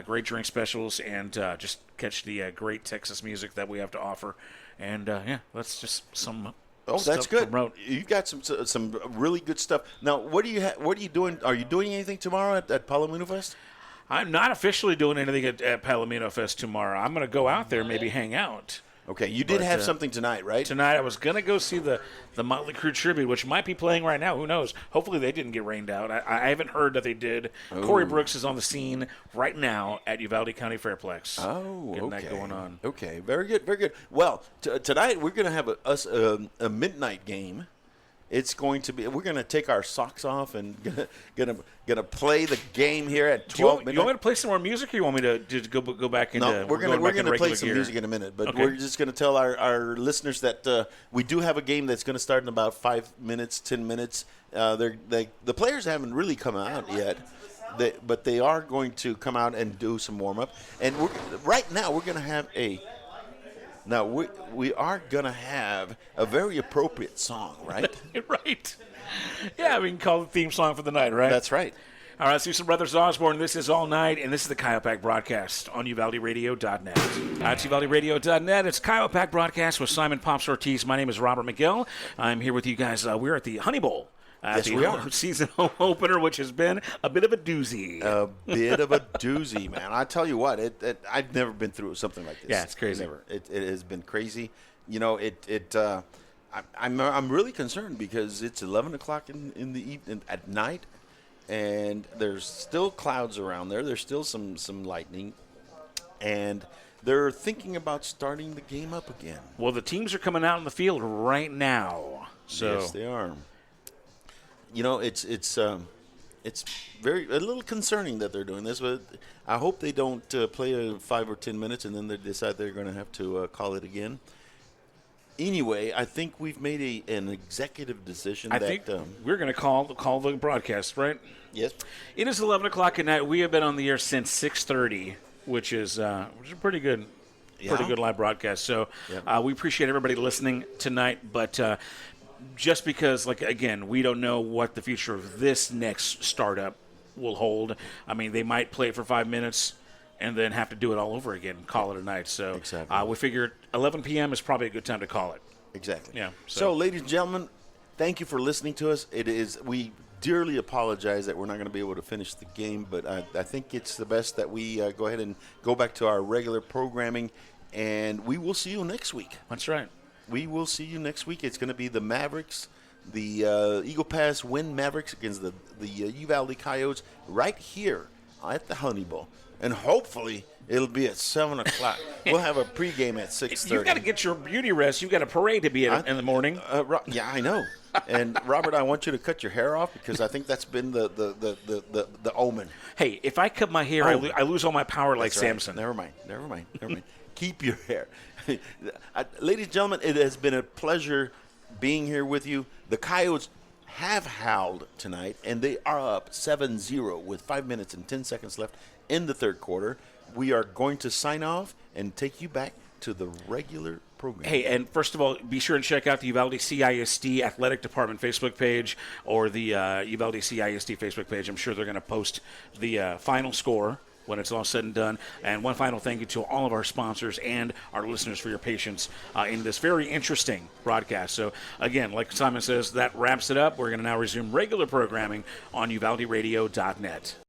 Great drink specials and just catch the great Texas music that we have to offer. And yeah, that's just some. Oh, that's stuff good. to promote. You've got some really good stuff. Now, what are you doing? Are you doing anything tomorrow at Palomino Fest? I'm not officially doing anything at Palomino Fest tomorrow. I'm going to go out there, maybe hang out. Okay, you did have something tonight, right? Tonight I was going to go see the Motley Crue tribute, which might be playing right now. Who knows? Hopefully they didn't get rained out. I haven't heard that they did. Ooh. Corey Brooks is on the scene right now at Uvalde County Fairplex. Oh, getting okay. that going on. Okay, very good, very good. Well, tonight we're going to have a midnight game. It's going to be. We're going to take our socks off and gonna play the game here at 12 midnight. You want me to play some more music, or you want me to just go back into? No, we're going to play some music in a minute, but Okay. we're just going to tell our listeners that we do have a game that's going to start in about 5 minutes, 10 minutes. The players haven't really come out yet, but they are going to come out and do some warm up. And right now we're going to have Now, we are going to have a very appropriate song, right? Right. Yeah, we can call it the theme song for the night, right? That's right. All right, let's do some Brothers Osborne. This is All Night, and this is the Kayak broadcast on UvaldeRadio.net. It's UvaldeRadio.net. It's Kayak broadcast with Simon Pops Ortiz. My name is Robert McGill. I'm here with you guys. We're at the Honey Bowl. Yes, we are. Season opener, which has been a bit of a doozy. A bit of a doozy, man. I tell you what, I've never been through something like this. Yeah, it's crazy. Never. It has been crazy. You know, I'm really concerned because it's 11 o'clock in the evening at night, and there's still clouds around there. There's still some lightning, and they're thinking about starting the game up again. Well, the teams are coming out in the field right now. So. Yes, they are. You know, it's very a little concerning that they're doing this, but I hope they don't play 5 or 10 minutes and then they decide they're going to have to call it again. Anyway, I think we've made an executive decision. I think we're going to call the broadcast, right? Yes. It is 11 o'clock at night. We have been on the air since 6:30, which is a pretty good. Yeah. Pretty good live broadcast. So we appreciate everybody listening tonight, but. Just because, again, we don't know what the future of this next startup will hold. I mean, they might play it for 5 minutes and then have to do it all over again and call it a night. So exactly. We figured 11 p.m. is probably a good time to call it. Exactly. Yeah. So, ladies and gentlemen, thank you for listening to us. We dearly apologize that we're not going to be able to finish the game, but I think it's the best that we go ahead and go back to our regular programming, and we will see you next week. That's right. We will see you next week. It's going to be the Mavericks, the Eagle Pass win Mavericks against the Uvalde Coyotes right here at the Honey Bowl. And hopefully it'll be at 7 o'clock. We'll have a pregame at 6:30. You've got to get your beauty rest. You've got a parade to be in the morning. Yeah, I know. And, Robert, I want you to cut your hair off because I think that's been the omen. Hey, if I cut my hair, I lose all my power like That's right. Samson. Never mind. Keep your hair. Ladies and gentlemen, it has been a pleasure being here with you. The Coyotes have howled tonight, and they are up 7-0 with 5 minutes and 10 seconds left in the third quarter. We are going to sign off and take you back to the regular program. Hey, and first of all, be sure and check out the Uvalde CISD Athletic Department Facebook page or the Uvalde CISD Facebook page. I'm sure they're going to post the final score when it's all said and done. And one final thank you to all of our sponsors and our listeners for your patience in this very interesting broadcast. So, again, like Simon says, that wraps it up. We're going to now resume regular programming on UvaldeRadio.net.